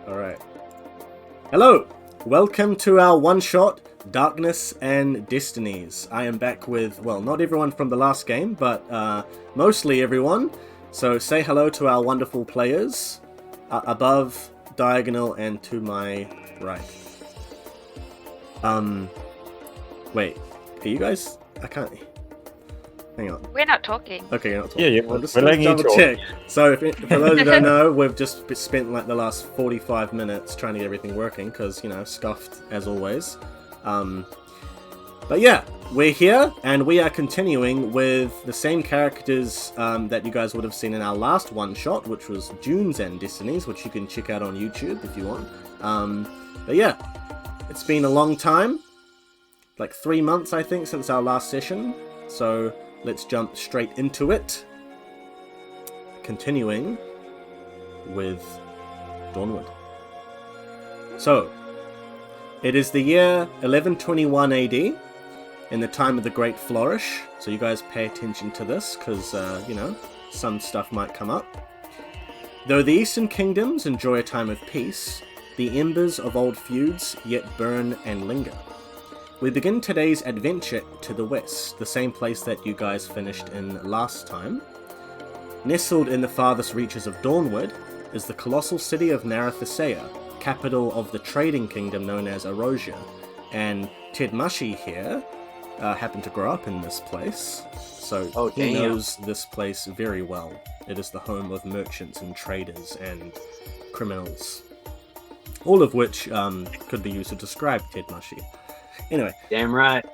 Alright. Hello! Welcome to our one-shot, Darkness and Destinies. I am back with, well, not everyone from the last game, but mostly everyone. So say hello to our wonderful players. Above, diagonal, and to my right. Wait. Are you guys... I can't... Hang on. We're not talking. Okay, you're not talking. Yeah, I'll just we're letting you double talk. check. So, for those who don't know, we've just spent like the last 45 minutes trying to get everything working because, you know, scuffed as always. But yeah, we're here and we are continuing with the same characters that you guys would have seen in our last one shot, which was June's and Destinies, which you can check out on YouTube if you want. But yeah, it's been a long time, like 3 months I think since our last session. So let's jump straight into it. Continuing with Dawnward. So, it is the year 1121 AD, in the time of the Great Flourish. So you guys pay attention to this, because, you know, some stuff might come up. Though the Eastern Kingdoms enjoy a time of peace, the embers of old feuds yet burn and linger. We begin today's adventure to the west, the same place that you guys finished in last time. Nestled in the farthest reaches of Dawnward is the colossal city of Narathasea, capital of the trading kingdom known as Erosia. And Tedmashi here happened to grow up in this place, so he knows this place very well. It is the home of merchants and traders and criminals, all of which could be used to describe Tedmashi. Anyway. Damn right.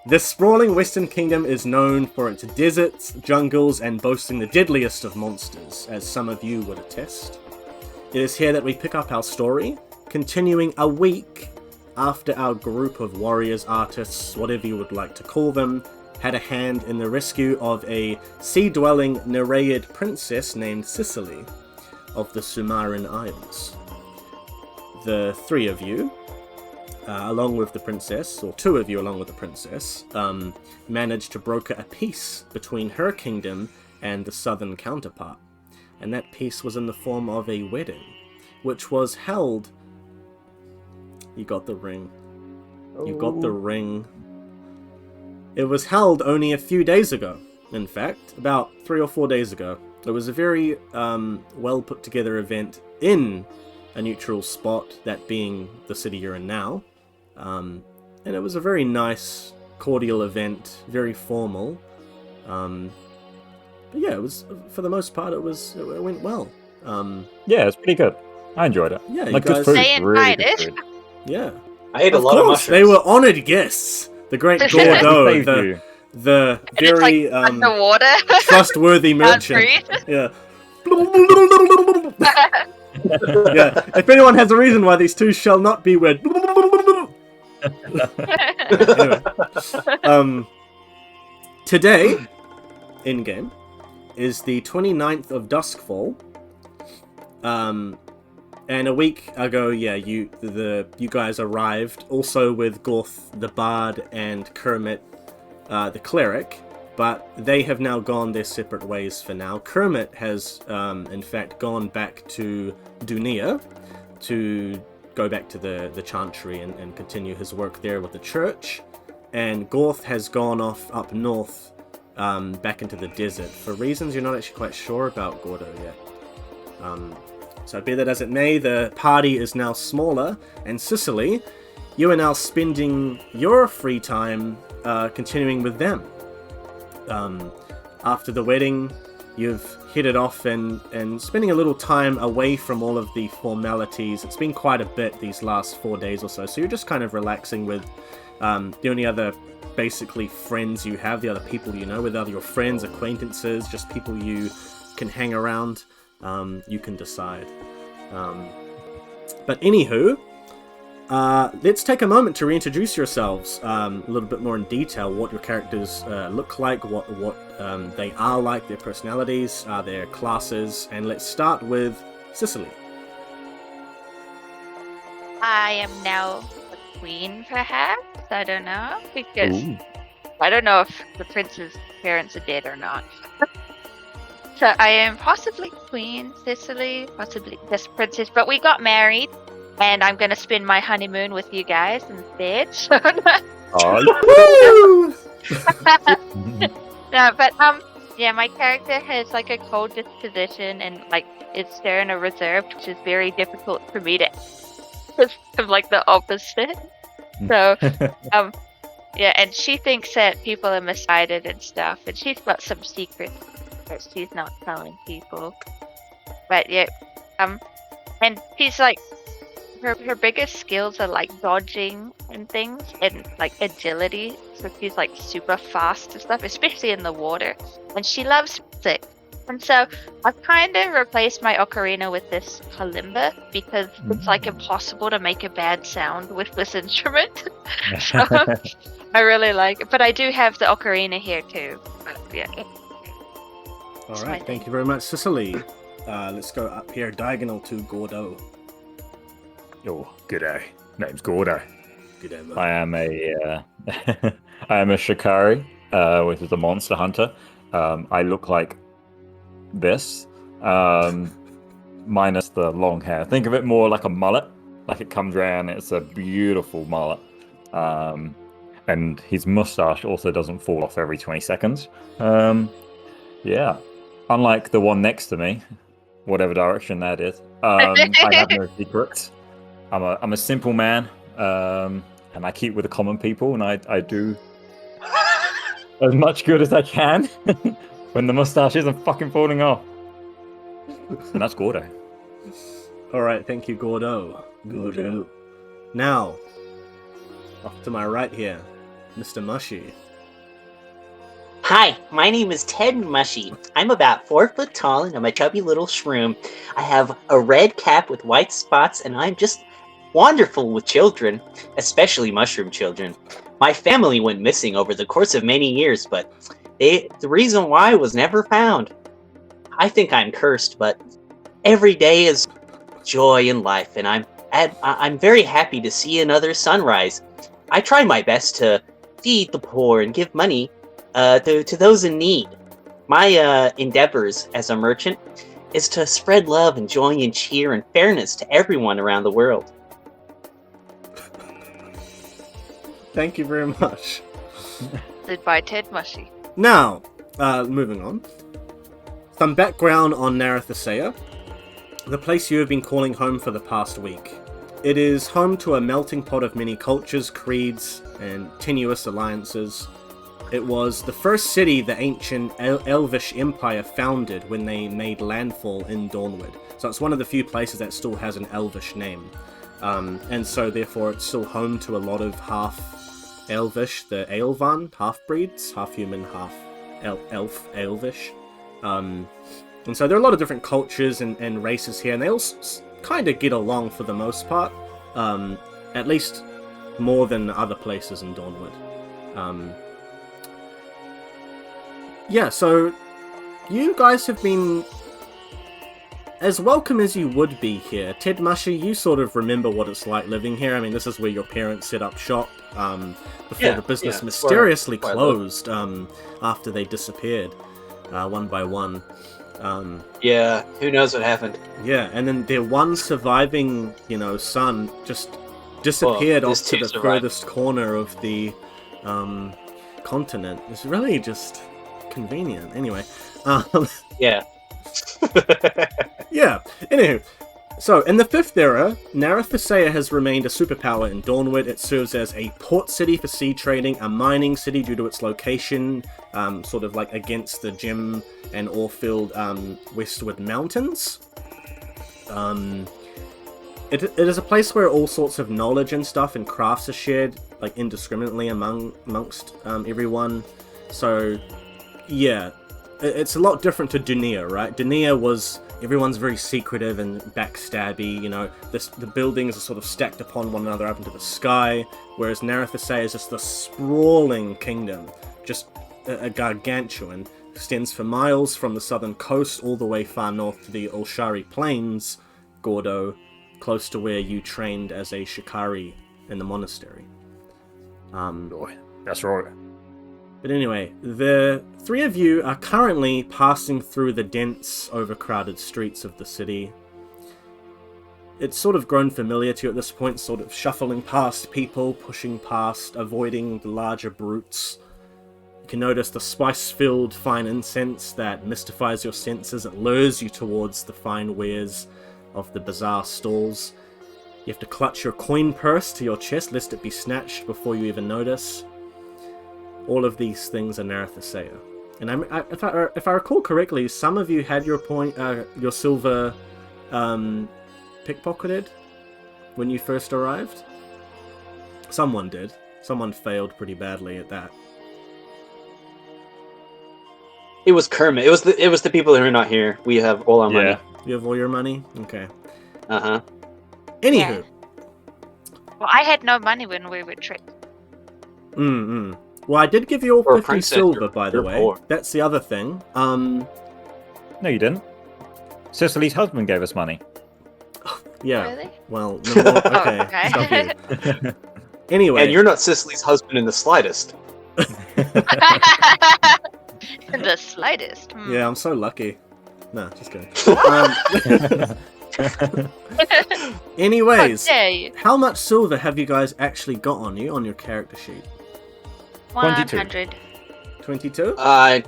This sprawling western kingdom is known for its deserts, jungles, and boasting the deadliest of monsters, as some of you would attest. It is here that we pick up our story, continuing a week after our group of warriors, artists, whatever you would like to call them, had a hand in the rescue of a sea-dwelling Nereid princess named Sicily of the Sumaran Isles. The three of you, along with the princess, or two of you along with the princess, managed to broker a peace between her kingdom and the southern counterpart. And that peace was in the form of a wedding, which was held... You got the ring. You got the ring. It was held only a few days ago, in fact, about 3 or 4 days ago. It was a very well put together event in a neutral spot, that being the city you're in now. And it was a very nice, cordial event, very formal. But yeah, it was, for the most part, it went well. Yeah, it's pretty good. I enjoyed it. Yeah, like you good guys... food, Stay really invited. good food. Yeah. I ate a lot of mushrooms. They were honoured guests. The great Yeah, Gordo, we saved you. the And it's very like underwater. trustworthy Can't merchant. breathe. Yeah. Yeah. If anyone has a reason why these two shall not be wed. Anyway. Today, in game, is the 29th of Duskfall. And a week ago, yeah, you guys arrived, also with Gorth the Bard and Kermit the Cleric, but they have now gone their separate ways for now. Kermit has, in fact, gone back to Dunia to go back to the Chantry and continue his work there with the church, and Gorth has gone off up north, back into the desert, for reasons you're not actually quite sure about, Gordo, yet. So be that as it may, the party is now smaller, and Sicily, you are now spending your free time continuing with them. After the wedding, you've headed off and spending a little time away from all of the formalities. It's been quite a bit these last 4 days or so, so you're just kind of relaxing with the only other basically friends you have, the other people you know, whether your friends, acquaintances, just people you can hang around. You can decide. But anywho, let's take a moment to reintroduce yourselves a little bit more in detail, what your characters look like, what they are like, their personalities, their classes, and let's start with Sicily. I am now the queen, perhaps? I don't know, because Ooh. I don't know if the prince's parents are dead or not. So I am possibly Queen Cicely, possibly just Princess, but we got married, and I'm gonna spend my honeymoon with you guys instead. So Oh, Woo! no, but yeah, my character has like a cold disposition, and like it's there in a reserved, which is very difficult for me to. I'm like the opposite. So yeah, and she thinks that people are misguided and stuff, and she's got some secrets that she's not telling people. But yeah, and she's like her biggest skills are like dodging and things, and like agility. So she's like super fast and stuff, especially in the water. And she loves music. And so I've kind of replaced my ocarina with this kalimba because it's like impossible to make a bad sound with this instrument. So I really like it. But I do have the ocarina here too. But yeah. All right, thank you very much, Cicely. Let's go up here, diagonal to Gordo. Oh, g'day. Name's Gordo. G'day, man. I am a I am a shikari, which is a monster hunter. I look like this, minus the long hair. Think of it more like a mullet. Like it comes around, it's a beautiful mullet. And his mustache also doesn't fall off every 20 seconds. Yeah. Unlike the one next to me, whatever direction that is, I have no secrets. I'm a simple man, and I keep with the common people, and I do as much good as I can when the mustache isn't fucking falling off. And that's Gordo. All right, thank you, Gordo. Gordo. Now, off to my right here, Mr. Mushy. Hi, my name is Ted Mushy. I'm about 4 foot tall and I'm a chubby little shroom. I have a red cap with white spots and I'm just wonderful with children, especially mushroom children. My family went missing over the course of many years, but the reason why was never found. I think I'm cursed, but every day is joy in life, and I'm very happy to see another sunrise. I try my best to feed the poor and give money to those in need. My endeavors as a merchant is to spread love and joy and cheer and fairness to everyone around the world. Thank you very much. By Ted Mushy. Now, moving on. Some background on Narathasea, the place you have been calling home for the past week. It is home to a melting pot of many cultures, creeds, and tenuous alliances. It was the first city the ancient Elvish Empire founded when they made landfall in Dawnward. So it's one of the few places that still has an Elvish name. And so therefore it's still home to a lot of half-Elvish, the Aelvan, half-breeds, half-human, half-elf, Elvish. And so there are a lot of different cultures and races here, and they all kind of get along for the most part, at least more than other places in Dawnward. Yeah, so you guys have been as welcome as you would be here. Ted Mushy, you sort of remember what it's like living here. I mean, this is where your parents set up shop before the business mysteriously closed after they disappeared one by one. Yeah, who knows what happened? Yeah, and then their one surviving, son just disappeared off to the furthest corner of the continent. It's really just convenient. Anyway. Yeah. Yeah, anywho. So, in the 5th era, Narathasea has remained a superpower in Dawnward. It serves as a port city for sea trading, a mining city due to its location, sort of like against the gem and ore-filled Westward Mountains. It is a place where all sorts of knowledge and stuff and crafts are shared, like, indiscriminately amongst everyone. So, yeah, it's a lot different to Dunia, right? Dunia was... everyone's very secretive and backstabby, the buildings are sort of stacked upon one another up into the sky, whereas Narathasea is just the sprawling kingdom, just a gargantuan, extends for miles from the southern coast all the way far north to the Ulshari Plains, Gordo, close to where you trained as a shikari in the monastery. That's right. But anyway, the three of you are currently passing through the dense, overcrowded streets of the city. It's sort of grown familiar to you at this point, sort of shuffling past people, pushing past, avoiding the larger brutes. You can notice the spice-filled fine incense that mystifies your senses. It lures you towards the fine wares of the bazaar stalls. You have to clutch your coin purse to your chest lest it be snatched before you even notice. All of these things are Narathasea. And if I recall correctly, some of you had your silver pickpocketed when you first arrived. Someone did. Someone failed pretty badly at that. It was Kermit. It was the people who are not here. We have all our money. You have all your money? Okay. Uh-huh. Anywho. Yeah. Well, I had no money when we were tricked. Well, I did give you all For a 50 princess, silver, by the you're way. poor. That's the other thing. No, you didn't. Cicely's husband gave us money. Yeah. Really? Well, no more. Okay. okay. Stop you. Anyway. And you're not Cicely's husband in the slightest. In the slightest. Yeah, I'm so lucky. No, just kidding. Anyways, Okay. how much silver have you guys actually got on you on your character sheet? 100. 22? I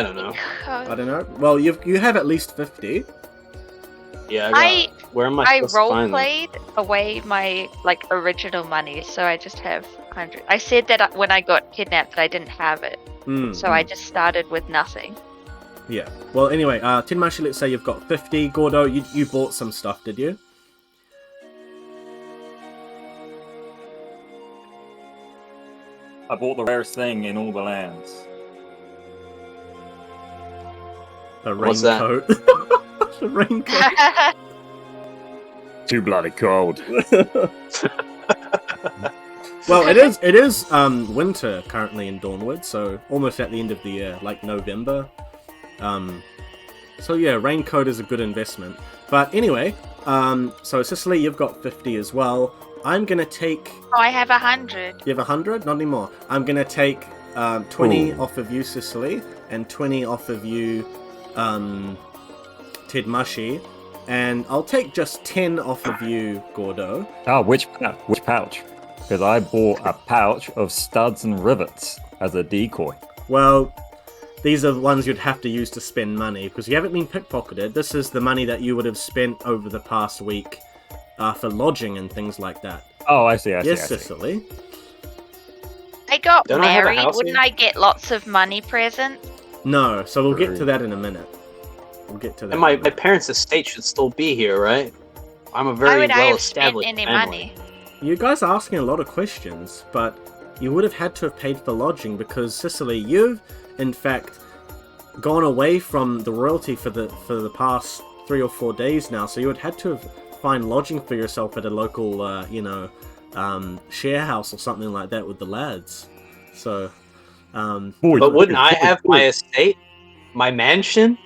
don't know. I don't know. Well, you have at least 50. Yeah, where am I I supposed to find them? roleplayed away my original money, so I just have 100. I said that when I got kidnapped that I didn't have it, so I just started with nothing. Yeah. Well, anyway, Tinmashi, let's say you've got 50. Gordo, you bought some stuff, did you? I bought the rarest thing in all the lands. A What's that? raincoat. A raincoat. Too bloody cold. Well, it is winter currently in Dawnward, so almost at the end of the year, like November. So yeah, raincoat is a good investment. But anyway, so Cicely, you've got 50 as well. I'm gonna take. Oh, I have 100. You have 100? Not anymore. I'm gonna take 20 Ooh. off of you, Cicely, and 20 off of you, Tidmashi, and I'll take just 10 off of you, Gordo. Oh, which pouch? Because I bought a pouch of studs and rivets as a decoy. Well, these are the ones you'd have to use to spend money, because you haven't been pickpocketed. This is the money that you would have spent over the past week for lodging and things like that. Oh, I see. Yes, Cicely. I got Don't I have a married. house Wouldn't here? I get lots of money presents? No, so we'll get to that in a minute. We'll get to that. And my in a minute. parents' estate should still be here, right? I'm a Why very would I well have spent established any family. money? You guys are asking a lot of questions, but you would have had to have paid for lodging because, Cicely, you've, in fact, gone away from the royalty for the past 3 or 4 days now, so you would have had to have find lodging for yourself at a local, share house or something like that with the lads. So, Boy, But wouldn't I have my estate? My mansion?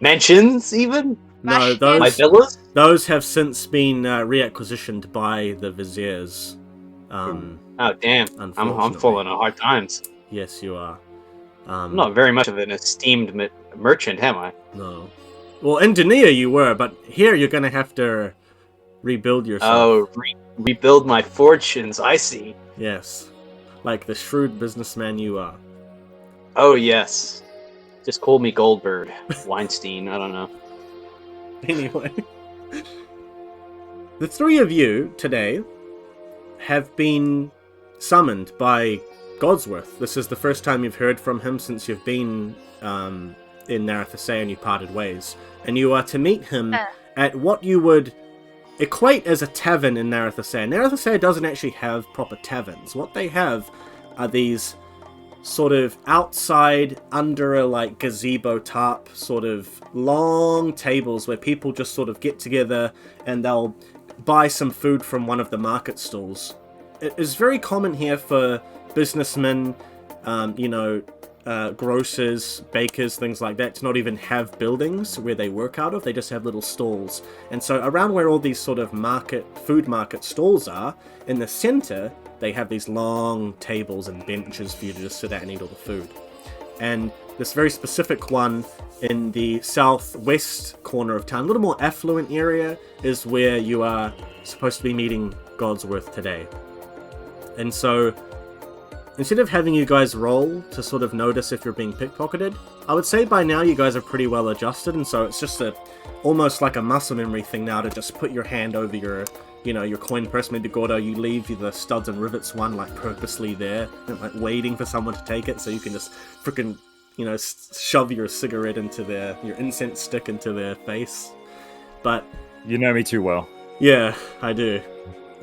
Mansions, even? no, My those villas? have since been reacquisitioned by the viziers. Oh, damn. I'm Unfortunately. falling on hard times. Yes, you are. I'm not very much of an esteemed merchant, am I? No. Well, in Dania you were, but here you're going to have to rebuild yourself. Oh, rebuild my fortunes, I see. Yes. Like the shrewd businessman you are. Oh, yes. Just call me Goldberg. Weinstein, I don't know. Anyway. The three of you today have been summoned by Godsworth. This is the first time you've heard from him since you've been in Narathasea and you parted ways. And you are to meet him at what you would equate as a tavern in Narathasea. Narathasea doesn't actually have proper taverns. What they have are these sort of outside, under a gazebo tarp, sort of long tables where people just sort of get together and they'll buy some food from one of the market stalls. It is very common here for businessmen, grocers, bakers, things like that, to not even have buildings where they work out of. They just have little stalls. And so around where all these sort of food market stalls are, in the center, they have these long tables and benches for you to just sit at and eat all the food. And this very specific one in the southwest corner of town, a little more affluent area, is where you are supposed to be meeting Godsworth today. And so, instead of having you guys roll to sort of notice if you're being pickpocketed, I would say by now you guys are pretty well adjusted, and so it's just almost like a muscle memory thing now to just put your hand over your coin purse. Maybe Gordo, you leave the studs and rivets one like purposely there, like waiting for someone to take it, so you can just freaking, shove your cigarette into your incense stick into their face. But you know me too well. Yeah, I do.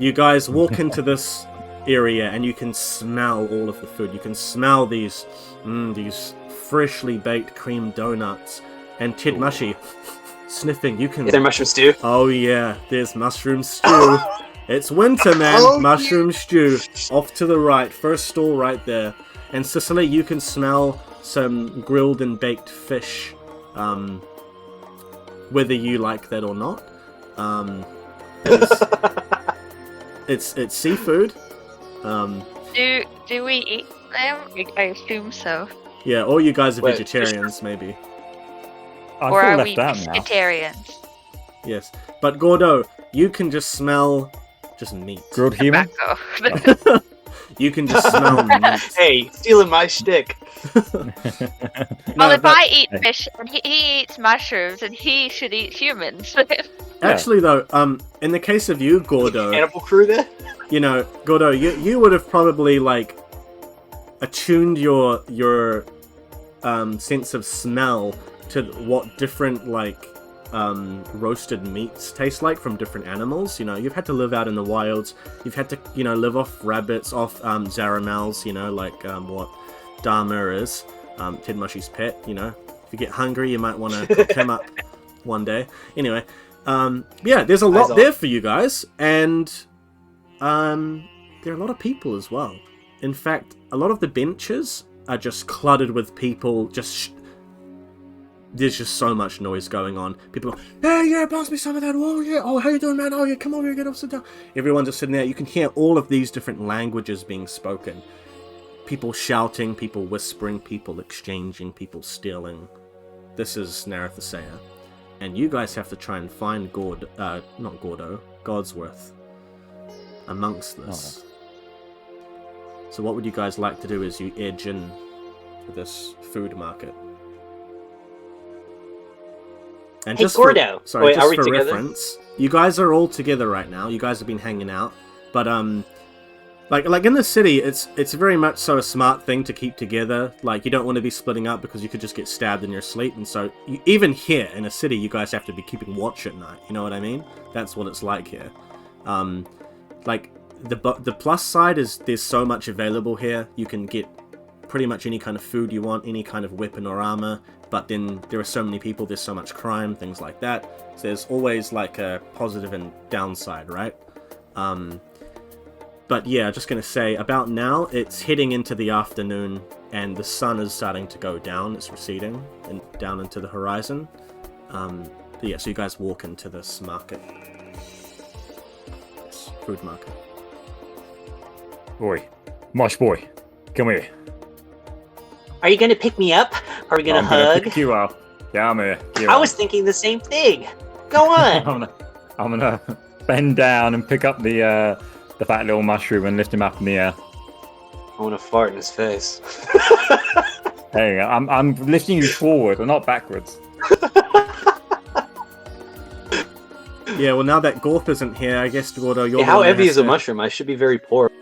You guys walk into this area and you can smell all of the food. You can smell these freshly baked cream donuts and Tidmushy sniffing. You can. Is there mushroom stew? Oh yeah, there's mushroom stew. It's winter, man. Mushroom stew. Off to the right, first stall right there. And Cicely, you can smell some grilled and baked fish, whether you like that or not. It's seafood. Do we eat them? I assume so. Yeah, or you guys are vegetarians, maybe. I Or feel are left we out now. vegetarians? Yes, but Gordo, you can just smell just meat. Grilled human? Tobacco. You can just smell meat. Hey, stealing my shtick. Well, if I eat fish and he eats mushrooms, and he should eat humans. Actually, though, in the case of you, Gordo, Cannibal crew there? Gordo, you would have probably attuned your sense of smell to what different roasted meats taste like from different animals. You've had to live out in the wilds. You've had to live off rabbits, off zaramals. What Dharma is, Tidmushy's pet. If you get hungry, you might want to cook him up one day. Anyway, there's a lot there for you guys, and there are a lot of people as well. In fact, a lot of the benches are just cluttered with people. There's just so much noise going on. People are, hey, yeah, pass me some of that. Oh, yeah. Oh, how you doing, man? Oh, yeah, come over here, get up, sit down. Everyone's just sitting there. You can hear all of these different languages being spoken. People shouting, people whispering, people exchanging, people stealing. This is Narathasea. And you guys have to try and find Godsworth amongst this. So what would you guys like to do as you edge in to this food market? And Hey, just Gordo. For Wait, are we together? reference, you guys are all together right now. You guys have been hanging out, but like in the city, it's very much so a smart thing to keep together. You don't want to be splitting up because you could just get stabbed in your sleep, and so even here in a city, you guys have to be keeping watch at night. You know what I mean? That's what it's like here. The plus side is there's so much available here. You can get pretty much any kind of food you want, any kind of weapon or armor, but then there are so many people, there's so much crime, things like that. So there's always a positive and downside, right? But yeah, just gonna say, about now, it's heading into the afternoon, and the sun is starting to go down, it's receding, and down into the horizon. So you guys walk into this market. This food market. Boy. Mosh boy. Come here. Are you gonna pick me up? Are we gonna I'm hug? pick you up. Yeah, I'm here. I was thinking the same thing. Go on. I'm gonna bend down and pick up the fat little mushroom and lift him up in the air. I want to fart in his face. There you go. I'm lifting you forward and not backwards. Yeah, well, now that Gorth isn't here, I guess, Gordo, you're How heavy is a mushroom? I should be very poor.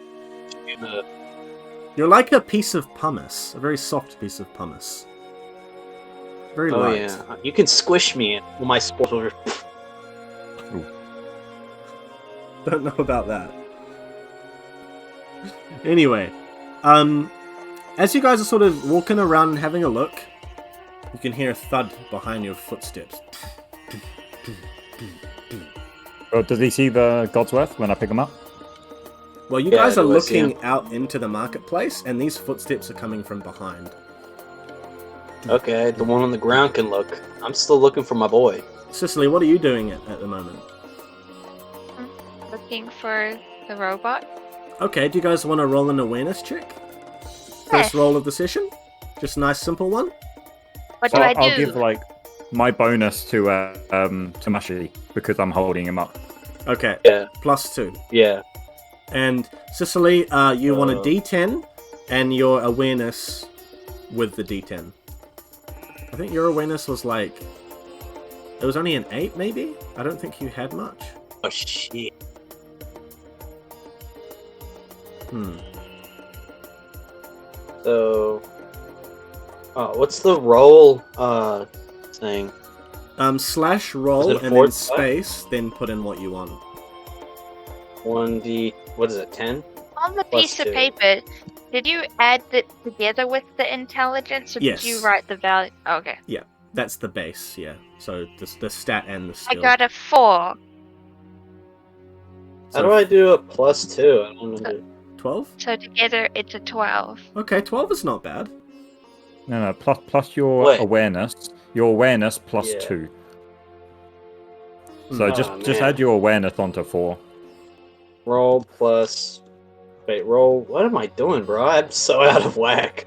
You're like a piece of pumice, a very soft piece of pumice. Very Oh light. yeah, you can squish me and all my spores over. Don't know about that. Anyway, as you guys are sort of walking around and having a look, you can hear a thud behind your footsteps. Oh, does he see the Godsworth when I pick him up? Well, you Yeah, guys are I see looking out into the marketplace, and these footsteps are coming from behind. Okay, the one on the ground can look. I'm still looking for my boy. Cicely, what are you doing at the moment? Looking for the robot. Okay, do you guys want to roll an awareness check? First roll of the session? Just a nice, simple one? What do I do? I'll give, like, my bonus to Mashi, because I'm holding him up. Okay, Yeah. +2. Yeah. And Cicely, you want a D10 and your awareness with the D10. I think your awareness was like... It was only an 8, maybe? I don't think you had much. Oh, shit. So... what's the roll, thing? Slash roll Is it a and fourth then space, then put in what you want. 1d... What is it, 10? On the Plus piece of 2. paper, did you add it together with the intelligence, or Yes. did you write the value? Okay. Yeah, that's the base, yeah. So the stat and the I skill. got a 4. How do I do a +2? I don't know. 12? So together it's a 12. Okay, 12 is not bad. No, plus your Wait. awareness. Your awareness plus Yeah. 2. So Oh, just man. add your awareness onto 4. Roll plus... Wait, roll... What am I doing, bro? I'm so out of whack.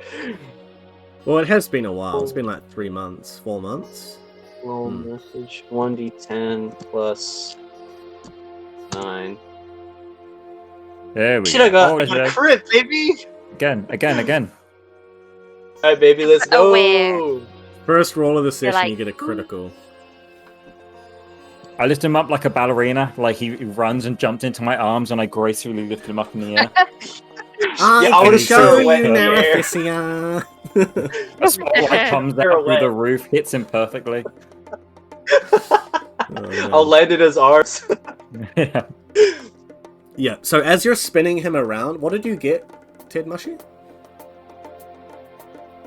Well, it has been a while. It's been like 3 months, 4 months. Roll message 1d10 plus 9. There we Shit, I go. got Oh, a crit, baby! again. Alright, baby, let's go! Aware. First roll of the session, like, you get a critical. I lift him up like a ballerina, like he runs and jumped into my arms, and I gracefully lift him up in the air. I I can would've show threw it you in the air. Nereficia. A spotlight comes out You're through away. the roof, hits him perfectly. I'll land in his arms. Yeah. Yeah, so as you're spinning him around, what did you get, Ted Mushy?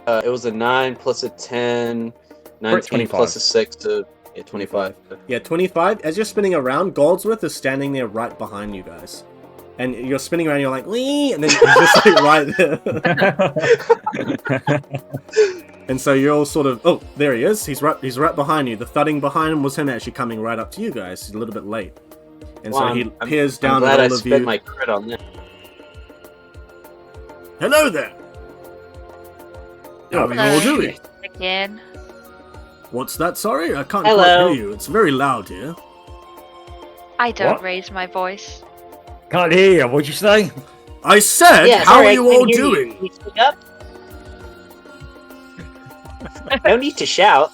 It was a 9 plus a 10, 19 25. plus a 6 to 25. Yeah, 25. As you're spinning around, Godsworth is standing there right behind you guys. And you're spinning around, you're like, wee! And then he's just like right there. And so you're all sort of, oh, there he is. He's right behind you. The thudding behind him was him actually coming right up to you guys. He's a little bit late. And so he peers I'm down glad at I all of spent you. my crit on that. Hello there! How are you all doing? Again. What's that? Sorry, I can't Hello. quite hear you. It's very loud here. I don't What? raise my voice. Can't hear you. What'd you say? I said, Yeah, how sorry, are I you couldn't all hear you. doing? Can you speak up? No need to shout.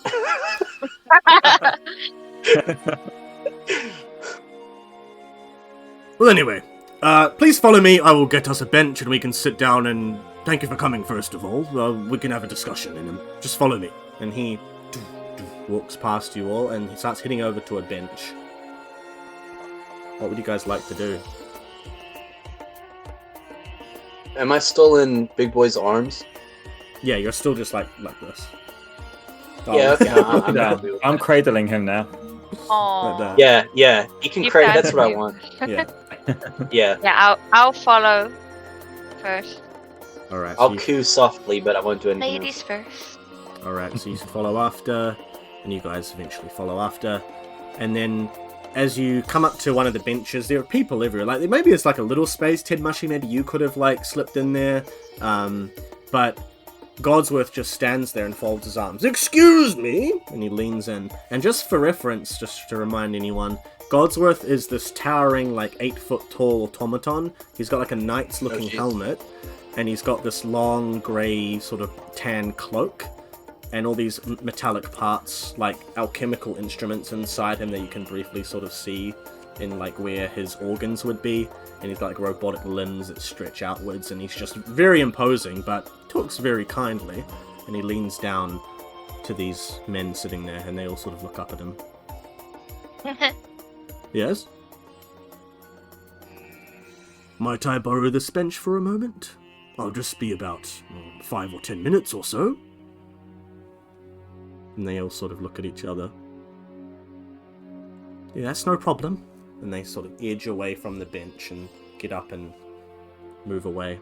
Well, anyway, please follow me. I will get us a bench and we can sit down and thank you for coming, first of all. We can have a discussion and just follow me. And he walks past you all and he starts heading over to a bench. What would you guys like to do? Am I still in Big Boy's arms? Yeah, you're still just like this. Yeah, okay. I'm No, happy with I'm that. cradling him now. Aww. that. Yeah. He can You credit. found That's what I him. want. Yeah. Yeah. Yeah, I'll follow first. Alright, I'll so coo softly, but I won't do anything Ladies else. first. Alright, so you follow after, and you guys eventually follow after. And then, as you come up to one of the benches, there are people everywhere. Like, maybe it's like a little space, Ted Mushy, maybe you could have, like, slipped in there. But Godsworth just stands there and folds his arms. Excuse me! And he leans in. And just for reference, just to remind anyone, Godsworth is this towering, like, 8-foot-tall automaton. He's got, like, a knight's-looking jeez. helmet. And he's got this long, grey, sort of tan cloak. And all these metallic parts, like alchemical instruments inside him that you can briefly sort of see in like where his organs would be. And he's got like robotic limbs that stretch outwards, and he's just very imposing, but talks very kindly. And he leans down to these men sitting there, and they all sort of look up at him. Yes? Might I borrow this bench for a moment? I'll just be about 5 or 10 minutes or so. And they all sort of look at each other. Yeah, that's no problem. And they sort of edge away from the bench and get up and move away.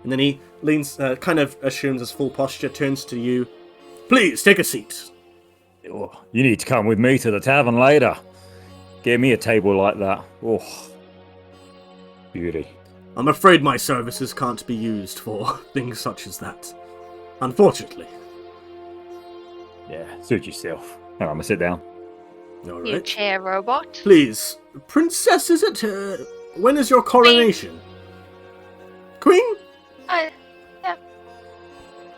And then he leans, kind of assumes his full posture, turns to you. Please, take a seat. Oh, you need to come with me to the tavern later. Get me a table like that. Oh, beauty. I'm afraid my services can't be used for things such as that. Unfortunately. Yeah, suit yourself. And I'm gonna sit down. All You right. chair robot. Please, Princess, is it? When is your coronation? Queen? Yeah.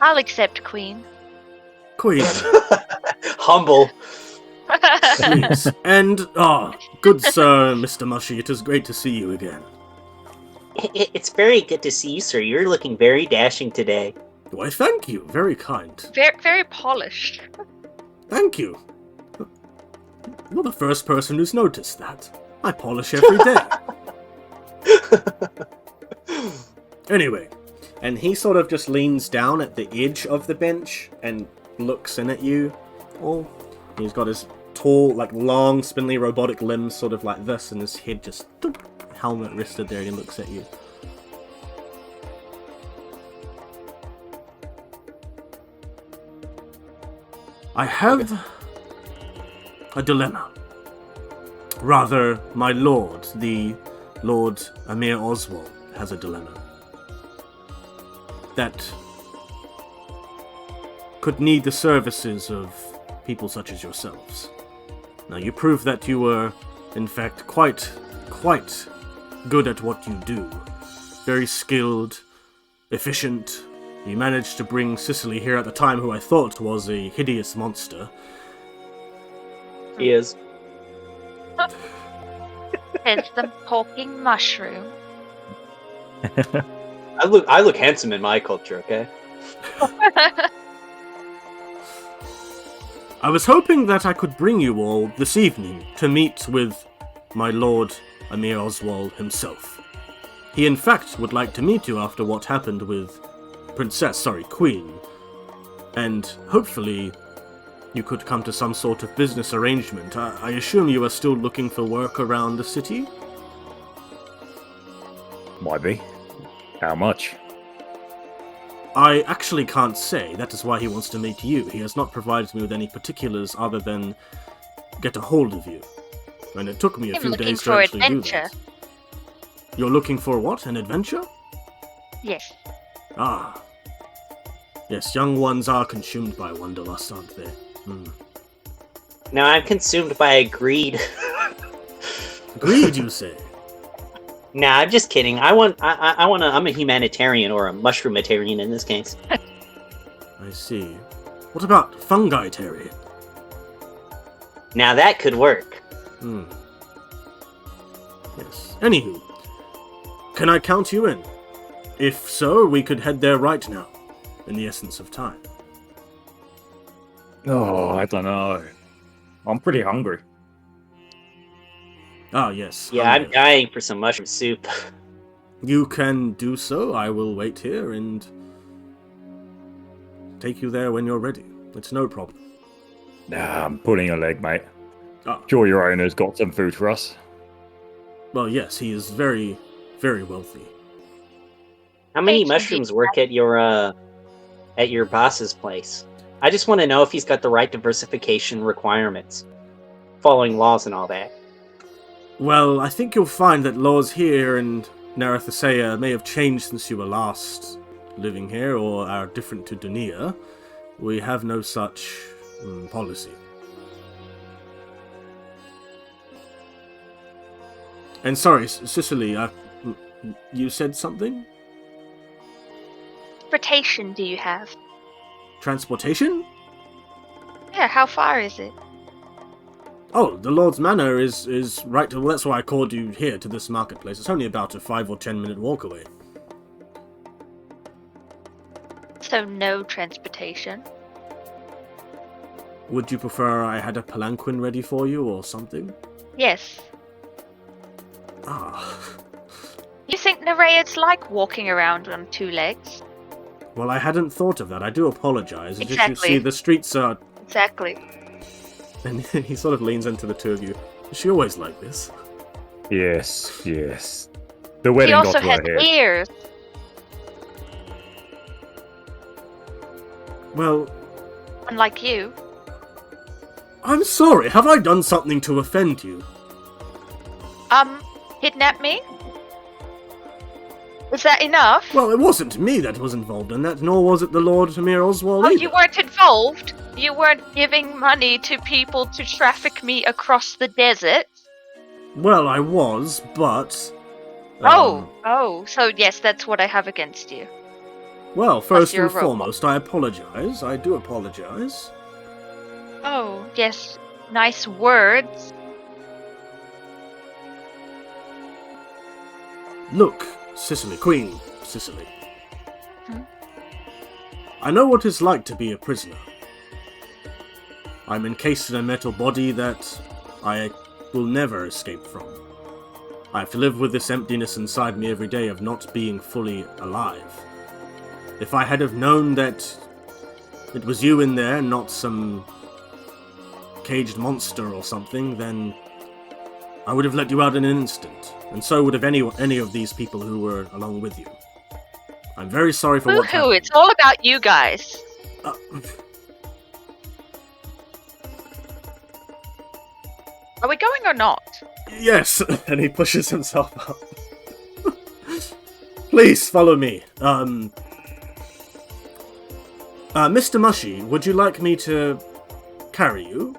I'll accept Queen. Queen, Humble. please. And, good sir, Mr. Mushy, it is great to see you again. It's very good to see you, sir. You're looking very dashing today. Why, thank you. Very kind. Very, very polished. Thank you. You're the first person who's noticed that. I polish every day. Anyway, and he sort of just leans down at the edge of the bench and looks in at you. Oh, he's got his tall, like long, spindly robotic limbs sort of like this, and his head just helmet rested there, and he looks at you. I have a dilemma. Rather, my lord, the Lord Amir Oswald, has a dilemma. That could need the services of people such as yourselves. Now, you prove that you were, in fact, quite good at what you do. Very skilled, efficient. You managed to bring Sicily here at the time, who I thought was a hideous monster. He is. It's the talking mushroom. I look handsome in my culture, okay? I was hoping that I could bring you all this evening to meet with my lord Amir Oswald himself. He in fact would like to meet you after what happened with Queen. And hopefully you could come to some sort of business arrangement. I assume you are still looking for work around the city? Might be. How much? I actually can't say. That is why he wants to meet you. He has not provided me with any particulars other than get a hold of you. And it took me a I'm few looking days to for actually adventure. do that. You're looking for what? An adventure? Yes. Ah. Yes, young ones are consumed by wanderlust, aren't they? Now I'm consumed by greed. Greed, you say? Nah, I'm just kidding. I'm a humanitarian or a mushroomitarian in this case. I see. What about fungitarian? Now that could work. Yes. Anywho, can I count you in? If so, we could head there right now, in the essence of time. Oh, I don't know. I'm pretty hungry. Ah, yes. Yeah, I'm hunger. dying for some mushroom soup. You can do so. I will wait here and take you there when you're ready. It's no problem. Nah, I'm pulling your leg, mate. Ah. Sure, your owner's got some food for us. Well, yes, he is very, very wealthy. How many Hey, mushrooms work at your boss's place? I just want to know if he's got the right diversification requirements, following laws and all that. Well, I think you'll find that laws here in Narathasea may have changed since you were last living here, or are different to Dunia. We have no such policy. And sorry, Sicily, you said something? Transportation do you have? Transportation? Yeah, how far is it? Oh, the Lord's Manor is right. Well, that's why I called you here to this marketplace. It's only about a 5 or 10 minute walk away. So no transportation. Would you prefer I had a palanquin ready for you or something? Yes. Ah. You think Nereids like walking around on two legs? Well, I hadn't thought of that. I do apologize. As you can Exactly. see, the streets are... Exactly. And he sort of leans into the two of you. Is she always like this? Yes, yes. The wedding He got also to her has head. ears. Well, Unlike you. I'm sorry. Have I done something to offend you? Kidnap me? Is that enough? Well, it wasn't me that was involved in that, nor was it the Lord Amir Oswald Oh, either. you weren't involved? You weren't giving money to people to traffic me across the desert? Well, I was, but... So yes, that's what I have against you. Well, first you're and a robot. foremost, I apologize. I do apologize. Oh, yes, nice words. Look, Sicily, Queen Sicily. Hmm? I know what it's like to be a prisoner. I'm encased in a metal body that I will never escape from. I have to live with this emptiness inside me every day of not being fully alive. If I had have known that it was you in there, not some caged monster or something, then I would have let you out in an instant, and so would have any of these people who were along with you. I'm very sorry for what Boo-hoo, happened. it's all about you guys. Are we going or not? Yes, and he pushes himself up. Please follow me. Mr. Mushy, would you like me to carry you?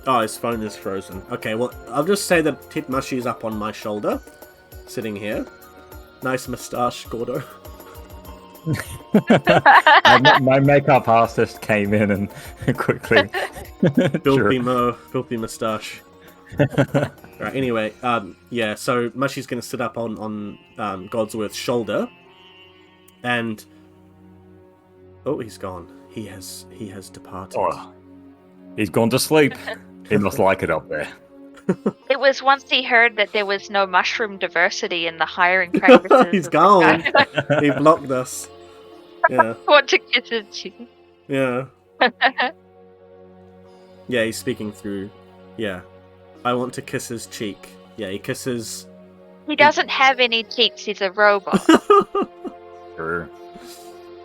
Oh, his phone is frozen. Okay, well, I'll just say that Tit Mushy's up on my shoulder, sitting here. Nice moustache, Gordo. My makeup artist came in and quickly. Filthy moustache. Right, anyway, yeah, so Mushy's gonna sit up on Godsworth's shoulder, and oh, he's gone. He has departed. Oh, he's gone to sleep. He must like it up there. It was once he heard that there was no mushroom diversity in the hiring practices. He's of the gone. guy. He blocked us. Yeah, Want to kiss his cheek. yeah, yeah. He's speaking through. Yeah, I want to kiss his cheek. Yeah, he kisses. He doesn't have any cheeks, he's a robot. Sure.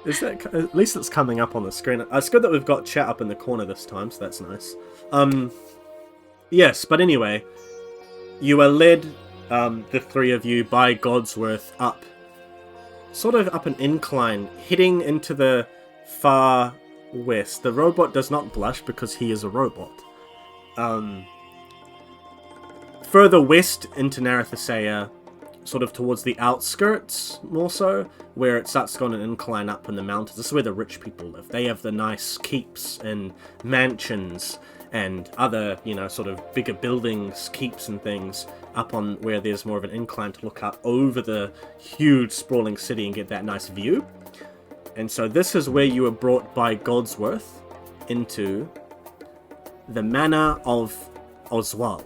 Is that at least it's coming up on the screen? It's good that we've got chat up in the corner this time, so that's nice. Yes, but anyway, you are led, the three of you, by Godsworth up, sort of up an incline, heading into the far west. The robot does not blush because he is a robot. Further west into Narathasea, sort of towards the outskirts, more so, where it starts going an incline up in the mountains. This is where the rich people live. They have the nice keeps and mansions and other, sort of bigger buildings, keeps and things, up on where there's more of an incline to look up over the huge sprawling city and get that nice view. And so this is where you were brought by Godsworth into the Manor of Oswald.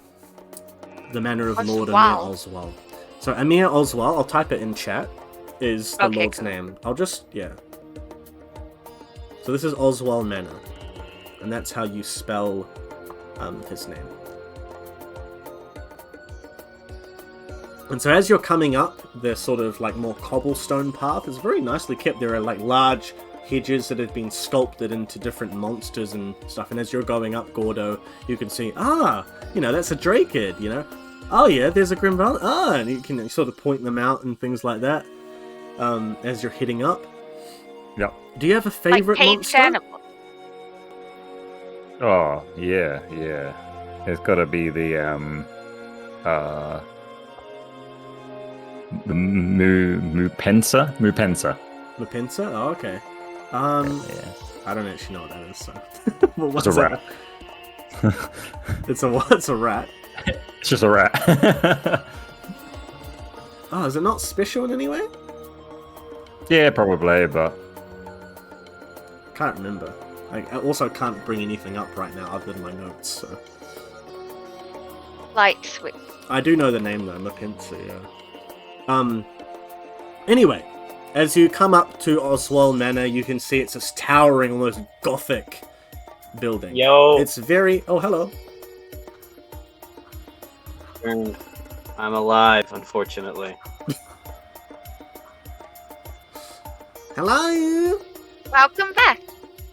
The Manor of Lord Amir Oswald. So Amir Oswald, I'll type it in chat, is the Lord's cool. name. I'll just, yeah. So this is Oswald Manor. And that's how you spell his name. And so as you're coming up, the sort of like more cobblestone path is very nicely kept. There are like large hedges that have been sculpted into different monsters and stuff. And as you're going up, Gordo, you can see, that's a Drakid, Oh yeah, there's a Grimval. And you can sort of point them out and things like that as you're heading up. Yep. Do you have a favorite like monster? Animal. Oh, yeah. It's gotta be the Mupensa? Mupensa? Oh, okay. Yeah. I don't actually know what that is, so... Well, It's a rat. It's a what? It's a rat. It's just a rat. Oh, is it not special in any way? Yeah, probably, but... Can't remember. I also can't bring anything up right now other than my notes, so... Light switch. I do know the name though, Mupensa, yeah. Anyway, as you come up to Oswald Manor, you can see it's this towering, almost gothic building. Yo. It's very... Oh, hello. I'm alive, unfortunately. Hello? Welcome back.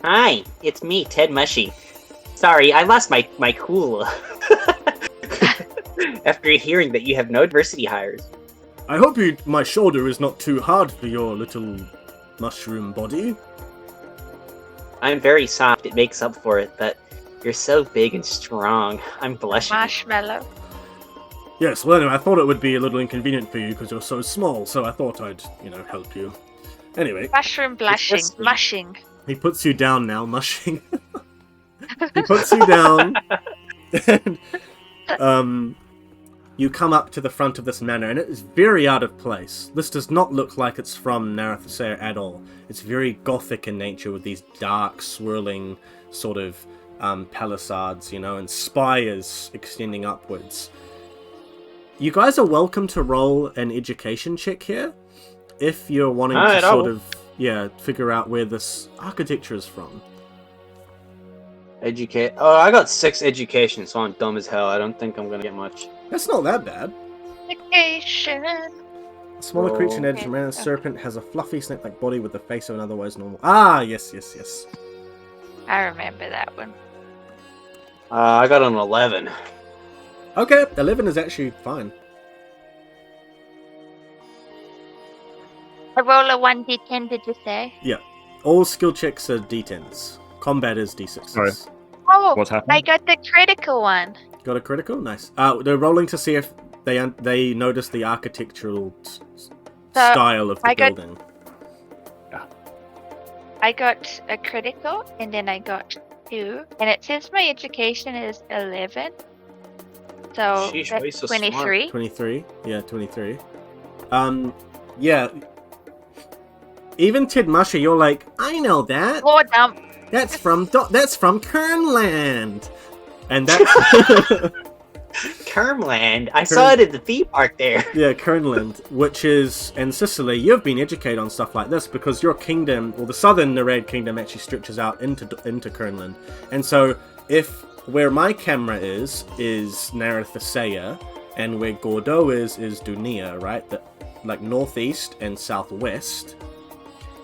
Hi, it's me, Ted Mushy. Sorry, I lost my cool. after hearing that you have no diversity hires. I hope my shoulder is not too hard for your little mushroom body. I'm very soft, it makes up for it, but you're so big and strong. I'm blushing. Marshmallow. Yes, well anyway, I thought it would be a little inconvenient for you because you're so small, so I thought I'd, help you. Anyway. Mushroom blushing. Mushing. He puts you down now, mushing. He puts you down, and you come up to the front of this manor, and it is very out of place. This does not look like it's from Narathasea at all. It's very gothic in nature, with these dark, swirling sort of palisades, and spires extending upwards. You guys are welcome to roll an education check here, if you're wanting to sort of, figure out where this architecture is from. Educate. Oh, I got 6 education, so I'm dumb as hell. I don't think I'm gonna get much. That's not that bad. Education. A smaller creature in edge man serpent has a fluffy snake-like body with the face of an otherwise normal. Ah, yes. I remember that one. I got an 11. Okay, 11 is actually fine. I roll a 1d10, did you say? Yeah. All skill checks are d10s. Combat is d6s. Sorry. Oh, What's happening? I got the critical one. Got a critical? Nice. They're rolling to see if they notice the architectural style of the building. I got a critical, and then I got 2. And it says my education is 11. So Sheesh, that's why you so 23. 23? Yeah, 23. Yeah. Even Tidmusha, you're like, I know that. War dump. That's from Kernland. And that's Kermland. I saw it at the theme park there. yeah, Kernland, which is in Sicily. You've been educated on stuff like this because your kingdom, or the southern Nereid kingdom, actually stretches out into Kernland. And so, if where my camera is Narathasea, and where Gordo is Dunia, right? Like northeast and southwest.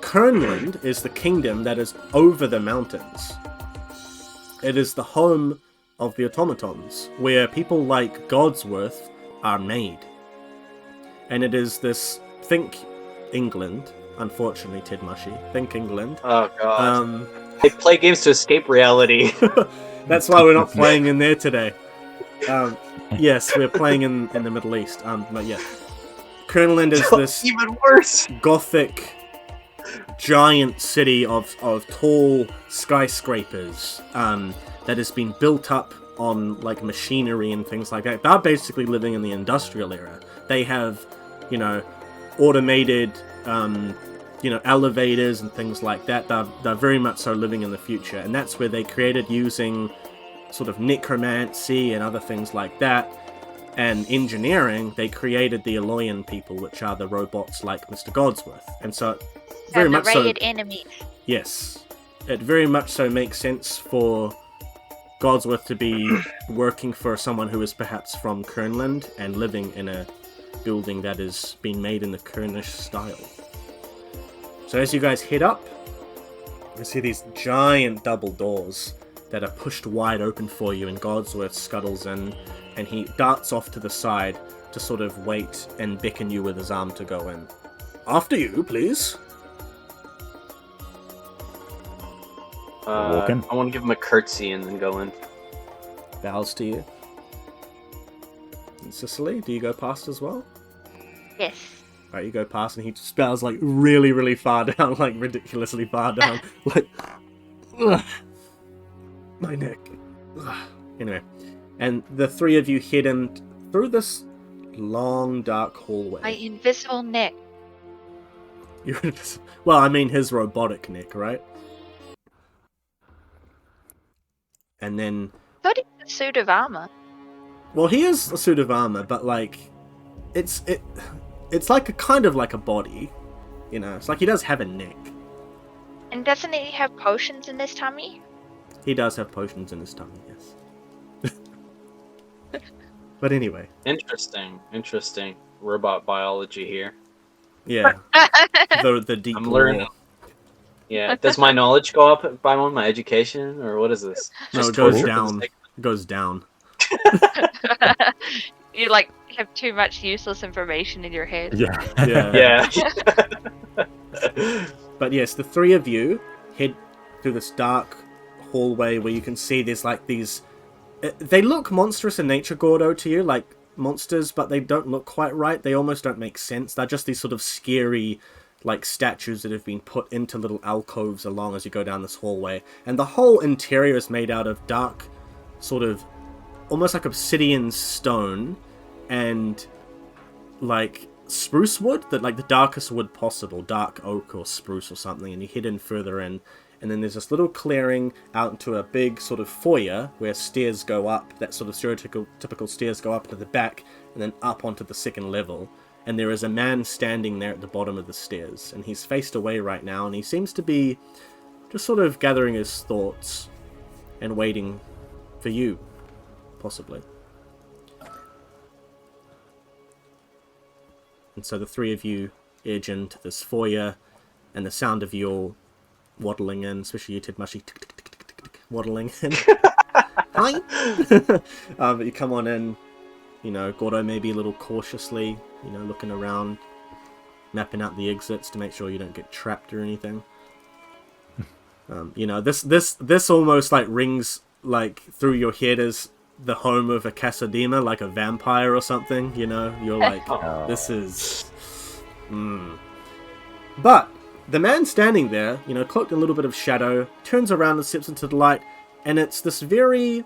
Kernland is the kingdom that is over the mountains. It is the home of the automatons, where people like Godsworth are made. And it is this, think England, unfortunately, Tidmushy, think England. Oh god. They play games to escape reality. That's why we're not playing in there today. Yes, we're playing in the Middle East. But yeah. Kernland is this even worse gothic giant city of tall skyscrapers that has been built up on like machinery and things like that. They're basically living in the industrial era. They have, automated, elevators and things like that. They're very much so living in the future, and that's where they created using sort of necromancy and other things like that. And engineering, they created the Eloyan people, which are the robots like Mr. Godsworth. And so, very much so. Enemies. Yes, it very much so makes sense for Godsworth to be working for someone who is perhaps from Kernland and living in a building that is being made in the Kernish style. So as you guys head up, you see these giant double doors that are pushed wide open for you, and Godsworth scuttles in, and he darts off to the side to sort of wait and beckon you with his arm to go in. After you, please. Walk in. I want to give him a curtsy and then go in. Bows to you. And Sicily, do you go past as well? Yes. Right, you go past and he just bows like really, really far down, like ridiculously far down. Like, ugh, my neck. Ugh. Anyway, and the three of you head in through this long, dark hallway. My invisible neck. You're invisible. Well, I mean his robotic neck, right? And then... I thought he had a suit of armor. Well, he is a suit of armor, but like... It's like a kind of like a body. It's like he does have a neck. And doesn't he have potions in his tummy? He does have potions in his tummy, yes. But anyway. Interesting. Robot biology here. Yeah. the deep I'm learning. lore. Yeah. Does my knowledge go up by one? My education, or what is this? No, Just it goes torture for the down. sake It goes down. you like have too much useless information in your head. Yeah. Yeah. But yes, the three of you head through this dark hallway where you can see there's like these... They look monstrous in nature, Gordo, to you, like monsters, but they don't look quite right. They almost don't make sense. They're just these sort of scary, like, statues that have been put into little alcoves along as you go down this hallway. And the whole interior is made out of dark, sort of, almost like obsidian stone, and, like, spruce wood, that like the darkest wood possible, dark oak or spruce or something, and you head in further in, and then there's this little clearing out into a big sort of foyer where stairs go up, that sort of stereotypical stairs go up to the back and then up onto the second level, and there is a man standing there at the bottom of the stairs, and he's faced away right now, and he seems to be just sort of gathering his thoughts and waiting for you, possibly. And so the three of you edge into this foyer, and the sound of you all waddling in, especially you, Tidmushy, waddling in. Hi! But you come on in, you know, Gordo maybe a little cautiously, you know, looking around, mapping out the exits to make sure you don't get trapped or anything. You know, this almost like rings like through your head as the home of a Casadema, like a vampire or something, you know? You're like, this is... But the man standing there, you know, cloaked in a little bit of shadow, turns around and steps into the light, and it's this very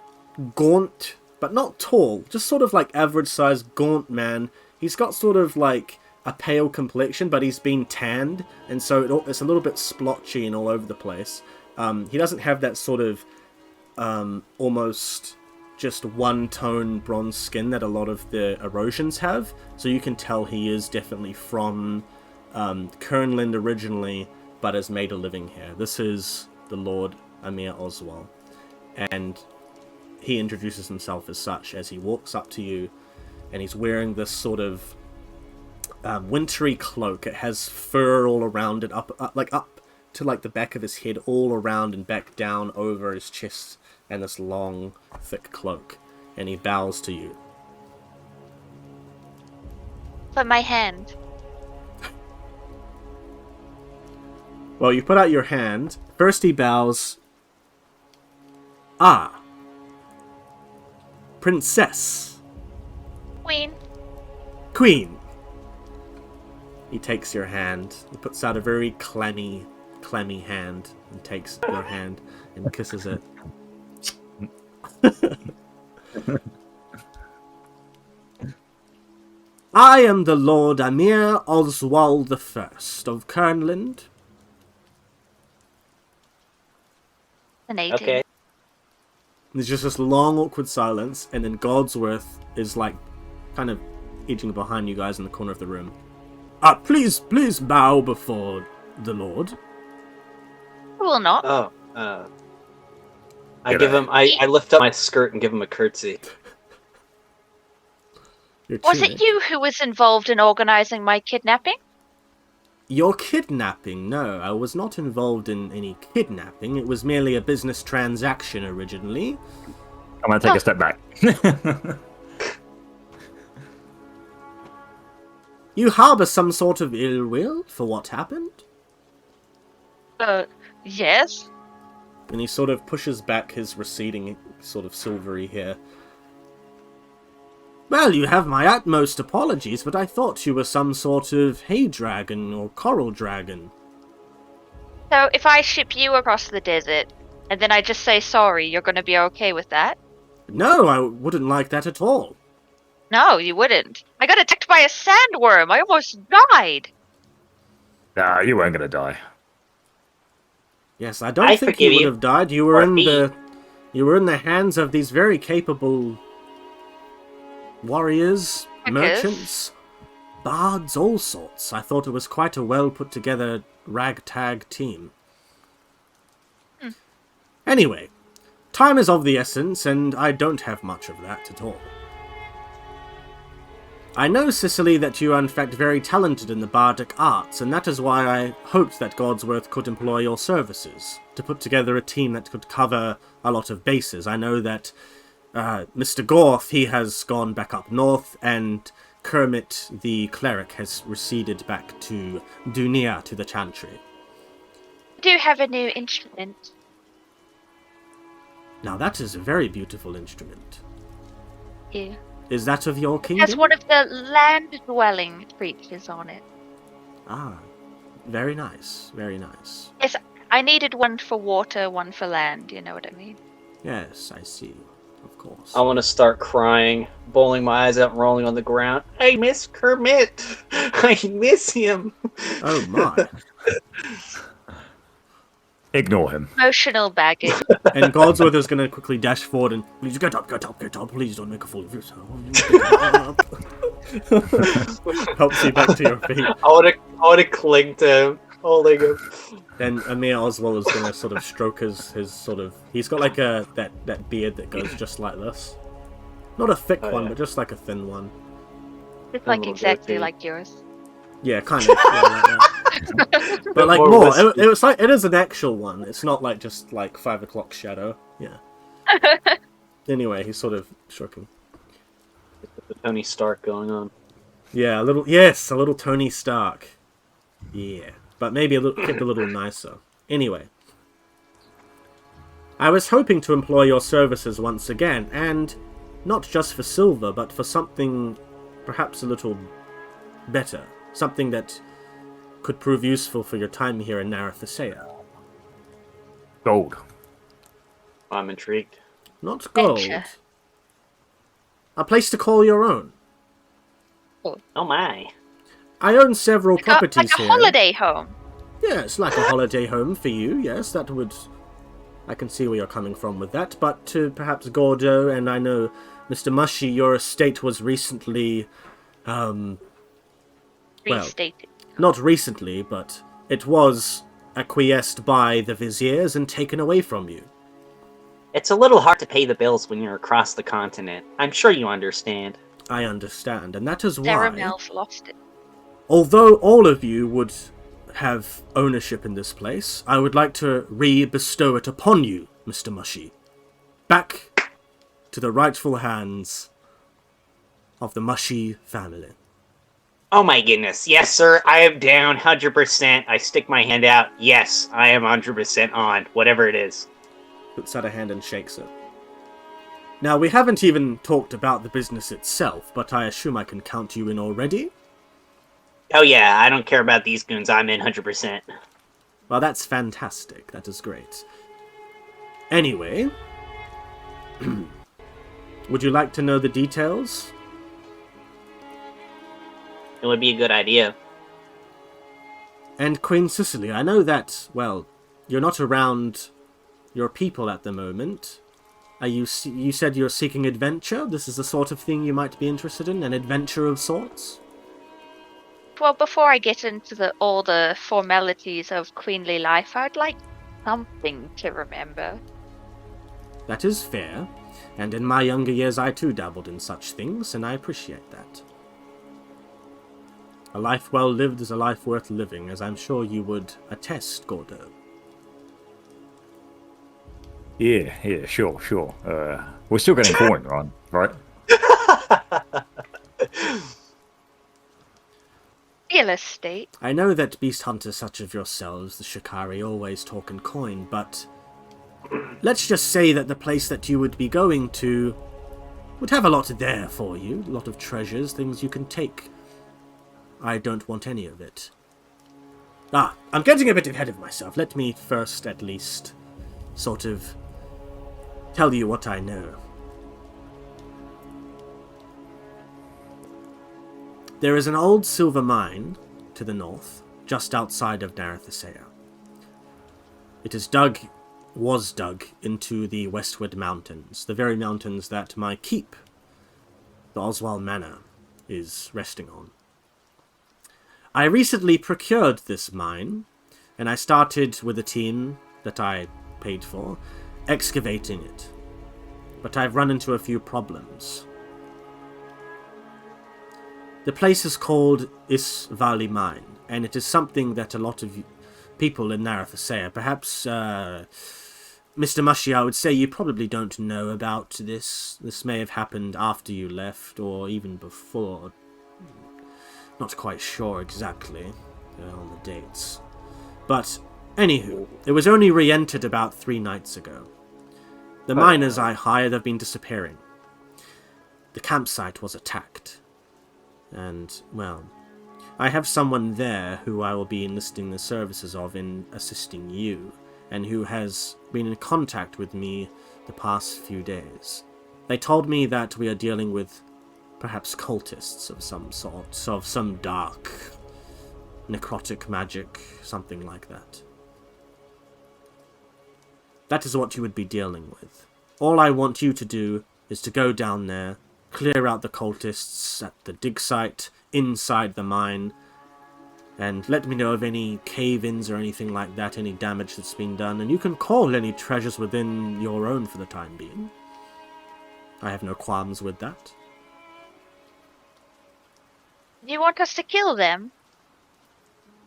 gaunt, but not tall, just sort of like average-sized gaunt man. He's got sort of like a pale complexion, but he's been tanned, and so it's a little bit splotchy and all over the place. He doesn't have that sort of almost just one-tone bronze skin that a lot of the erosions have, so you can tell he is definitely from Kernland originally, but has made a living here. This is the Lord Amir Oswald, and he introduces himself as such as he walks up to you, and he's wearing this sort of wintry cloak. It has fur all around it, up to like the back of his head, all around and back down over his chest, and this long, thick cloak, and he bows to you. But my hand. Well, you put out your hand. First he bows. Ah. Princess. Queen. Queen. He takes your hand. He puts out a very clammy hand and takes your hand and kisses it. I am the Lord Amir Oswald I of Kernland. An 18. Okay. There's just this long, awkward silence, and then Godsworth is like kind of edging behind you guys in the corner of the room. Please bow before the Lord. I will not. I give him. I lift up my skirt and give him a curtsy. Was it you who was involved in organizing my kidnapping? Your kidnapping? No, I was not involved in any kidnapping. It was merely a business transaction originally. I'm going to take a step back. You harbor some sort of ill will for what happened? Yes. And he sort of pushes back his receding sort of silvery hair. Well, you have my utmost apologies, but I thought you were some sort of hay dragon or coral dragon. So if I ship you across the desert, and then I just say sorry, you're going to be okay with that? No, I wouldn't like that at all. No, you wouldn't. I got attacked by a sandworm. I almost died. Nah, you weren't going to die. Yes, I don't think you would have died. You were in the hands of these very capable warriors, merchants, bards, all sorts. I thought it was quite a well put together ragtag team. Anyway, time is of the essence, and I don't have much of that at all. I know, Cicely, that you are in fact very talented in the bardic arts, and that is why I hoped that Godsworth could employ your services to put together a team that could cover a lot of bases. I know that Mr. Gorth, he has gone back up north, and Kermit, the cleric, has receded back to Dunia, to the Chantry. I do have a new instrument. Now that is a very beautiful instrument. Yeah. Is that of your It kingdom? has one of the land-dwelling creatures on it. Ah, very nice, very nice. Yes, I needed one for water, one for land, you know what I mean? Yes, I see. Of course. I want to start crying, bowling my eyes out and rolling on the ground. I miss Kermit. I miss him. Oh my. Ignore him. Emotional baggage. And Godsworth is going to quickly dash forward and, please get up, please don't make a fool of yourself. Get up." Helps you back to your feet. I want to cling to him, holding him. Then Amir Oswald is going to sort of stroke his sort of... He's got like that beard that goes just like this. Not a thick one, yeah. but just like a thin one. It's A like little exactly goatee. like yours. Yeah, kind of. Yeah, like that. But like More more. wispy. It was like, it is an actual one. It's not like just like 5 o'clock shadow. Yeah. Anyway, he's sort of stroking. The Tony Stark going on. Yeah, a little Tony Stark. Yeah, but maybe kept a little nicer. Anyway, I was hoping to employ your services once again, and not just for silver, but for something perhaps a little better. Something that could prove useful for your time here in Narathasea. Gold. I'm intrigued. Not gold. Adventure. A place to call your own. Oh my. I own several Like properties a here. holiday home. Yes, like a holiday home for you. Yes, that would... I can see where you're coming from with that. But to perhaps Gordo, and I know, Mr. Mushy, your estate was recently... well, Restated. not recently, but it was acquiesced by the viziers and taken away from you. It's a little hard to pay the bills when you're across the continent. I'm sure you understand. I understand, and that is why... Caramel's lost it. Although all of you would have ownership in this place, I would like to re-bestow it upon you, Mr. Mushy. Back to the rightful hands of the Mushy family. Oh my goodness. Yes, sir. I am down 100%. I stick my hand out. Yes, I am 100% on. Whatever it is. Puts out a hand and shakes it. Now, we haven't even talked about the business itself, but I assume I can count you in already? Oh yeah, I don't care about these goons. I'm in 100%. Well, that's fantastic. That is great. Anyway, would you like to know the details? It would be a good idea. And Queen Cicely, I know that, well, you're not around your people at the moment. You said you're seeking adventure? This is the sort of thing you might be interested in? An adventure of sorts? Well, before I get into all the formalities of queenly life, I'd like something to remember. That is fair. And in my younger years I too dabbled in such things, and I appreciate that. A life well lived is a life worth living, as I'm sure you would attest, Gordo. Yeah, sure. We're still getting coin, right? Real estate. I know that beast hunters such as yourselves, the Shikari, always talk in coin, but let's just say that the place that you would be going to would have a lot there for you, a lot of treasures, things you can take. I don't want any of it. I'm getting a bit ahead of myself. Let me first, at least, sort of tell you what I know. There is an old silver mine to the north, just outside of Narathasea. It was dug into the westward mountains, the very mountains that my keep, the Oswald Manor, is resting on. I recently procured this mine, and I started with a team that I paid for, excavating it. But I've run into a few problems. The place is called Is Valley Mine, and it is something that a lot of people in Narathasea, perhaps Mr. Mushy, I would say you probably don't know about this. This may have happened after you left, or even before. Not quite sure exactly on the dates. But, anywho, it was only re-entered about 3 nights ago. The miners I hired have been disappearing. The campsite was attacked. And, well, I have someone there who I will be enlisting the services of in assisting you, and who has been in contact with me the past few days. They told me that we are dealing with perhaps cultists of some sort, of some dark, necrotic magic, something like that. That is what you would be dealing with. All I want you to do is to go down there, clear out the cultists at the dig site, inside the mine, and let me know of any cave-ins or anything like that, any damage that's been done, and you can call any treasures within your own for the time being. I have no qualms with that. You want us to kill them?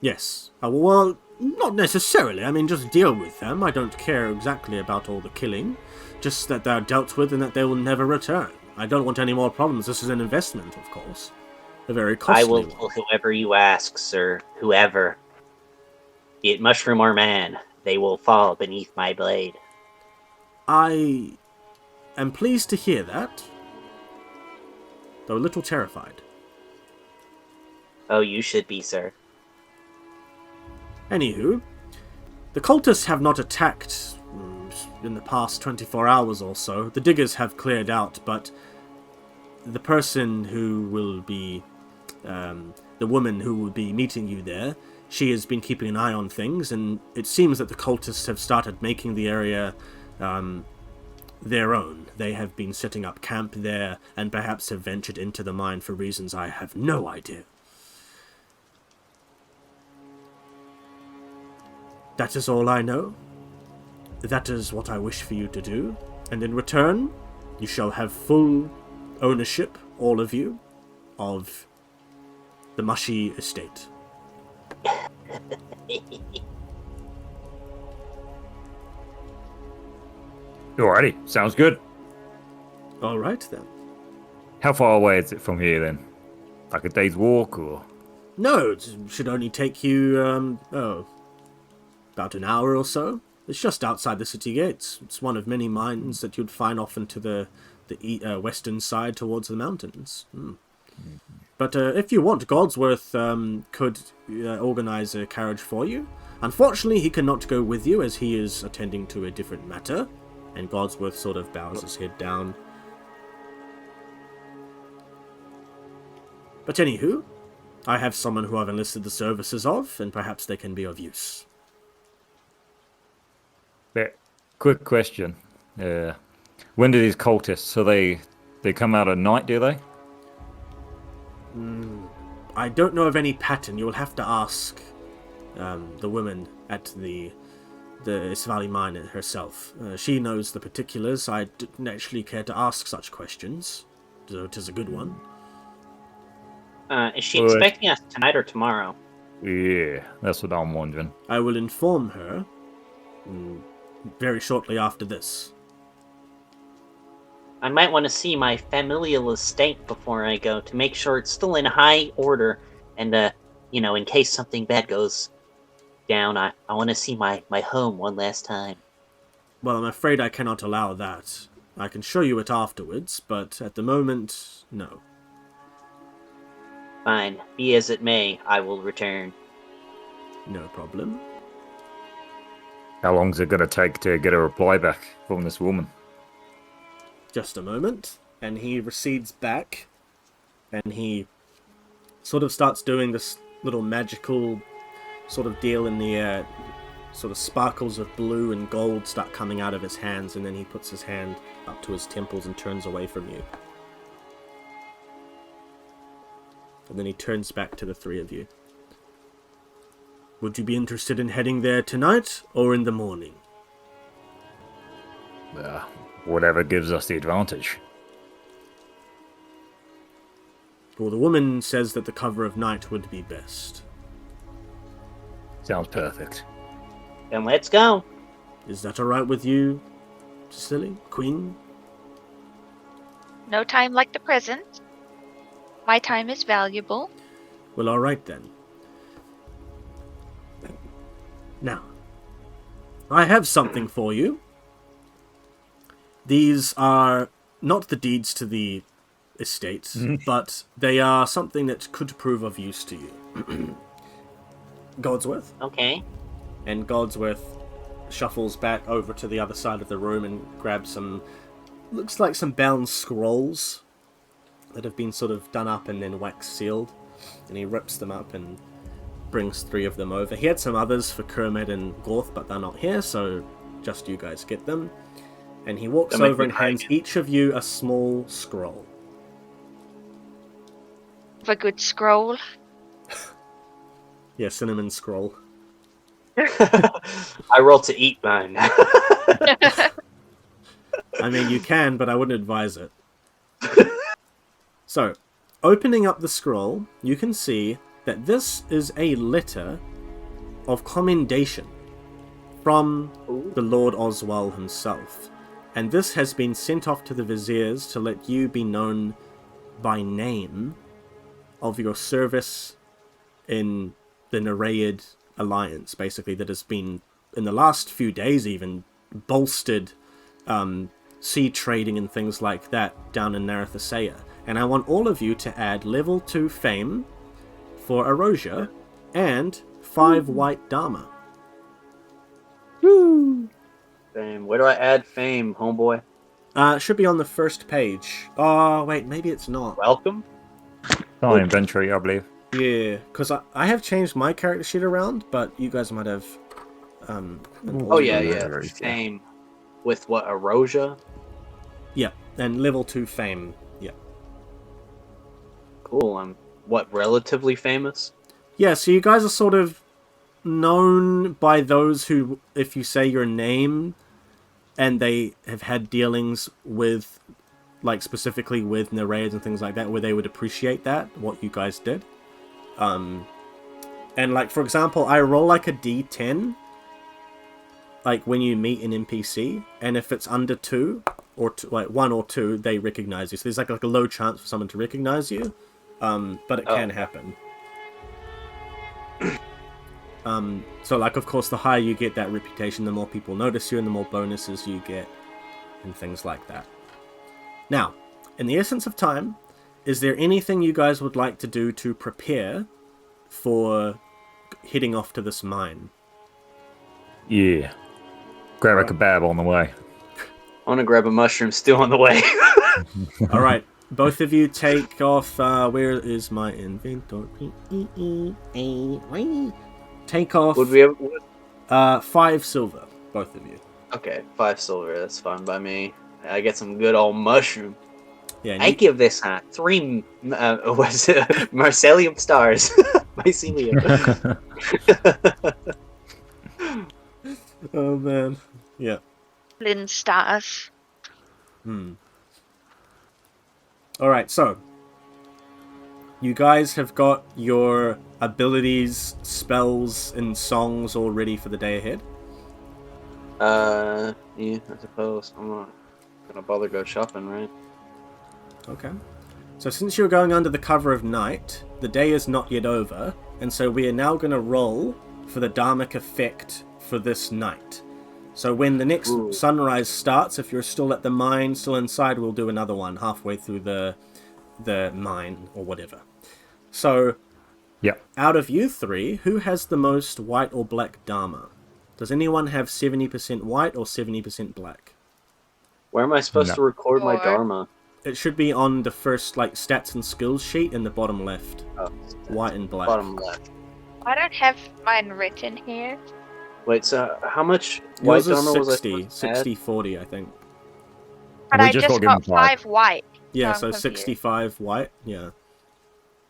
Yes. Well, not necessarily. I mean, just deal with them. I don't care exactly about all the killing. Just that they're dealt with and that they will never return. I don't want any more problems. This is an investment, of course. A very costly I will one. kill whoever you ask, sir. Whoever. Be it mushroom or man, they will fall beneath my blade. I am pleased to hear that, though a little terrified. Oh, you should be, sir. Anywho, the cultists have not attacked in the past 24 hours or so. The diggers have cleared out, but the person who will be, the woman who will be meeting you there, she has been keeping an eye on things, and it seems that the cultists have started making the area their own. They have been setting up camp there, and perhaps have ventured into the mine for reasons I have no idea. That is all I know. That is what I wish for you to do, and in return, you shall have full ownership, all of you, of the Mushy estate. Alrighty, sounds good. All right, then. How far away is it from here, then? Like a day's walk, or...? No, it should only take you, about an hour or so. It's just outside the city gates. It's one of many mines that you'd find off into the western side towards the mountains. But if you want, Godsworth could organize a carriage for you. Unfortunately, he cannot go with you as he is attending to a different matter. And Godsworth sort of bows his head down. But anywho, I have someone who I've enlisted the services of, and perhaps they can be of use. Quick question. When do these cultists, so they come out at night, do they? I don't know of any pattern. You will have to ask the woman at the Isvali mine herself. She knows the particulars. I didn't actually care to ask such questions, so it is a good one. Is she expecting us tonight or tomorrow? Yeah, that's what I'm wondering. I will inform her very shortly after this. I might want to see my familial estate before I go to make sure it's still in high order, and in case something bad goes down, I want to see my home one last time. Well, I'm afraid I cannot allow that. I can show you it afterwards, but at the moment, no. Fine, be as it may, I will return. No problem. How long's it going to take to get a reply back from this woman? Just a moment. And he recedes back, and he sort of starts doing this little magical sort of deal in the air. Sort of sparkles of blue and gold start coming out of his hands, and then he puts his hand up to his temples and turns away from you. And then he turns back to the three of you. Would you be interested in heading there tonight, or in the morning? Whatever gives us the advantage. Well, the woman says that the cover of night would be best. Sounds perfect. Then let's go. Is that alright with you, Cecily? Queen? No time like the present. My time is valuable. Well, alright then. Now, I have something for you. These are not the deeds to the estate, but they are something that could prove of use to you. Godsworth. Okay. And Godsworth shuffles back over to the other side of the room and grabs some, looks like some bound scrolls that have been sort of done up and then wax sealed. And he rips them up and brings 3 of them over. He had some others for Kermit and Gorth, but they're not here, so just you guys get them. And he walks over and hands each of you a small scroll. A good scroll. Yeah, cinnamon scroll. I roll to eat mine. I mean, you can, but I wouldn't advise it. So, opening up the scroll, you can see that this is a letter of commendation from the Lord Oswald himself. And this has been sent off to the viziers to let you be known by name of your service in the Nereid alliance, basically, that has been, in the last few days even, bolstered sea trading and things like that down in Narathasea. And I want all of you to add level 2 fame for Erosia and 5 white Dharma. Fame. Where do I add fame, homeboy? It should be on the first page. Oh, wait, maybe it's not. Welcome? Oh, inventory, I believe. Yeah, because I have changed my character sheet around, but you guys might have... Oh, yeah. Fame. With what, Erosia? Yeah, and level 2 fame, yeah. Cool, I'm, what, relatively famous? Yeah, so you guys are sort of known by those who, if you say your name, and they have had dealings with, like, specifically with Nereids and things like that, where they would appreciate that, what you guys did. And, like, for example, I roll, like, a d10, like, when you meet an NPC, and if it's under 2, or like 1 or 2, they recognize you. So there's, like a low chance for someone to recognize you, but it can happen. So, like, of course, the higher you get that reputation, the more people notice you, and the more bonuses you get, and things like that. Now, in the essence of time, is there anything you guys would like to do to prepare for heading off to this mine? Yeah. Grab a kebab on the way. I want to grab a mushroom still on the way. Alright, both of you take off, where is my inventory? Take off Would we have... 5 silver, both of you. Okay, 5 silver, that's fine by me. I get some good old mushroom. Yeah, I give this 3 was it Marcelium stars. Mycelium. Oh man. Yeah. Lynn stars. Alright, so you guys have got your abilities, spells, and songs all ready for the day ahead? Yeah, I suppose. I'm not gonna bother go shopping, right? Okay. So since you're going under the cover of night, the day is not yet over, and so we are now going to roll for the Dharmic effect for this night. So when the next sunrise starts, if you're still at the mine, still inside, we'll do another one halfway through the mine or whatever. So, out of you 3, who has the most white or black Dharma? Does anyone have 70% white or 70% black? Where am I supposed to record my Dharma? It should be on the first, like, stats and skills sheet in the bottom left. Oh, white and black. bottom left. I don't have mine written here. Wait, so how much white Yours Dharma is was I 60, supposed to add? 60-40, I think. But We I just just got got given 5. 5 white. Yeah, I'm so confused. 65 white, yeah.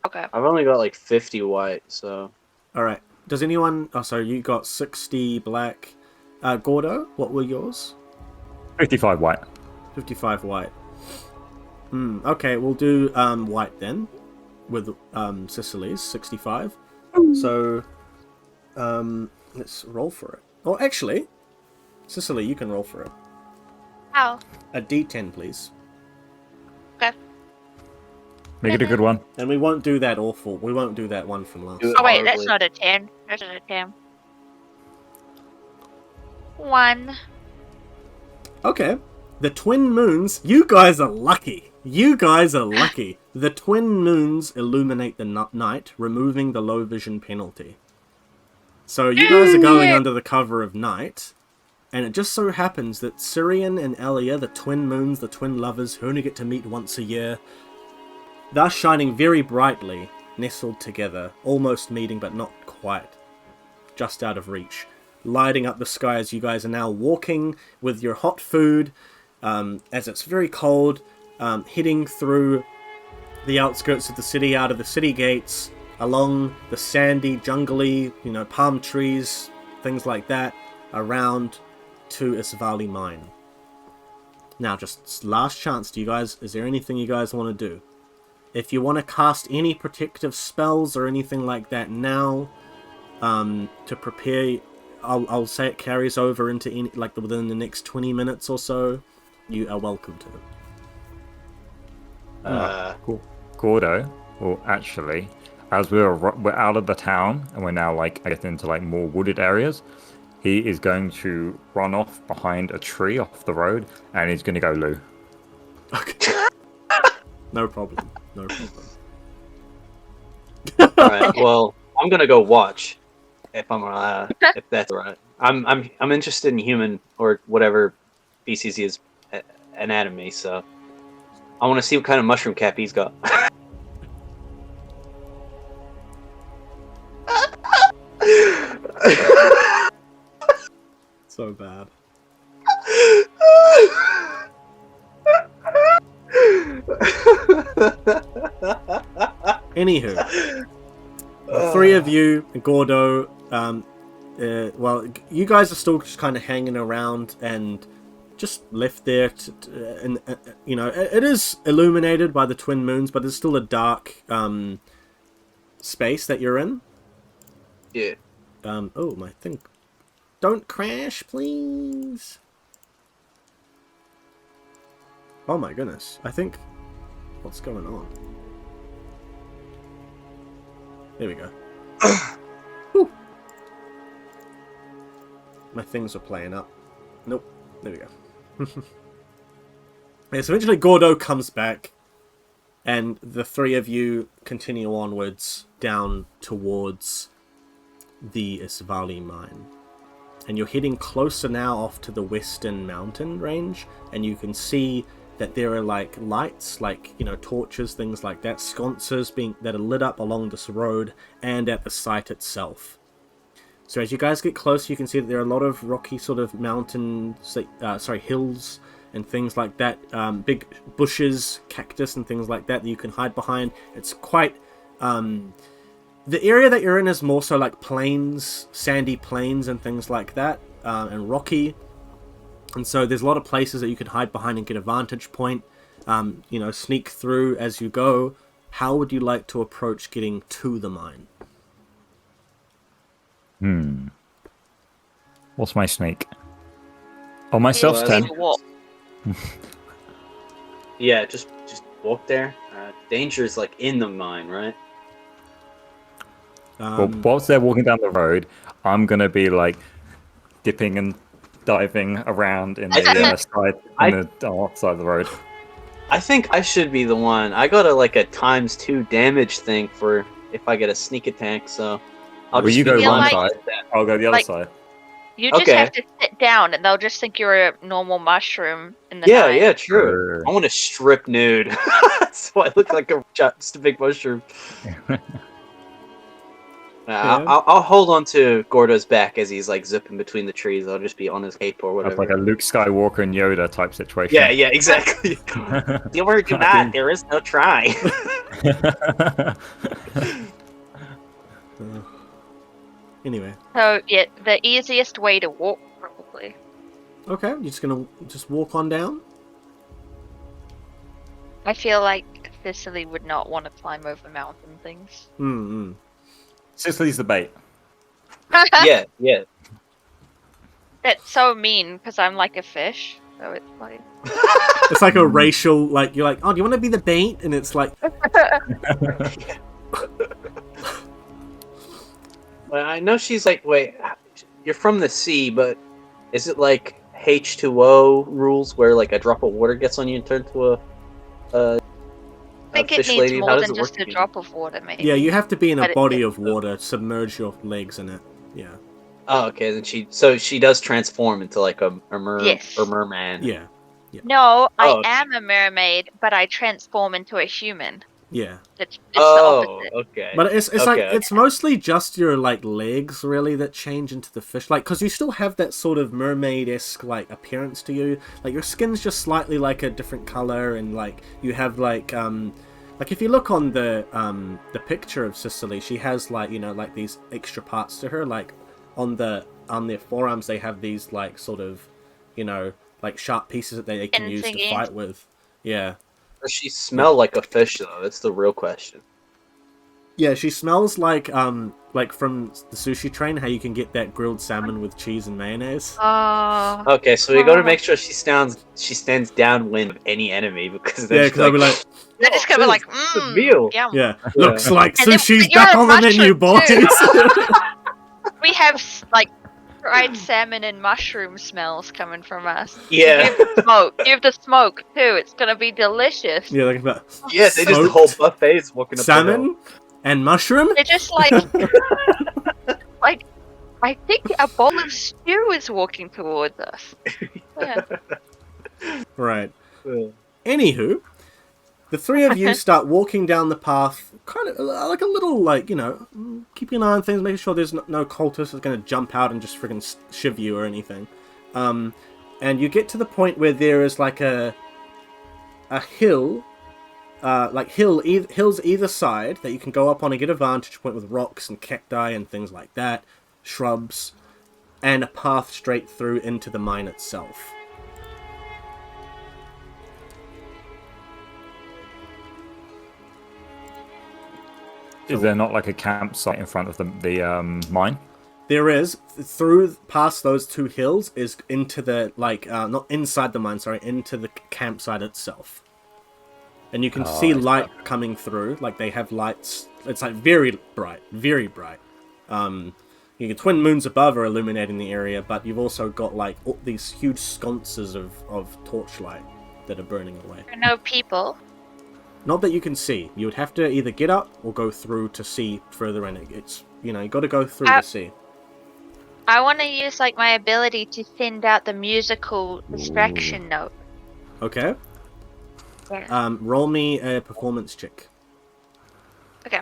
Okay. I've only got like 50 white, so... Alright, does anyone... Oh, sorry, you got 60 black. Gordo, what were yours? 55 white. 55 white. Okay, we'll do white then. With Sicily's 65. So, let's roll for it. Oh, actually, Cicely, you can roll for it. How? A D10, please. Okay. Make it a good one. And we won't do that awful. We won't do that one from last. Do it Oh wait, that's horribly. not a 10. That's not a 10. 1. Okay. The twin moons. You guys are lucky. You guys are lucky. The twin moons illuminate the night, removing the low vision penalty. So you guys are going under the cover of night, and it just so happens that Syrian and Elia, the twin moons, the twin lovers, who only get to meet once a year, they're shining very brightly, nestled together, almost meeting but not quite, just out of reach, lighting up the sky as you guys are now walking with your hot food, as it's very cold, heading through the outskirts of the city, out of the city gates, along the sandy, jungly, palm trees, things like that, around to Isvali Mine. Now, just last chance, is there anything you guys want to do? If you want to cast any protective spells or anything like that now, to prepare, I'll say it carries over into within the next 20 minutes or so, you are welcome to. Cool. Gordo, well, actually, as we're out of the town and we're now getting into more wooded areas, he is going to run off behind a tree off the road and he's going to go loo. Okay. No problem. No problem. Alright, well, I'm gonna go watch. If that's alright. I'm interested in human or whatever species he is anatomy, so I want to see what kind of mushroom cap he's got. So bad. Anywho, the three of you, Gordo, you guys are still just kind of hanging around and just left there. It is illuminated by the twin moons, but it's still a dark space that you're in. Yeah. Oh, my thing. Don't crash, please. Oh my goodness. I think... What's going on? There we go. Whew. My things are playing up. Nope. There we go. So eventually Gordo comes back, and the three of you continue onwards down towards the Isvali Mine. And you're heading closer now off to the western mountain range, and you can see that there are lights, torches, things like that, sconces that are lit up along this road and at the site itself. So as you guys get closer, you can see that there are a lot of rocky sort of hills and things like that, big bushes, cactus and things like that you can hide behind. It's quite... the area that you're in is more so plains, sandy plains and things like that, and rocky. And so there's a lot of places that you can hide behind and get a vantage point, sneak through as you go. How would you like to approach getting to the mine? What's my sneak? Oh, my stealth's 10. Yeah, just walk there. Danger is in the mine, right? Well, whilst they're walking down the road, I'm going to be dipping and diving around in the dark side of the road. I think I should be the one. I got a ×2 damage thing for if I get a sneak attack, so I'll just you go feel one like- side, I'll go the other side. You just Okay. have to sit down and they'll just think you're a normal mushroom in the Yeah, night. yeah, true. I want to strip nude, so I look like just a big mushroom. I'll hold on to Gordo's back as he's zipping between the trees. I'll just be on his cape or That's whatever. like a Luke Skywalker and Yoda type situation. Yeah, exactly. Do or do not. There is no try. Anyway. So, yeah, the easiest way to walk, probably. Okay, you're just gonna walk on down? I feel like Cicely would not want to climb over mountain things. Mm-hmm. Cicely's the bait. yeah. That's so mean because I'm like a fish, so it's like. It's like a racial, like, you're like, oh, do you want to be the bait? And it's like, Well, I know she's like, wait, you're from the sea, but is it like H2O rules where like a drop of water gets on you and turn to I think it fish needs lady? How more does than it work just a again? drop of water, maybe. yeah, you have to be in a But it- body of water, submerge your legs in it. Yeah. Oh, okay. Then she does transform into like a Yes. merman. Yeah. No, I Oh, okay. am a mermaid, but I transform into a human. Yeah. It's the Oh, opposite. okay. But it's like, Okay. it's mostly just your, like, legs, really, that change into the fish. Like, because you still have that sort of mermaid-esque, like, appearance to you. Like, your skin's just slightly, like, a different color, and, like, you have, like, if you look on the picture of Sicily, she has, like, you know, like, these extra parts to her. Like, on their forearms, they have these, like, sort of, you know, like, sharp pieces that they can use to Thingy. fight with. Yeah. Does she smell like a fish though? That's the real question. Yeah, she smells like from the sushi train, how you can get that grilled salmon with cheese and mayonnaise. Oh. Okay, so we got to make sure she stands downwind of any enemy because then Yeah, she's because I'll be like, I just gonna be like, this is meal. yum. yeah, looks like And then sushi's you're back a on the menu, mushroom, boys. We have like fried salmon and mushroom smells coming from us. Yeah. You have the smoke. You have the smoke too. It's gonna be delicious. Yeah, like about Yeah, they just the whole smoked buffet's walking up the hill. salmon and mushroom. They're just like, like, I think a bowl of stew is walking towards us. Yeah. Right. Yeah. Anywho, the three of you start walking down the path, kind of like a little, like, you know, keeping an eye on things, making sure there's no cultist that's going to jump out and just friggin' shiv you or anything. And you get to the point where there is like a hill, hills either side that you can go up on and get a vantage point with rocks and cacti and things like that, shrubs, and a path straight through into the mine itself. Is there not like a campsite in front of the mine? There is, through past those two hills is into the, like, not inside the mine, sorry, into the campsite itself. And you can see light coming through, like they have lights, it's like very bright, very bright. You can twin moons above are illuminating the area, but you've also got like all these huge sconces of torchlight that are burning away. There are no people. Not that you can see. You would have to either get up or go through to see further in. It's, you know, you got to go through to see. I want to use like my ability to send out the musical distraction note. Okay. Yeah. Roll me a performance check. Okay.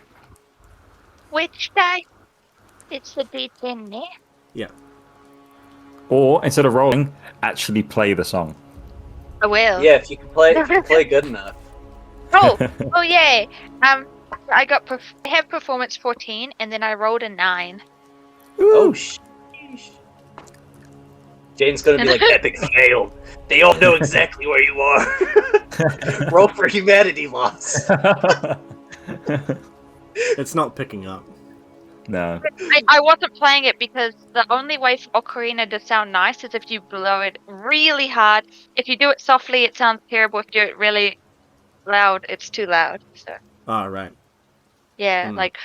Which die? It's the D10 there. Yeah. Or instead of rolling, actually play the song. I will. Yeah, if you can play good enough. Oh yeah. I have performance 14, and then I rolled a 9. Oh, sheesh. Jane's gonna be like, epic fail. They all know exactly where you are. Roll for humanity loss. It's not picking up. No. I wasn't playing it because the only way for Ocarina to sound nice is if you blow it really hard. If you do it softly, it sounds terrible. If you do it really loud, it's too loud. So Ah, right. yeah, like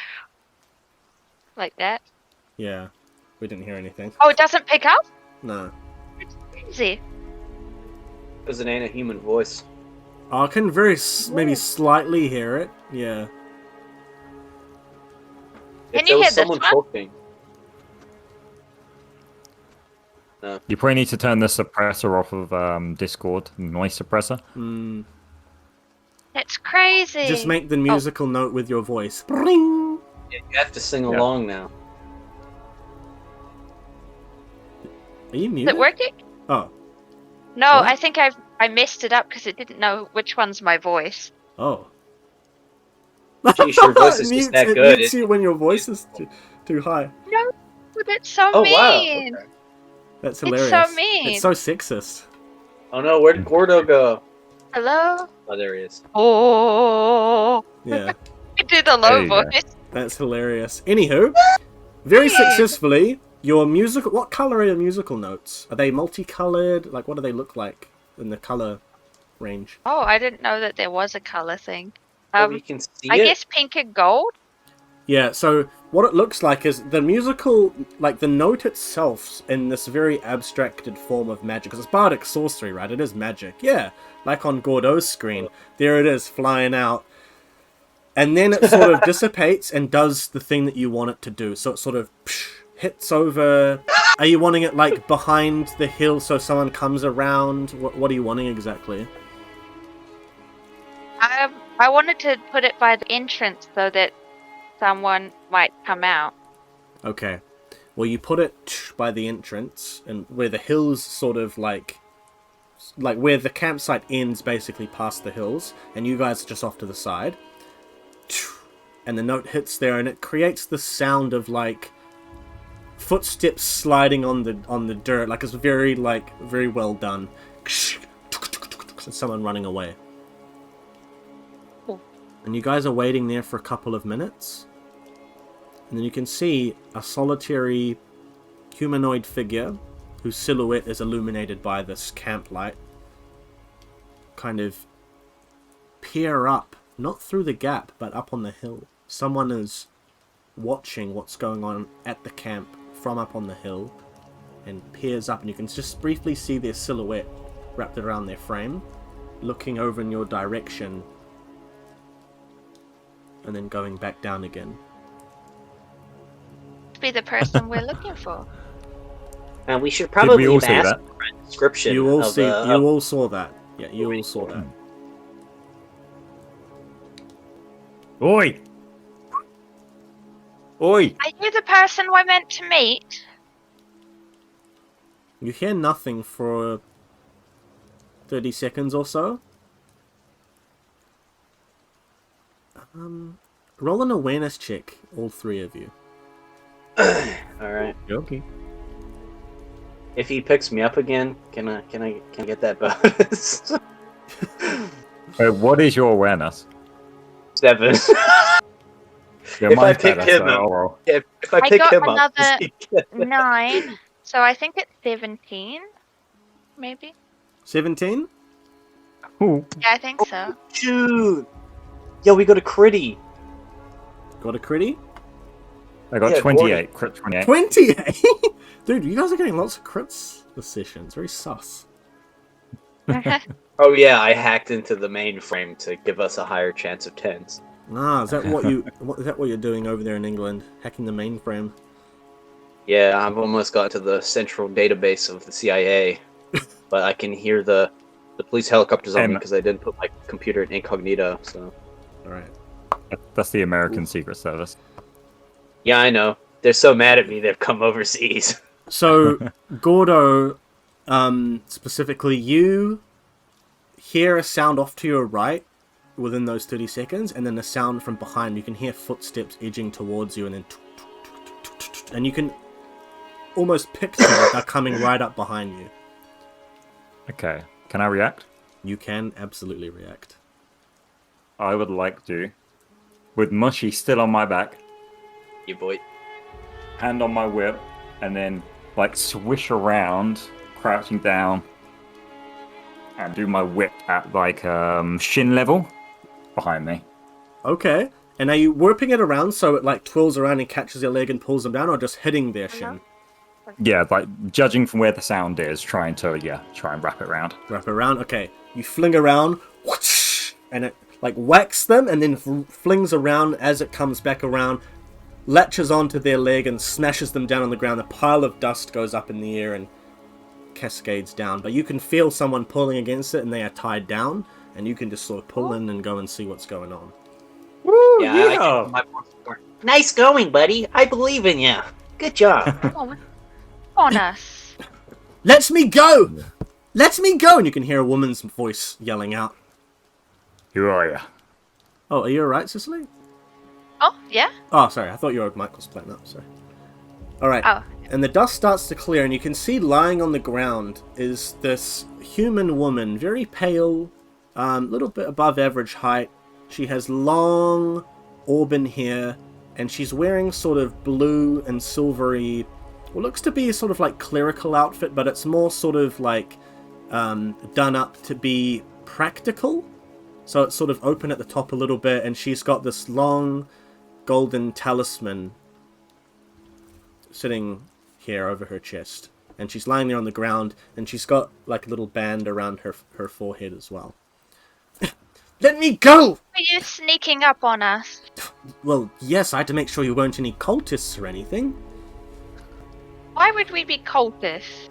that. Yeah. We didn't hear anything. Oh, it doesn't pick up? No. It's crazy. Because it ain't a human voice. Oh, I can maybe slightly hear it. Yeah. If Can there you was hear this someone one? talking. You probably need to turn the suppressor off of Discord, noise suppressor. It's crazy. Just make the musical note with your voice. Bring! Yeah, you have to sing along now. Are you Is muted? it working? Oh. No, What? I think I messed it up because it didn't know which one's my voice. Oh. Jeez, your voice is It just that mutes- good. It mutes you when your voice is too high. No, that's so Oh wow. mean. Okay. That's It's hilarious. so mean. It's so sexist. Oh no, where'd Gordo go? Hello? Oh, there he is. Oh, Yeah. I do the There low you go. voice. That's hilarious. Anywho, very successfully, Your musical... What color are your musical notes? Are they multicolored? Like, what do they look like in the color range? Oh, I didn't know that there was a color thing. Oh, you can see I it. guess pink and gold. Yeah, so what it looks like is the musical, like the note itself in this very abstracted form of magic, because it's bardic sorcery, right? It is magic. Yeah, like on Gordo's screen. There it is, flying out. And then it sort of dissipates and does the thing that you want it to do. So it sort of hits over... Are you wanting it, like, behind the hill so someone comes around? What are you wanting exactly? I wanted to put it by the entrance so that someone might come out. Okay. Well, you put it by the entrance, and where the hills sort of, like where the campsite ends, basically, past the hills, and you guys are just off to the side. And the note hits there, and it creates the sound of, like, footsteps sliding on the dirt. Like, it's very well done. And someone running away. Cool. And you guys are waiting there for a couple of minutes. And then you can see a solitary humanoid figure whose silhouette is illuminated by this camp light kind of peer up, not through the gap, but up on the hill. Someone is watching what's going on at the camp from up on the hill and peers up, and you can just briefly see their silhouette wrapped around their frame, looking over in your direction and then going back down again. Be the person we're looking for. And we should probably all have see asked that? for a description You all of, you all saw that. Yeah, you all saw that. Oi! Oi! Are you the person we're meant to meet? You hear nothing for 30 seconds or so. Roll an awareness check, all three of you. Alright. Okay. If he picks me up again, can I get that bonus? What is your awareness? 7. Yeah, If I mine's pick better, him so up. I'll roll. if I I pick got him up, another 9, so I think it's 17, maybe? 17? Ooh. Yeah, I think so. shoot! Yo, we go to Critty. Got a critty? I got Yeah, 28, crit 28. 28! Dude, you guys are getting lots of crits this session. It's very sus. Oh yeah, I hacked into the mainframe to give us a higher chance of 10s. Ah, is that what you're doing over there in England? Hacking the mainframe? Yeah, I've almost got to the central database of the CIA, but I can hear the police helicopters on me because I didn't put my computer in incognito. So Alright. That's the American Secret Service. yeah, I know. They're so mad at me they've come overseas. So, Gordo, specifically, you hear a sound off to your right within those 30 seconds, and then a sound from behind. You can hear footsteps edging towards you, and then... And you can almost picture that they're coming right up behind you. Okay. Can I react? You can absolutely react. I would like to, with Mushy still on my back, You boy. hand on my whip, and then like swish around, crouching down, and do my whip at like shin level behind me. Okay. And are you whipping it around so it like twirls around and catches your leg and pulls them down, or just hitting their shin? Yeah, like judging from where the sound is, try and wrap it around. Wrap around. Okay. You fling around, whoosh, and it like whacks them, and then flings around as it comes back around, latches onto their leg and smashes them down on the ground. A pile of dust goes up in the air and cascades down. But you can feel someone pulling against it, and they are tied down, and you can just sort of pull in and go and see what's going on. Woo! Yeah, I give my point for it. Nice going, buddy. I believe in you. Good job. On us. Let me go! Let me go! And you can hear a woman's voice yelling out. Who are you? Oh, are you alright, Cicely? Oh, yeah? Oh, sorry. I thought your mic was playing up. Sorry. Alright. Oh. And the dust starts to clear, and you can see lying on the ground is this human woman, very pale, little bit above average height. She has long auburn hair, and she's wearing sort of blue and silvery what looks to be a sort of like clerical outfit, but it's more sort of like done up to be practical. So it's sort of open at the top a little bit, and she's got this long golden talisman sitting here over her chest. And she's lying there on the ground, and she's got like a little band around her forehead as well. Let me go! Are you sneaking up on us? Well, yes, I had to make sure you weren't any cultists or anything. Why would we be cultists?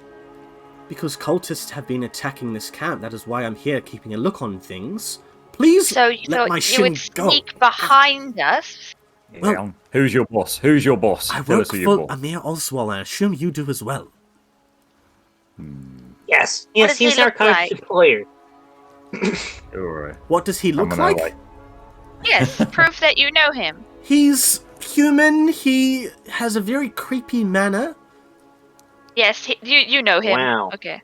Because cultists have been attacking this camp. That is why I'm here, keeping a look on things. Please So you let thought my you shin would go. sneak behind us? Well- Who's your boss? Who's your boss? I Tell work us who your for boss. Amir Oswald, and I assume you do as well. Yes, What yes, does he he's our look current like? employer. Alright. What does he look I'm gonna, like? Yes, proof that you know him. He's human. He has a very creepy manner. Yes, you know him. Wow. Okay.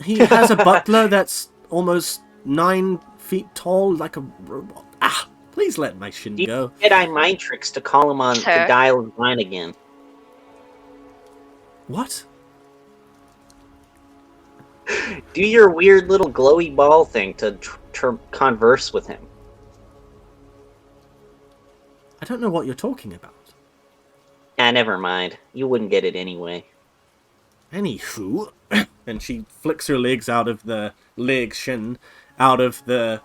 He has a butler that's almost 9 feet tall, like a robot. Ah, please let my shin Do you go. Jedi mind tricks to call him on the Sir. dial of mine again. What? Do your weird little glowy ball thing to converse with him. I don't know what you're talking about. Ah, never mind. You wouldn't get it anyway. Anywho, and she flicks her legs out of the shin, out of the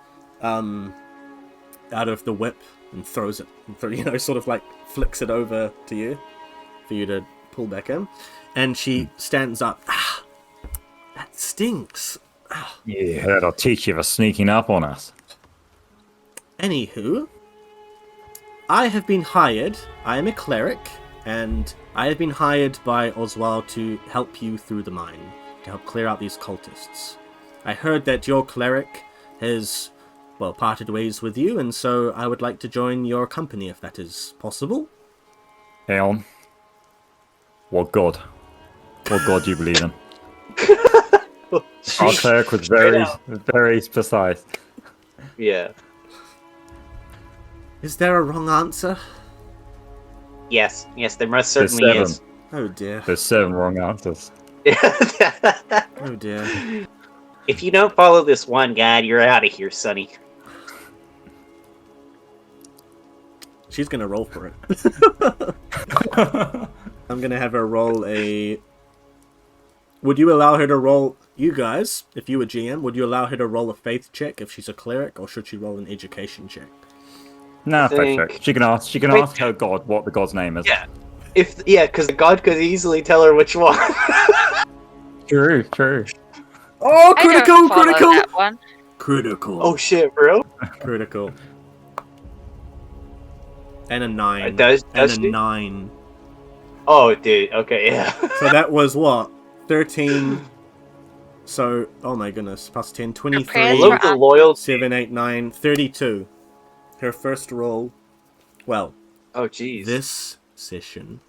whip, and throws it. Sort of like flicks it over to you, for you to pull back in. And she stands up. Ah, that stinks. Ah. Yeah, that'll teach you for sneaking up on us. Anywho, I have been hired. I am a cleric, and I have been hired by Oswald to help you through the mine, to help clear out these cultists. I heard that your cleric has, well, parted ways with you, and so I would like to join your company if that is possible. Hang on. What god? What god do you believe in? Our cleric was very precise. Yeah. Is there a wrong answer? Yes, there most There's certainly 7. is. Oh dear. There's 7 wrong answers. Oh dear. If you don't follow this one guide, you're out of here, Sonny. She's gonna roll for it. I'm gonna have her roll a... Would you allow her to roll... You guys, if you were GM, would you allow her to roll a faith check if she's a cleric, or should she roll an education check? Nah, think- fair check. She can ask her god what the god's name is. Yeah. Because the god could easily tell her which one. True. Oh, I don't follow that one. Critical! Oh shit, bro. Critical. And a 9. Does and a she? 9. Oh, dude. Okay, yeah. So that was what? 13. So, oh my goodness. Plus 10. 23. prayers Look the for- loyalty. 7, 8, 9. 32. Her first roll. Well, Oh, jeez. this session.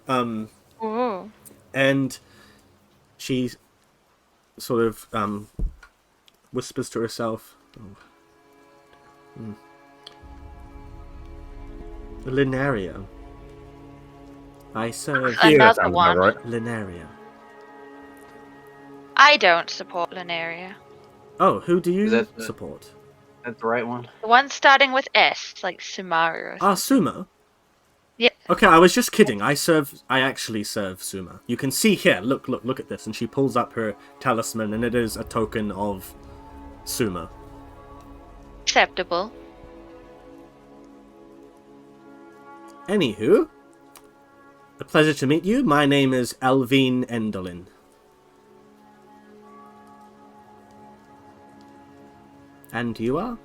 Ooh. And she sort of whispers to herself, Linaria. I serve Yeah, that Another sounds one. about right. Linaria. I don't support Linaria. Oh, who do you Is that the- support? That's the right one. The one starting with S, like Sumaru. Ah, Sumo. Yeah. Okay, I was just kidding. I actually serve Suma. You can see here. Look at this. And she pulls up her talisman, and it is a token of Suma. Acceptable. Anywho, a pleasure to meet you. My name is Elvine Endolin. And you are?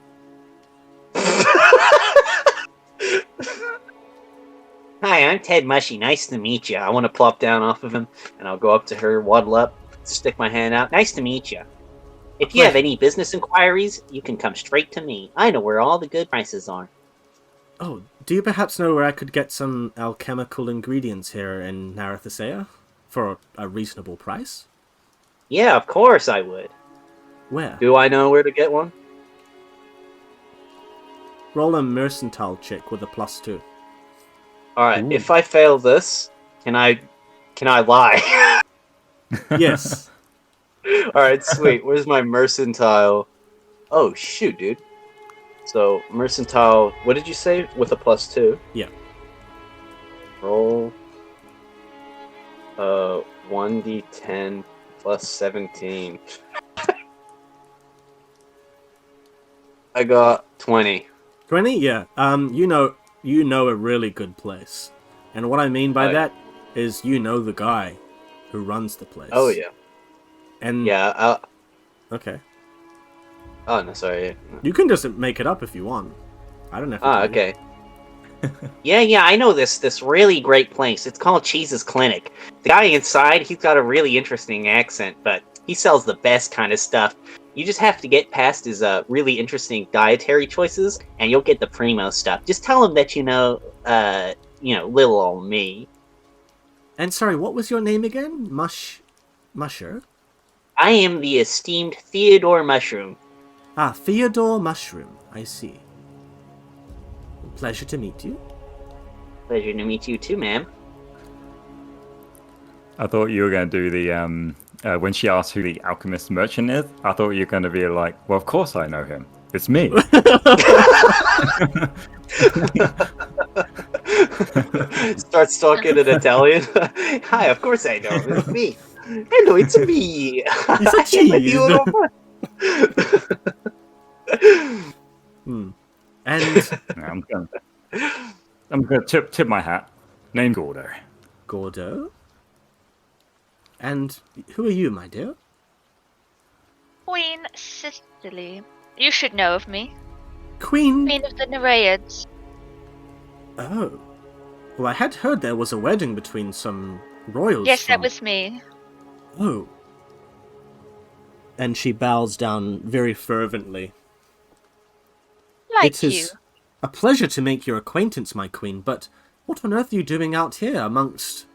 Hi, I'm Ted Mushy. Nice to meet you. I want to plop down off of him, and I'll go up to her, waddle up, stick my hand out. Nice to meet you. If you have any business inquiries, you can come straight to me. I know where all the good prices are. Oh, do you perhaps know where I could get some alchemical ingredients here in Narathasea? For a reasonable price? Yeah, of course I would. Where? Do I know where to get one? Roll a mercantile check with a +2. All right. Ooh. If I fail this, can I can I lie? Yes. All right, sweet. Where's my mercantile? Oh shoot, dude. So mercantile. What did you say? With a +2. Yeah. Roll. 1d10 plus 17. I got 20. 20? Yeah. You know a really good place. And what I mean by that is you know the guy who runs the place. Oh yeah. And Yeah. okay. Oh no, sorry. You can just make it up if you want. I don't know. Okay. Yeah, I know this really great place. It's called Cheese's Clinic. The guy inside, he's got a really interesting accent, but he sells the best kind of stuff. You just have to get past his really interesting dietary choices, and you'll get the primo stuff. Just tell him that you know, little old me. And sorry, what was your name again? Musher? I am the esteemed Theodore Mushroom. Ah, Theodore Mushroom. I see. Pleasure to meet you. Pleasure to meet you too, ma'am. I thought you were going to do the when she asked who the alchemist merchant is. I thought you were going to be like, well, of course I know him. It's me. Starts talking in Italian. Hi, of course I know. It's me. Hello, it's me. He's a cheese. And I'm going to tip my hat. Name Gordo. Gordo? And who are you, my dear? Queen Sicily. You should know of me. Queen of the Nereids. Oh. Well, I had heard there was a wedding between some royals. Yes, that was me. Oh. And she bows down very fervently. Like you. A pleasure to make your acquaintance, my queen, but what on earth are you doing out here amongst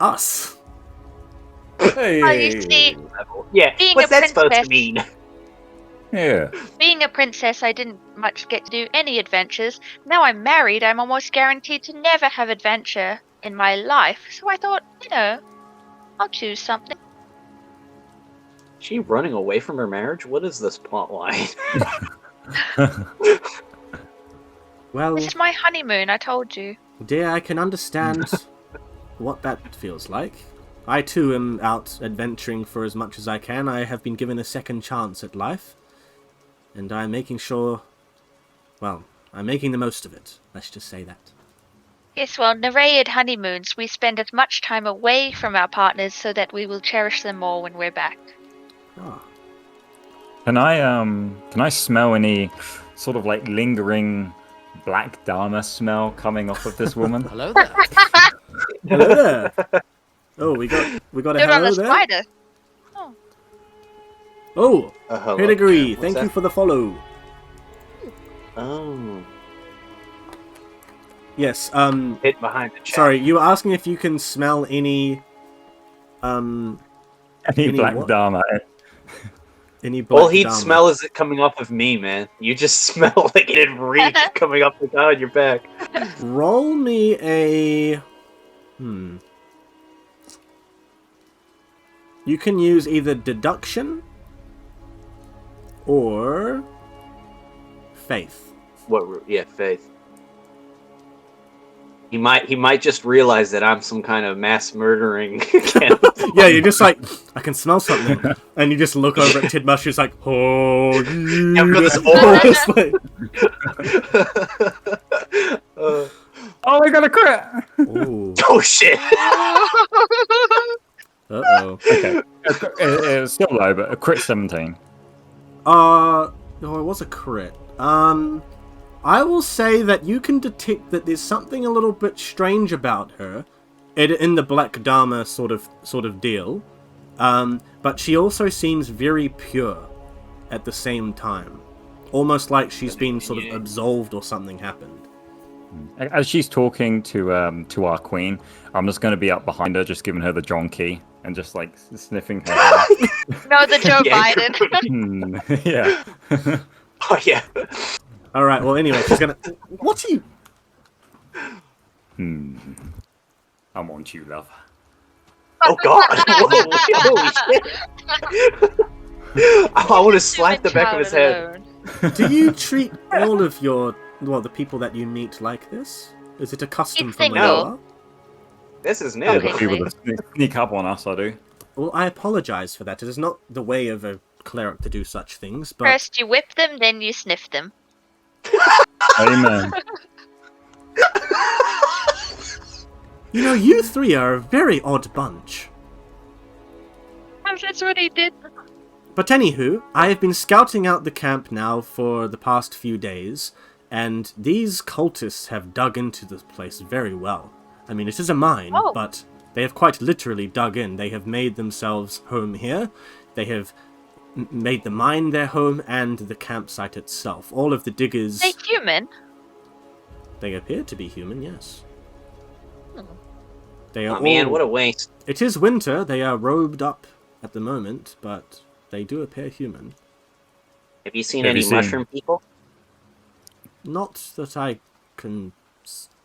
us? Hey. Oh, you see, Yeah, being what's a that supposed to princess- mean? Yeah. being a princess, I didn't much get to do any adventures. Now I'm married, I'm almost guaranteed to never have adventure in my life. So I thought, I'll choose something. She running away from her marriage? What is this plot line? Well, This is my honeymoon, I told you. dear, I can understand what that feels like. I too am out adventuring for as much as I can. I have been given a second chance at life. And I'm making sure... Well, I'm making the most of it. Let's just say that. Yes, well, Nereid honeymoons, we spend as much time away from our partners so that we will cherish them more when we're back. Ah. Can I smell any sort of like lingering black dharma smell coming off of this woman? Hello there. Hello there! Oh, we got a Good on hello the there? spider. Oh! Hello. Pedigree, What's thank that? you for the follow. Oh. Yes, Hit behind the chat. sorry, you were asking if you can smell any Any Any black what? dharma? black All he'd dharma. smell is it coming off of me, man. You just smell like it reek coming up the on your back. Roll me a... You can use either deduction or faith. Yeah, Faith. He might just realize that I'm some kind of mass murdering cannibal. Yeah, you're just like, I can smell something. And you just look over at Tidmush, it's like, oh, I've got this Oh, I got a crit! Ooh. Oh shit! Uh-oh. Okay. It's still low, but a crit 17. Oh, it was a crit. I will say that you can detect that there's something a little bit strange about her in the Black Dharma sort of deal. But she also seems very pure at the same time. Almost like she's been sort of absolved or something happened. As she's talking to our queen, I'm just going to be up behind her, just giving her the John key and just like sniffing her hair. No, the Joe Yeah, Biden. Yeah. Oh yeah. All right. Well, anyway, she's gonna. What's he? I want you, love. Oh God! Whoa, holy shit! I want to slap the back of his head. Do you treat all of the people that you meet like this? Is it a custom It's from where single. you are? This is new. Yeah, Okay. the people that sneak up on us, I do. Well, I apologize for that. It is not the way of a cleric to do such things, but First you whip them, then you sniff them. Amen. you know, you three are a very odd bunch. That's what he did. But anywho, I have been scouting out the camp now for the past few days, and these cultists have dug into this place very well. I mean, it is a mine, but they have quite literally dug in. They have made themselves home here. They have made the mine their home and the campsite itself. All of the diggers... They human? They appear to be human, yes. They Oh are man, all... what a waste. It is winter. They are robed up at the moment, but they do appear human. Have you seen any mushroom people? Not that I can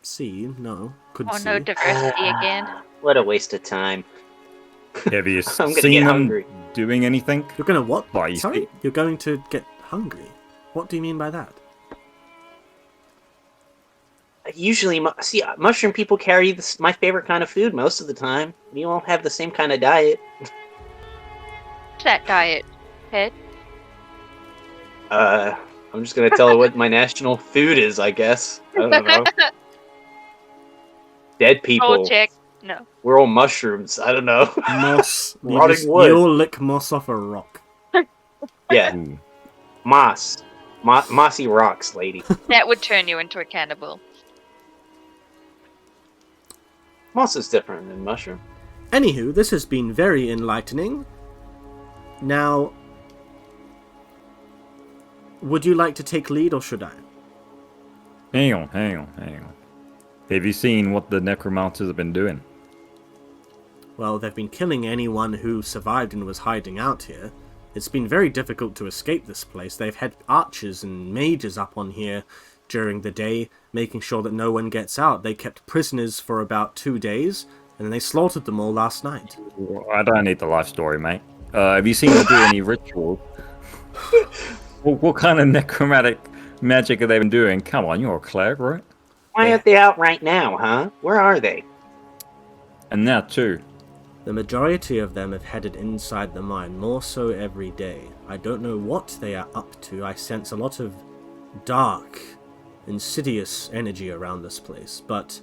see, no. Could see. No diversity again. What a waste of time. Have you I'm gonna seen get them hungry. doing anything? You're gonna what? Why, Sorry? You're going to get hungry? What do you mean by that? Usually, mushroom people carry my favorite kind of food most of the time. We all have the same kind of diet. What's that diet, Ted? I'm just gonna tell her what my national food is, I guess. I don't know. Dead people. Oh, check. No. We're all mushrooms. I don't know. Moss. Rotting wood. You all lick moss off a rock. Yeah. Ooh. Moss. Mossy rocks, lady. That would turn you into a cannibal. Moss is different than mushroom. Anywho, this has been very enlightening. Now, would you like to take lead or should I? Hang on. Have you seen what the necromancers have been doing? Well, they've been killing anyone who survived and was hiding out here. It's been very difficult to escape this place. They've had archers and mages up on here during the day, making sure that no one gets out. They kept prisoners for about 2 days, and then they slaughtered them all last night. I don't need the life story, mate. Have you seen them do any rituals? What kind of necromantic magic have they been doing? Come on, you're a cleric, right? Why aren't they out right now, huh? Where are they? And now too. The majority of them have headed inside the mine, more so every day. I don't know what they are up to. I sense a lot of dark, insidious energy around this place, but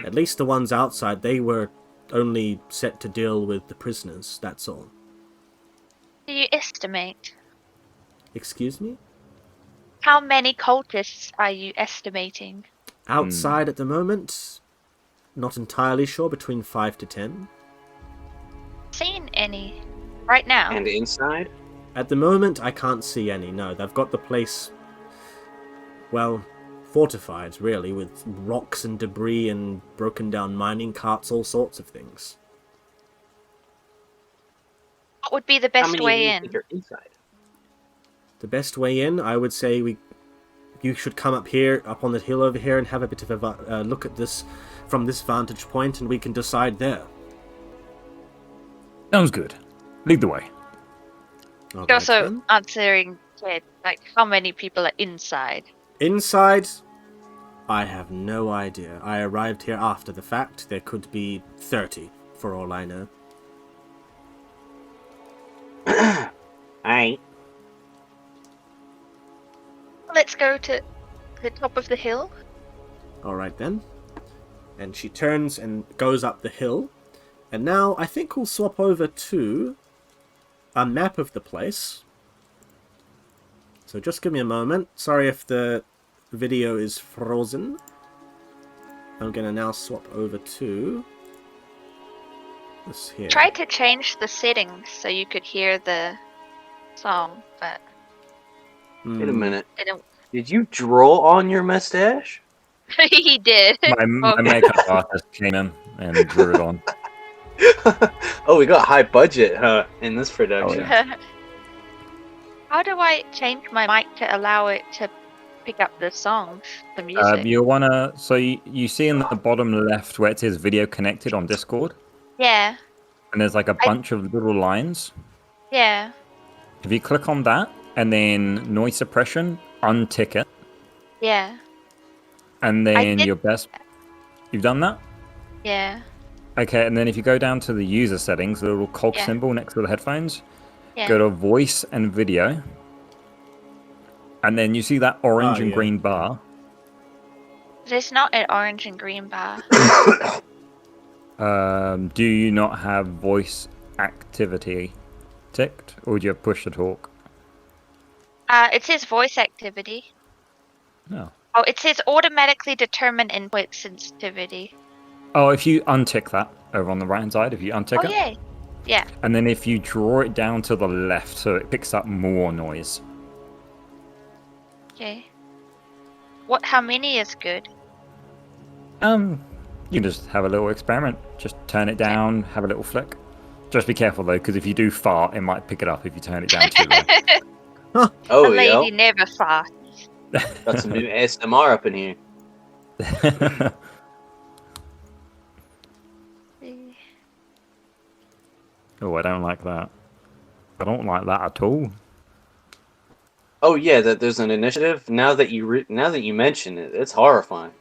at least the ones outside, they were only set to deal with the prisoners, that's all. Do you estimate? Excuse me? How many cultists are you estimating? Outside at the moment, not entirely sure, between 5 to 10. Seen any right now? And inside? At the moment, I can't see any, no. They've got the place, well, fortified, really, with rocks and debris and broken down mining carts, all sorts of things. What would be the How best many way of you in? think are inside? The best way in, I would say you should come up here, up on the hill over here, and have a bit of a look at this from this vantage point, and we can decide there. Sounds good. Lead the way. All right, Also then. answering Ted, like how many people are inside? Inside, I have no idea. I arrived here after the fact. There could be 30, for all I know. Alright. Let's go to the top of the hill. Alright then. And she turns and goes up the hill. And now I think we'll swap over to a map of the place. So just give me a moment. Sorry if the video is frozen. I'm going to now swap over to this here. Try to change the settings so you could hear the song, but Wait a minute. I don't. Did you draw on your mustache? He did. My makeup artist came in and drew it on. Oh, we got high budget, huh, in this production. Oh, yeah. How do I change my mic to allow it to pick up the songs, the music. You wanna you see in the bottom left where it says video connected on Discord, Yeah, and there's like a bunch of little lines. yeah. If you click on that and then noise suppression, untick it, Yeah. and I then did. your best. You've done that? Yeah. Okay, and then if you go down to the user settings, the little cog Yeah. symbol next to the headphones, Yeah. go to voice and video, and then you see that orange and yeah. green bar. There's not an orange and green bar. Do you not have voice activity ticked, or do you have push to talk? It says voice activity. No. Oh, it says automatically determine input sensitivity. Oh, if you untick that over on the right hand side, if you untick Oh, it, yay. Yeah. and then if you draw it down to the left so it picks up more noise. Okay. How many is good? You can just have a little experiment. Just turn it down, have a little flick. Just be careful though, because if you do fart, it might pick it up if you turn it down too low. Oh, A lady yeah. never farts. Got some new ASMR up in here. Oh, I don't like that. I don't like that at all. Oh yeah, that there's an initiative. Now that you mention it, it's horrifying.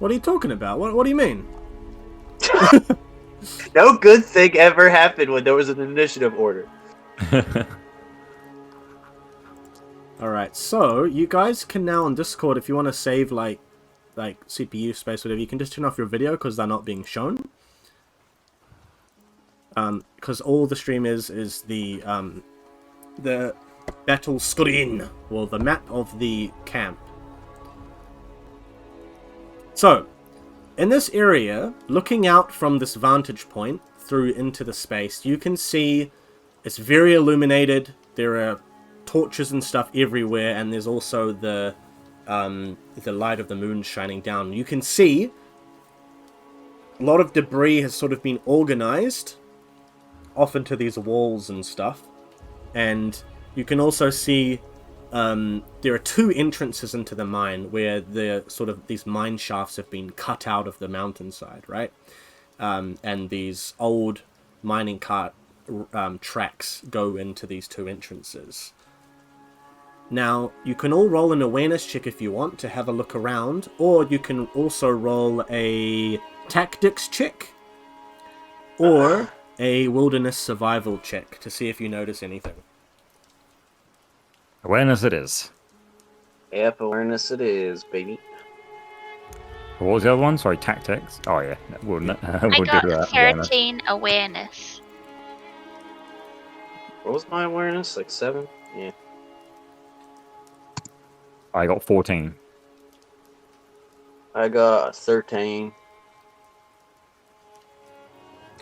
What are you talking about? What do you mean? No good thing ever happened when there was an initiative order. Alright, so you guys can now on Discord, if you want to save like CPU space, whatever, you can just turn off your video because they're not being shown. Because all the stream is the battle screen, or the map of the camp. So, in this area, looking out from this vantage point through into the space, you can see it's very illuminated. There are torches and stuff everywhere, and there's also the light of the moon shining down. You can see a lot of debris has sort of been organized off into these walls and stuff, and you can also see there are two entrances into the mine where these mine shafts have been cut out of the mountainside, right? And these old mining cart tracks go into these two entrances. Now, you can all roll an awareness check if you want to have a look around, or you can also roll a tactics check, or a wilderness survival check to see if you notice anything. Awareness it is. Yep, awareness it is, baby. What was the other one? Sorry, tactics. Oh yeah, we'll do I got that. 13 awareness. What was my awareness? Like 7? Yeah. I got 14. I got 13.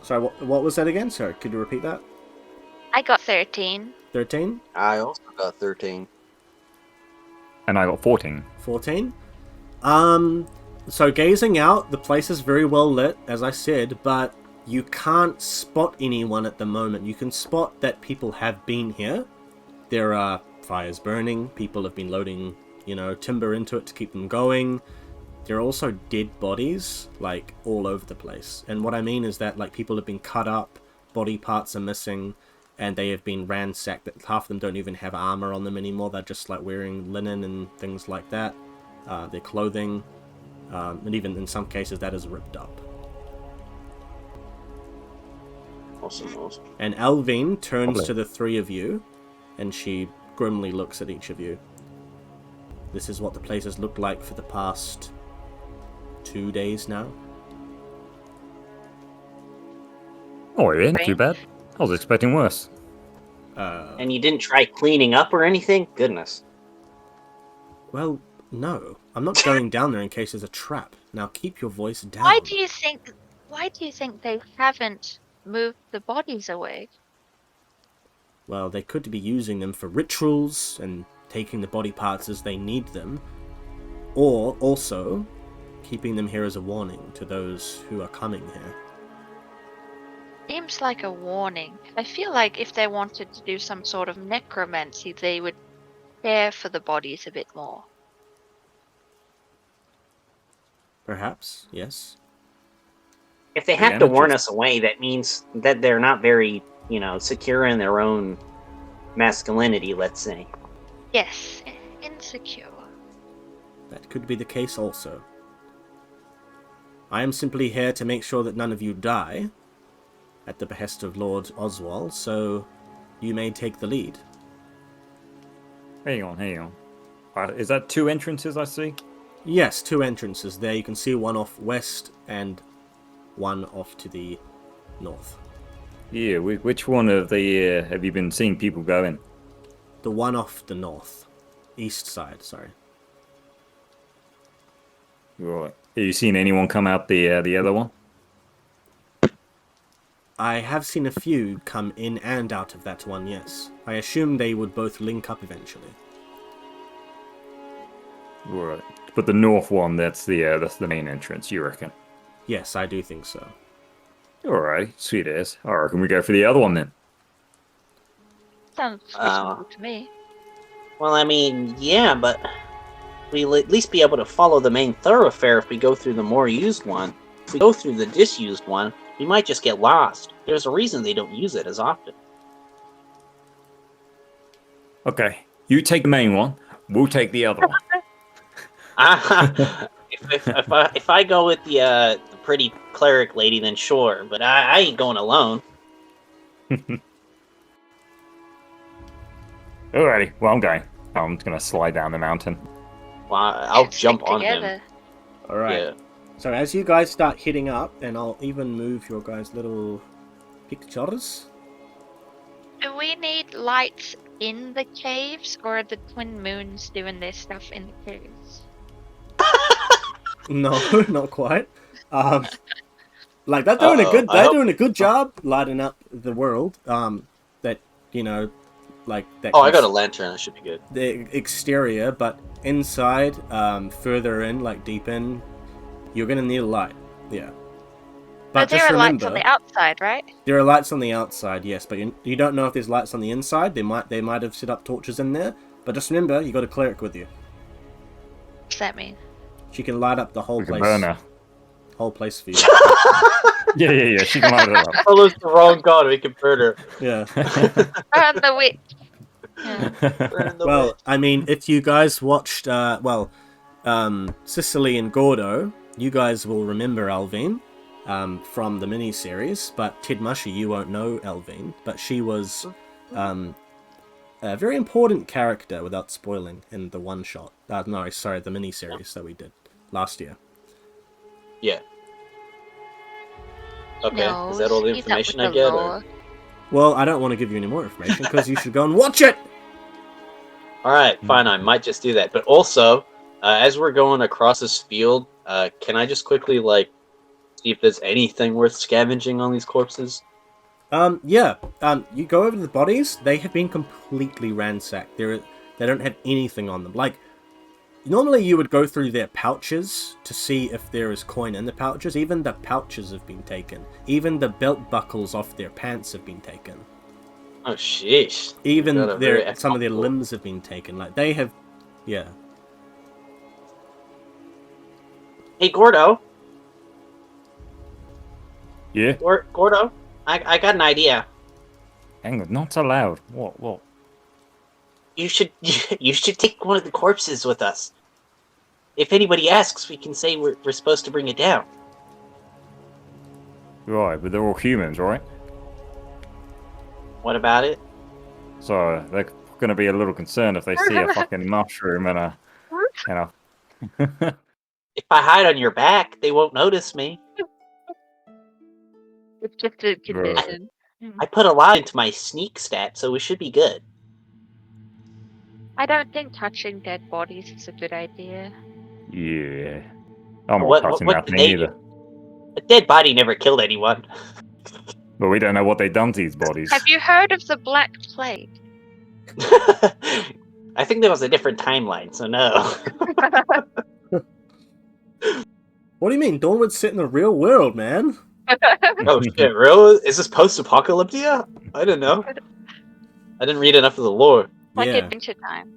So what was that again? Sorry, could you repeat that? I got 13. 13? I also got 13. And I got 14. 14? So gazing out, the place is very well lit, as I said, but you can't spot anyone at the moment. You can spot that people have been here. There are fires burning, people have been loading, timber into it to keep them going. There are also dead bodies, like, all over the place. And what I mean is that, like, people have been cut up, body parts are missing, and they have been ransacked, but half of them don't even have armor on them anymore. They're just, like, wearing linen and things like that. Their clothing, and even in some cases that is ripped up. Awesome. And Alvine turns Lovely. to the three of you, and she grimly looks at each of you. This is what the place has looked like for the past 2 days now. Oh yeah, not too bad. I was expecting worse. And you didn't try cleaning up or anything? Goodness. Well, no. I'm not going down there in case there's a trap. Now keep your voice down. Why do you think they haven't moved the bodies away? Well, they could be using them for rituals and taking the body parts as they need them. Or also keeping them here as a warning to those who are coming here. Seems like a warning. I feel like if they wanted to do some sort of necromancy, they would care for the bodies a bit more. Perhaps, yes. If they have to warn us away, that means that they're not very, secure in their own masculinity, let's say. Yes, insecure. That could be the case also. I am simply here to make sure that none of you die at the behest of Lord Oswald, so you may take the lead. Hang on. Is that 2 entrances I see? Yes, 2 entrances there. You can see one off west and one off to the north. Yeah, which one of the have you been seeing people go in? The one off the north. East side, sorry. Right. Have you seen anyone come out the other one? I have seen a few come in and out of that one, yes. I assume they would both link up eventually. Right. But the north one, that's the main entrance, you reckon? Yes, I do think so. Alright, sweet as. I reckon we go for the other one then. Sounds reasonable to me. Well, I mean, yeah, but we'll at least be able to follow the main thoroughfare if we go through the more used one. If we go through the disused one, we might just get lost. There's a reason they don't use it as often. Okay, you take the main one, we'll take the other one. If I go with the pretty cleric lady, then sure, but I ain't going alone. Alrighty, well I'm going. I'm just gonna slide down the mountain. Well, I'll jump on together. him. Alright. Yeah. So as you guys start hitting up, and I'll even move your guys' little pictures. Do we need lights in the caves, or are the twin moons doing their stuff in the caves? No, not quite. Like they're doing a good job lighting up the world. That like that. Oh, I got a lantern. That should be good. The exterior, but inside, further in, like deep in, you're gonna need a light. Yeah. But there just are remember, lights on the outside, right? there are lights on the outside, yes, but you don't know if there's lights on the inside. They might have set up torches in there. But just remember, you got a cleric with you. What's that mean? She can light up the whole place. Burner. Whole place for you. Yeah, she can light it up. Oh, it's the wrong god. We can burn her. Yeah. Burn the witch. Yeah. Burn the Well, witch. I mean, if you guys watched, Sicily and Gordo, you guys will remember Alvine from the mini-series, but Tidmushy, you won't know Alvine, but she was a very important character, without spoiling, in the one-shot. The mini-series that we did last year. Yeah. Okay. No, Is that all the he's up information with I the get? lore. Well, I don't want to give you any more information, because you should go and watch it! All right, fine. I might just do that. But also, as we're going across this field, can I just quickly see if there's anything worth scavenging on these corpses? Yeah. You go over the bodies, they have been completely ransacked. They don't have anything on them. Like, normally you would go through their pouches to see if there is coin in the pouches. Even the pouches have been taken. Even the belt buckles off their pants have been taken. Oh, sheesh. Even Got a very some of their economical- limbs have been taken. Like, they have... Yeah. Hey, Gordo. Yeah? Gordo, I got an idea. Hang on, not so loud. What? You should take one of the corpses with us. If anybody asks, we can say we're supposed to bring it down. Right, but they're all humans, right? What about it? So they're going to be a little concerned if they see a fucking mushroom and a... If I hide on your back, they won't notice me. It's just a condition. I put a lot into my sneak stat, so we should be good. I don't think touching dead bodies is a good idea. Yeah. I'm What- not touching what nothing did they either. A dead body never killed anyone. But we don't know what they've done to these bodies. Have you heard of the Black Plague? I think there was a different timeline, so no. What do you mean? Dawnward's set in the real world, man. Oh shit, really? Is this post-apocalyptia? I didn't know. I didn't read enough of the lore. Like Yeah. Adventure Time.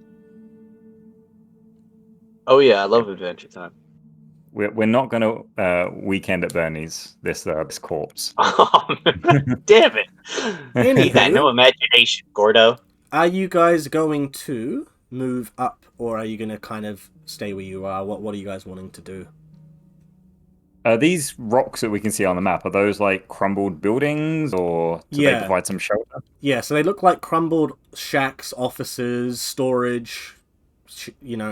Oh yeah, I love Adventure Time. We're not going to. Weekend time. We're not going to weekend at Bernie's this corpse. Damn it! You got no Anywho, imagination, Gordo. are you guys going to move up, or are you going to kind of stay where you are? What are you guys wanting to do? These rocks that we can see on the map, are those like crumbled buildings, or do they provide some shelter? Yeah, so they look like crumbled shacks, offices, storage,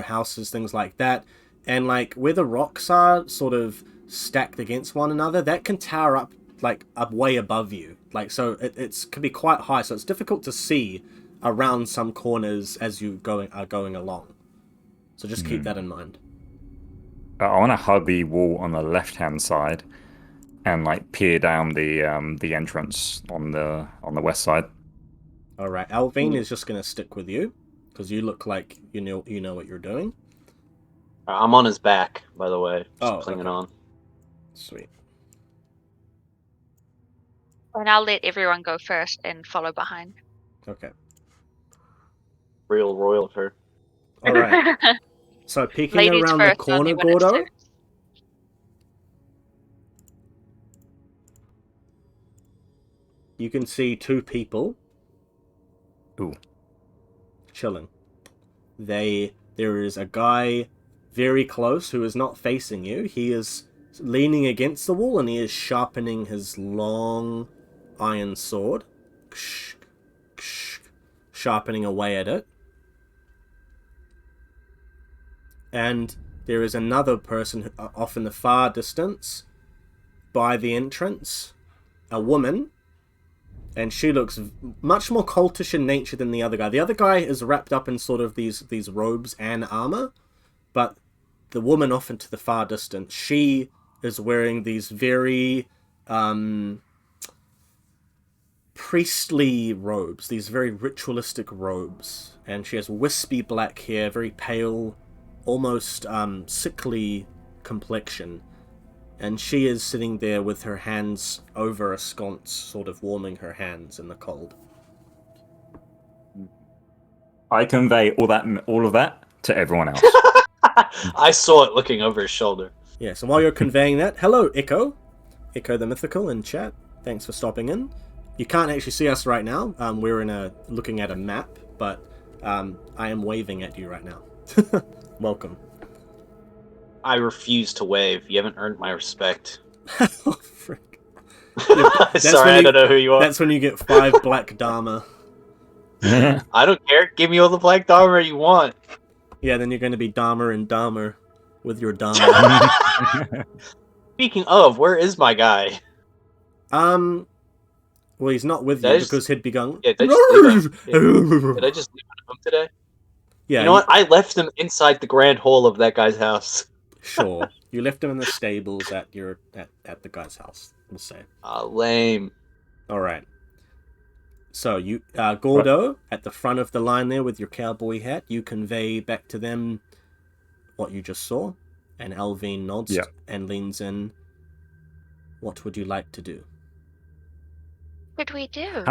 houses, things like that. And like where the rocks are sort of stacked against one another, that can tower up like up way above you. Like so it can be quite high, so it's difficult to see around some corners as you are going along. So just keep that in mind. I want to hug the wall on the left-hand side and like peer down the entrance on the west side. All right, Alvin is just gonna stick with you because you look like you know what you're doing. I'm on his back, by the way. Just clinging on. Sweet. And I'll let everyone go first and follow behind. Okay. Real royal of her. All right. So peeking Ladies around first, the corner, only when it's Gordo. serious. You can see two people. Ooh. Chilling. There is a guy very close who is not facing you. He is leaning against the wall and he is sharpening his long iron sword. Sharpening away at it. And there is another person off in the far distance by the entrance. A woman. And she looks much more cultish in nature than the other guy. The other guy is wrapped up in sort of these robes and armor. But the woman off into the far distance, she is wearing these very priestly robes. These very ritualistic robes. And she has wispy black hair, very pale, almost sickly complexion. And she is sitting there with her hands over a sconce, sort of warming her hands in the cold. I convey all of that to everyone else. I saw it looking over his shoulder. Yes, and while you're conveying that, hello, Echo. Echo the Mythical in chat. Thanks for stopping in. You can't actually see us right now. We're looking at a map, but I am waving at you right now. Welcome. I refuse to wave. You haven't earned my respect. Oh, frick. Sorry, I don't know who you are. That's when you get 5 black Dharma. I don't care. Give me all the black Dharma you want. Yeah, then you're going to be Dahmer and Dahmer with your Dharma. Speaking of, where is my guy? Well, he's not with you because he'd be going... Yeah, did I just leave him today? Yeah, you know what? I left him inside the grand hall of that guy's house. Sure. You left him in the stables at the guy's house, we'll say. Lame. Alright. So, you, Gordo, at the front of the line there with your cowboy hat, you convey back to them what you just saw. And Alvin nods and leans in. What would you like to do? What did we do?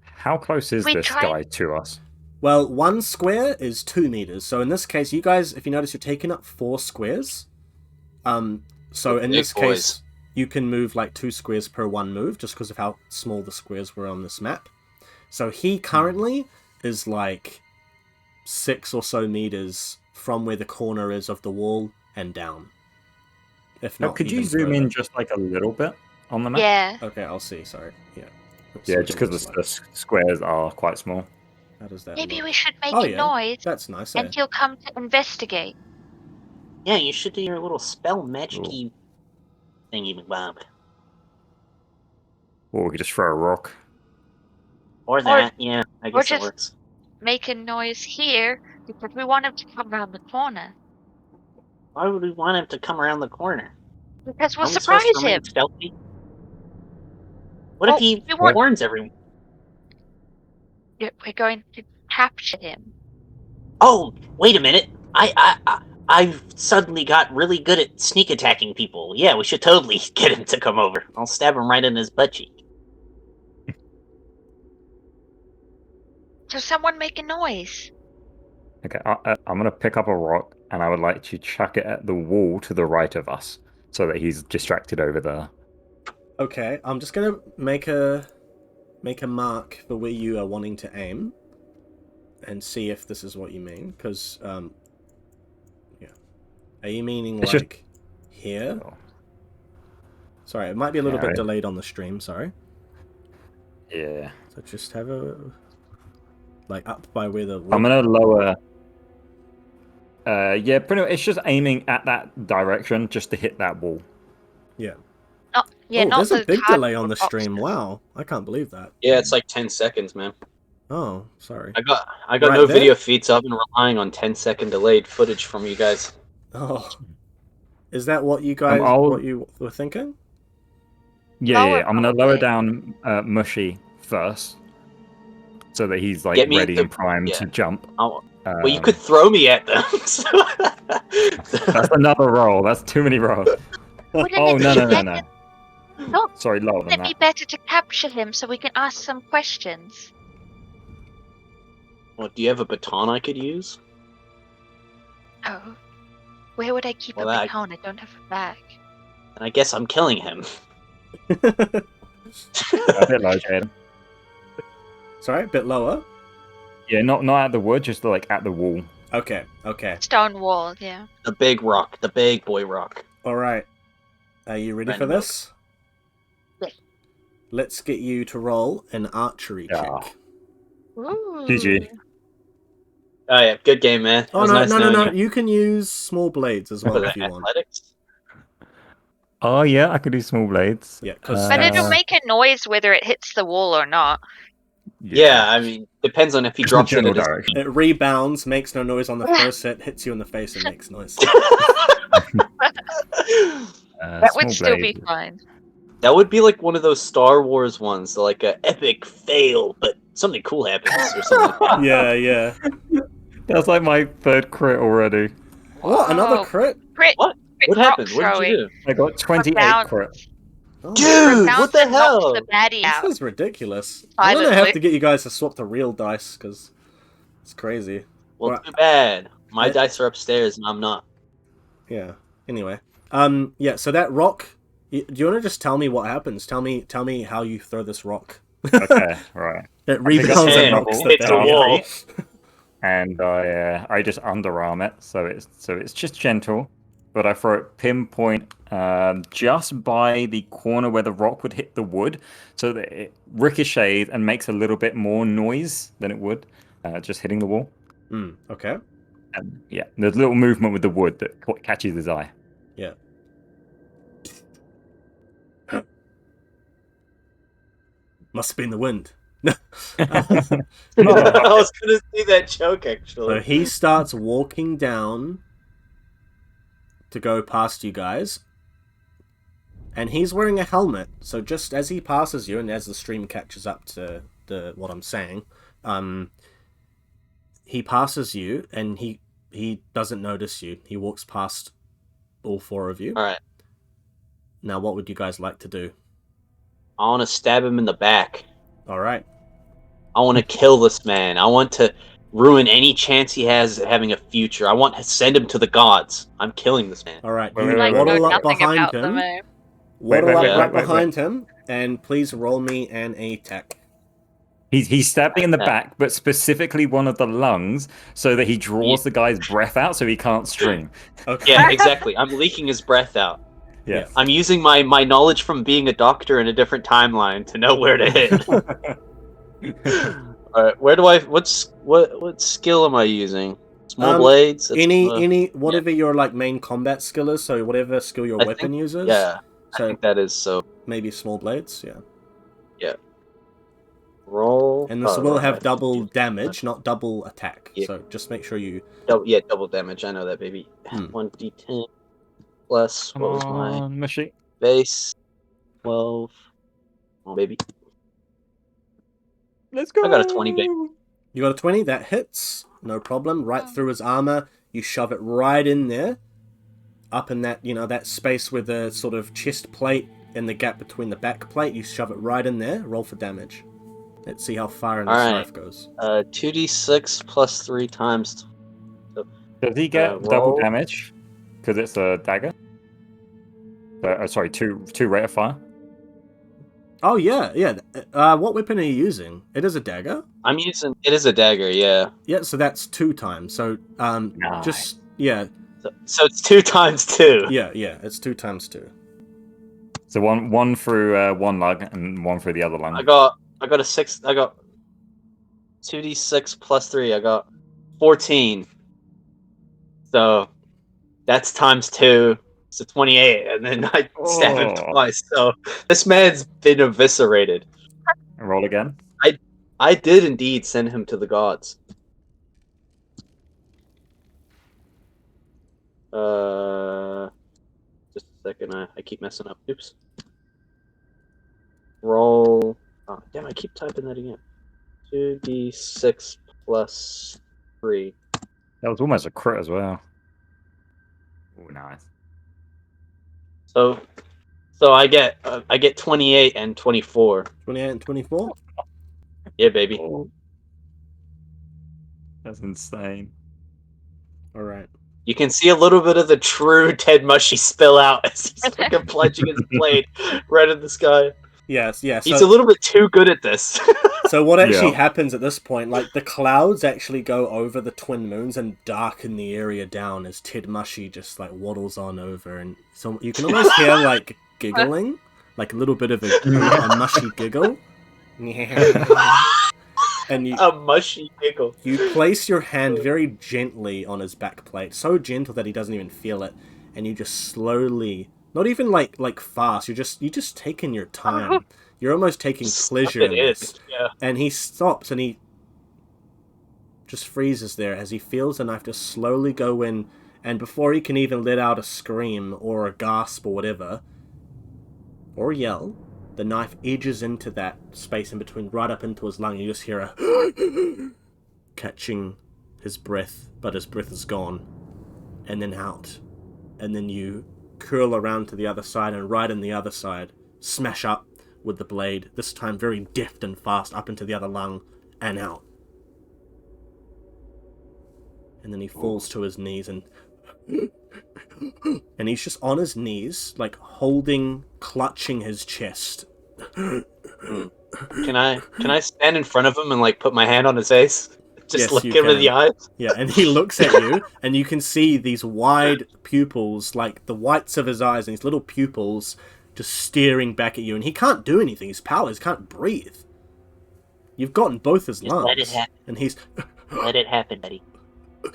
How close is this guy to us? Well, 1 square is 2 meters. So in this case, you guys, if you notice, you're taking up 4 squares. So in this case, you can move like 2 squares per 1 move, just because of how small the squares were on this map. So he currently is like 6 or so meters from where the corner is of the wall and down. If not, could you zoom in just like a little bit on the map? Yeah. Okay, I'll see. Sorry. Yeah. Yeah, just because the squares are quite small. How does that Maybe look? we should make a noise. That's nice. And he'll come to investigate. Yeah, you should do your little spell magic-y thingy, Bob. Or we could just throw a rock. Or that, yeah. I guess that works. Make a noise here because we want him to come around the corner. Why would we want him to come around the corner? Because we'll surprise him. Stealthy? What if he warns everyone? We're going to capture him. Oh, wait a minute. I suddenly got really good at sneak attacking people. Yeah, we should totally get him to come over. I'll stab him right in his butt cheek. So someone make a noise. Okay, I'm going to pick up a rock and I would like to chuck it at the wall to the right of us, so that he's distracted over there. Okay, I'm just gonna make a mark for where you are wanting to aim, and see if this is what you mean. Because yeah, are you meaning It's like here? Oh. Sorry, it might be a little Yeah, bit right. delayed on the stream. Sorry. Yeah. So just have a like up by where the wood... I'm gonna lower. Yeah, pretty much. It's just aiming at that direction, just to hit that wall. Yeah. Oh, yeah, Oh, not there's a the big delay on cardboard the stream. boxes. Wow, I can't believe that. Yeah, it's like 10 seconds, man. Oh, sorry. I got Right no there? video feed, so I've been relying on 10-second delayed footage from you guys. Oh, is that what you guys what you were thinking? Yeah, Lower, yeah. I'm gonna lower probably. down Mushy first, so that he's like Get me ready into- and primed yeah. to jump. Well, you could throw me at them. That's another roll. That's too many rolls. Wouldn't Oh it no be no no better- no. No, Sorry, lower wouldn't than it be that. better to capture him so we can ask some questions? Well, do you have a baton I could use? Oh, where would I keep Well, a that- baton? I don't have a bag. And I guess I'm killing him. A bit low, Jaden. Sorry, a bit lower. Yeah, not at the wood, just like at the wall. Okay, okay. Stone wall, yeah. The big rock, the big boy rock. All right. Are you ready for Random this? Yes. Let's get you to roll an archery Yeah. check. Ooh. GG. Oh yeah, good game, man. Oh no, no! You can use small blades as well For if the you want. athletics? Oh yeah, I could do small blades. Yeah, 'cause But it'll Uh, make a noise whether it hits the wall or not. Yeah, I mean, depends on if he Just in drops it general at his... direction. It rebounds, makes no noise on the first hit, hits you in the face, and makes noise. That would small still be blades. fine. That would be like one of those Star Wars ones, like a epic fail, but something cool happens or something like that. Yeah, yeah. That's like my third crit already. What? Another Oh, crit? Crit, What? crit What rock happened? What did throwing. you do? I got 28 bounce. crit. Oh, Dude, Bounce what the and knocks hell? the baddie this out. is ridiculous. I'm gonna have Silently. to get you guys to swap to real dice because it's crazy. Well, Right. too bad. My Yeah. dice are upstairs and I'm not. Yeah. Anyway, yeah. So that rock. Do you want to just tell me what happens? Tell me how you throw this rock. Okay, right. It I think rebounds it's and a knocks bubble. the Hits a baddie wall. out. And I just underarm it, so it's just gentle, but I throw it pinpoint just by the corner where the rock would hit the wood, so that it ricochets and makes a little bit more noise than it would just hitting the wall. Okay. And yeah, there's a little movement with the wood that catches his eye. Yeah. Must have been the wind. I was gonna see that joke So actually. he starts walking down to go past you guys. And he's wearing a helmet. So just as he passes you, and as the stream catches up to what I'm saying, he passes you and he doesn't notice you. He walks past all four of you. Alright. Now what would you guys like to do? I wanna stab him in the back. Alright. I wanna kill this man. I want to ruin any chance he has at having a future. I want to send him to the gods. I'm killing this man. Alright. Wait, You wait, Like, wait, know waddle up nothing behind about him. them, eh? Waddle Wait, up wait, right wait. behind him, and please roll me an attack. He's stabbing in the back, but specifically one of the lungs, so that he draws the guy's breath out, so he can't scream. Okay. Yeah, exactly. I'm leaking his breath out. Yeah. I'm using my knowledge from being a doctor in a different timeline to know where to hit. Alright, where do I what skill am I using? Small blades? That's, Any whatever your like main combat skill is, so whatever skill your I weapon think- uses. Yeah. I So think that is so. maybe small blades, yeah. Roll. And this oh, will right, have right. double damage, not double attack. Yeah. So just make sure you Double damage. I know that, baby. Hmm. 1d10 plus Come what was my on, Mushy. base? 12. Oh, baby. Let's go. I got a 20, baby. You got a 20, that hits, no problem. Right through his armor, you shove it right in there. Up in that, that space with the sort of chest plate and the gap between the back plate, you shove it right in there. Roll for damage. Let's see how far in this Alright. knife goes. 2d6 plus 3 times. So Does he get roll. double damage? Because it's a dagger? Sorry, two rate of fire? Oh, yeah. What weapon are you using? It is a dagger? I'm using... It is a dagger, yeah. Yeah, so that's 2 times. So, Nice. just... Yeah, So it's 2 times 2. yeah, it's 2 times 2. So one through one lung and one through the other lung. I got a 6. I got 2d6 plus 3. I got 14. So that's times 2. So 28, and then I stab him twice. So this man's been eviscerated. Roll again. I did indeed send him to the gods. Just a second. I keep messing up. Oops. Roll. Oh, damn! I keep typing that again. 2d6 plus 3. That was almost a crit as well. Oh, nice. So I get 28 and 24. 28 and 24? Yeah, baby. Oh. That's insane. Alright. You can see a little bit of the true Ted Mushy spill out as he's fucking plunging his blade right in the sky. Yes, yeah. He's a little bit too good at this. So what actually Yeah. happens at this point, like, the clouds actually go over the twin moons and darken the area down as Ted Mushy just, like, waddles on over, and so you can almost hear, like, giggling, like a little bit of a mushy giggle. And you, A mushy giggle. you place your hand very gently on his back plate, so gentle that he doesn't even feel it, and you just slowly, not even like fast, you're just taking your time. You're almost taking pleasure in this. Yeah. And he stops and he just freezes there as he feels the knife just slowly go in, and before he can even let out a scream or a gasp or whatever, or yell, the knife edges into that space in between, right up into his lung. You just hear a catching his breath, but his breath is gone. And then out. And then you curl around to the other side, and right in the other side, smash up with the blade, this time very deft and fast, up into the other lung, and out. And then he falls to his knees, and he's just on his knees, like clutching his chest. Can I stand in front of him and like put my hand on his face? Just Yes, look you him in can. the eyes? Yeah, and he looks at you, and you can see these wide pupils, like the whites of his eyes, and these little pupils just staring back at you, and he can't do anything. He's powerless, he can't breathe. You've gotten both his lungs. let it happen. And he's... Let it happen, buddy.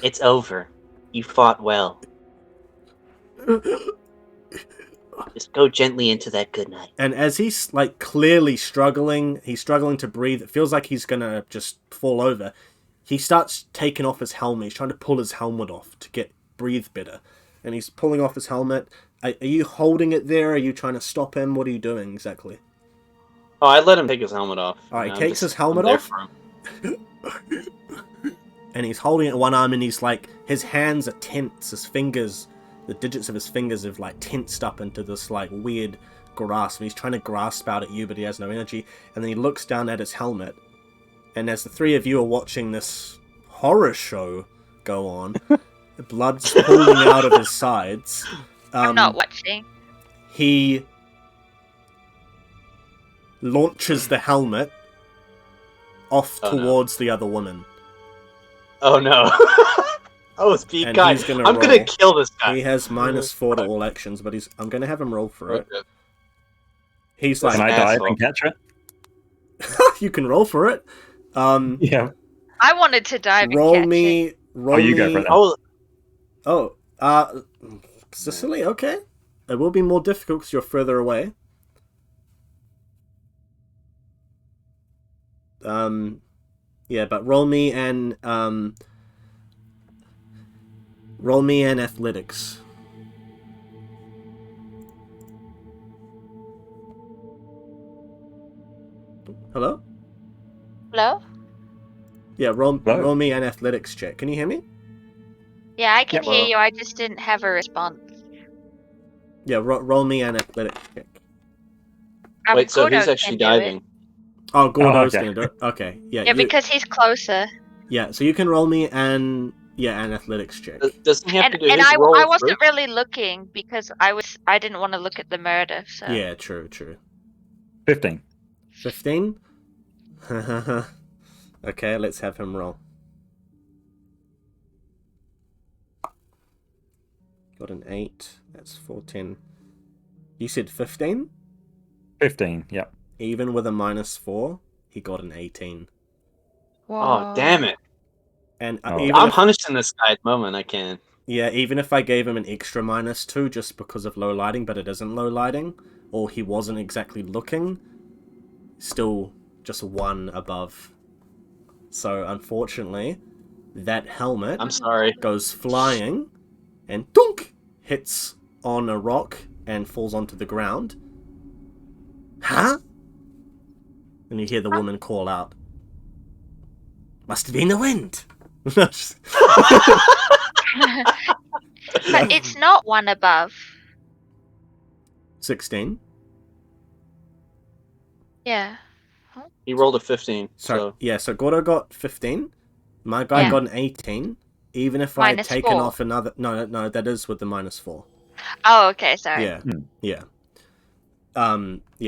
It's over. You fought well. Just go gently into that good night. And as he's, like, clearly struggling, he's struggling to breathe, it feels like he's gonna just fall over. He starts taking off his helmet. He's trying to pull his helmet off to breathe better. And he's pulling off his helmet. Are you holding it there? Are you trying to stop him? What are you doing exactly? Oh, I let him take his helmet off. Alright, You he know, takes just- his helmet I'm there off. for him. And he's holding it in one arm, and he's like, his hands are tense, his fingers, the digits of his fingers have like tensed up into this like weird grasp, and he's trying to grasp out at you, but he has no energy. And then he looks down at his helmet, and as the three of you are watching this horror show go on, the blood's pooling out of his sides. I'm not watching. He launches the helmet off Oh, no. towards the other woman. Oh no. Oh, it's being And kind. he's gonna I'm gonna roll. kill this guy. He has -4 to all actions, but I'm gonna have him roll for it. Okay. He's Can like, I dive asshole. and catch it? you can roll for it. Yeah. I wanted to dive and Roll catch me. it. Roll you me. go for that. Oh, Sicily, okay. It will be more difficult because you're further away. Yeah, but roll me and athletics. Hello? Hello? Yeah, roll Hello? me an athletics check. Can you hear me? Yeah, I can Yeah, hear well- you. I just didn't have a response. Yeah, roll me an athletics check. wait, so Gordo who's can actually do it. diving? Oh, Gordo's okay. gonna do it. Okay, yeah. Yeah, because he's closer. Yeah, so you can roll me an Yeah, an athletics check. Doesn't he have to do And his roll? I wasn't first? really looking because I didn't want to look at the murder. So Yeah, true. 15. 15? Okay, let's have him roll. Got an 8. That's 14. You said 15? 15, yeah. Even with a -4, he got an 18. Oh, damn it. And Oh. even I'm if, punishing this guy at the moment. I can. yeah, even if I gave him an extra -2 just because of low lighting, but it isn't low lighting, or he wasn't exactly looking, still just 1 above. So unfortunately, that helmet I'm sorry. goes flying and dunk hits on a rock and falls onto the ground. Huh? And you hear the woman call out, "Must have been the wind." But it's not 1 above. 16. Yeah. He rolled a 15. So Gordo got 15. My guy Yeah. got an 18. Even if I had taken -4. off another... No, that is with the -4. Oh, okay. Sorry. Yeah, yeah.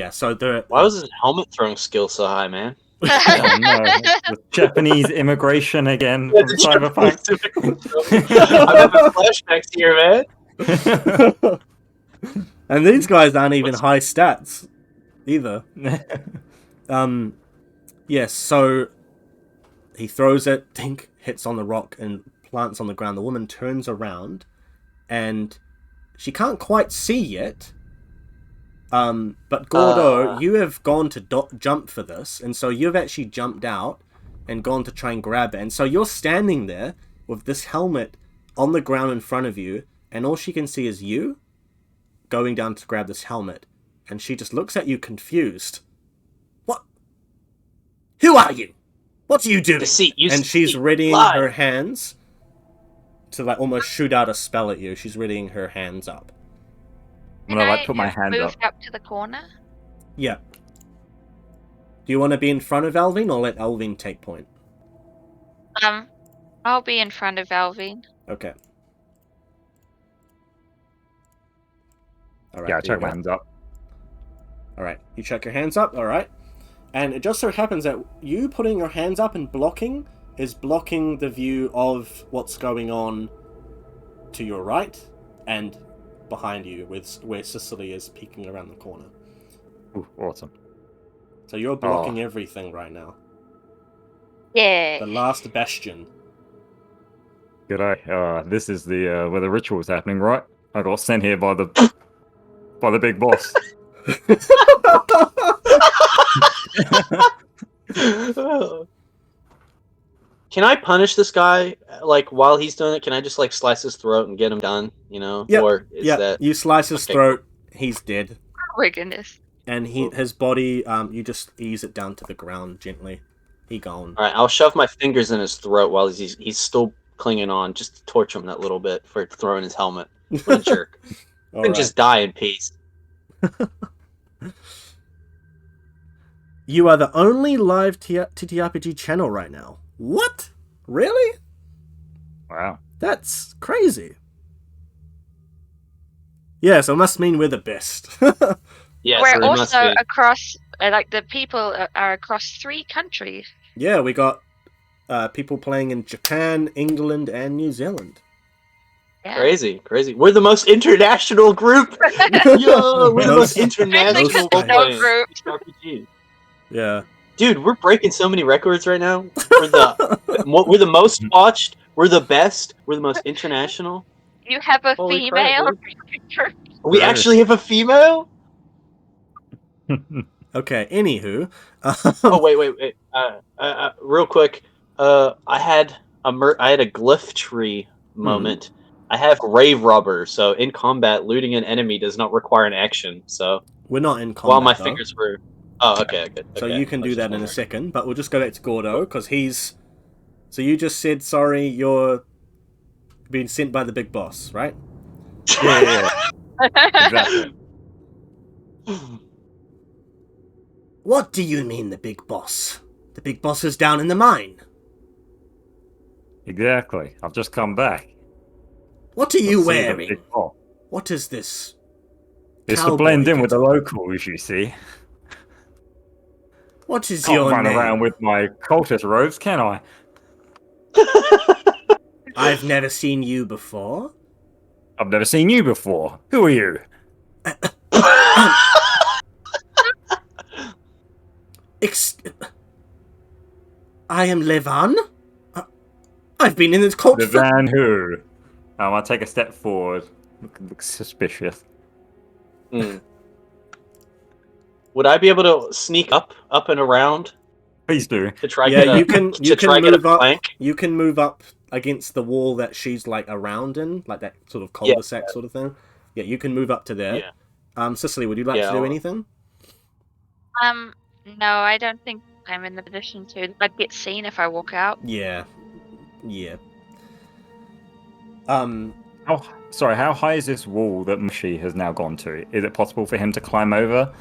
So the... Why was his helmet throwing skill so high, man? Oh, no. The Japanese immigration again from Cyberpunk. I'm having flashbacks here, man. And these guys aren't even high stats either. Yes, so he throws it, dink, hits on the rock and plants on the ground. The woman turns around and she can't quite see yet. But Gordo, you have gone to jump for this, and so you've actually jumped out and gone to try and grab it. And so you're standing there with this helmet on the ground in front of you, and all she can see is you going down to grab this helmet. And she just looks at you confused. What? Who are you? What are you doing? Deceit, and she's readying lie. her hands to like almost shoot out a spell at you. She's readying her hands up. I'm gonna like put my hand up. Moved up to the corner. Yeah. Do you want to be in front of Alvin or let Alvin take point? I'll be in front of Alvin. Okay. All right. Yeah, I there you check my go. hands up. All right. You check your hands up. All right. And it just so happens that you putting your hands up and blocking is blocking the view of what's going on to your right and behind you, where Sicily is peeking around the corner. Ooh, awesome. So you're blocking everything right now. Yeah. The last bastion. G'day. This is the where the ritual is happening, right? I got sent here by the big boss. Can I punish this guy like while he's doing it? Can I just like slice his throat and get him done? You know, Yep. or is that You slice his throat. He's dead. Oh my goodness. And his body, you just ease it down to the ground gently. He gone. all right? I'll shove my fingers in his throat while he's still clinging on, just to torture him that little bit for throwing his helmet. What a jerk! All And right. just die in peace. You are the only live TTRPG channel right now. What? Really? Wow. That's crazy. Yeah, so it must mean we're the best. Yes, We're it must also be. across, like the people are across 3 countries. Yeah, we got people playing in Japan, England, and New Zealand. Yeah. Crazy. We're the most international group. Yo, we're the most international Most role-playing group. RPG. Yeah. Dude, we're breaking so many records right now. We're the most watched. We're the best. We're the most international. You have a Holy crap, female. We actually have a female. Okay, anywho. Oh wait. Real quick. I had a glyph tree moment. I have rave rubber, so in combat, looting an enemy does not require an action. So We're not in combat, while my though. fingers were. Oh, okay. So okay. you can I do was that just in a wondering. second, but we'll just go back to Gordo, because he's... So you just said, sorry, you're being sent by the big boss, right? Yeah. Exactly. What do you mean, the big boss? The big boss is down in the mine. Exactly. I've just come back. What are you See the wearing? big boss. What is this? It's to Cowboy blend in with the getup? locals, you see. What is Can't your run name? around with my cultist robes, can I? I've never seen you before. I've never seen you before. Who are you? I am Levan. I've been in this cult The for... Van who? I take a step forward. Looks suspicious. Would I be able to sneak up and around Please do. to try Yeah, get a, you can to try move get a up. flank? You can move up against the wall that she's like around in, like that sort of cul-de-sac sort of thing. Yeah, you can move up to there. Yeah. Cicely, would you like to do anything? No, I don't think I'm in the position to. I'd get seen if I walk out. Yeah. Oh, sorry, how high is this wall that Mushy has now gone to? Is it possible for him to climb over?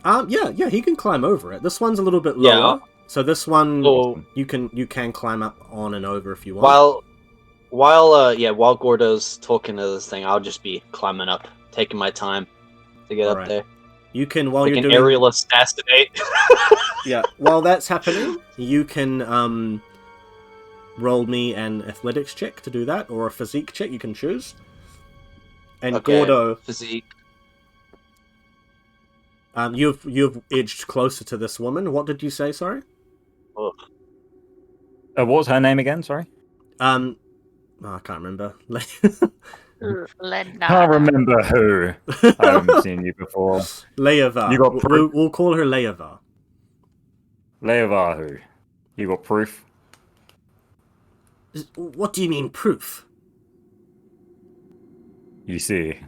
Yeah, he can climb over it. This one's a little bit lower. So this one So you can climb up on and over if you want. while Gordo's talking to this thing, I'll just be climbing up, taking my time to get up there. You can while Like you're an doing aerial assassinate. Yeah, while that's happening, you can roll me an athletics check to do that, or a physique check, you can choose. And Okay, Gordo, physique. you've edged closer to this woman. What did you say, sorry? Ugh. What was her name again? Sorry. I can't remember. Lena. Can't remember who. I haven't seen you before. Leava. You got proof? We'll call her Leava. Leovahu. You got proof? What do you mean, proof? You see,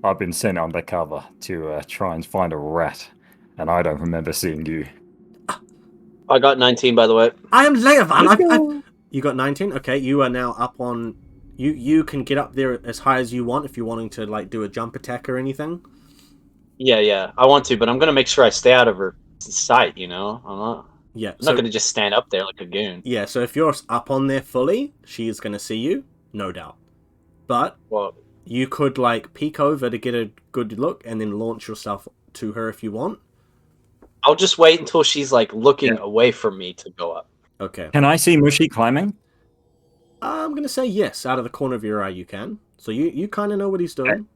I've been sent undercover to try and find a rat, and I don't remember seeing you. I got 19, by the way. I am Leovan. You got 19? Okay, you are now up on... You can get up there as high as you want if you're wanting to like do a jump attack or anything. Yeah, I want to, but I'm gonna make sure I stay out of her sight. You know, I'm not gonna just stand up there like a goon. Yeah, so if you're up on there fully, she is gonna see you, no doubt. But you could like peek over to get a good look and then launch yourself to her if you want. I'll just wait until she's like looking away from me to go up. Okay. Can I see Mushy climbing? I'm gonna say yes. Out of the corner of your eye, you can. So you kind of know what he's doing.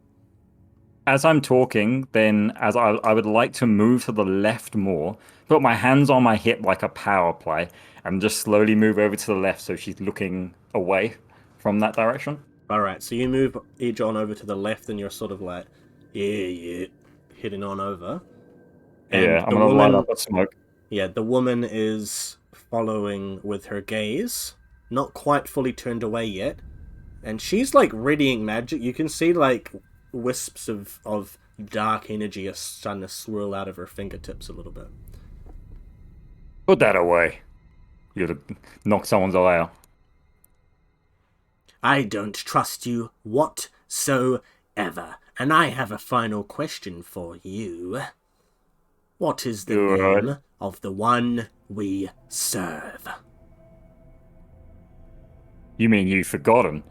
As I'm talking, then as I would like to move to the left more, put my hands on my hip like a power play, and just slowly move over to the left so she's looking away from that direction. All right. So you move edge on over to the left, and you're sort of like, yeah, heading on over. And I'm gonna light up a smoke. Yeah, the woman is following with her gaze. Not quite fully turned away yet, and she's like readying magic. You can see like wisps of dark energy are starting to swirl out of her fingertips a little bit. Put that away. You'll knock someone's eye out. I don't trust you whatsoever, and I have a final question for you. What is the name of the one we serve? You mean you've forgotten?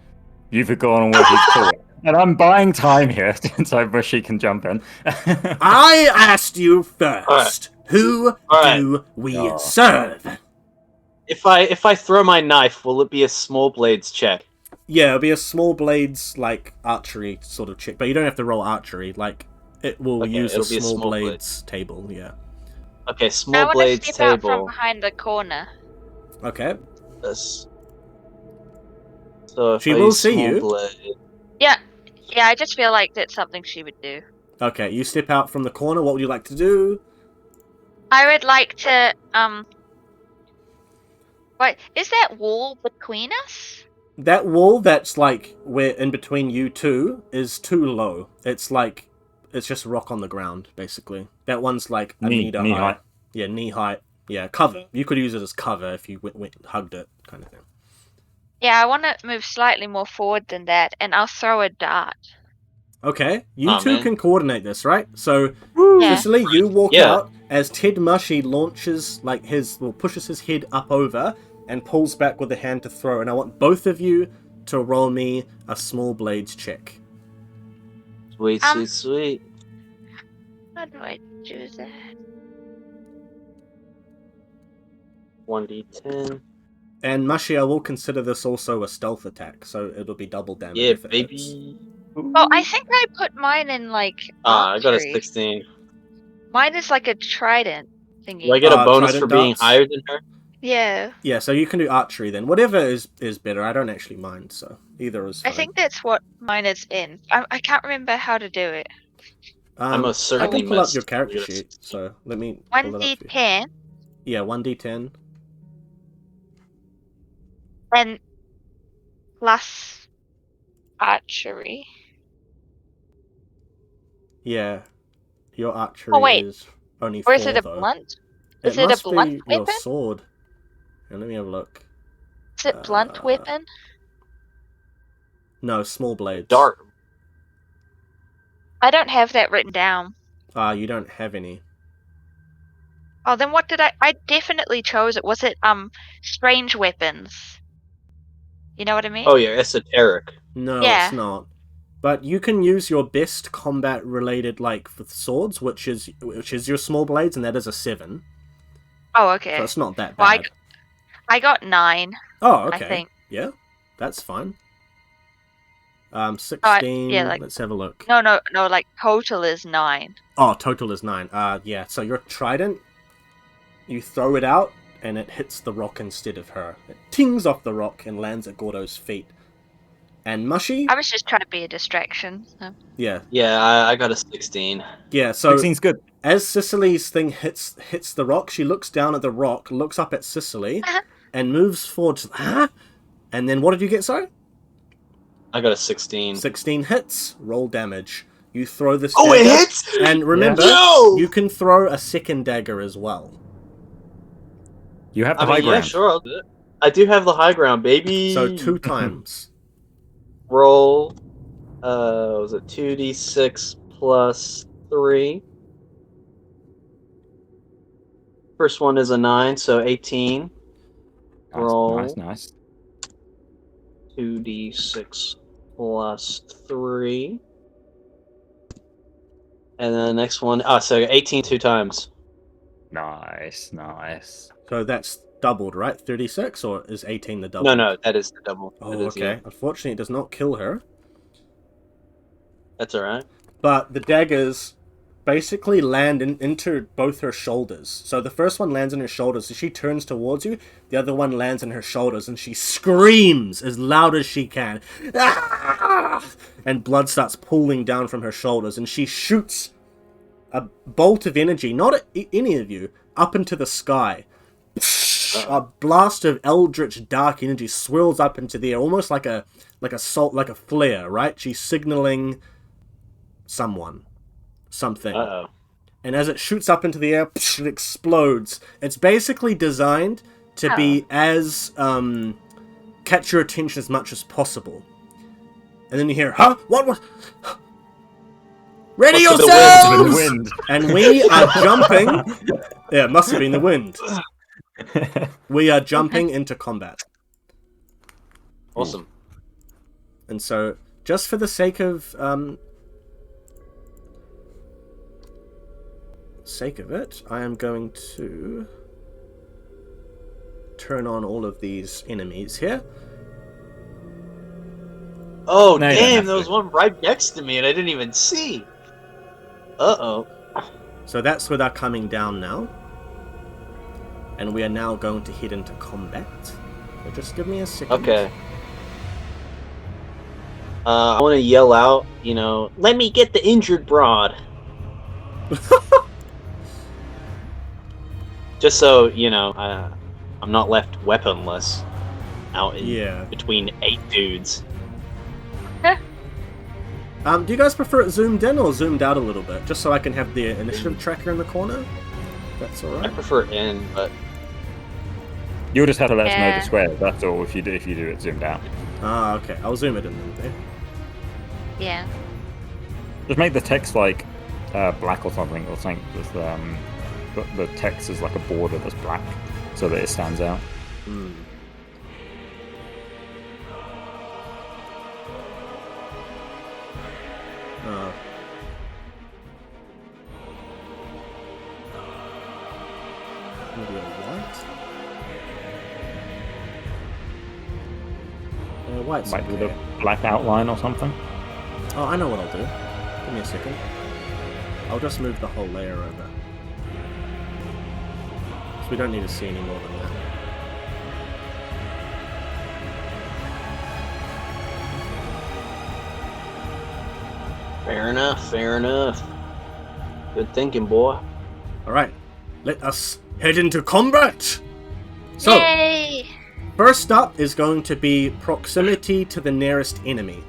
You've forgotten what he's called. And I'm buying time here so she can jump in. I asked you first. Who do we serve? If I throw my knife, will it be a small blades check? Yeah, it'll be a small blades like archery sort of check, but you don't have to roll archery. Like it will use a small blades table. Yeah. Okay, small blades step table. Out from behind the corner. Okay. This. So she will see you. Yeah, I just feel like that's something she would do. Okay, you step out from the corner. What would you like to do? I would like to, Wait, is that wall between us? That wall that's like where in between you two is too low. It's like it's just rock on the ground, basically. That one's like a meter high. Yeah, knee height. Yeah, cover. You could use it as cover if you hugged it, kind of thing. Yeah, I want to move slightly more forward than that, and I'll throw a dart. Okay, you two can coordinate this, right? So, Yeah. Cicely, you walk out as Ted Mushy launches pushes his head up over, and pulls back with a hand to throw. And I want both of you to roll me a small blades check. Sweet, sweet. How do I do that? 1d10. And Mushi, I will consider this also a stealth attack, so it'll be double damage Yeah, if it hits. baby. Oh, I think I put mine in like I got a archery. 16. Mine is like a trident thingy. Do I get a bonus trident for being darts? higher than her? Yeah. Yeah, so you can do archery then. Whatever is better. I don't actually mind, so either is fine. I think that's what mine is in. I can't remember how to do it. I most I certainly can pull up missed. your character Yes. sheet, so let me pull it up for you. 1d10 Yeah, 1d10. and plus archery. Yeah, your archery Oh, wait. is only 4, Or is it a though. blunt? It Is it a must blunt be your weapon? sword. And let me have a look. Is it blunt weapon? No, small blades. Dart. I don't have that written down. You don't have any. Oh, then what did I definitely chose it. Was it strange weapons? You know what I mean? Oh, yeah, esoteric. No, Yeah. it's not. But you can use your best combat related, like with swords, which is your small blades, and that is a 7. Oh, okay. So it's not that Well, bad. I got 9. Oh, okay. I think. Yeah, that's fine. 16. yeah, like- Let's have a look. No, like total is 9. Oh, total is 9. Yeah. So your trident, you throw it out, and it hits the rock instead of her. It tings off the rock and lands at Gordo's feet. And Mushy, I was just trying to be a distraction. So. yeah, Yeah, I got a 16. yeah. So 16's good. as Cicely's thing hits the rock, she looks down at the rock, looks up at Cicely, and moves forward. And then what did you get? Sorry, I got a 16. 16 hits. Roll damage. You throw this. Oh, it dagger, hits! And remember, No! you can throw a second dagger as well. You have the I high mean, yeah, ground. sure, I'll do it. I do have the high ground, baby. So 2 times. Roll, was it 2d6 plus 3? First one is a 9, so 18. Roll. Nice. 2d6 plus 3. And then the next one, so 18 2 times. Nice. So that's doubled, right? 36, or is 18 the double? No, that is the double. Oh, That is, okay. yeah. Unfortunately, it does not kill her. That's alright. But the daggers basically land into both her shoulders. So the first one lands in her shoulders, so she turns towards you. The other one lands in her shoulders, and she screams as loud as she can. Ah! And blood starts pooling down from her shoulders, and she shoots a bolt of energy, not at any of you, up into the sky. A blast of eldritch dark energy swirls up into the air, almost like a flare, right? She's signaling something. Uh-oh. And as it shoots up into the air, it explodes. It's basically designed to be as catch your attention as much as possible. And then you hear, huh? What was? Ready Must have yourselves! been The wind. And we are jumping. Yeah, it must have been the wind. We are jumping into combat. Awesome. And so, just for the sake of it, I am going to turn on all of these enemies here. Oh, No, you don't damn, have there was to. one right next to me and I didn't even see. Uh-oh. So that's where they're coming down now. And we are now going to head into combat. So just give me a second. Okay. I want to yell out, let me get the injured broad. Just so, I'm not left weaponless out in Yeah. between 8 dudes. Do you guys prefer it zoomed in or zoomed out a little bit? Just so I can have the initiative tracker in the corner? That's I alright. prefer in, but You'll just have to let us know Yeah. the square. That's all. If you do it zoomed out, Ah, okay. I'll zoom it in then. Yeah. just make the text like black or something, or something. Just the text is like a border that's black, so that it stands out. Maybe a white? White's Might be okay. the black outline or something. Oh, I know what I'll do. Give me a second. I'll just move the whole layer over. So we don't need to see any more than that. Fair enough, fair enough. Good thinking, boy. Alright, let us head into combat! So, Yay! first up is going to be proximity to the nearest enemy.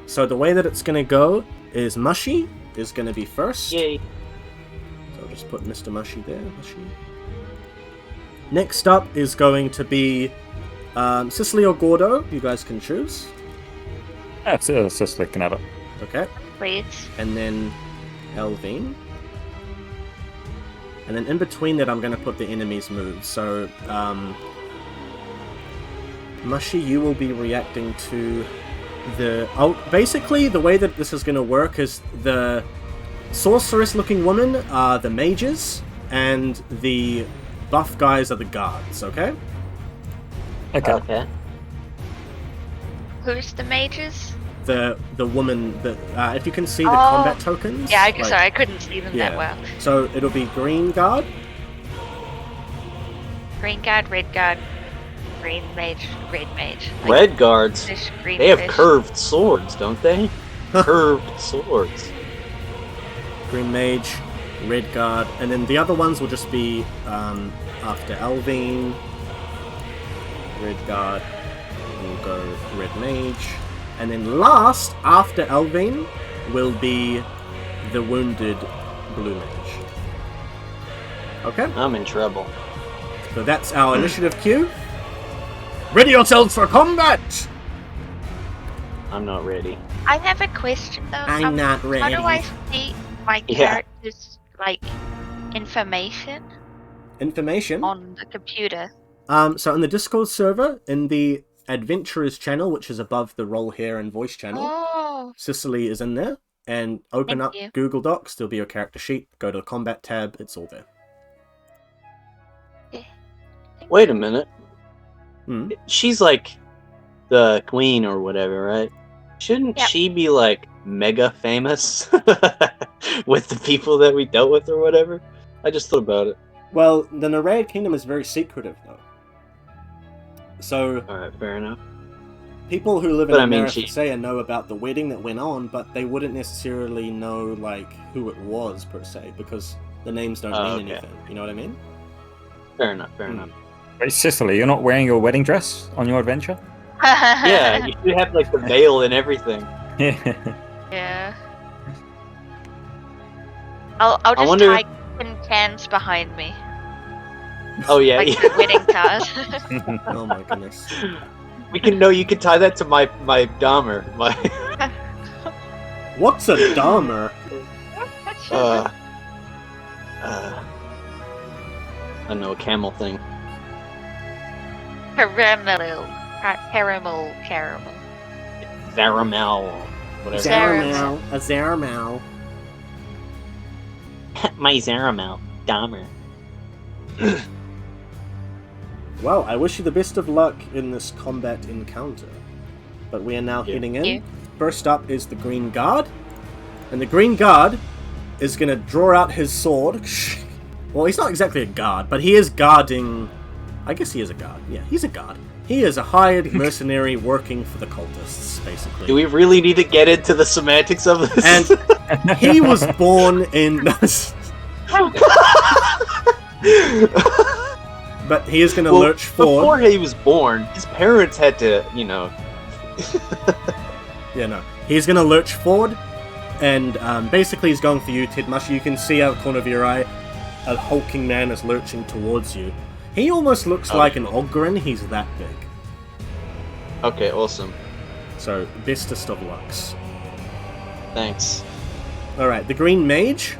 So the way that it's going to go is Mushy is going to be first. Yay. So I'll just put Mr. Mushy there. Mushy. Next up is going to be Sicily or Gordo. You guys can choose. That's Cicely can have it. Okay. Please. And then Elvine. And then in between that, I'm going to put the enemy's moves. So, Mushy, you will be reacting to the... basically, the way that this is going to work is the sorceress-looking women are the mages, and the buff guys are the guards, okay? Okay. Who's the mages? The woman that... if you can see the combat tokens... Yeah, like- sorry, I couldn't see them yeah. that well. So, it'll be green guard, Green guard, red mage, red mage. Like, Red guards. fish, green They have fish. curved swords, don't they? Curved swords. green mage, red guard, and then the other ones will just be after Elvine, red guard, we'll go red mage, and then last, after Elvine, will be the wounded blue mage. Okay, I'm in trouble. so that's our initiative queue. Ready yourselves for combat! I'm not ready. I have a question though. I'm not How ready. do I see my Yeah. character's like information Information. on the computer? So in the Discord server, in the Adventurers channel, which is above the Roll Hair and Voice channel, Oh, Sicily is in there, and open Thank up you. Google Docs, there'll be your character sheet, go to the combat tab, it's all there. Wait a minute. Hmm. She's like the queen or whatever, right? Shouldn't Yep. she be like mega famous with the people that we dealt with or whatever? I just thought about it. Well, the Nereid Kingdom is very secretive, though. So, Alright, fair enough. people who live in But I mean, America know about the wedding that went on, but they wouldn't necessarily know, like, who it was, per se, because the names don't Oh, mean okay. anything. You know what I mean? Fair enough, fair Hmm. enough. Wait, Cicely, you're not wearing your wedding dress on your adventure? Yeah, you should have like the veil and everything. yeah. I'll just wonder- tie tin cans behind me, Oh yeah, like yeah. the wedding cars. Oh my goodness. You can tie that to my Dahmer. My What's a Dahmer? I don't know, a camel thing. caramel. Zaramel. Whatever. Zaramel. A Zaramel. My Zaramel. Dahmer. Well, I wish you the best of luck in this combat encounter. But we are now Yeah. heading in. Yeah. First up is the Green Guard. And the Green Guard is going to draw out his sword. Well, he's not exactly a guard, but he is guarding... I guess he is a guard. Yeah, he's a guard. He is a hired mercenary working for the cultists, basically. Do we really need to get into the semantics of this? And he was born in... But he is going to Well, lurch forward. Before he was born, his parents had to, Yeah, no. He's going to lurch forward, and basically he's going for you, Tidmush. You can see out of the corner of your eye, a hulking man is lurching towards you. He almost looks Oh, like an cool. Ogren. He's that big. Okay, awesome. So, bestest of lucks. Thanks. Alright, the Green Mage.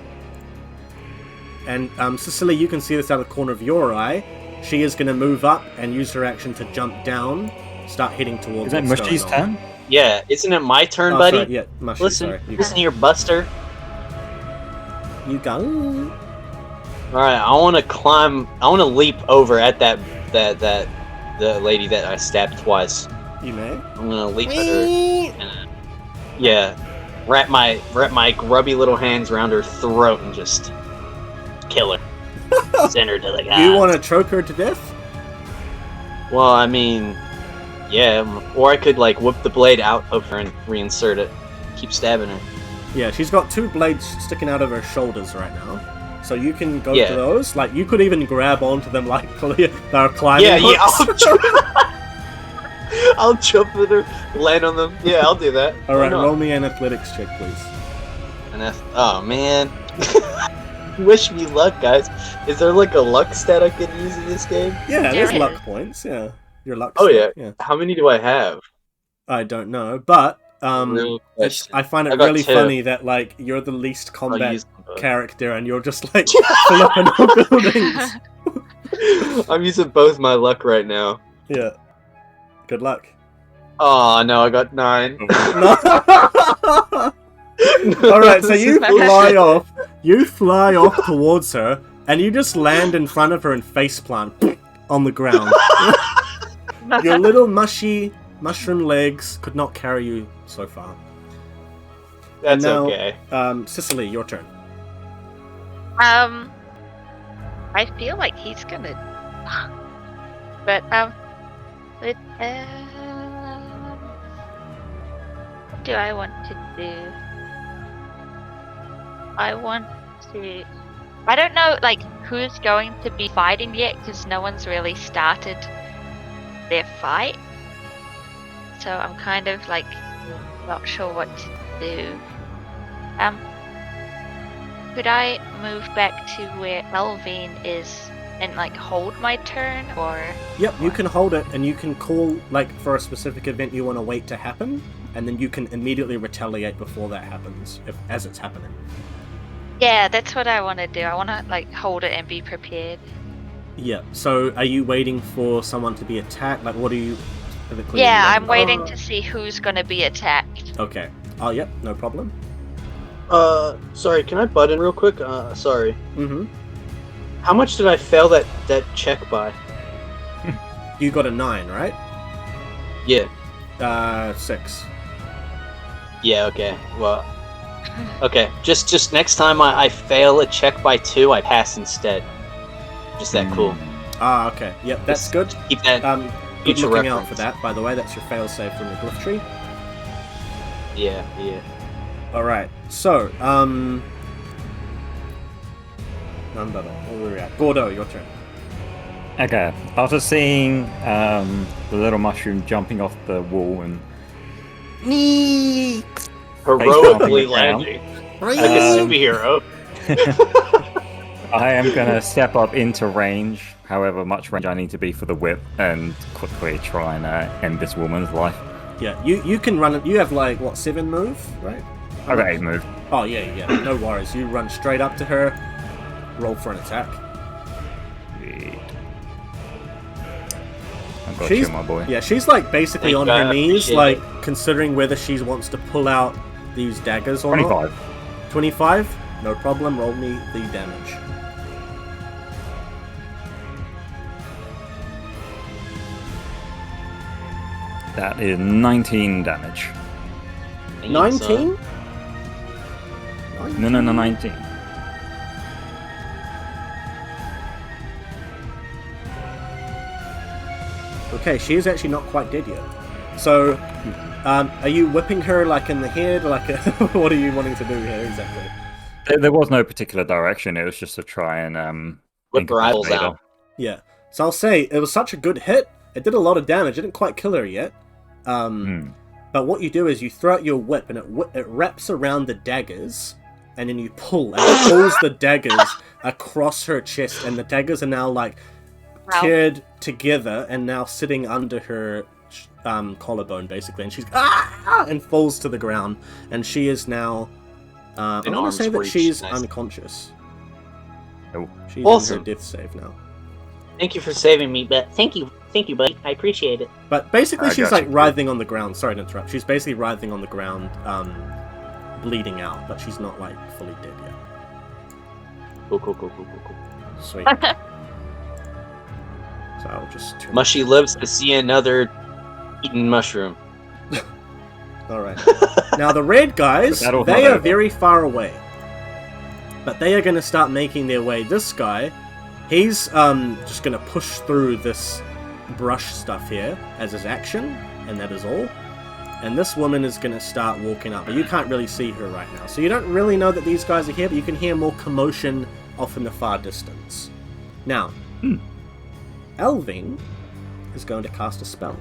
And, Cicely, you can see this out of the corner of your eye. She is going to move up and use her action to jump down start heading towards. Is that what's Mushy's going on. turn? Yeah, isn't it my turn, Oh, buddy? sorry, yeah, Mushy, Listen, sorry. listen here, Buster. You go. All right, I want to climb. I want to leap over at the lady that I stabbed twice. You may. I'm gonna leap at her. And, yeah, wrap my grubby little hands around her throat and just kill her. Send her to the gods. You want to choke her to death? Well, I mean, yeah, or I could like whip the blade out of her and reinsert it. Keep stabbing her. Yeah, she's got 2 blades sticking out of her shoulders right now. So you can go Yeah. to those. Like, you could even grab onto them like they're climbing Yeah, hooks. I'll jump with her, land on them. Yeah, I'll do that. Alright, Why not? roll me an athletics check, please. Oh man. Wish me luck, guys. Is there like a luck stat I could use in this game? Yeah, there's Yeah. luck points, yeah. Your luck Oh, stat, yeah. How many do I have? I don't know, but Real question. I find I it got really 2. funny that like you're the least I'll combat use them both. character and you're just like flipping up buildings. I'm using both my luck right now. Yeah. Good luck. Oh no, I got 9. No. Alright, so you fly off. You fly off towards her, and you just land in front of her and faceplant on the ground. Your little mushy mushroom legs could not carry you so far. That's now- okay. Cicely, your turn. I feel like he's gonna. But what do I want to do? I want to. I don't know, like, who's going to be fighting yet, because no one's really started their fight. So I'm kind of like not sure what to do. Could I move back to where Elvine is and like hold my turn, or? Yep, you can hold it, and you can call like for a specific event you want to wait to happen, and then you can immediately retaliate before that happens, as it's happening. Yeah, that's what I want to do. I want to like hold it and be prepared. Yeah. So, are you waiting for someone to be attacked? Like, what are you? specifically Yeah, I'm waiting waiting to see who's gonna be attacked. for? Okay. Oh, yep. No problem. Sorry, can I butt in real quick? Sorry. Mm-hmm. How much did I fail that check by? You got a 9, right? Yeah. 6. Yeah, okay. Well, okay. Just next time I fail a check by 2, I pass instead. Just that cool. Ah, okay. Yep, that's good. Keep that. Good Future looking out reference. for that, by the way. That's your failsafe from the glyph tree. Yeah. Alright, so, where are we at? Gordo, your turn. Okay, after seeing the little mushroom jumping off the wall and Heroically Face landing like a superhero. I am going to step up into range, however much range I need to be for the whip, and quickly try and end this woman's life. Yeah, you can run it. You have, like, what, 7 move, right? I've got 8 move. Oh, yeah, no worries. You run straight up to her, roll for an attack. I've got She's- you, my boy. Yeah, she's, like, basically Thank on God, her knees, appreciate like, considering whether she wants to pull out these daggers or 25. not. 25? No problem, roll me the damage. That is 19 damage. 19? No, 19. Okay, she is actually not quite dead yet. So, are you whipping her, like, in the head? Like, what are you wanting to do here, exactly? There was no particular direction, it was just to try and Whip her eyeballs incapacitate her. out. Yeah. So I'll say, it was such a good hit, it did a lot of damage, it didn't quite kill her yet. But what you do is you throw out your whip, and it wraps around the daggers, and then you pull, and it pulls the daggers across her chest, and the daggers are now, like, Wow. paired together, and now sitting under her collarbone, basically, and she's and falls to the ground, and she is now, I'm going to arms say that reach. she's Nice. unconscious. Oh. She's Awesome. in her death save now. Thank you for saving me, but thank you Thank you, buddy. I appreciate it. But basically, I she's got like you. writhing on the ground. Sorry to interrupt. She's basically writhing on the ground, bleeding out, but she's not like fully dead yet. Cool. Sweet. So I'll just turn. Mushy lives to see another eaten mushroom. All right. Now the red guys, The battle's they not are over. very far away, but they are going to start making their way. This guy, he's just going to push through this brush stuff here as his action, and that is all. And this woman is going to start walking up, but you can't really see her right now, so you don't really know that these guys are here, but you can hear more commotion off in the far distance. Now, Elvin is going to cast a spell.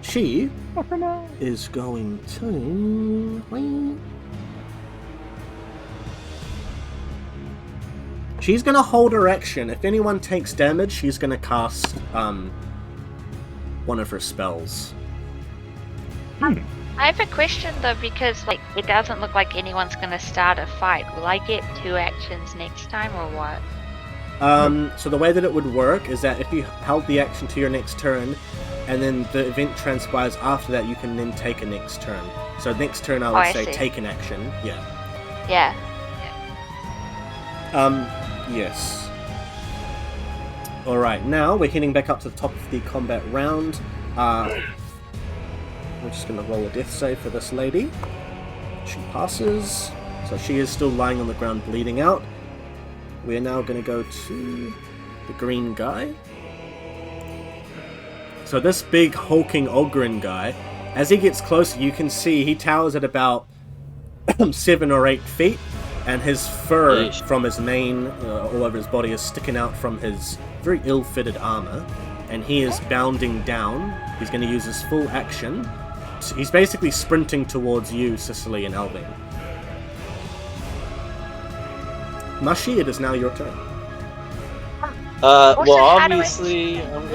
She is going to... She's going to hold her action. If anyone takes damage, she's going to cast one of her spells. I have a question though, because like it doesn't look like anyone's gonna start a fight. Will I get 2 actions next time or what? So the way that it would work is that if you held the action to your next turn, and then the event transpires after that, you can then take a next turn. So next turn, I would I say see. take an action. Yeah. Yeah. Yes. Alright, now we're heading back up to the top of the combat round. We're just going to roll a death save for this lady. She passes. So she is still lying on the ground bleeding out. We're now going to go to the green guy. So this big hulking Ogren guy, as he gets closer, you can see he towers at about 7 or 8 feet, and his fur Yeesh. from his mane all over his body is sticking out from his very ill-fitted armor, and he is bounding down. He's going to use his full action. So he's basically sprinting towards you, Cicely and Alvin. Mushy, it is now your turn. Well, how do I- obviously, I'm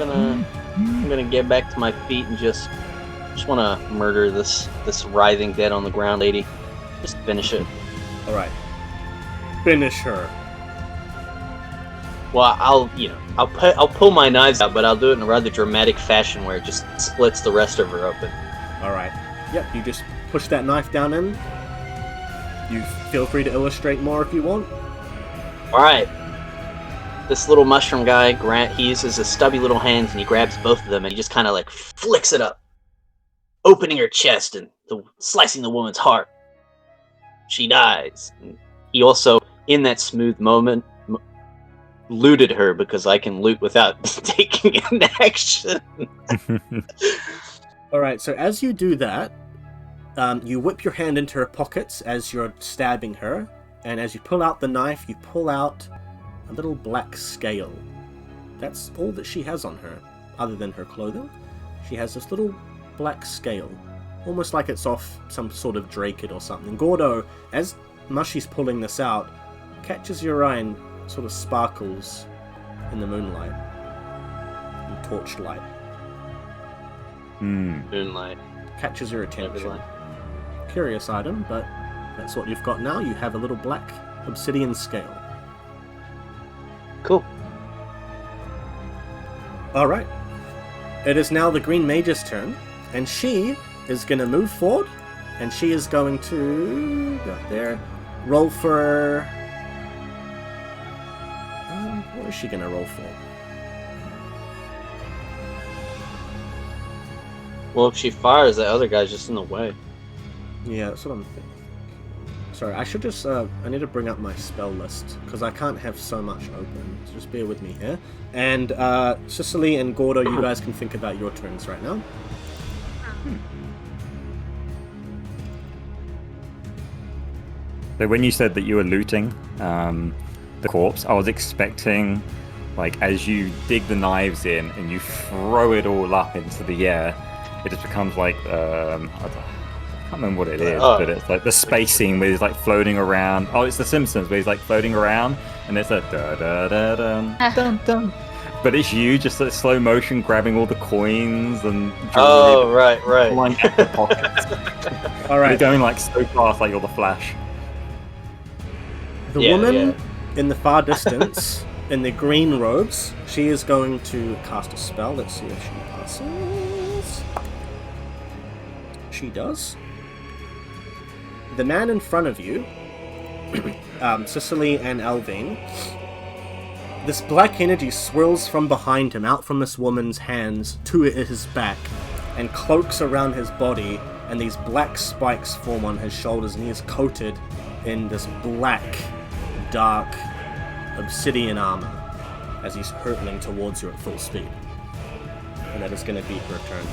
gonna get back to my feet and just want to murder this writhing dead on the ground lady. Just finish it. Alright. Finish her. Well, I'll pull my knives out, but I'll do it in a rather dramatic fashion where it just splits the rest of her open. Alright. Yep, you just push that knife down in. You feel free to illustrate more if you want. Alright. This little mushroom guy, Grant, he uses his stubby little hands and he grabs both of them and he just kind of like flicks it up, opening her chest and slicing the woman's heart. She dies. And he also, in that smooth moment, looted her because I can loot without taking an action. Alright, so as you do that, you whip your hand into her pockets as you're stabbing her, and as you pull out the knife, you pull out a little black scale. That's all that she has on her, other than her clothing. She has this little black scale, almost like it's off some sort of drake or something. Gordo, as Mushy's pulling this out, catches your eye and sort of sparkles in the moonlight and torchlight. Moonlight. Catches your attention. Everyone. Curious item, but that's what you've got now. You have a little black obsidian scale. Cool. Alright. It is now the Green Mage's turn, and she is going to move forward, and she is going to... Right there. Roll for... what is she going to roll for? Well, if she fires, the other guy's just in the way. Yeah, that's what I'm thinking. Sorry, I should just... I need to bring up my spell list, because I can't have so much open. So just bear with me here. And Cicely and Gordo, you guys can think about your turns right now. So when you said that you were looting the corpse, I was expecting, like, as you dig the knives in and you throw it all up into the air, it just becomes like, I can't remember what it is, but it's like the space scene where he's like floating around. Oh, it's The Simpsons where he's like floating around and it's a da da da dun dun dun. But it's you just like slow motion grabbing all the coins and Oh, right. flying out the pockets. Alright. You're going like so fast, like you're the Flash. The woman in the far distance in the green robes, she is going to cast a spell. Let's see if she passes. She does. The man in front of you, Cicely and Alvin, this black energy swirls from behind him, out from this woman's hands to his back, and cloaks around his body, and these black spikes form on his shoulders, and he is coated in this black, dark, obsidian armor as he's hurtling towards you at full speed. And that is going to be her turn.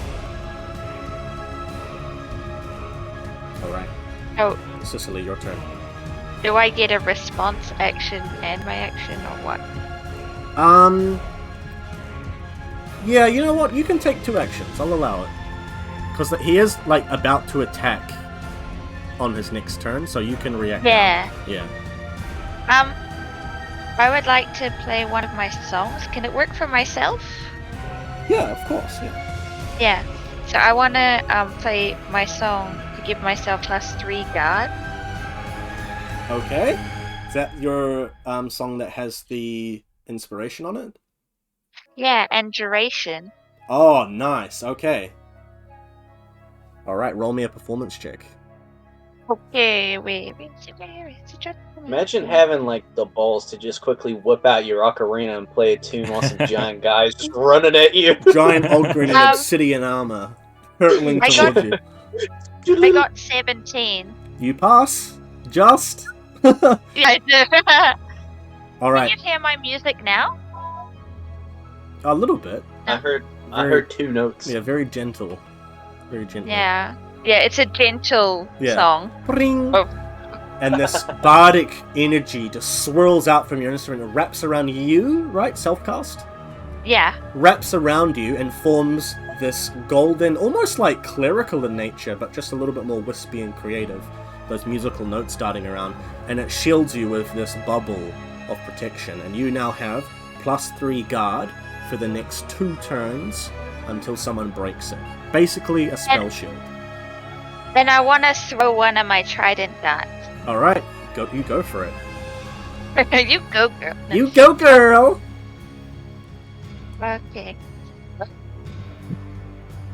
Alright. Oh, Cicely, your turn. do I get a response action and my action, or what? Yeah, you know what? You can take 2 actions. I'll allow it. Because he is, like, about to attack on his next turn, so you can react. Yeah. Now. Yeah. I would like to play one of my songs. Can it work for myself? Yeah, of course, yeah. Yeah. So I want to play my song to give myself +3 guard. Okay. Is that your song that has the inspiration on it? Yeah, and duration. Oh, nice. Okay. Alright, roll me a performance check. Okay, wait. Imagine having like the balls to just quickly whip out your ocarina and play a tune while some giant guys just running at you. Giant ogre in obsidian armor, hurtling towards you. I got 17. You pass. Just. Yeah, I do. Alright, Can you hear my music now? a little bit. I heard 2 notes. Yeah, very gentle. Very gentle. Yeah. Yeah, it's a gentle Yeah. song. Pring. Oh. And this bardic energy just swirls out from your instrument and wraps around you, right? Self-cast? Yeah. Wraps around you and forms this golden, almost like clerical in nature, but just a little bit more wispy and creative. Those musical notes darting around. And it shields you with this bubble of protection. And you now have +3 guard for the next 2 turns until someone breaks it. Basically a spell shield. Then I want to throw one of my trident darts. Alright, you go for it. You go, girl. You go, girl! Okay.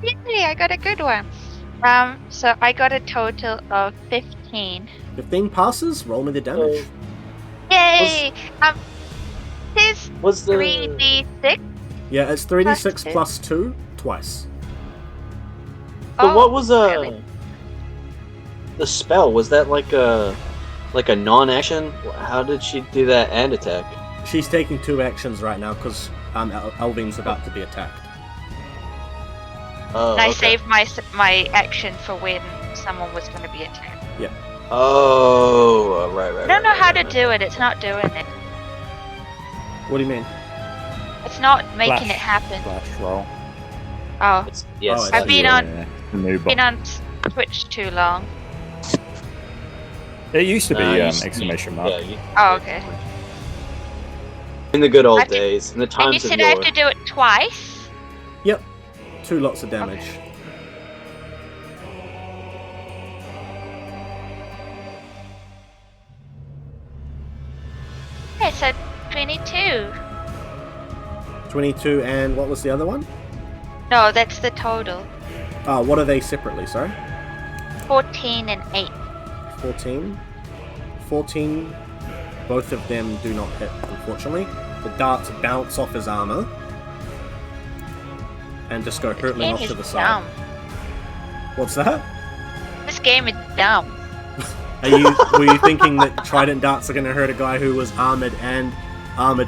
Yay, I got a good one. So I got a total of 15. 15 passes, roll me the damage. Yay! Here's Was the 3d6. Yeah, it's 3d6 +2. plus 2, twice. But what was really? the spell? Was that like a non-action? How did she do that and attack? She's taking 2 actions right now because Alvin's about to be attacked. Oh, And I okay. saved my action for when someone was going to be attacked. Oh, right. I don't know how to do it. It's not doing it. What do you mean? It's not making Flash. it happen. Flash roll. Oh, Yes. Oh, it's- I've been on New been on Twitch too long. It used to be you exclamation mark. Yeah, Oh, okay. in the good I old have to- days, in the And you times of said I have yore. to do it twice? 2 lots of damage. Okay. Okay, so 22. 22, and what was the other one? No, that's the total. What are they separately, sorry? 14 and 8. 14. 14, both of them do not hit, unfortunately. The darts bounce off his armor and just go This hurtling game off is to the side. dumb. What's that? This game is dumb. Were you thinking that trident darts are going to hurt a guy who was armored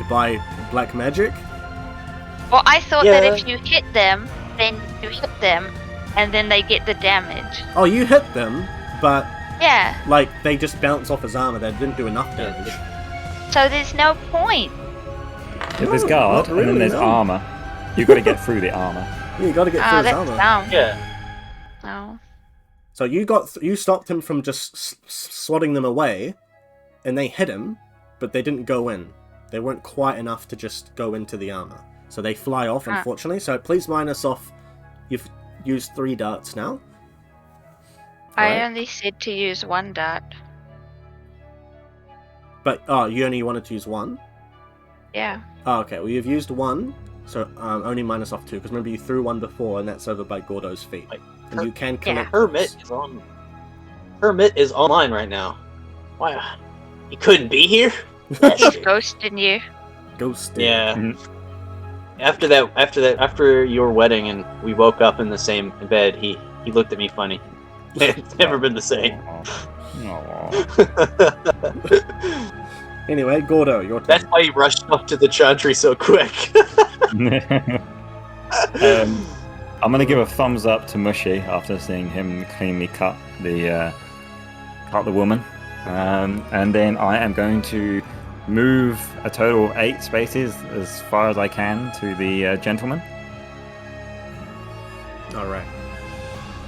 by black magic? Well, I thought that Yeah. if you hit them, then you hit them, and then they get the damage. Oh, you hit them, but Yeah, like they just bounce off his armor. They didn't do enough damage. so there's no point. If there's No, guard, not and then really, there's no. armor, you've got to get through the armor. Yeah, you got to get through Oh, his that's armor. dumb. Yeah. Oh. So you stopped him from just swatting them away, and they hit him, but they didn't go in. They weren't quite enough to just go into the armor. So they fly off, Ah. unfortunately. So please minus off. You've used 3 darts now. I Right. only said to use 1 dart. But you only wanted to use 1. Yeah. Oh, okay. Well, you've used one, so only minus off 2, because remember you threw one before, and that's over by Gordo's feet. Wait, And you can collect Hermit those. is on. Hermit is online right now. Why? He couldn't be here. He's Bastard. ghosting you. Ghosted. Yeah. Mhm. After your wedding, and we woke up in the same bed, he looked at me funny. It's never been the same. Aw. Anyway, Gordo, your turn. That's why he rushed up to the chantry so quick. I'm gonna give a thumbs up to Mushy after seeing him cleanly cut the woman, and then I am going to move a total of 8 spaces as far as I can to the gentleman. Alright.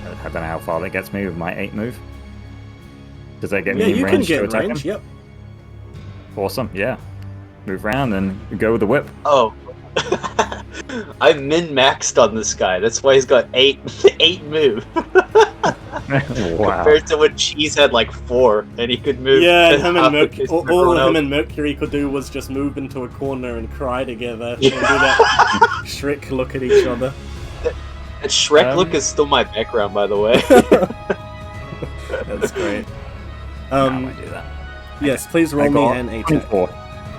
I don't know how far that gets me with my 8 move. Does that get Yeah, me in you can range to get attack range, him? yep. Awesome, yeah. Move around and go with the whip. Oh. I min-maxed on this guy. That's why he's got 8 move. Wow. Compared to when Cheese had like 4, and he could move. Yeah, and him and half of Merc, his all everyone him else. and Mercury could do was just move into a corner and cry together. And do that Shrek look at each other. That Shrek look is still my background, by the way. That's great. I might do that. Yes, please roll I me got an attack. 24.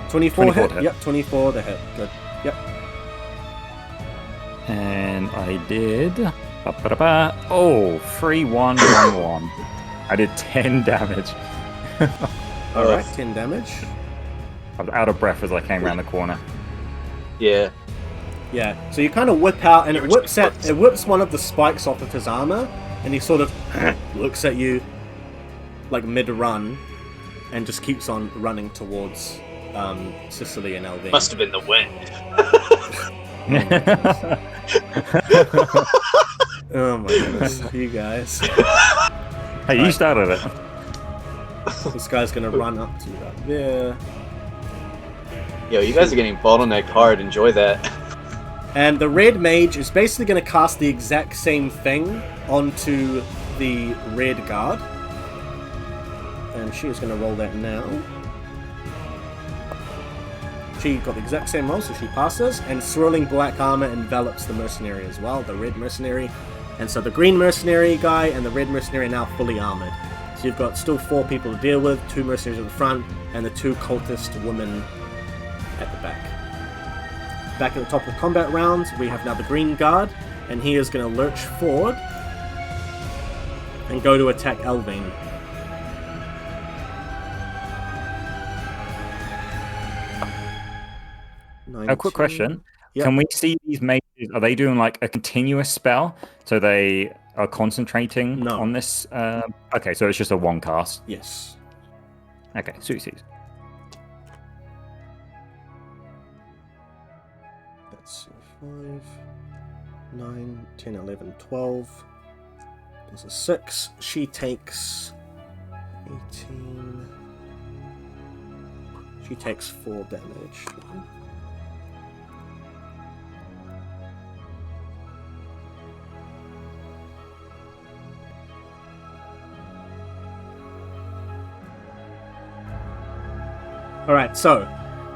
24 24 hit? to hit. Yep, 24 the hit. Good. Yep. And I did. Oh, 3, 1, 1, 1. I did 10 damage. Alright, 10 damage. I was out of breath as I came around the corner. Yeah. Yeah, so you kind of whip out, and it whips one of the spikes off of his armor, and he sort of looks at you, like mid-run, and just keeps on running towards Sicily and Alvin. Must have been the wind. Oh my goodness, you guys. Hey, you started it. This guy's gonna run up to that there. Yo, you guys are getting bottlenecked hard. Enjoy that. And the red mage is basically going to cast the exact same thing onto the red guard. And she is going to roll that now. She got the exact same roll, so she passes. And swirling black armor envelops the mercenary as well, the red mercenary. And so the green mercenary guy and the red mercenary are now fully armored. So you've got still 4 people to deal with, 2 mercenaries at the front, and the 2 cultist women at the back. Back at the top of the combat rounds, we have now the green guard, and he is going to lurch forward and go to attack Elvine. A quick question. Yep. Can we see these mages? Are they doing like a continuous spell? So they are concentrating No. on this? Okay, so it's just a one cast. Yes. Okay, sweet. That's 5, 9, 10, 11, 12. There's a 6. She takes 18. She takes 4 damage. Alright, so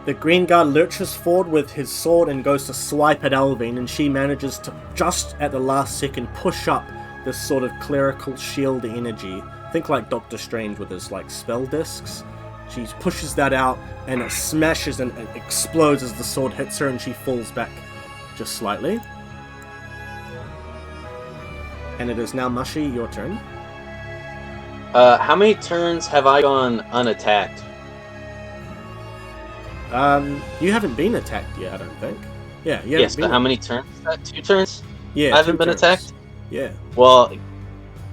the green guard lurches forward with his sword and goes to swipe at Elvine, and she manages to, just at the last second, push up this sort of clerical shield energy. Think like Doctor Strange with his like spell discs. She pushes that out, and it smashes and it explodes as the sword hits her, and she falls back just slightly. And it is now Mushy, your turn. How many turns have I gone unattacked? You haven't been attacked yet, I don't think. Yeah, you haven't Yes, been. but how many turns? Is that 2 turns? Yeah, I haven't 2 been turns. attacked? Yeah. Well,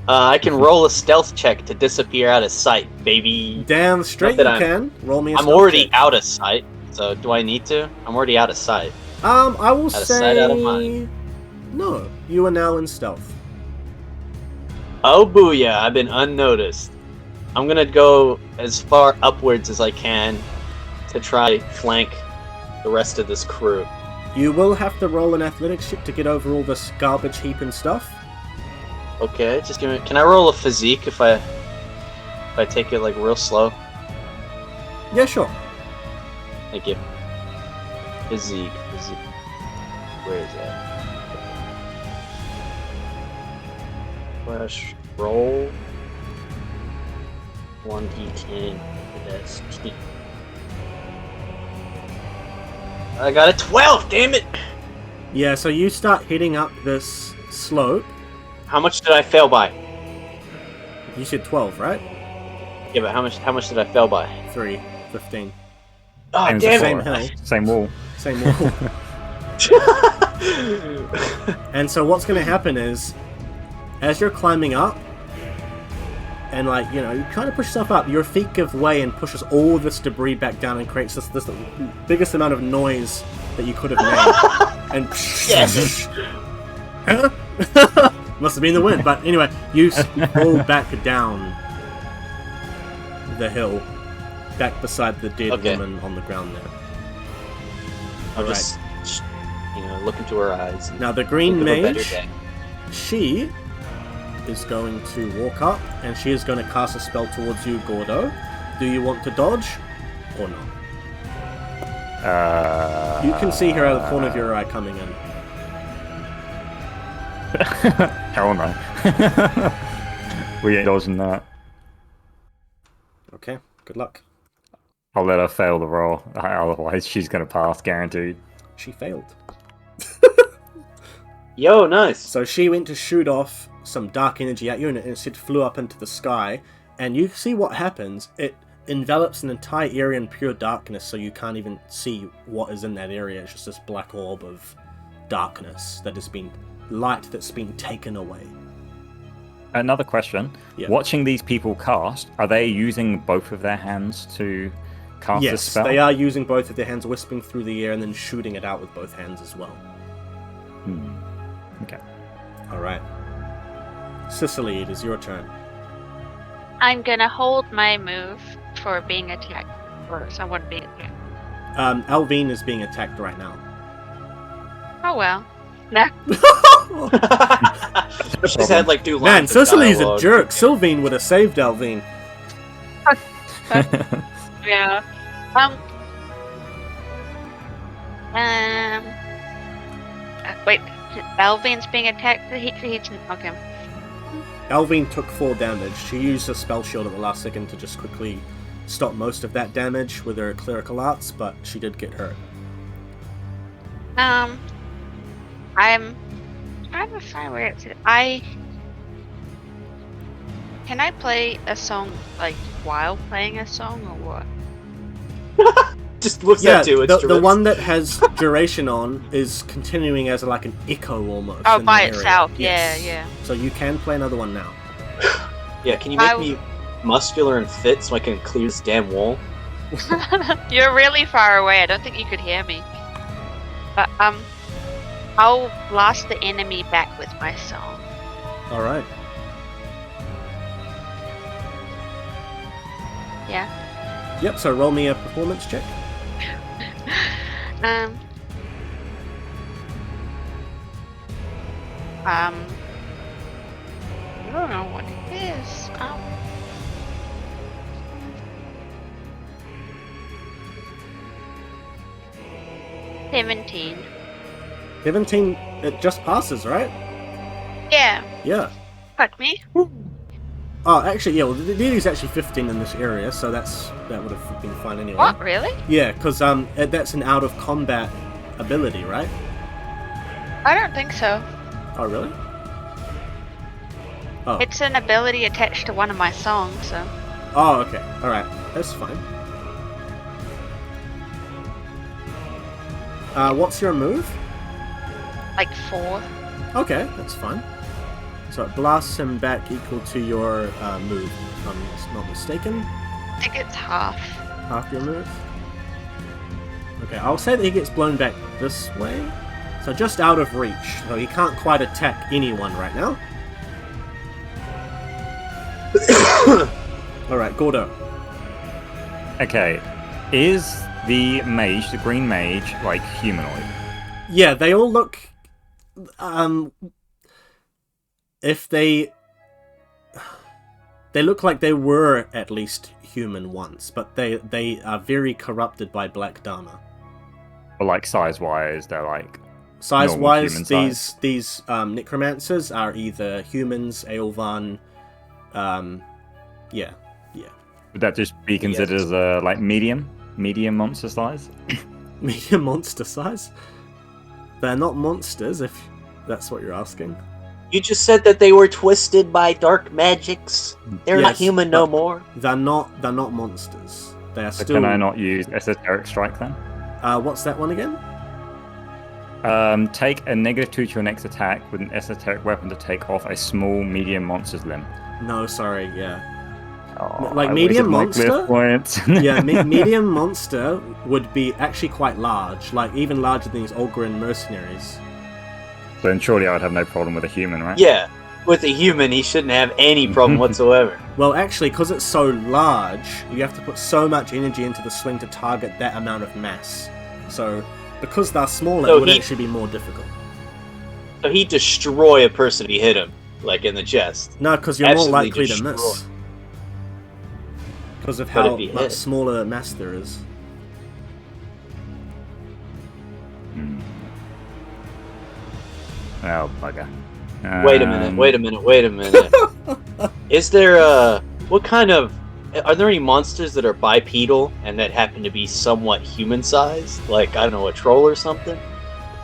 I can roll a stealth check to disappear out of sight, baby. Damn straight you Not that can. Roll me a I'm stealth already check. out of sight, so do I need to? I'm already out of sight. I will Out of say... sight, out of mind. No, you are now in stealth. Oh, booyah, I've been unnoticed. I'm gonna go as far upwards as I can to try flank the rest of this crew. You will have to roll an athletics check to get over all this garbage heap and stuff. Okay, just give me. Can I roll a physique if I take it like real slow? Yeah, sure. Thank you. Physique. Where is that? Flash roll. 1d10. That's 10. I got a 12. Damn it! Yeah, so you start heading up this slope. How much did I fail by? You said 12, right? Yeah, but how much did I fail by? 3, 15. Oh, Same damn Same it! hill, Same wall. same wall. And so what's going to happen is, as you're climbing up, and like, you know, you kind of push yourself up, your feet give way and pushes all this debris back down and creates this biggest amount of noise that you could have made. And Yes! must have been the wind, but anyway, you fall back down the hill, back beside the dead Okay. woman on the ground there. I'll Right. just, look into her eyes. And Now the green think of a better mage, day. she is going to walk up and she is going to cast a spell towards you, Gordo. Do you want to dodge or not? You can see her out of the corner of your eye coming in. Hell no. We ain't dodging that. Okay, good luck. I'll let her fail the roll. Otherwise, she's going to pass, guaranteed. She failed. Yo, nice. So she went to shoot off some dark energy at you and it instead flew up into the sky. And you see what happens. It envelops an entire area in pure darkness, so you can't even see what is in that area. It's just this black orb of darkness that has been light that's been taken away. Another question. Yeah. Watching these people cast, are they using both of their hands to cast this Yes, spell? they are using both of their hands, wisping through the air and then shooting it out with both hands as well. Okay. Alright. Cicely, it is your turn. I'm gonna hold my move for being attacked, or someone being attacked. Alvine is being attacked right now. Oh well. No. She's had like 2 lines. Man, of Cicely's a dialogue. jerk. Sylvine would have saved Alvine. Yeah. Wait. Alvin's being attacked. He's okay. Alvine took 4 damage. She used a spell shield at the last second to just quickly stop most of that damage with her clerical arts, but she did get hurt. I'm trying to find where it's. Can I play a song like while playing a song or what? Just looks Yeah, at 2 the instruments. one that has duration on is continuing as like an echo almost. Oh, in by the area. itself. Yes. Yeah. So you can play another one now. Yeah, can you make me muscular and fit so I can clear this damn wall? You're really far away. I don't think you could hear me. But I'll blast the enemy back with my song. Alright. Yeah. Yep, so roll me a performance check. I don't know what it is. 17. 17, it just passes, right? Yeah. Yeah. Fuck me. Oh, actually, yeah, well, the DD's actually 15 in this area, so that would have been fine anyway. What? Really? Yeah, because that's an out-of-combat ability, right? I don't think so. Oh, really? Oh. It's an ability attached to one of my songs, so. Oh, okay. Alright. That's fine. What's your move? Like 4. Okay, that's fine. So it blasts him back equal to your move, if I'm not mistaken. I think it's half. Half your move. Okay, I'll say that he gets blown back this way. So just out of reach. So he can't quite attack anyone right now. Alright, Gordo. Okay. Is the mage, the green mage, like humanoid? Yeah, they all look... if they look like they were at least human once, but they are very corrupted by Black Dharma. But like size-wise, they're like Size-wise, human size. these necromancers are either humans, Aelvan, yeah. Would that just be considered as a like medium monster size? Medium monster size? They're not monsters, if that's what you're asking. You just said that they were twisted by dark magics. They're not Yes, human no more. They're not monsters. They are So still... can I not use esoteric strike then? What's that one again? Take a -2 to your next attack with an esoteric weapon to take off a small medium monster's limb. No, sorry, yeah. Oh, Like I medium wasted my monster? glyph points. Yeah, medium monster would be actually quite large, like even larger than these Olgrin mercenaries. So then surely I would have no problem with a human, right? Yeah, with a human, he shouldn't have any problem whatsoever. Well, actually, because it's so large, you have to put so much energy into the swing to target that amount of mass. So, because they're smaller, So it would he- actually be more difficult. So he'd destroy a person if he hit him, like in the chest. No, because you're more Absolutely likely to destroy. miss. Because of But how if he much hit- smaller mass there is. Oh, bugger. Wait a minute. Is there what kind of... Are there any monsters that are bipedal and that happen to be somewhat human-sized? Like, I don't know, a troll or something?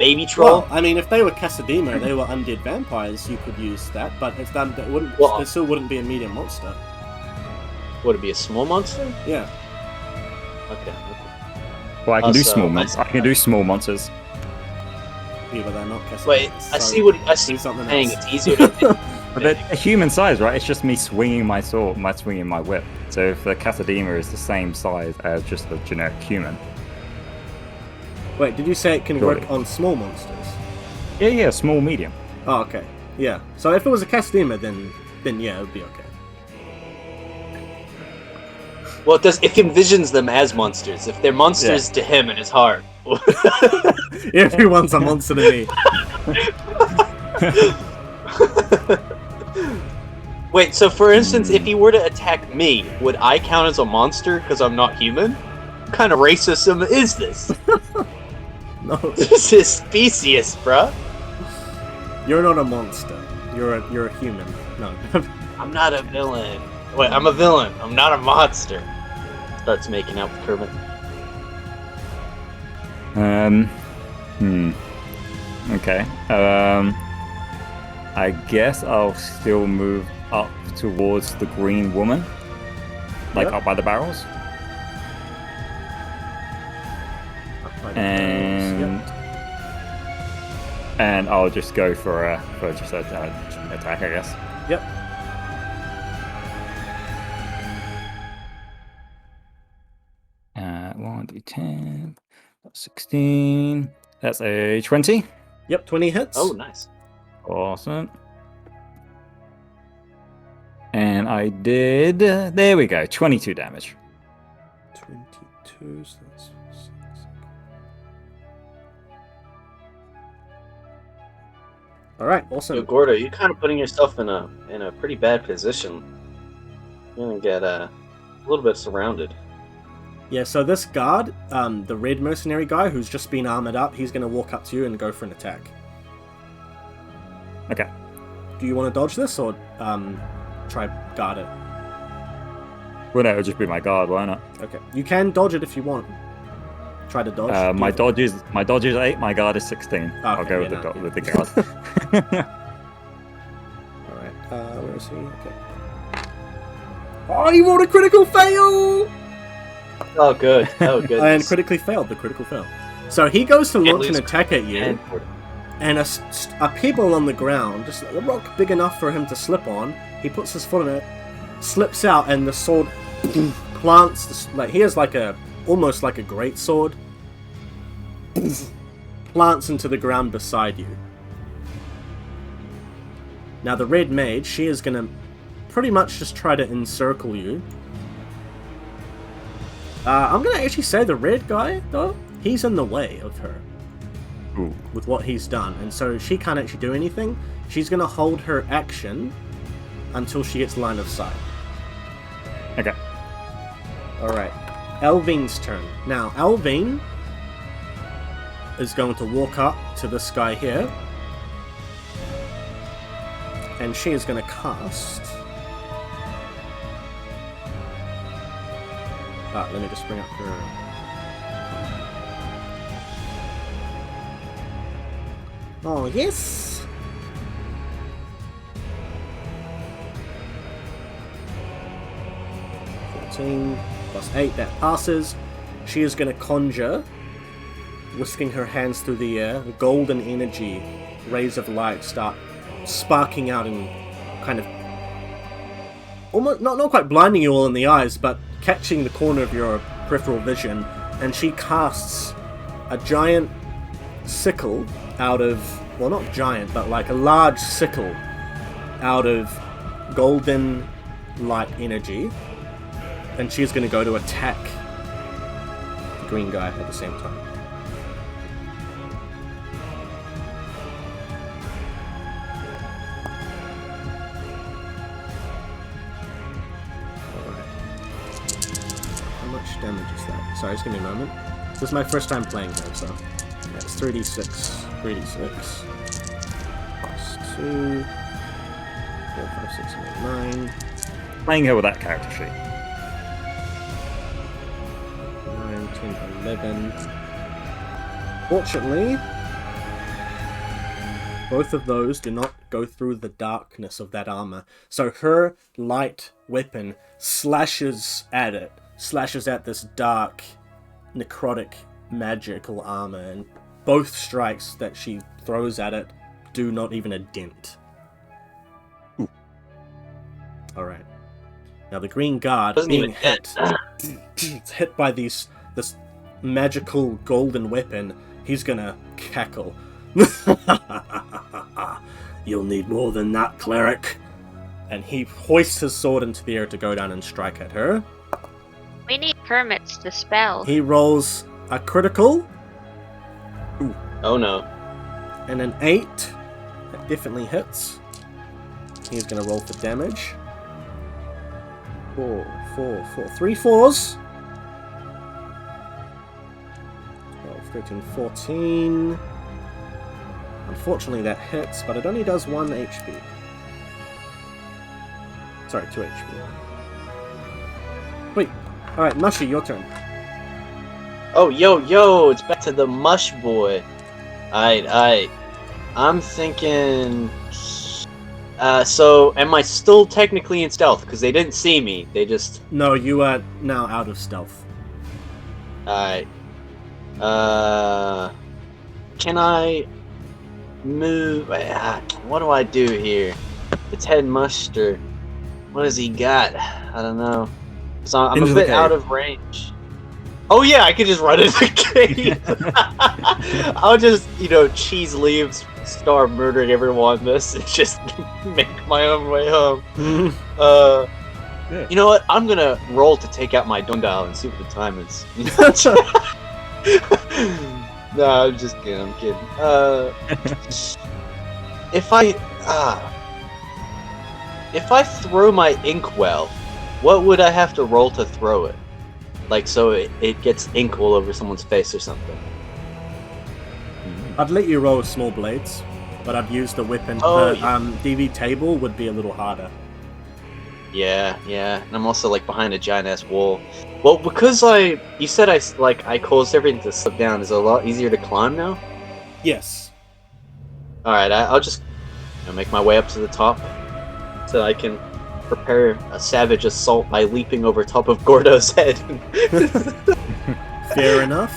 Baby troll? Well, I mean, if they were Casadema, they were undead vampires, you could use that, but if that wouldn't, Well- it still wouldn't be a medium monster. Would it be a small monster? Yeah. Okay. Well, I can do Also, small monsters. I can do small monsters. Yeah, but they're not Casadema. Wait, I see what I see. do something Saying else. it's easier to. But they're human size, right? It's just me swinging my sword, swinging my whip. So if the Casadema is the same size as just a generic human. Wait, did you say it can Surely. work on small monsters? Yeah, small, medium. Oh, okay. Yeah. So if it was a Casadema, then yeah, it would be okay. Well, it envisions them as monsters. If they're monsters to him in his heart. Everyone's a monster to me. Wait, so for instance, if he were to attack me, would I count as a monster because I'm not human? What kind of racism is this? No, This is specious, bruh. you're not a monster. You're a human. No. I'm not a villain. Wait, I'm a villain. I'm not a monster. Starts making out with Kermit. Okay. I guess I'll still move up towards the green woman. Like Yep. up by the barrels. And I'll just go for just an attack, I guess. Yep. Uh, 1d10, 16. That's a 20. Yep. 20 hits. Oh, nice. Awesome. And I did. There we go. 22 damage. 22. So that's 6. All right. Awesome. Yo, Gordo, you're kind of putting yourself in a pretty bad position. You're gonna get a little bit surrounded. Yeah, so this guard, the red mercenary guy who's just been armored up, he's going to walk up to you and go for an attack. Okay. Do you want to dodge this or try guard it? Well, no, it'll just be my guard, why not? Okay. You can dodge it if you want. Try to dodge. My dodge is 8, my guard is 16. I'll go with yeah, with the guard. Alright, where is he? Okay. Oh, you rolled a critical fail! Oh, good. Oh, good. And critically failed the critical fail. So he goes to launch an attack at you, and a pebble on the ground, just a rock big enough for him to slip on, he puts his foot on it, slips out, and the sword plants, like he has almost like a great sword, plants into the ground beside you. Now the red mage, she is going to pretty much just try to encircle you. I'm going to actually say the red guy, though, he's in the way of her. Ooh. With what he's done, and so she can't actually do anything. She's going to hold her action until she gets line of sight. Okay. Alright. Elvine's turn. Now, Elvine, is going to walk up to this guy here. And she is going to cast... let me just bring up her... Oh, yes! +8, that passes. She is going to conjure, whisking her hands through the air. Golden energy, rays of light start sparking out and kind of almost not quite blinding you all in the eyes, but catching the corner of your peripheral vision. And she casts a giant sickle out of, well, not giant, but like a large sickle out of golden light energy. And she's going to go to attack the green guy at the same time. Alright. How much damage is that? Sorry, just give me a moment. This is my first time playing her, so... Yeah, it's 3d6. 3d6. Plus 2. 4, 5, 6, 7, 8, 9. Playing her with that character sheet. 10, 11. Fortunately, both of those do not go through the darkness of that armor. So her light weapon slashes at this dark, necrotic, magical armor, and both strikes that she throws at it do not even a dent. Alright. Now the green guard being hit, hit by this magical golden weapon, he's gonna cackle. You'll need more than that, cleric. And he hoists his sword into the air to go down and strike at her. We need permits to spell. He rolls a critical. Ooh. Oh no. And an 8. That definitely hits. He's gonna roll for damage. 4. 3 4s. 12, 13, 14. Unfortunately that hits, but it only does 1 HP. Sorry, 2 HP. Wait. Alright, Mushy, your turn. Oh, yo, it's back to the mush boy. Alright. I'm thinking... so, am I still technically in stealth? Because they didn't see me, they just... No, you are now out of stealth. Alright. Can I move... what do I do here? It's Head Muster. What has he got? I don't know. So I'm a bit out of range. Oh yeah, I could just run into the cave. I'll just, cheese leaves, start murdering everyone in this, and just make my own way home. Yeah. You know what? I'm gonna roll to take out my Dundal and see what the time is. No, I'm just kidding. I'm kidding. If I throw my inkwell, what would I have to roll to throw it? Like, so it gets ink all over someone's face or something. I'd let you roll with small blades, but I'd use the weapon. Oh, the DV table would be a little harder. Yeah. And I'm also, behind a giant-ass wall. Well, because you said I caused everything to slip down, is it a lot easier to climb now? Yes. Alright, I'll just make my way up to the top so I can prepare a savage assault by leaping over top of Gordo's head. Fair enough.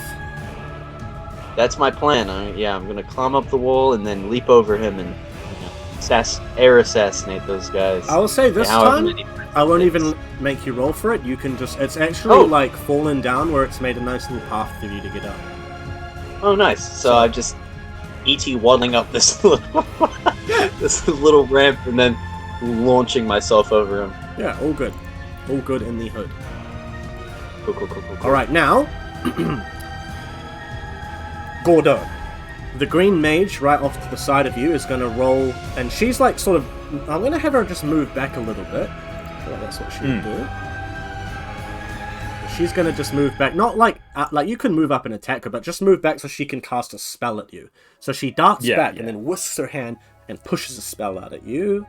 That's my plan. I'm gonna climb up the wall and then leap over him and air assassinate those guys. I will say this time, I won't even make you roll for it. You can just, it's actually fallen down where it's made a nice little path for you to get up. Oh, nice. So I'm just E.T. waddling up this little ramp and then launching myself over him. Yeah, all good. All good in the hood. Cool. Alright, now... Gordo. The green mage right off to the side of you is going to roll, and she's I'm going to have her just move back a little bit. I feel like that's what she would do. she's gonna just move back. Not like you can move up and attack her, but just move back so she can cast a spell at you. So she darts back and then whisks her hand and pushes a spell out at you.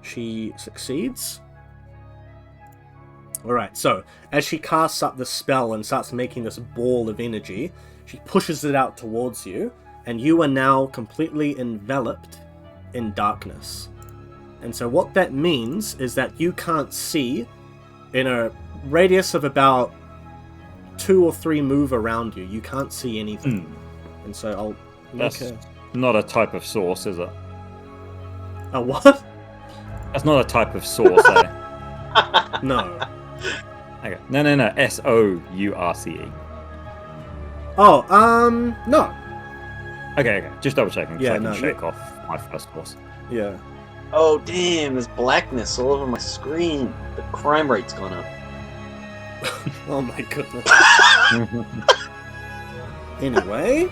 She succeeds. Alright, so as she casts up the spell and starts making this ball of energy, she pushes it out towards you, and you are now completely enveloped in darkness. And so what that means is that you can't see in a radius of about 2 or 3 move around you. You can't see anything. And so I'll make That's not a type of source, is it? A what? That's not a type of source, eh? No. Okay. No. Source. Oh, no. Okay. Just double checking. Yeah, So I can no, shake off my first course. Yeah. Oh damn! There's blackness all over my screen. The crime rate's gone up. Oh my goodness. Anyway.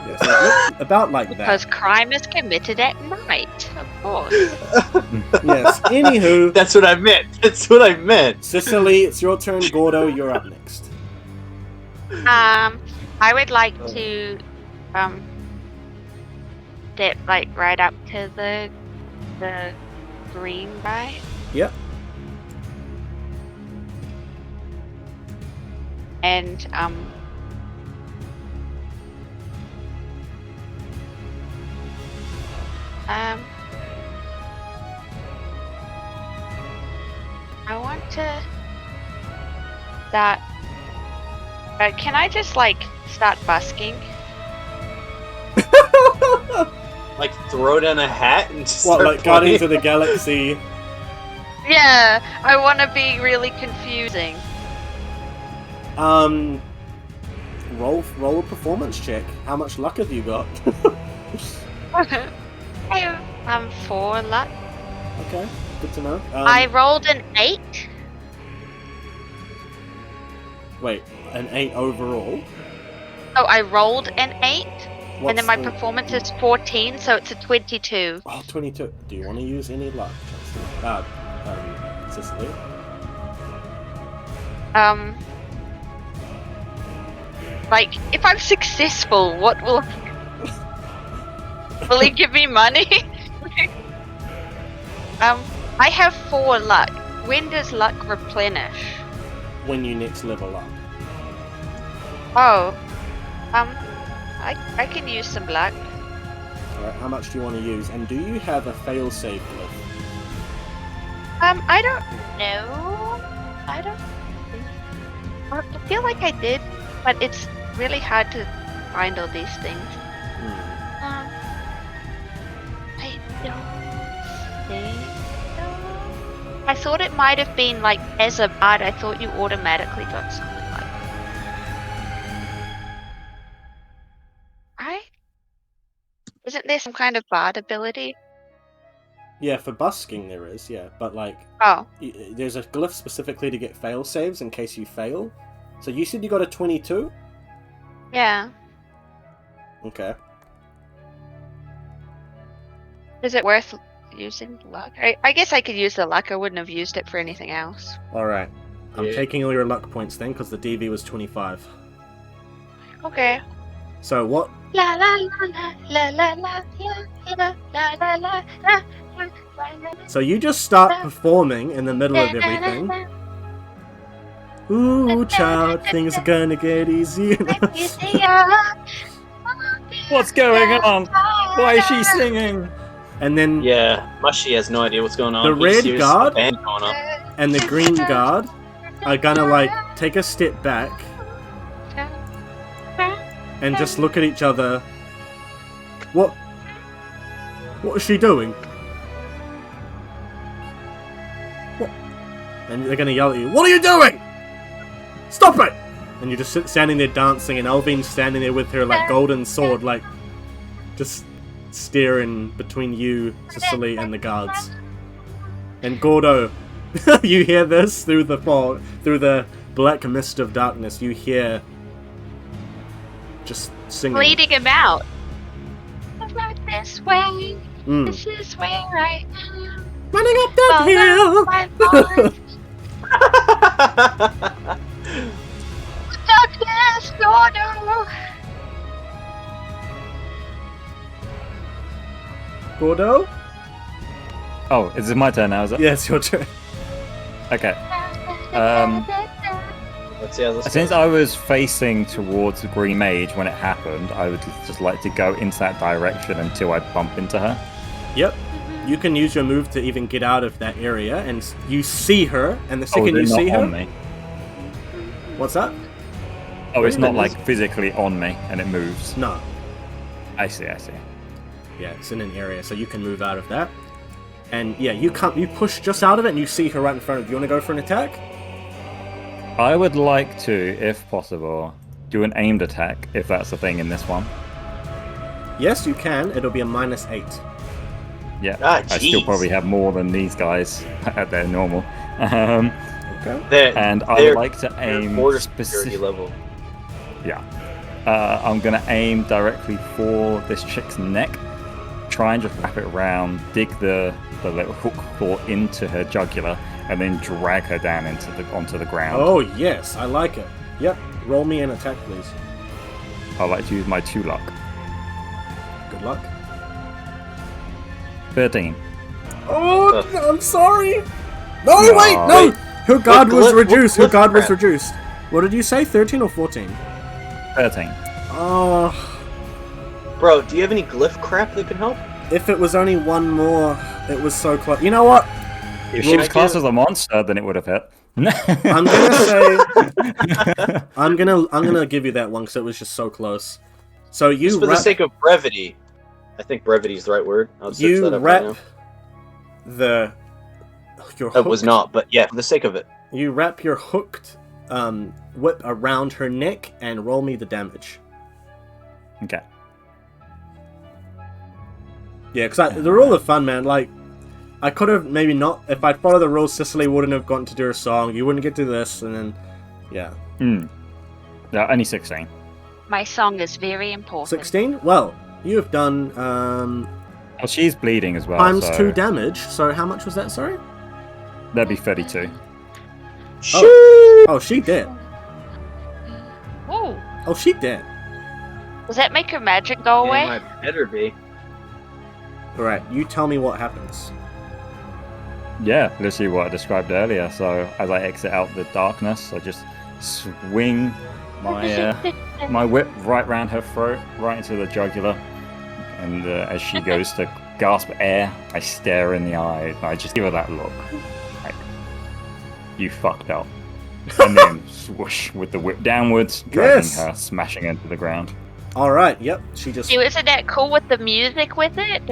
Yes, it looked about like Because that. crime is committed at night, of course. Yes. Anywho, That's what I meant. That's what I meant. Sicily, it's your turn. Gordo, you're up next. I would like to step like right up to the green guy. Yep. And I want to start. Can I just like start busking? Like throw down a hat and just What, start like Guardians of playing? the Galaxy? Yeah, I want to be really confusing. Roll a performance check. How much luck have you got? I have 4 luck. Okay, good to know. I rolled an 8. Wait, an 8 overall? Oh, I rolled an 8, What's and then my the- performance is 14, so it's a 22. Oh, 22. Do you want to use any luck, Cicely? Like, if I'm successful, what will... Will he give me money? I have 4 luck. When does luck replenish? When you next level up. Oh. I can use some luck. Alright, how much do you want to use? And do you have a fail-safe glyph? I don't know. I don't think... I feel like I did, but it's really hard to find all these things. I don't think so. I thought it might have been like as a bard. I thought you automatically got something like that. Right? Isn't there some kind of bard ability? Yeah, for busking there is, yeah. But, like, Oh, there's a glyph specifically to get fail-saves in case you fail. So you said you got a 22? yeah. Okay. Is it worth using luck? I guess I could use the luck. I wouldn't have used it for anything else. Alright. I'm Yeah. taking all your luck points then, because the DV was 25. Okay. So what... La la la la la la la la la la la la. So you just start performing in the middle of everything. Ooh, child, things are gonna get easier. What's going on? Why is she singing? And then... Yeah, Mushy has no idea what's going on. The He red sees guard? a band going up. and the green guard are gonna, like, take a step back and just look at each other. What is she doing? What? And they're gonna yell at you, "What are you doing? Stop it!" And you're just standing there dancing, and Alvine's standing there with her, like, golden sword, like, just staring between you, Cicely, and the guards. And Gordo, you hear this through the fog, through the black mist of darkness, you hear just singing. Bleeding him out. Not this way. This is where I am. Running up that Follow hill. my voice. Darkness, Gordo. Gordo? Oh, is it my turn now? Is it? Yes, your turn. Okay. Let's see how this Since goes. I was facing towards the Green Mage when it happened, I would just like to go into that direction until I bump into her. Yep. You can use your move to even get out of that area, and you see her, and the Oh, second they're you not see her... on me. What's that? Oh, it's not Goodness. like physically on me and it moves. No. I see. Yeah, it's in an area, so you can move out of that. And yeah, you push just out of it, and you see her right in front of you. You want to go for an attack? I would like to, if possible, do an aimed attack, if that's a thing in this one. Yes, you can. It'll be a -8. Yeah, Ah, I still jeez. probably have more than these guys at their normal. Okay. And I They're- would like to They're aim border security specific. level. Yeah. I'm going to aim directly for this chick's neck, try and just wrap it around, dig the little hook claw into her jugular, and then drag her down onto the ground. Oh, yes. I like it. Yep. Roll me an attack, please. I'd like to use my 2 luck. Good luck. 13. Oh, I'm sorry. No, No. wait, no. Wait. Her guard was What reduced. Her glyph guard was crap? reduced. What did you say? 13 or 14? 13. Oh, Bro, do you have any glyph crap that can help? if it was only one more, it was so close. You know what? If she was I classed do- as a monster, then it would have hit. I'm gonna say I'm gonna give you that one because it was just so close. So you Just for the wrap, sake of brevity. I think brevity is the right word. I'll search you that up right wrap now. your It was hooked- not, but yeah, for the sake of it. You wrap your hooked whip around her neck and roll me the damage. Okay. Yeah, because the rule of fun, man. Like, I could have maybe not. If I'd followed the rules, Cicely wouldn't have gotten to do her song. You wouldn't get to this, and then, yeah. Yeah, only 16. My song is very important. 16? Well, you have done Well, she's bleeding as well. times so 2 damage. So how much was that, sorry? That'd be 32. Oh, she did. Ooh. Oh, she did. Does that make her magic go It away? might better be. Alright, you tell me what happens. Yeah, literally what I described earlier. So as I exit out the darkness, I just swing my my whip right round her throat, right into the jugular, and as she goes to gasp air, I stare in the eye. And I just give her that look, like you fucked up, and then swoosh with the whip downwards, dragging Yes. her smashing into the ground. Alright, yep. She just. Isn't that cool with the music with it?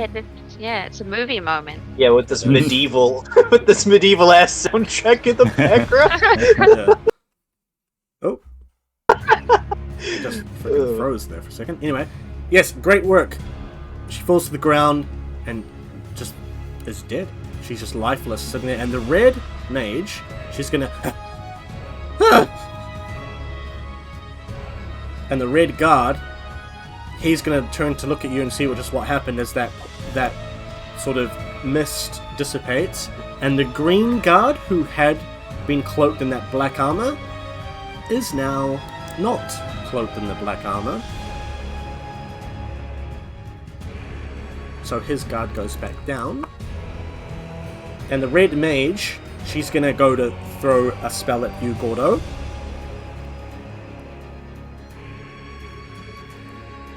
It's a movie moment. Yeah, with this medieval, with this medieval ass soundtrack in the background. Yeah. Oh. Just freaking froze there for a second. Anyway, yes, great work. She falls to the ground and just is dead. She's just lifeless sitting there. And the red mage, she's gonna. And the red guard, he's gonna turn to look at you and see what happened as that sort of mist dissipates, and the green guard who had been cloaked in that black armor is now not cloaked in the black armor. So his guard goes back down. And the red mage, she's gonna go to throw a spell at you, Gordo.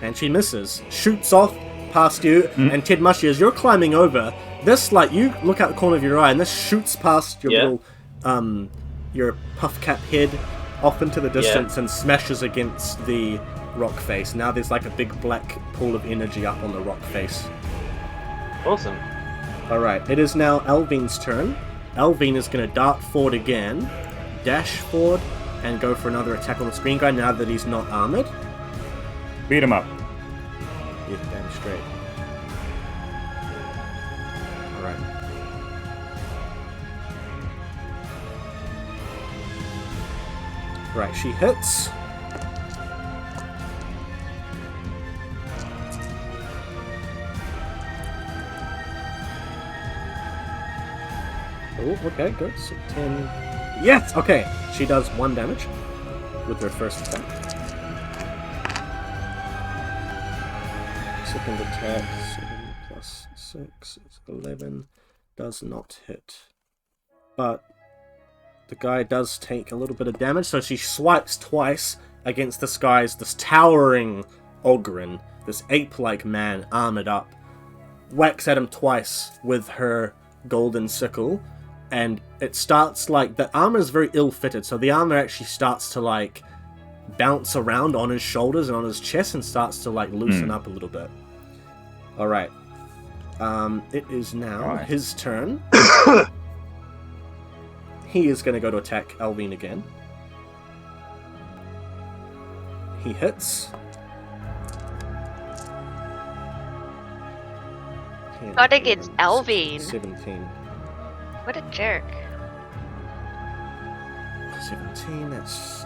And she misses. Shoots off past you, and Ted Mushy, as you're climbing over, this, like, you look out the corner of your eye, and this shoots past your little, your puff cap head off into the distance and smashes against the rock face. Now there's like a big black pool of energy up on the rock face. Awesome. Alright, it is now Elvine's turn. Elvine is going to dart forward again, dash forward, and go for another attack on the screen guy now that he's not armored. Beat him up. Yeah, damn straight. Alright. Right, she hits. Oh, okay, good. So 10. Yes! Okay, she does 1 damage with her first attack. Second attack, 7 plus 6 is 11. Does not hit. But the guy does take a little bit of damage, so she swipes twice against this towering Ogryn, this ape-like man, armored up, whacks at him twice with her golden sickle, and it starts like, the armor is very ill-fitted, so the armor actually starts to like bounce around on his shoulders and on his chest and starts to like loosen up a little bit. Alright. It is now his turn. He is going to go to attack Alvin again. He hits. Not against Alvin. 17. What a jerk. 17, that's...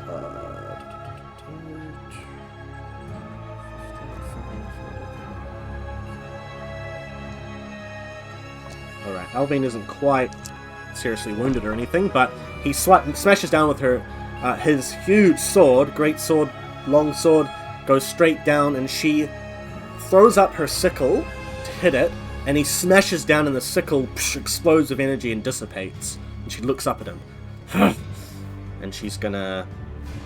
Alright, Alvin isn't quite seriously wounded or anything, but he smashes down with his huge sword, great sword, long sword, goes straight down, and she throws up her sickle to hit it, and he smashes down, and the sickle explodes with energy and dissipates. And she looks up at him. And she's gonna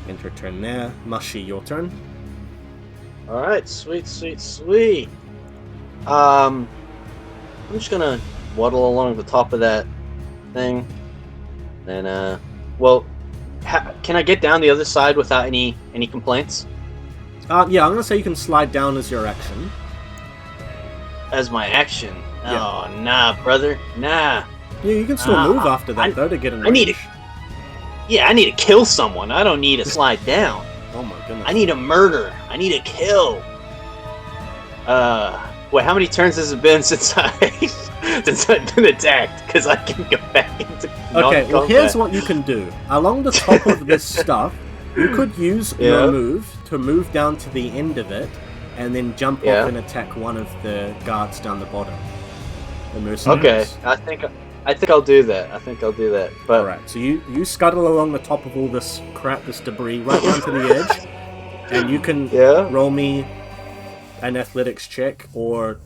end her turn there. Mushy, your turn. Alright, sweet. I'm just gonna waddle along the top of that thing. Then, can I get down the other side without any complaints? Yeah, I'm gonna say you can slide down as your action. As my action? Yeah. Oh, nah, brother. Nah. Yeah, you can still move after that, though, to get in range. I need to kill someone. I don't need to slide down. Oh my goodness. I need a murder. I need a kill. Wait, how many turns has it been since I've been attacked? Because I can go back into Okay, well here's what you can do. Along the top of this stuff, you could use your move to move down to the end of it, and then jump off and attack one of the guards down the bottom. The mercenaries. Okay, I think I'll do that. But alright, so you scuttle along the top of all this crap, this debris, right down to the edge, and you can roll me an athletics check or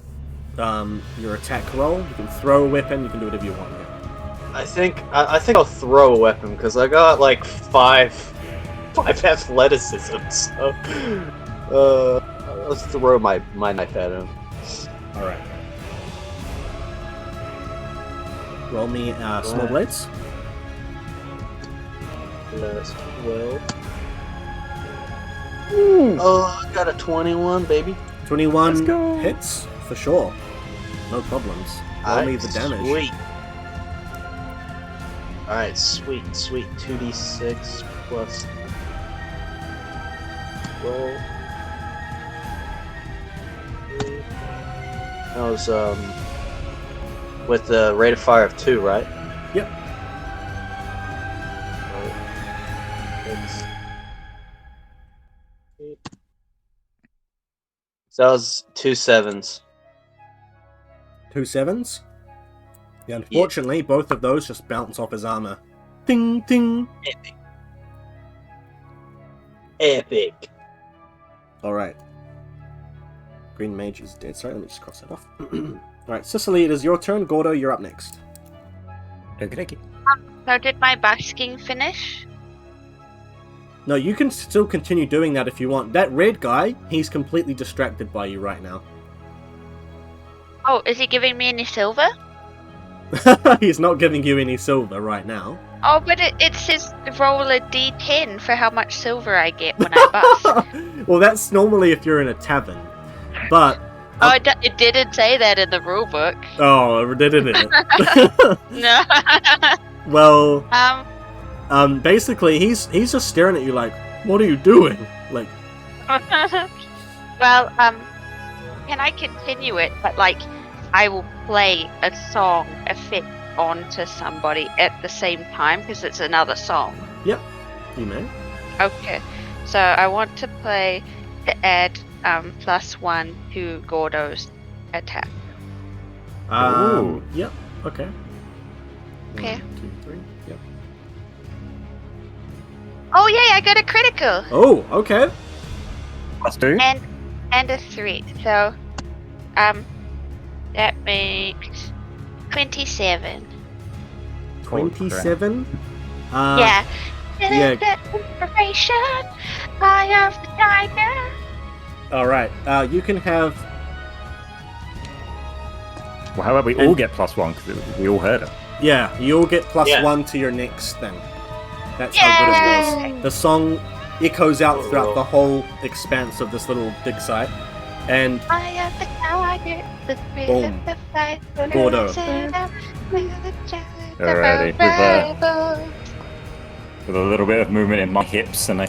your attack roll. You can throw a weapon. You can do whatever you want. I think I'll throw a weapon because I got like five athleticism. So let's throw my knife at him. All right. Roll me small blades. Plus 12. Oh, I got a 21, baby. 21 hits for sure. No problems. Roll me the damage. Sweet. Alright, sweet. 2d6 plus roll. That was with the rate of fire of 2, right? Yep. So that was 2 7s. 2 7s? Yeah, unfortunately, both of those just bounce off his armor. Ding, ding. Epic. Alright. Green Mage is dead. Sorry, let me just cross that off. Alright, Cicely, it is your turn. Gordo, you're up next. Okay. So did my basking finish? No, you can still continue doing that if you want. That red guy, he's completely distracted by you right now. Oh, is he giving me any silver? He's not giving you any silver right now. Oh, but it says roll a d10 for how much silver I get when I bust. Well, that's normally if you're in a tavern. But... Oh, it didn't say that in the rulebook. Oh, didn't it? No. Well... basically, he's just staring at you like, what are you doing? Like... Well, can I continue it, but like, I will play a song, a fit onto somebody at the same time, because it's another song. Yep, you may. Okay, so I want to play to add +1 to Gordo's attack. Yep, okay. Okay. 1, 2, 3. Yep. Oh yay! I got a critical Oh, okay. +2. and a 3. So, that makes 27. 27. Yeah. yeah. Inspiration, eye of the tiger. All right. You can have. Well, how about we all get +1 because we all heard it. Yeah, you'll get Yeah. +1 to your next thing. That's how good it was. The song echoes out throughout the whole expanse of this little dig site, and Eye of the tiger, the spirit Boom. of the fight. Gordo. Alrighty, with a little bit of movement in my hips and a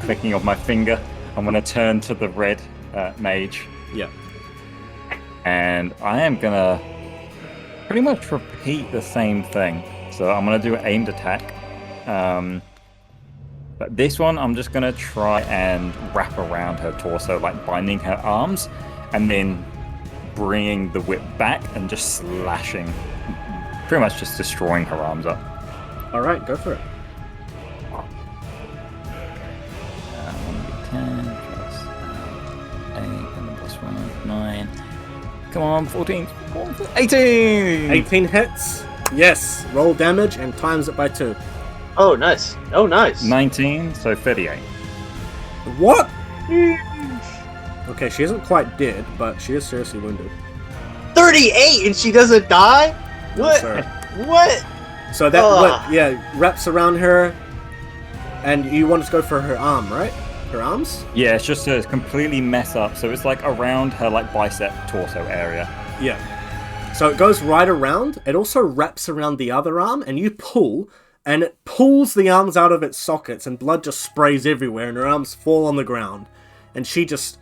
clicking of my finger, I'm going to turn to the red mage. yeah. And I am going to pretty much repeat the same thing. So I'm going to do an aimed attack. But this one, I'm just going to try and wrap around her torso, like binding her arms, and then bringing the whip back and just slashing, pretty much just destroying her arms up. All right, go for it. 1d10 plus 8 and then +1, 9. Come on, 14, 18! 18 hits. Yes. Roll damage and times it by 2. Oh, nice. Oh, nice. 19, so 38. What? Okay, she isn't quite dead, but she is seriously wounded. 38 and she doesn't die? What? Sir. What? So that Ugh. whip, wraps around her, and you want to go for her arm, right? Her arms? Yeah, it's just to completely mess up. So it's like around her like bicep torso area. Yeah. So it goes right around. It also wraps around the other arm, and you pull, and it pulls the arms out of its sockets, and blood just sprays everywhere, and her arms fall on the ground, and she just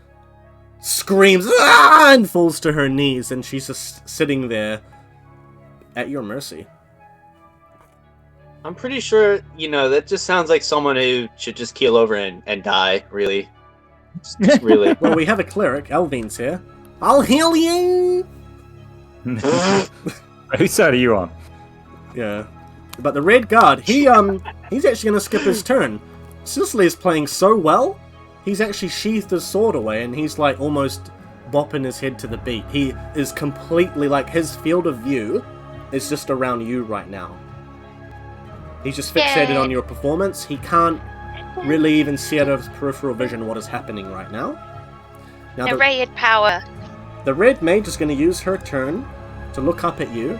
screams "Ah!" and falls to her knees, and she's just sitting there at your mercy. I'm pretty sure, that just sounds like someone who should just keel over and die, really. Just really. Well, we have a cleric. Elvine's here. I'll heal you! Whose side are you on? Yeah. But the red guard, he's actually going to skip his turn. Cicely is playing so well, he's actually sheathed his sword away, and he's like almost bopping his head to the beat. He is completely like, his field of view is just around you right now. He's just fixated on your performance. He can't really even see out of his peripheral vision what is happening right now. Now Narrated power. the red mage is going to use her turn to look up at you,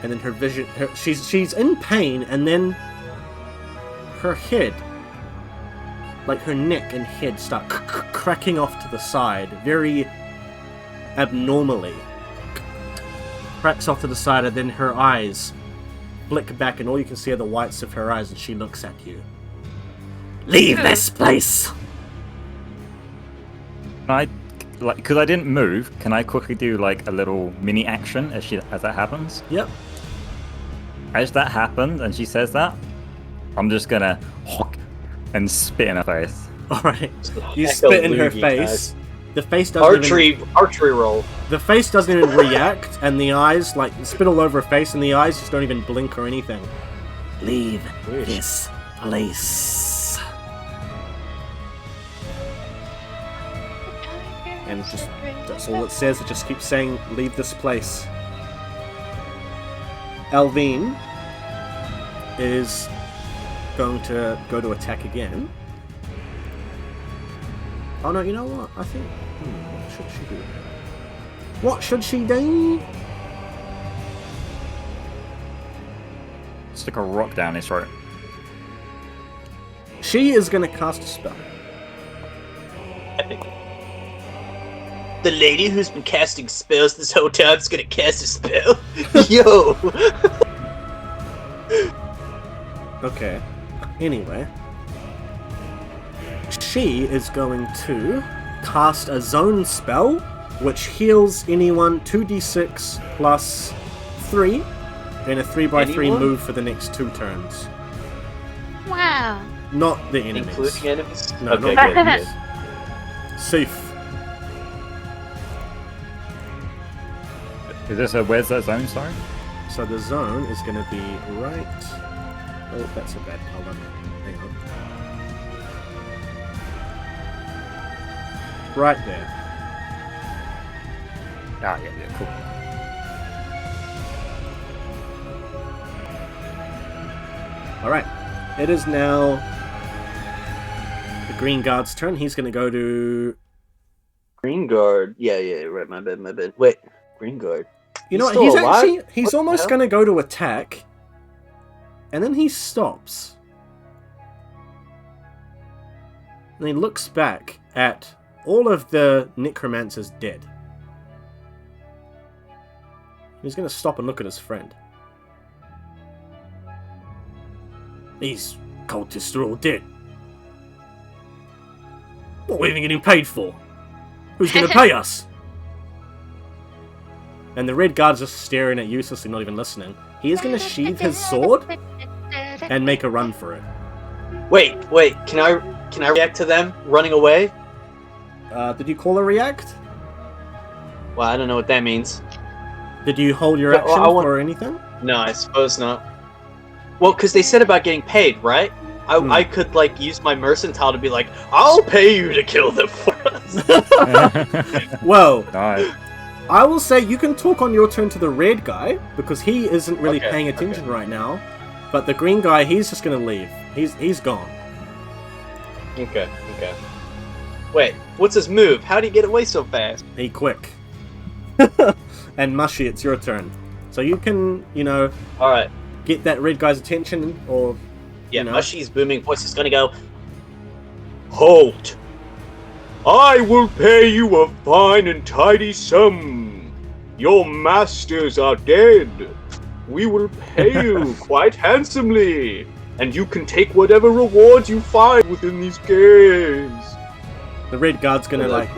and then her vision, she's in pain, and then her head, like her neck and head, start cracking off to the side, very abnormally. Cracks off to the side, and then her eyes flick back, and all you can see are the whites of her eyes, and she looks at you. Leave this place! Because I didn't move, can I quickly do like a little mini action as that happens? Yep. As that happens and she says that, I'm just gonna hock and spit in her face. Alright. You Heck spit of in her loogie, face. guys. The face doesn't Archery roll. The face doesn't even react, and the eyes, like, spit all over her face, and the eyes just don't even blink or anything. Leave this place. And just, that's all it says. It just keeps saying, leave this place. Alvine is going to go to attack again. Oh no, you know what? I think... what should she do? What should she do? Stick a rock down his throat. She is going to cast a spell. Epic. The lady who's been casting spells this whole time is gonna cast a spell? Yo! Okay. Anyway. She is going to cast a zone spell, which heals anyone 2d6 plus 3, and a 3x3 Anyone? move for the next 2 turns. Wow. Not the enemies. Including enemies? No, Okay, not good, the good. enemies. Safe. Where's that zone, sorry? So the zone is going to be right... Oh, that's a bad color. Hang on. Right there. Ah, yeah, cool. Alright. It is now the Green Guard's turn. He's going to go to... Green Guard. Yeah, right. My bad. Wait, Green Guard. You know what? still He's alive? actually... He's What the almost hell? going to go to attack. And then he stops. And he looks back at all of the necromancers dead. He's going to stop and look at his friend. These cultists are all dead. What are we even getting paid for? Who's going to pay us? And the Red Guard's just staring at uselessly, not even listening. He is going to sheathe his sword and make a run for it. Wait. Can I react to them running away? Did you call a react? Well, I don't know what that means. Did you hold your No, action I want- for anything? No, I suppose not. Well, because they said about getting paid, right? I could like use my mercantile to be like, I'll pay you to kill them for us. Well, Nice. I will say you can talk on your turn to the red guy, because he isn't really Okay, paying attention right now. But the green guy, he's just going to leave. He's gone. Okay. Wait, what's his move? How do you get away so fast? Be quick. And Mushy, it's your turn. So you can, All right. get that red guy's attention, or... Yeah, You know? Mushy's booming voice is gonna go, Halt! I will pay you a fine and tidy sum. Your masters are dead. We will pay you quite handsomely, and you can take whatever rewards you find within these games. The red guard's gonna, Hello. like...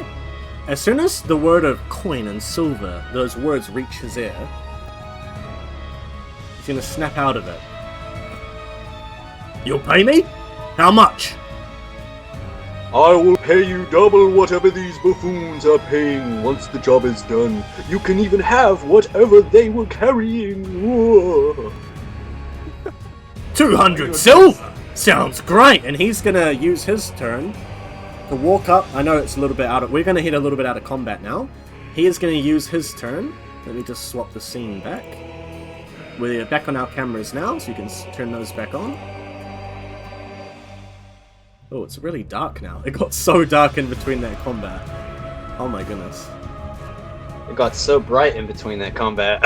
As soon as the word of coin and silver, those words reach his ear, he's gonna snap out of it. You'll pay me? How much? I will pay you double whatever these buffoons are paying once the job is done. You can even have whatever they were carrying. Whoa. 200 silver! Sounds great! And he's gonna use his turn to walk up. I know it's a little bit out of... We're gonna hit a little bit out of combat now. He is gonna use his turn. Let me just swap the scene back. We're back on our cameras now, so you can turn those back on. Oh, it's really dark now. It got so dark in between that combat. Oh my goodness. It got so bright in between that combat.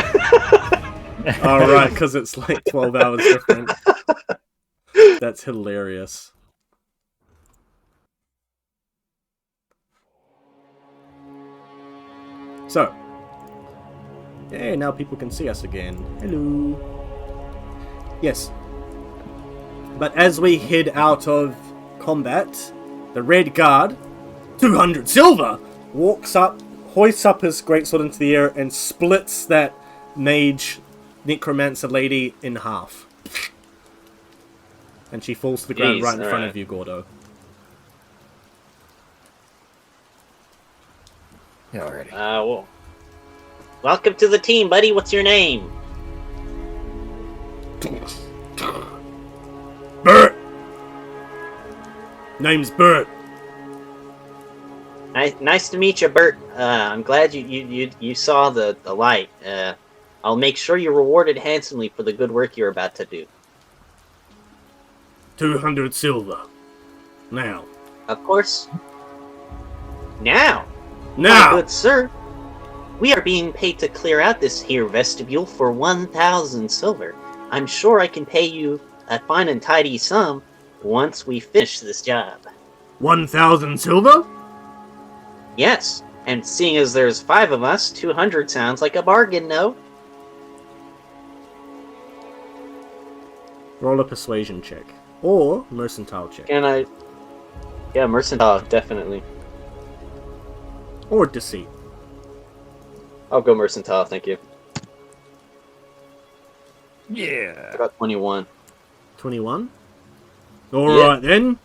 Alright, because it's like 12 hours different. That's hilarious. So. Yay, now people can see us again. Hello. Yes. But as we head out of combat, the Red Guard, 200 silver, walks up, hoists up his greatsword into the air, and splits that mage necromancer lady in half. And she falls to the ground Jeez, right in front alright. of you, Gordo. Yeah, already. Well. Welcome to the team, buddy. What's your name? Bert! Name's Bert. Nice to meet you, Bert. I'm glad you saw the light. I'll make sure you're rewarded handsomely for the good work you're about to do. 200 silver. Now. Of course. Now, my Now! good sir, we are being paid to clear out this here vestibule for 1,000 silver. I'm sure I can pay you a fine and tidy sum once we finish this job. 1,000 silver? Yes, and seeing as there's 5 of us, 200 sounds like a bargain, no? Roll a persuasion check. Or mercantile check. Can I? Yeah, mercantile, definitely. Or deceit. I'll go mercantile, thank you. Yeah. I got 21. 21? Alright then.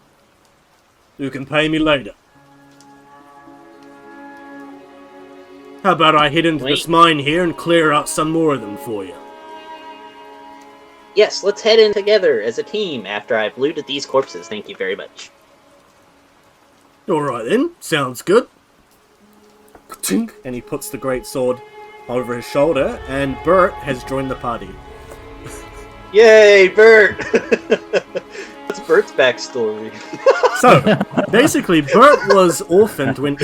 You can pay me later. How about I head into this mine here and clear out some more of them for you? Yes, let's head in together as a team after I've looted these corpses. Thank you very much. Alright then, sounds good. And he puts the great sword over his shoulder, and Bert has joined the party. Yay, Bert! What's Bert's backstory? So, basically, Bert was orphaned when...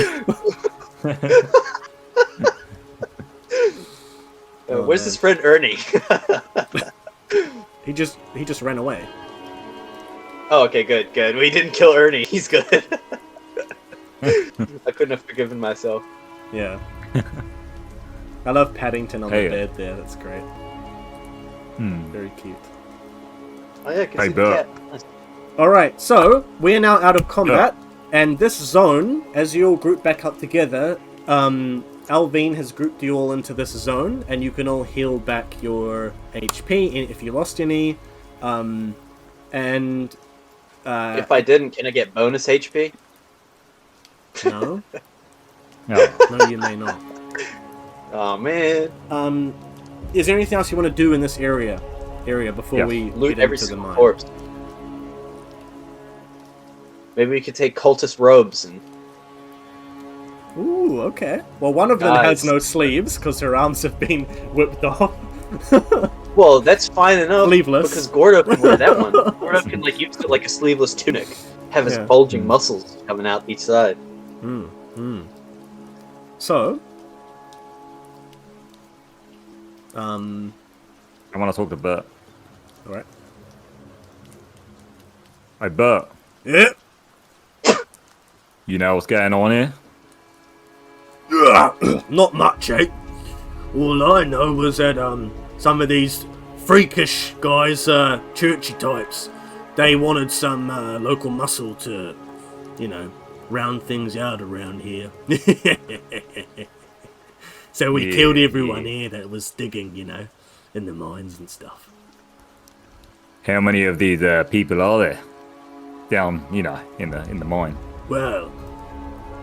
Where's his friend Ernie? He just ran away. Oh, okay, good. We didn't kill Ernie. He's good. I couldn't have forgiven myself. Yeah. I love Paddington on the bed there. That's great. Very cute. Oh yeah, Hey, Bert. Alright, so we are now out of combat, and this zone, as you all group back up together, Alvine has grouped you all into this zone, and you can all heal back your HP if you lost any. If I didn't, can I get bonus HP? No. No. No, you may not. Oh man. Is there anything else you want to do in this area before we Loot get every into the single mine? corpse. Maybe we could take cultist robes and. Ooh, okay. Well, one of them has no sleeves because her arms have been whipped off. Well, that's fine enough. Sleeveless. Because Gordo can wear that one. Gordo can use it like a sleeveless tunic. Have his bulging muscles coming out each side. So, I want to talk to Bert. alright. Hey, Bert. Yeah. You know what's going on here? Not much, eh? All I know was that some of these freakish guys, churchy types, they wanted some local muscle to, round things out around here. So we killed everyone here that was digging, in the mines and stuff. How many of these people are there down, in the mine? Well,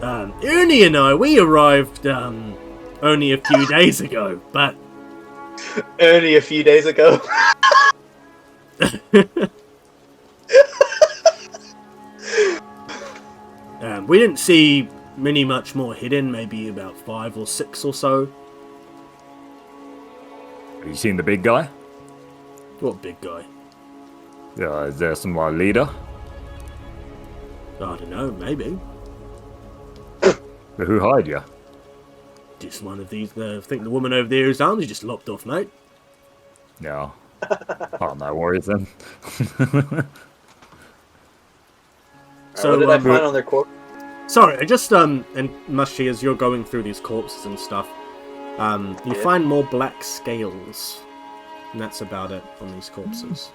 Ernie and I, we arrived only a few days ago, but... Ernie a few days ago. We didn't see much more hidden, maybe about 5 or 6 or so. Have you seen the big guy? What big guy? Is there some leader? I don't know, maybe. Who hired you? Just one of these, I think the woman over there's arms he just lopped off, mate. No. Oh, no worries then. So, what did I find on their corpse? sorry, I just, and Mushy, as you're going through these corpses and stuff, you find more black scales. And that's about it on these corpses.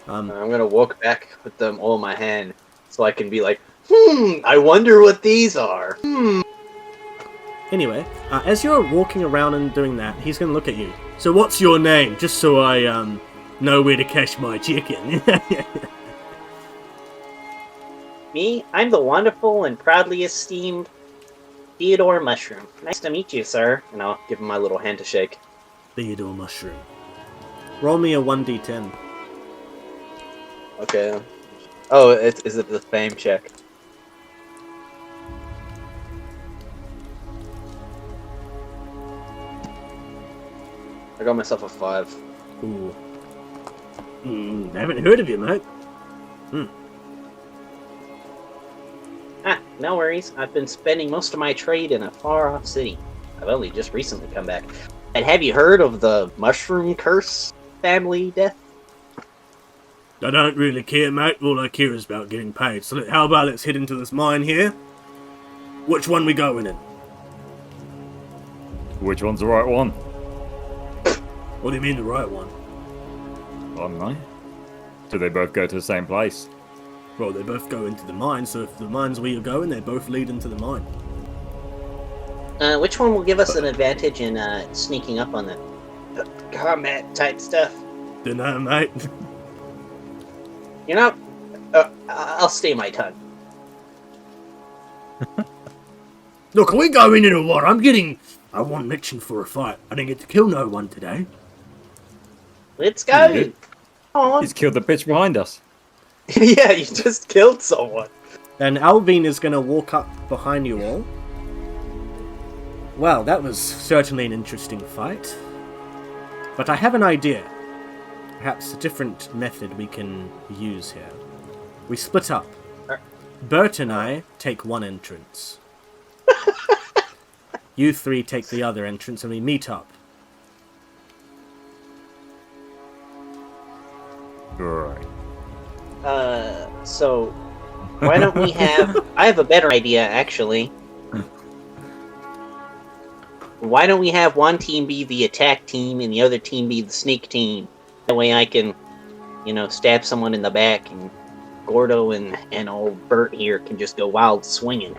I'm gonna walk back with them all in my hand, so I can be like, I wonder what these are. Anyway, as you're walking around and doing that, he's going to look at you. So what's your name? Just so I know where to cash my chicken. Me? I'm the wonderful and proudly esteemed Theodore Mushroom. Nice to meet you, sir. And I'll give him my little hand to shake. Theodore Mushroom. Roll me a 1d10. Okay. Oh, is it the fame check? I got myself a 5. Ooh. I haven't heard of you, mate. No worries. I've been spending most of my trade in a far-off city. I've only just recently come back. And have you heard of the Mushroom Curse family death? I don't really care, mate. All I care is about getting paid. So how about let's head into this mine here? Which one we going in? Which one's the right one? What do you mean the right one? I don't know. Do they both go to the same place? Well, they both go into the mine, so if the mine's where you're going, they both lead into the mine. Which one will give us an advantage in sneaking up on the combat type stuff? Dunno, mate. I'll stay my tongue. Look, are we going in or what? I want Mitchin for a fight. I didn't get to kill no one today. Let's go. You did. Come on. He's killed the bitch behind us. Yeah, you just killed someone. And Alvin is going to walk up behind you all. Well, that was certainly an interesting fight. But I have an idea. Perhaps a different method we can use here. We split up. Bert and I take one entrance. You three take the other entrance and we meet up. Right. So why don't we have... I have a better idea, actually. Why don't we have one team be the attack team and the other team be the sneak team? That way I can, stab someone in the back, and Gordo and old Bert here can just go wild swinging.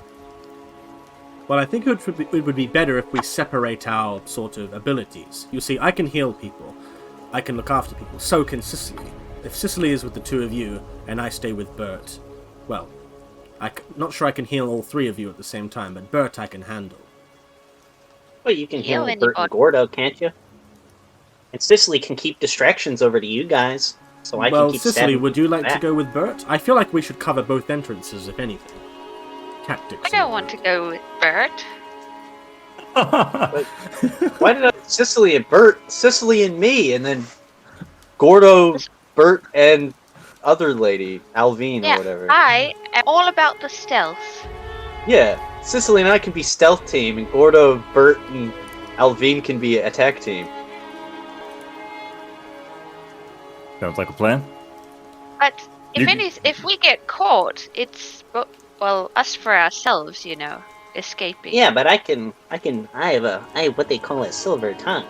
Well, I think it would be better if we separate our sort of abilities. You see, I can heal people. I can look after people. So can Cicely. If Cicely is with the two of you, and I stay with Bert, well, not sure I can heal all three of you at the same time, but Bert I can handle. Well, you can heal Heal Bert and Gordo, can't you? And Cicely can keep distractions over to you guys, so I can keep Cicely, stabbing would you like back. to go with Bert? I feel like we should cover both entrances, if anything. Tactics. I don't want to go with Bert. Why did I... Cicely and Bert, Cicely and me, and then Gordo, Bert, and other lady, Alvine or whatever. I am all about the stealth. Yeah, Cicely and I can be stealth team, and Gordo, Bert, and Alvine can be attack team. Sounds like a plan. But if we get caught, it's us for ourselves, escaping. Yeah, but I have what they call a silver tongue.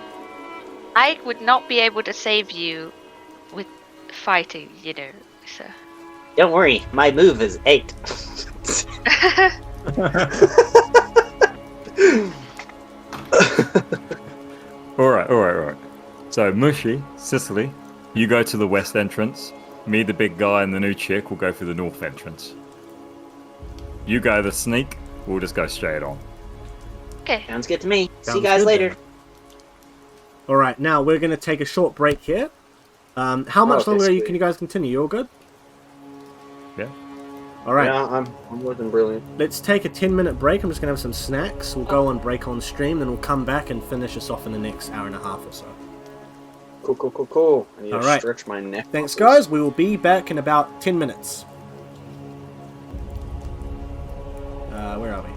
I would not be able to save you with fighting, so. Don't worry, my move is 8. Alright. So, Mushy, Cicely, you go to the west entrance. Me, the big guy, and the new chick will go through the north entrance. You go the sneak, we'll just go straight on. Okay. Sounds good to me. See Sounds you guys good later. then. Alright, now we're going to take a short break here. How much longer sweet. can you guys continue? You all good? Yeah. Alright, Yeah, I'm more than brilliant. let's take a 10-minute break. I'm just going to have some snacks. We'll go on break on stream, then we'll come back and finish us off in the next hour and a half or so. Cool. I need to Alright. stretch my neck. Thanks, muscles. guys. We will be back in about 10 minutes. Where are we?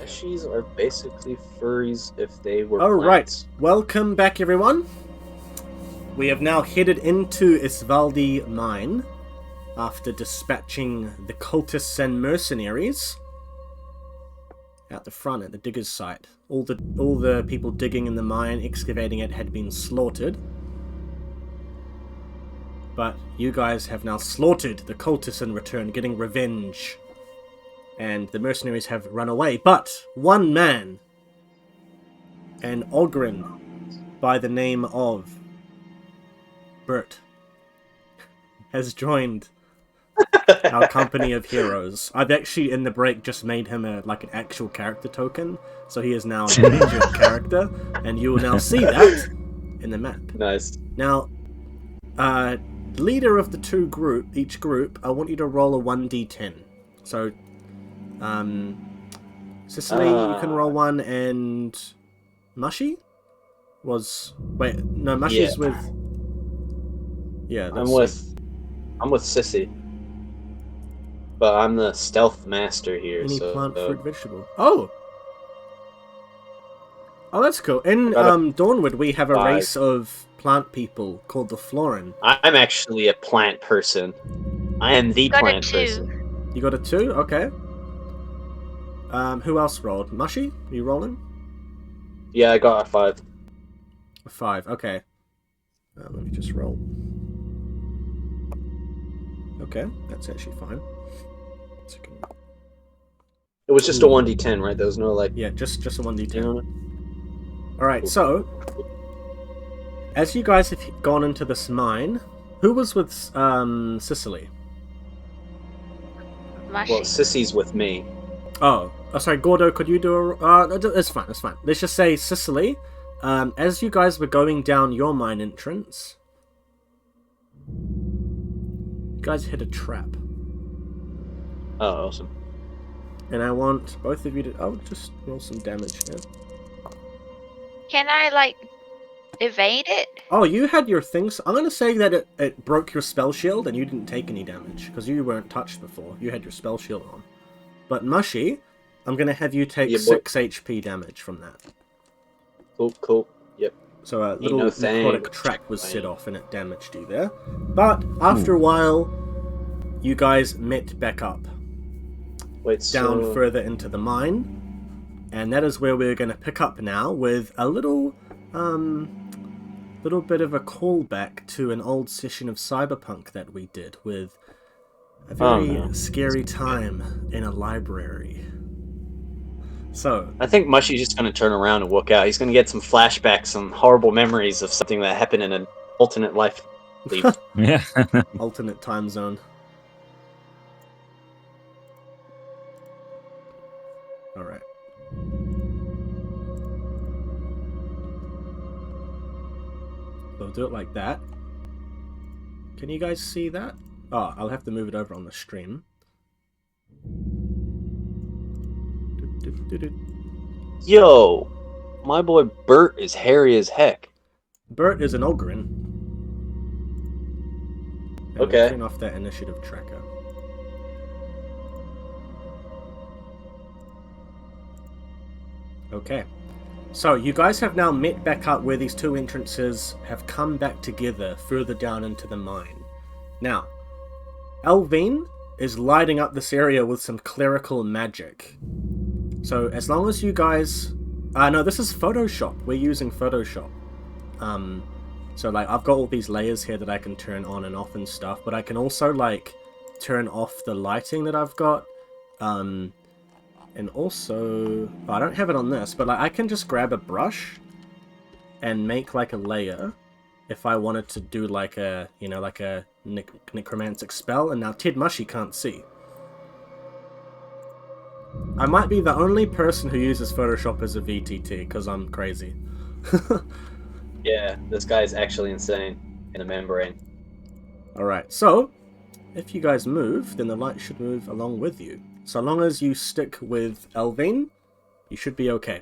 Mushies are basically furries if they were All plants. right, welcome back, everyone. We have now headed into Isvaldi Mine after dispatching the cultists and mercenaries out the front at the digger's site. All the people digging in the mine, excavating it, had been slaughtered. But you guys have now slaughtered the cultists in return, getting revenge. And the mercenaries have run away. But one man, an Ogren by the name of Bert, has joined our company of heroes. I've actually, in the break, just made him an actual character token, so he is now an individual character, and you will now see that in the map. Nice. Now, leader of the each group, I want you to roll a 1d10. So, Sicily, you can roll one, and Mushy Mushy's with. Yeah, I'm with Sissy. But I'm the stealth master here, any so... plant, fruit, vegetable. Oh, that's cool. In Dawnward, we have a 5. race of plant people called the Florin. I'm actually a plant person. I am the Got a plant 2. person. You got a 2? Okay. Who else rolled? Mushy? Are you rolling? Yeah, I got a 5. A 5, okay. Let me just roll. Okay, that's actually fine. It was just a 1d10, right? There was no, Yeah, just a 1d10. You know? Alright, so, as you guys have gone into this mine, who was with Sicily? Mushy. Well, Sissy's with me. Oh, sorry, Gordo, could you do a... it's fine. Let's just say Sicily, as you guys were going down your mine entrance, you guys hit a trap. Oh, awesome. And I want both of you to... I'll just roll some damage here. Can I, evade it? Oh, you had your things... I'm going to say that it broke your spell shield and you didn't take any damage, because you weren't touched before. You had your spell shield on. But Mushy, I'm going to have you take 6 HP damage from that. Cool. Yep. So a little necrotic trap was set off and it damaged you there. But after a while, you guys met back up. Down further into the mine. And that is where we're going to pick up now with a little bit of a callback to an old session of Cyberpunk that we did with a very scary time in a library. So I think Mushy's just going to turn around and walk out. He's going to get some flashbacks, some horrible memories of something that happened in an alternate life. Yeah. alternate time zone. Alright. So do it like that. Can you guys see that? Oh, I'll have to move it over on the stream. Yo, my boy Bert is hairy as heck. Bert is an Ogren. And Okay. we'll turn off that initiative tracker. Okay. So, you guys have now met back up where these two entrances have come back together further down into the mine. Now, Elvine is lighting up this area with some clerical magic. So, as long as you guys... no, this is Photoshop. We're using Photoshop. So, I've got all these layers here that I can turn on and off and stuff, but I can also, turn off the lighting that I've got. And also... I don't have it on this, but I can just grab a brush and make, a layer if I wanted to do, a necromantic spell, and now Ted Mushy can't see. I might be the only person who uses Photoshop as a VTT, because I'm crazy. Yeah, this guy's actually insane in the membrane. Alright, so, if you guys move, then the light should move along with you. So long as you stick with Elvine, you should be okay.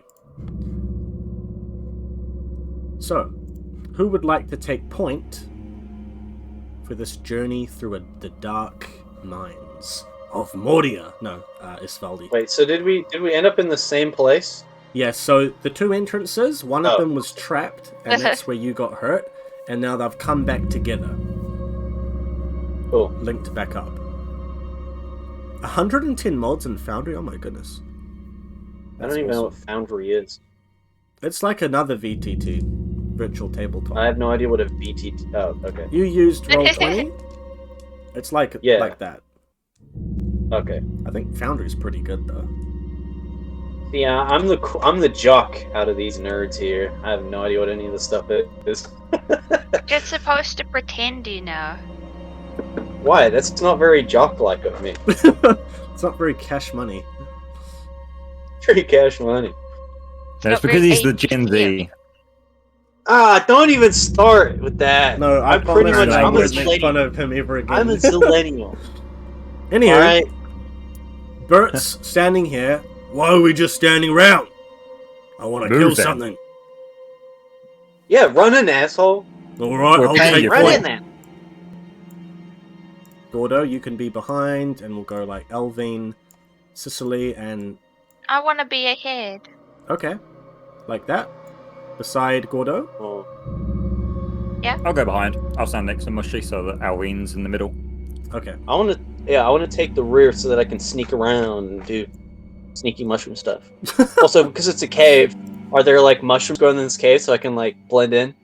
So, who would like to take point for this journey through the dark mines of Moria. No, Isvaldi. Wait, so did we end up in the same place? Yeah, so the two entrances, one of Oh. them was trapped, and that's where you got hurt, and now they've come back together. Cool. Linked back up. 110 mods in Foundry? Oh my goodness. I don't even know what Foundry is. It's like another VTT, Virtual Tabletop. I have no idea what a VTT... Oh, okay. You used Roll20? It's like that. Okay. I think Foundry's pretty good though. Yeah, I'm the jock out of these nerds here. I have no idea what any of this stuff is. You're supposed to pretend you know. Why? That's not very jock-like of me. It's not very cash money. Free cash money. That's because he's the Gen Z. Ah, don't even start with that. No, I'm pretty much... I I'm a won't make fun millennial. of him ever again. I'm a millennial. Anywho, Alright? Bert's standing here. Why are we just standing around? I want to Move kill then. something. Yeah, run an asshole. Alright, We're I'll paying take you Run for in point. there. Gordo, you can be behind, and we'll go like Elvine, Sicily, and... I want to be ahead. Okay. Like that. Beside Gordo. Oh. I'll go behind. I'll stand next to Mushy so that Alwyn's in the middle. Okay. I want to take the rear so that I can sneak around and do sneaky mushroom stuff. Also, because it's a cave, are there like mushrooms growing in this cave so I can like blend in?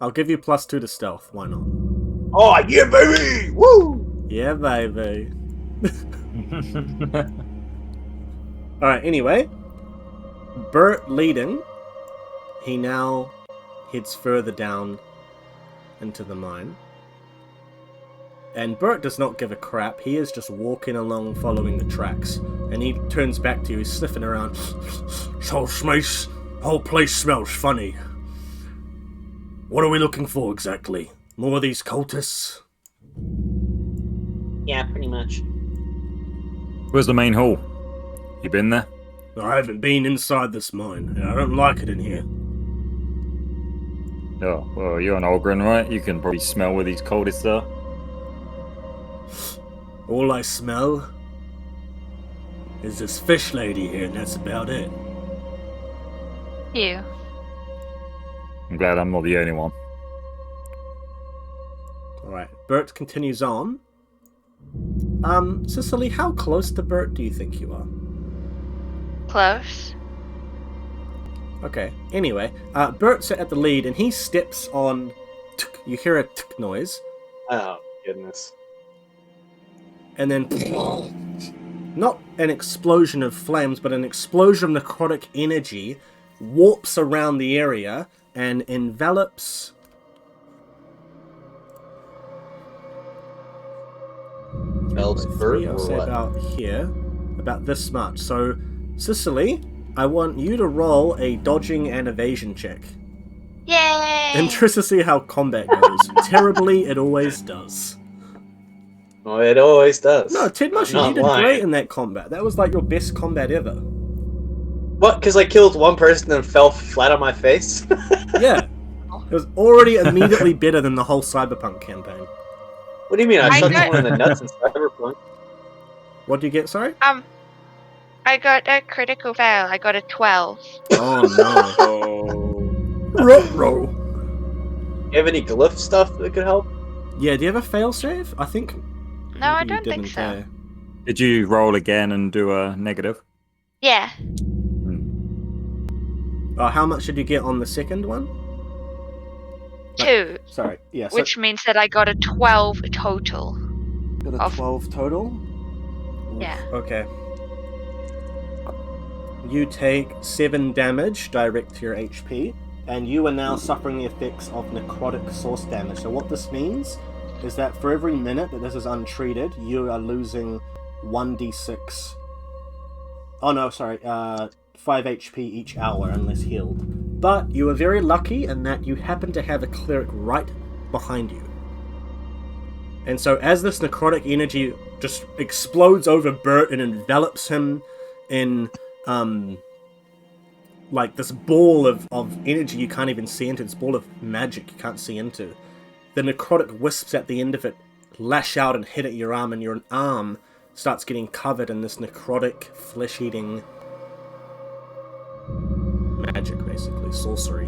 I'll give you +2 to stealth. Why not? Oh yeah, baby! Woo! Yeah, baby. Alright, anyway. Bert leading. He now heads further down into the mine. And Bert does not give a crap. He is just walking along following the tracks. And he turns back to you, he's sniffing around. So, Smace, whole place smells funny. What are we looking for exactly? More of these cultists? Yeah, pretty much. Where's the main hall? You been there? I haven't been inside this mine, and I don't like it in here. Oh, well, you're an Ogren, right? You can probably smell where these cultists are. All I smell is this fish lady here, and that's about it. You. I'm glad I'm not the only one. Alright, Bert continues on. Cicely, how close to Bert do you think you are? Close. Okay, anyway, Bert's at the lead, and he steps on... You hear a tick noise, Oh goodness. and then... Not an explosion of flames, but an explosion of necrotic energy warps around the area and envelops... Bells Three, bird I'll or say what? about here, about this much. So, Cicely, I want you to roll a dodging and evasion check. Yay! Interested to see how combat goes. Terribly, it always does. Oh, it always does. No, Ted Mushy, I'm you not did lying. great in that combat. That was like your best combat ever. What? Because I killed one person and fell flat on my face? Yeah. It was already immediately better than the whole Cyberpunk campaign. What do you mean? I I shot got- someone in the nuts in Cyberpunk? What do you get, sorry? I got a critical fail. I got a 12. Oh no. Ruh-roh. You have any glyph stuff that could help? Yeah, do you have a failsafe? I think... No, I maybe you don't think didn't so. there. Did you roll again and do a negative? Yeah. Oh, how much did you get on the second one? 2. Sorry, yeah. So Which means that I got a 12 total. got a of- 12 total? Oof, Yeah. Okay. You take 7 damage direct to your HP, and you are now suffering the effects of necrotic source damage. So what this means is that for every minute that this is untreated, you are losing 1d6. Oh no, sorry, 5 HP each hour unless healed. But you are very lucky in that you happen to have a cleric right behind you. And so as this necrotic energy just explodes over Bert and envelops him in like this ball of energy you can't even see into, this ball of magic you can't see into, the necrotic wisps at the end of it lash out and hit at your arm, and your arm starts getting covered in this necrotic, flesh-eating magic, basically, sorcery.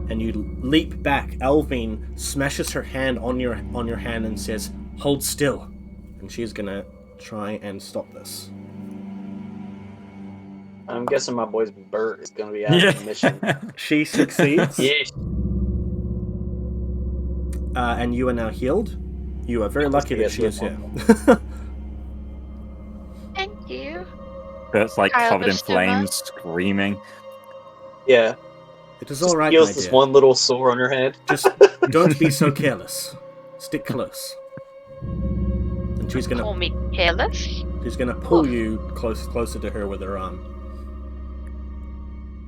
And you leap back. Elvine smashes her hand on your hand and says, "Hold still." And she's gonna try and stop this. I'm guessing my boy's Bert is gonna be out of the mission. She succeeds. Yeah. And you are now healed. You are very lucky that she is here. Thank you. Bert's like Kyle covered in Bushtema. flames, screaming. Yeah. It is Just all right, feels my this dear. one little sore on her head. Just don't be so careless. Stick close. And she's Call me careless. pull you closer to her with her arm.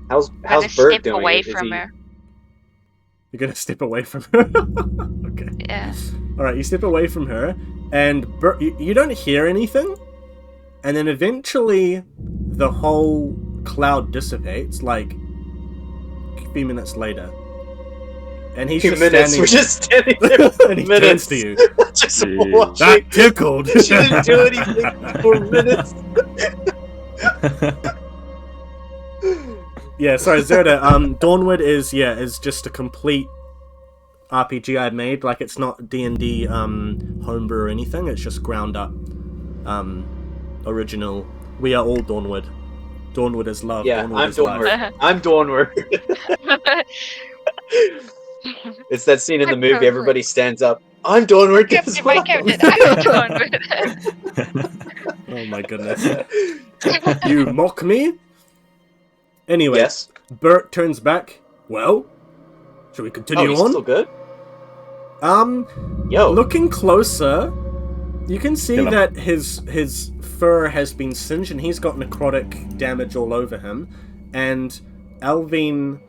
How's I'm gonna Bert step doing? away Is from he- her. You're gonna step away from her. Okay. Yeah. All right. You step away from her, and you don't hear anything. And then eventually, the whole cloud dissipates. Like a few minutes later, and he's just standing. We're just standing there for and he minutes. turns to you. Just Jeez. watching. That tickled. She didn't do anything for minutes. Yeah, sorry, Zerda. Dawnward is just a complete RPG I made. Like, it's not D&D homebrew or anything. It's just ground up, original. We are all Dawnward. Dawnward is love. Yeah, Dawnward I'm is life. Dawnward. I'm Dawnward. It's that scene in the movie. Everybody stands up. I'm Dawnward. as My well. character. I'm doing with Oh my goodness. You mock me? Anyway, Yes. Bert turns back. Well, shall we continue He's on? still good. Yo, looking closer, you can see Kill him. that his fur has been singed and he's got necrotic damage all over him. And Elvine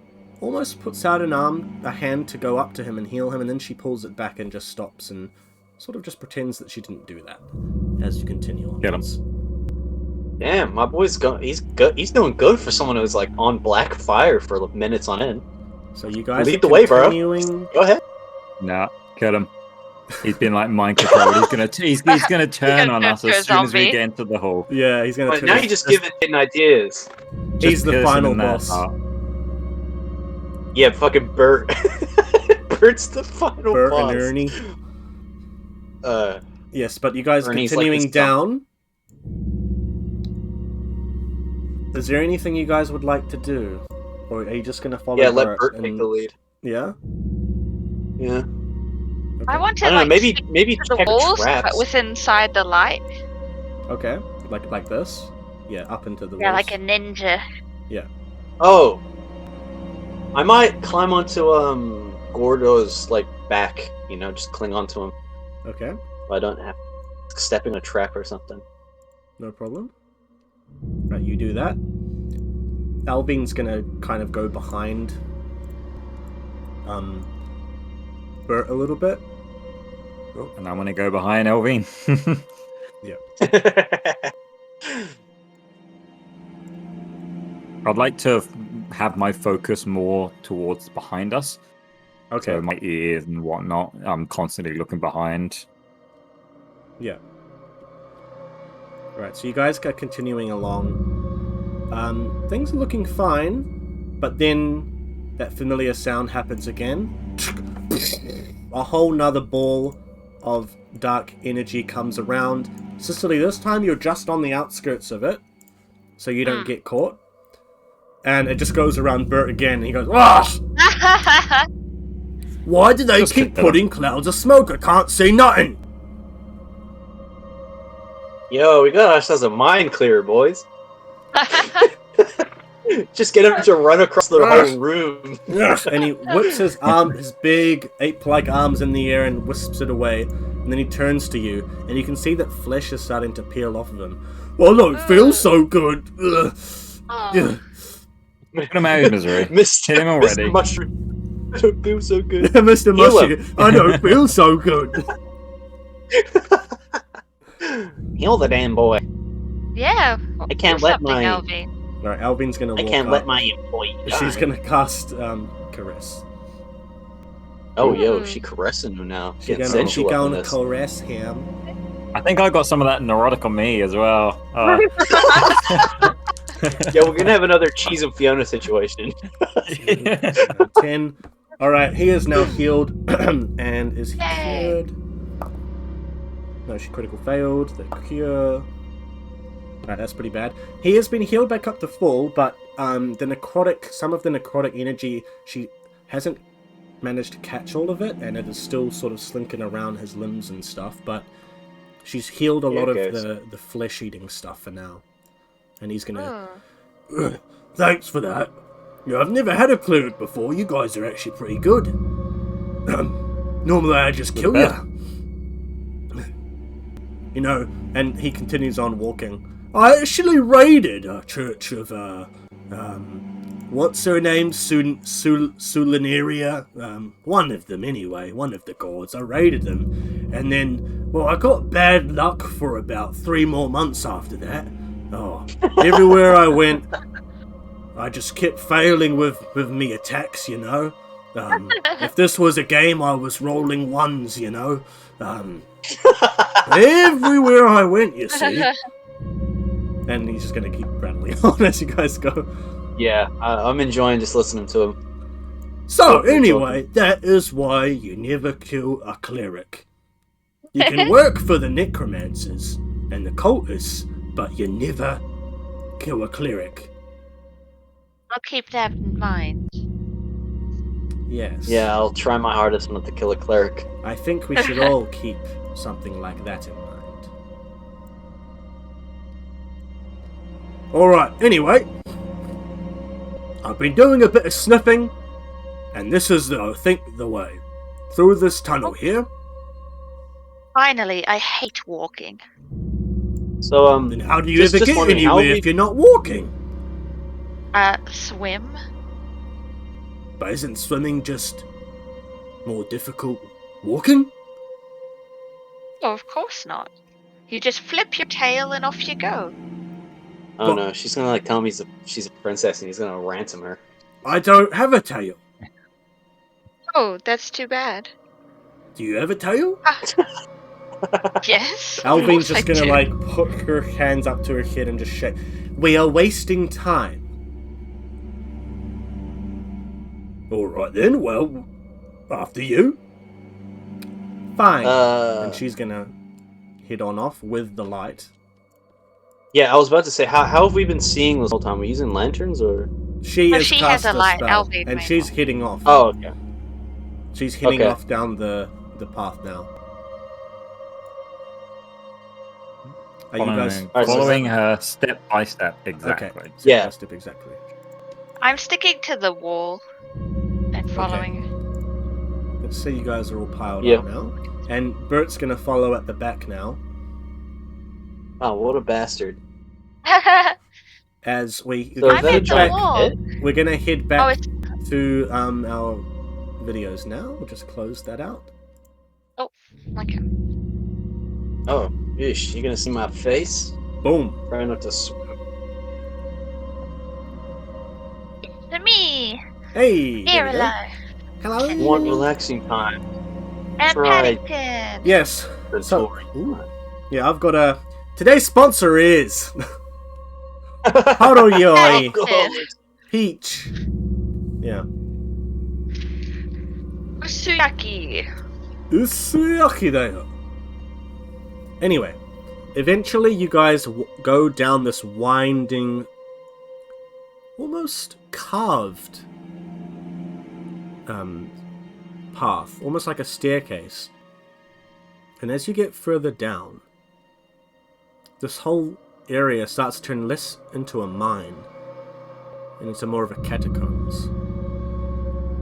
almost puts out a hand to go up to him and heal him, and then she pulls it back and just stops and sort of just pretends that she didn't do that as you continue on. Get him. Damn, my boy's he's good. He's doing good for someone who's like on black fire for minutes on end. So you guys Lead are the way, bro. continuing. Go ahead. Nah, kill him. He's been like mind controlled. He's gonna turn on us as soon as we get into the hall. Yeah, he's gonna. But now you just give it ideas. He's the pierce him final in that boss. heart. Yeah, fucking Bert. Bert's the final Bert boss. and Ernie. Yes, but you guys Ernie's continuing like this down. Is there anything you guys would like to do, or are you just gonna follow? Yeah, let Bert and... take the lead. Yeah. Yeah. Okay. I want to I don't know. like Maybe stick to the check walls, traps. but with inside the light. Okay. Like this. Yeah, up into the Yeah, walls. like a ninja. Oh, I might climb onto Gordo's like back. You know, just cling onto him. Okay. So I don't have to step in a trap or something. No problem. Right, you do that. Albine's gonna kind of go behind Bert a little bit. And I'm gonna go behind Elvine. I'd like to have my focus more towards behind us. Okay. So my ears and whatnot. I'm constantly looking behind. Yeah. Right, so you guys are continuing along. Things are looking fine, but then that familiar sound happens again. A whole nother ball of dark energy comes around. Cicely, this time you're just on the outskirts of it, so you don't get caught. And it just goes around Bert again, and he goes, "Ah! Why do they Just keep kick that putting clouds of smoke? I can't see nothing!" Yo, we got ourselves a mind clearer, boys. Just get him to run across the whole room. And he whips his big ape-like arms in the air and wisps it away. And then he turns to you, and you can see that flesh is starting to peel off of him. Well, I don't feel so good. Ugh. Oh. Put him out of his misery. Mr. Hit him already. Mr. Mushroom. I don't feel so good. Mr. Heal Mushy, I don't feel so good. Heal the damn boy. Yeah. I can't do let something, my- Elvie. Alright, Alvin's gonna walk I can't up. let my employee die. She's gonna cast Caress. Oh, yo, Ooh. she caressing him now. She Getting gonna, sensual up in gonna this. caress him. I think I got some of that neurotic on me as well. Yeah, we're gonna have another Cheese and Fiona situation. 10. Alright, he is now healed and is Yay. cured. No, she critical failed. The cure. Right, that's pretty bad. He has been healed back up to full, but some of the necrotic energy, she hasn't managed to catch all of it, and it is still sort of slinking around his limbs and stuff, but she's healed a lot of the flesh-eating stuff for now. And he's gonna... Oh. Thanks for that. Yeah, I've never had a cleric before. You guys are actually pretty good. Normally I just kill you. You know, and he continues on walking. I actually raided a church of, what's her name? Sulinaria? One of them anyway, one of the gods. I raided them. And then, well, I got bad luck for about 3 more months after that. Oh, everywhere I went, I just kept failing with me attacks, you know. If this was a game, I was rolling ones, you know. Everywhere I went, you see. And he's just gonna keep rattling on as you guys go. Yeah, I'm enjoying just listening to him. So, anyway, that is why you never kill a cleric. You can work for the necromancers and the cultists, but you never kill a cleric. I'll keep that in mind. Yes. Yeah, I'll try my hardest not to kill a cleric. I think we should all keep something like that in mind. Alright, anyway. I've been doing a bit of sniffing, and this is, I think, the way. Through this tunnel here. Finally, I hate walking. So, Then how do you Just- ever just get wondering, how anywhere we- if you're not walking? Swim? But isn't swimming just more difficult walking? Oh, of course not. You just flip your tail and off you go. oh no, she's gonna like tell him she's a princess and he's gonna ransom her. I don't have a tail. Oh, that's too bad. Do you have a tail? Yes. Alvin's of just course I gonna do. put her hands up to her head and just shake. We are wasting time. Alright then, well, after you. Fine. And she's gonna head on off with the light. Yeah, I was about to say, how have we been seeing this whole time? Are we using lanterns or? She Oh, has she cast has a a light, spell, Alvin and may she's not. heading off. Oh, okay. She's heading Okay. off down the path now. Are you guys Alright, so Following her step by step, exactly. Okay. Step Yeah. by step exactly. I'm sticking to the wall and following. Let's see, you guys are all piled Yeah. up now. And Bert's gonna follow at the back now. Oh, what a bastard! As we So is I'm that a at the giant wall. pit? we're gonna head Oh, back it's to our videos now. We'll just close that out. okay. Oh, ish! You gonna see my face? Boom. Try not to swim. To me, Hey. there here we go. alive, Hello. You want relaxing time? and right. Paddington. Yes. Then So- touring Ooh. time. Yeah, I've got a. Today's sponsor is Haroyoi Paddington. Peach. Yeah. Usuyaki. Usuyaki da yo. Anyway, eventually you guys go down this winding, almost carved path, almost like a staircase. And as you get further down, this whole area starts to turn less into a mine and into more of a catacombs.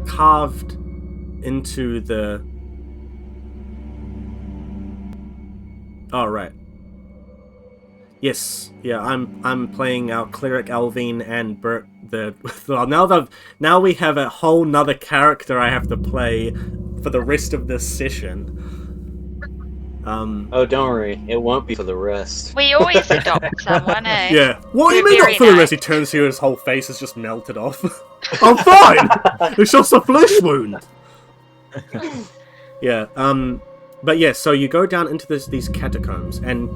Carved into the... Oh, right. Yes, yeah, I'm playing our cleric Alvin and Bert. Well, now we have a whole nother character I have to play for the rest of this session. Oh, don't worry. It won't be for the rest. We always adopt someone, eh? Yeah. What do you We're mean not very for the nice. rest? He turns here, his whole face is just melted off. I'm fine. It's just a flesh wound. Yeah. But yeah, so you go down into these catacombs, and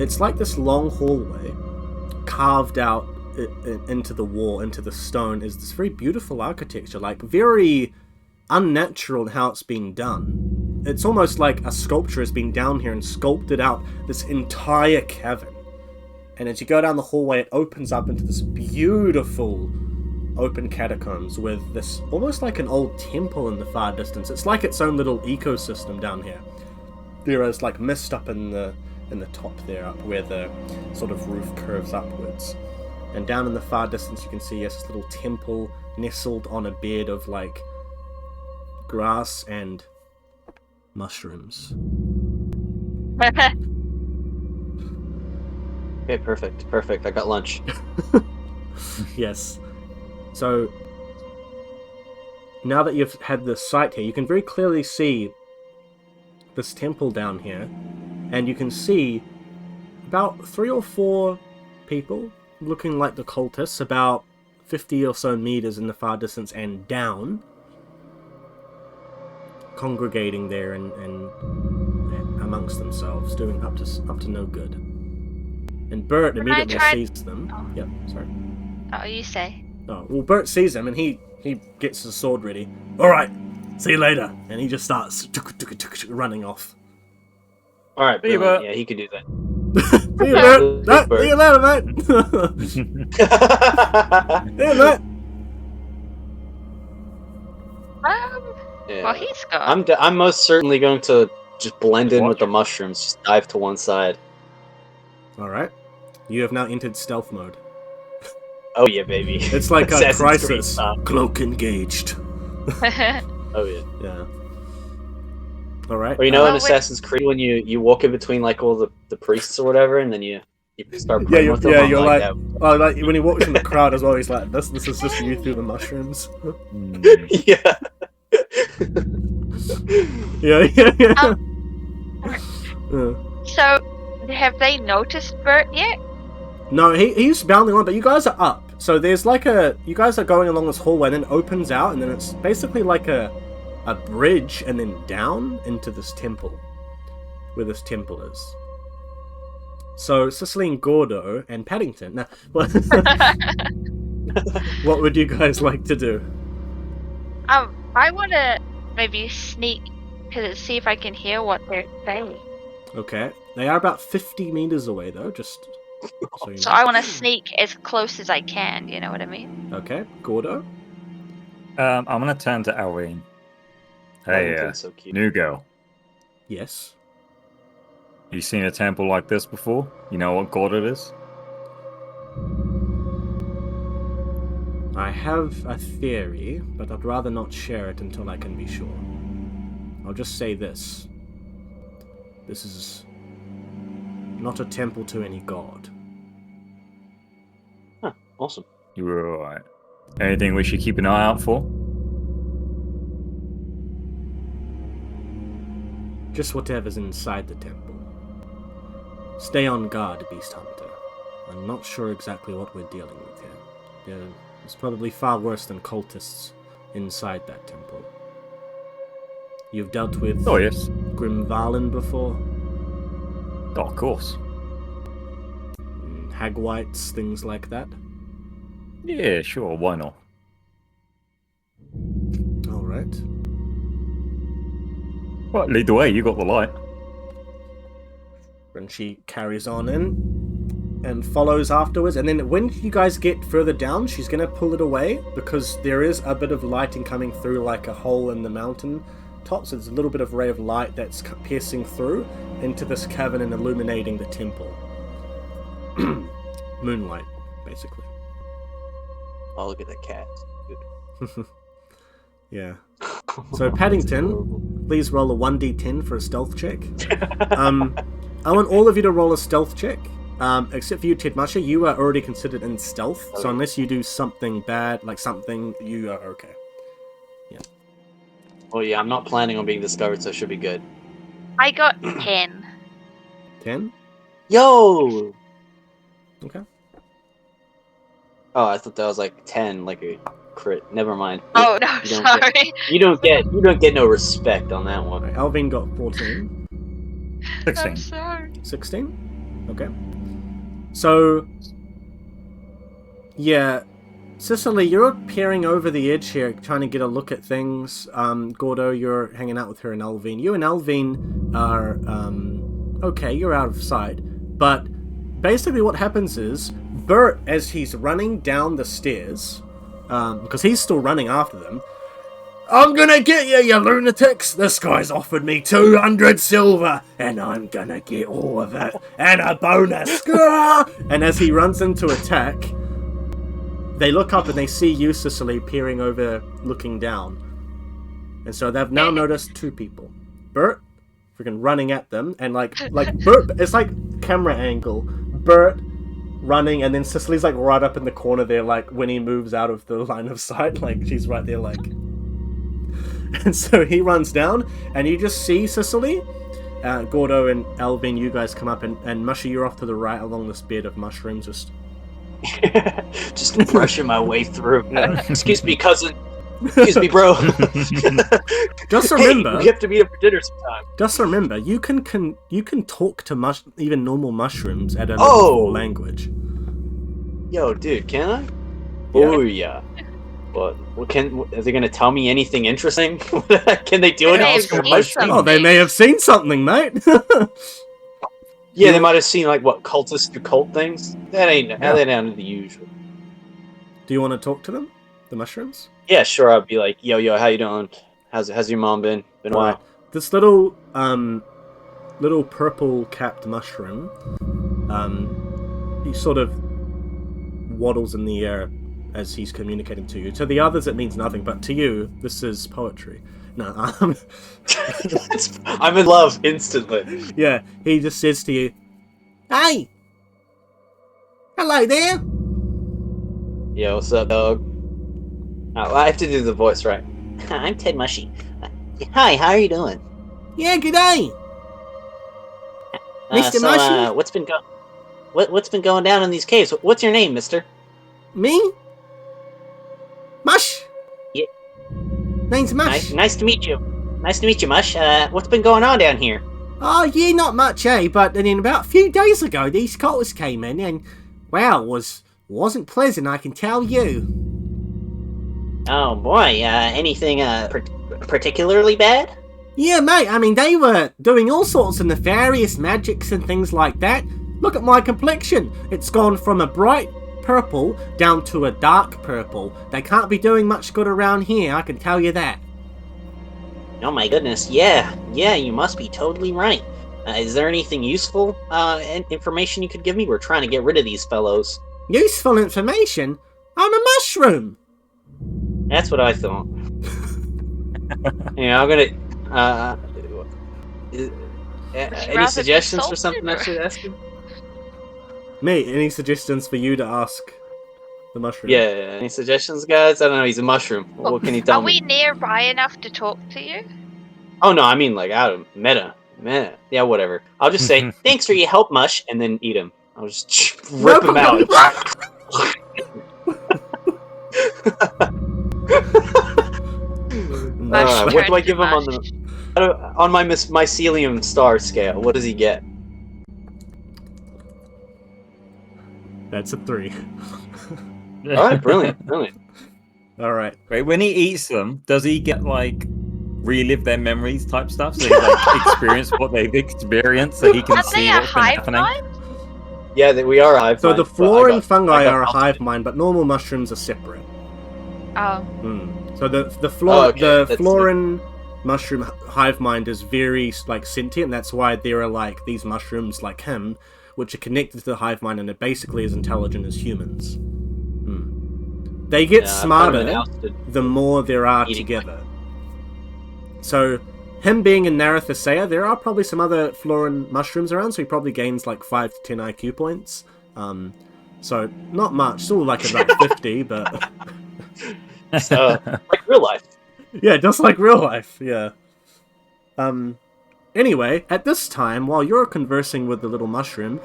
it's like this long hallway carved out into the wall, into the stone, is this very beautiful architecture, like very unnatural in how it's been done. It's almost like a sculptor has been down here and sculpted out this entire cavern. And as you go down the hallway, it opens up into this beautiful open catacombs with this almost like an old temple in the far distance. It's like its own little ecosystem down here. There is like mist up in the top there, up where the sort of roof curves upwards. And down in the far distance you can see this little temple nestled on a bed of like grass and mushrooms. Okay, perfect. I got lunch. Yes. So now that you've had this sight here, you can very clearly see this temple down here, and you can see about 3 or 4 people looking like the cultists, about 50 or so meters in the far distance and down, congregating there and amongst themselves, doing up to no good. And Bert immediately sees them. Oh. Yep, sorry. Oh, you say. Oh, well, Bert sees them and he gets his sword ready. All right, see you later. And he just starts running off. All right, See you, brilliant. Bert. Yeah, he could do that. See you, Bert. Bert. See you later, mate. See you, mate. Yeah. Well, he's gone. I'm most certainly going to just blend in with the Watch. mushrooms. Just dive to one side. All right, you have now entered stealth mode. Oh yeah, baby. It's like a Assassin's Creed crisis. style. Cloak engaged. Oh yeah. Yeah. All right. Or you know, in Well, Assassin's Creed, when you walk in between like all the priests or whatever, and then you start Yeah, praying with them. I'm you're like, that. oh, like when he walks in the crowd as well, he's like, this is just you through the mushrooms. Yeah. Yeah. So, have they noticed Bert yet? No, he's bounding on, but you guys are up. So there's like you guys are going along this hallway, and then it opens out, and then it's basically like a bridge, and then down into this temple, where this temple is. So Cicely, Gordo, and Paddington. Now, what would you guys like to do? I want to maybe sneak to see if I can hear what they're saying. Okay, they are about 50 meters away, though. Just so you know. So I want to sneak as close as I can. You know what I mean? Okay, Gordo. I'm gonna turn to Alrine. Hey, Paddington's so cute. new girl. Yes. You seen a temple like this before? You know what god it is? I have a theory, but I'd rather not share it until I can be sure. I'll just say this. This is not a temple to any god. Huh, awesome. You're right. Anything we should keep an eye out for? Just whatever's inside the temple. Stay on guard, Beast Hunter. I'm not sure exactly what we're dealing with here. It's probably far worse than cultists inside that temple. You've dealt with Oh, yes. Grimvalen before? Oh, of course. Hagwites, things like that? Yeah, sure, why not? Alright. Right, lead the way, you got the light. And she carries on in and follows afterwards. And then when you guys get further down, she's going to pull it away because there is a bit of lighting coming through like a hole in the mountain top. So there's a little bit of ray of light that's piercing through into this cavern and illuminating the temple. Moonlight, basically. Oh, look at that cat. Good. Yeah. So Paddington, please roll a 1d10 for a stealth check. I want all of you to roll a stealth check, except for you, Tidmasha. You are already considered in stealth, so unless you do something bad, like something, you are okay. Yeah. Oh yeah, I'm not planning on being discovered, so it should be good. I got 10. 10? Yo! Okay. Oh, I thought that was like 10, like a crit. Never mind. Oh no, You don't sorry. You don't get no respect on that one. Right, Alvin got 14. 16. I'm sorry. 16? Okay. So, yeah, Cicely, you're peering over the edge here, trying to get a look at things. Gordo, you're hanging out with her and Alvin. You and Alvin are, okay, you're out of sight. But basically what happens is, Bert, as he's running down the stairs, because he's still running after them, I'm gonna get you, you lunatics! This guy's offered me 200 silver, and I'm gonna get all of it, and a bonus! And as he runs into attack, they look up and they see you, Cicely, peering over, looking down. And so they've now noticed two people. Bert, freaking running at them, and like Bert, it's like camera angle. Bert running, and then Cicely's like right up in the corner there, like when he moves out of the line of sight, like she's right there, like... And so he runs down, and you just see Cicely, Gordo and Alvin, you guys come up, and Mushy, you're off to the right along this bed of mushrooms, just brushing my way through. Excuse me, cousin. Excuse me, bro. Just remember, hey, we have to meet up for dinner sometime. Just remember, you can talk to even normal mushrooms at a level 4 language. Yo, dude, can I? Yeah. Oh yeah. What are they gonna tell me anything interesting? Can they do anything? Oh, they may have seen something, mate. Yeah, they might have seen like what cultists do cult things. That ain't down to the usual. Do you want to talk to them, the mushrooms? Yeah, sure. I'll be like, yo, how you doing? How's your mom been? Been a while. This little purple capped mushroom, he sort of waddles in the air as he's communicating to you. To the others, it means nothing, but to you, this is poetry. No, I'm in love instantly. Yeah, he just says to you, "Hey, hello there." Yeah, what's up, dog? Oh, I have to do the voice right. I'm Ted Mushy. Hi, how are you doing? Yeah, good day, Mr. Mushy. What's been going down in these caves? What's your name, Mister? Me? Mush. Yeah. Name's Mush. Nice to meet you. Nice to meet you, Mush. What's been going on down here? Oh, yeah, not much, eh? But then about a few days ago, these cultists came in, and well, wasn't pleasant, I can tell you. Oh boy, anything particularly bad? Yeah, mate, I mean, they were doing all sorts of nefarious magics and things like that. Look at my complexion. It's gone from a bright purple down to a dark purple. They can't be doing much good around here, I can tell you that. Oh my goodness, yeah, you must be totally right. Is there anything useful information you could give me? We're trying to get rid of these fellows. Useful information? I'm a mushroom! That's what I thought. Yeah, I'm gonna... any suggestions for something I should ask him? Mate, any suggestions for you to ask the mushroom? Yeah, any suggestions, guys? I don't know, he's a mushroom. What can he tell me? Are we nearby enough to talk to you? Oh no, I mean like out of meta. Yeah, whatever. I'll just say, thanks for your help, Mush, and then eat him. I'll just rip him out. What do I give him on my mycelium star scale? What does he get? That's a 3. Alright, brilliant. Alright. Wait, when he eats them, does he get like relive their memories type stuff? So he like experience what they've experienced, so he can see what's been happening. Yeah, we are a hive So mind. the flora and fungi are a hive mind, but normal mushrooms are separate. Oh. So the floran mushroom hive mind is very like sentient. That's why there are like these mushrooms like him, which are connected to the hive mind and are basically as intelligent as humans. They get smarter the more there are together. So, him being in Narathasea, there are probably some other floran mushrooms around, so he probably gains like 5 to 10 IQ points. So, not much, still like about 50, but... like real life. Yeah, just like real life, yeah. Anyway, at this time, while you're conversing with the little mushroom,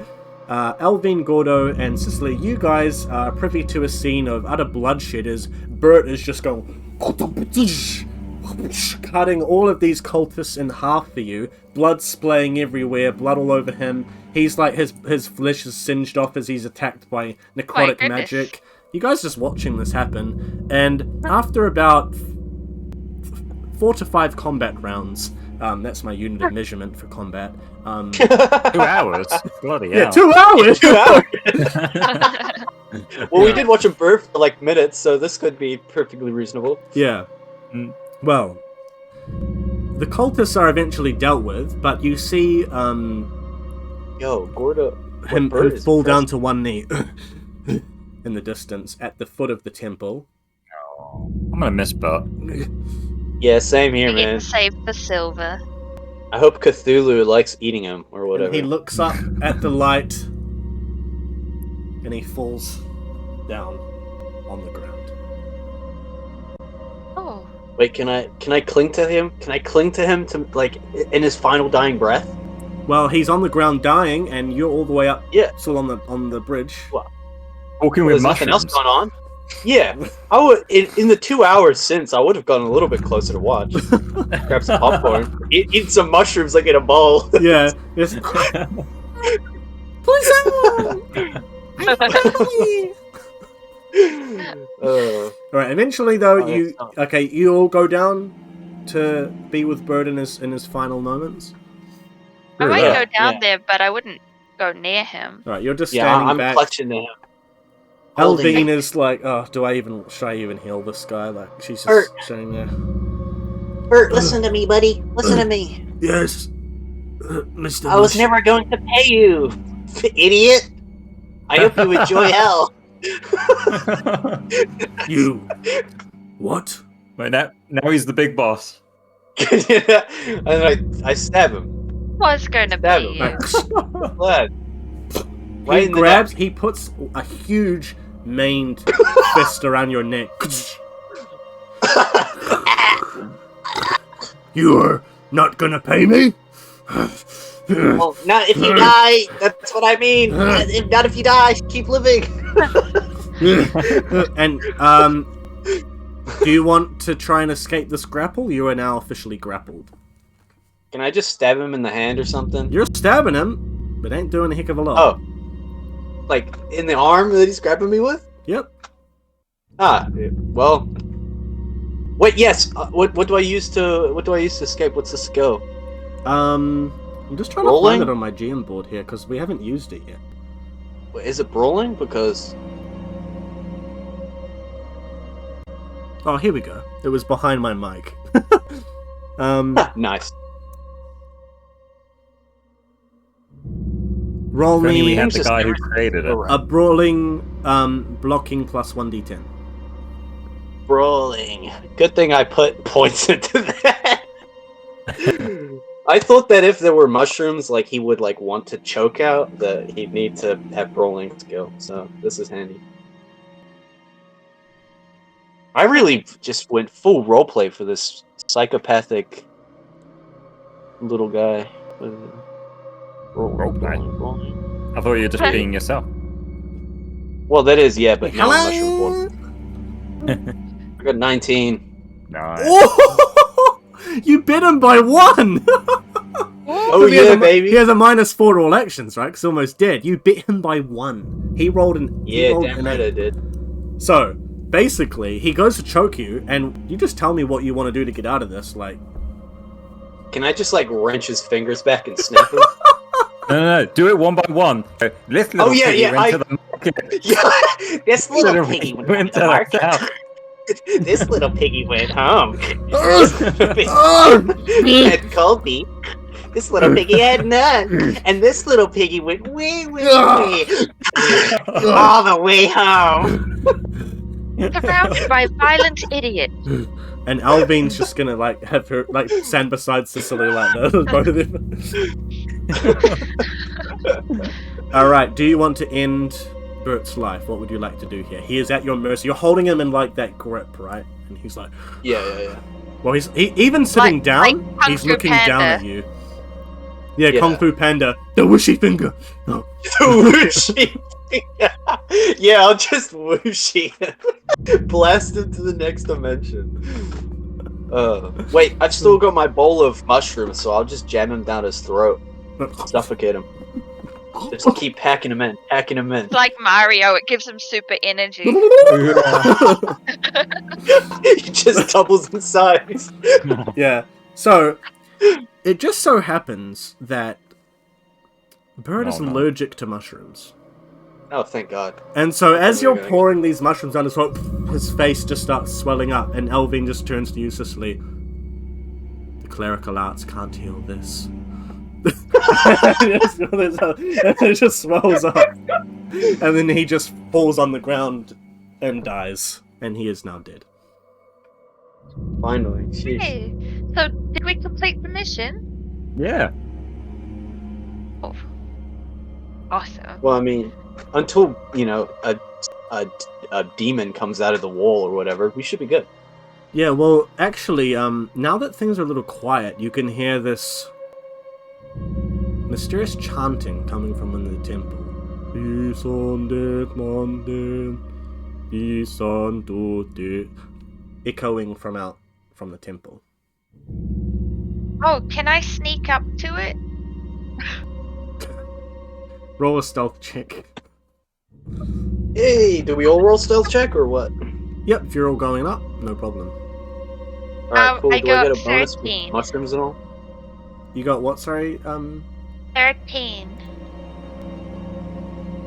Alvin, Gordo, and Cicely, you guys are privy to a scene of utter bloodshed as Bert is just going cutting all of these cultists in half for you. Blood splaying everywhere, blood all over him. He's like, his flesh is singed off as he's attacked by necrotic magic. You guys just watching this happen, and after about 4 to 5 combat rounds, that's my unit of measurement for combat. 2 hours? Bloody hell. Yeah, 2 hours! 2 hours! Well, we did watch him burp for like minutes, so this could be perfectly reasonable. Yeah. Well, the cultists are eventually dealt with, but you see Yo, Gordo... him fall down to one knee in the distance at the foot of the temple. I'm gonna miss Bert. Yeah, same here, man. Save for silver. I hope Cthulhu likes eating him, or whatever. And he looks up at the light, and he falls down on the ground. Oh. Wait, can I cling to him? Can I cling to him to, like, in his final dying breath? Well, he's on the ground dying, and you're all the way up, Yeah. still on the bridge. Walking There's with nothing else mushrooms. going on. Yeah, I would. In the 2 hours since, I would have gone a little bit closer to watch. Grab some popcorn, eat some mushrooms like in a bowl. Yeah. Yes. Please Alright, eventually though, you all go down to be with Bird in his final moments. I might Yeah, go down yeah. there, but I wouldn't go near him. Alright, you're just Yeah, standing I'm back. clutching to him. Holding Alvine him. is like, oh, should I even heal this guy? Like, she's just Bert. standing there. Bert, listen to me, buddy. Listen to me. Yes, Mr. I was never going to pay you, idiot. I hope you enjoy hell. You. What? Wait, now he's the big boss. And I stab him. Was gonna Stab be him. you. Glad. He grabs, he puts a huge maned fist around your neck. You're not gonna pay me? Well, not if you die. That's what I mean. Not if you die. Keep living. And, do you want to try and escape this grapple? You are now officially grappled. Can I just stab him in the hand or something? You're stabbing him, but ain't doing a heck of a lot. Oh. Like, in the arm that he's grabbing me with? Yep. Ah, well... Wait, yes! What do I use to escape? What's the skill? I'm just trying to Rolling? find it on my GM board here, because we haven't used it yet. Wait, is it brawling? Because... Oh, here we go. It was behind my mic. Nice. Roll If only we me had the just guy who never- created it. a brawling, blocking plus 1d10. Brawling. Good thing I put points into that. I thought that if there were mushrooms, like, he would, like, want to choke out, that he'd need to have brawling skill, so this is handy. I really just went full roleplay for this psychopathic little guy. Roleplay? Brawling. I thought you were just being yourself. Well, that is, yeah, but now I'm mushroom Hello? form. I got 19. Nice. Oh! You bit him by 1! Oh, He has yeah, a- baby. He has a -4 to all actions, right? 'Cause he's almost dead. You bit him by 1. He rolled an... he Yeah, rolled damn an right 8. I did. So, basically, he goes to choke you, and you just tell me what you want to do to get out of this, like... Can I just, like, wrench his fingers back and snap him? No. Do it one by one. This little yeah, piggy yeah, went to the market. Yeah, this little Little piggy went went to to the the market. south. This little piggy went home. Had cold beef. This little piggy had none. And this little piggy went wee all the way home. Surrounded by violent idiots. And Alvine's just gonna, like, have her, like, stand beside Cicely like that. Both of them. Alright, do you want to end Bert's life? What would you like to do here? He is at your mercy. You're holding him in, like, that grip, right? And he's like... Yeah. Well, even sitting Like down, Kung he's Fu looking down Panda. at you. Yeah, Kung Fu Panda. The whooshy finger. Oh. The whooshy. Yeah, I'll just whooshy. Blast him to the next dimension. Wait, I've still got my bowl of mushrooms, so I'll just jam him down his throat. Suffocate him. Just keep packing him in. It's like Mario, it gives him super energy. He just doubles in size. Yeah. So, it just so happens that Bird is allergic to mushrooms. Oh, thank God. And so, as you're pouring these mushrooms down his throat, his face just starts swelling up, and Elvin just turns to you, Cicely. The clerical arts can't heal this. It just swells up. And then he just falls on the ground and dies. And he is now dead. Finally. Jeez. Hey, so did we complete the mission? Yeah. Oh. Awesome. Well, I mean, until, a demon comes out of the wall or whatever, we should be good. Yeah, well, actually, now that things are a little quiet, you can hear this mysterious chanting coming from within the temple. Echoing from the temple. Oh, can I sneak up to it? Roll a stealth check. Hey, do we all roll stealth check or what? Yep, if you're all going up, no problem. Alright, cool. I Do go I get up a bonus 13. with mushrooms and all? You got what, sorry? 13.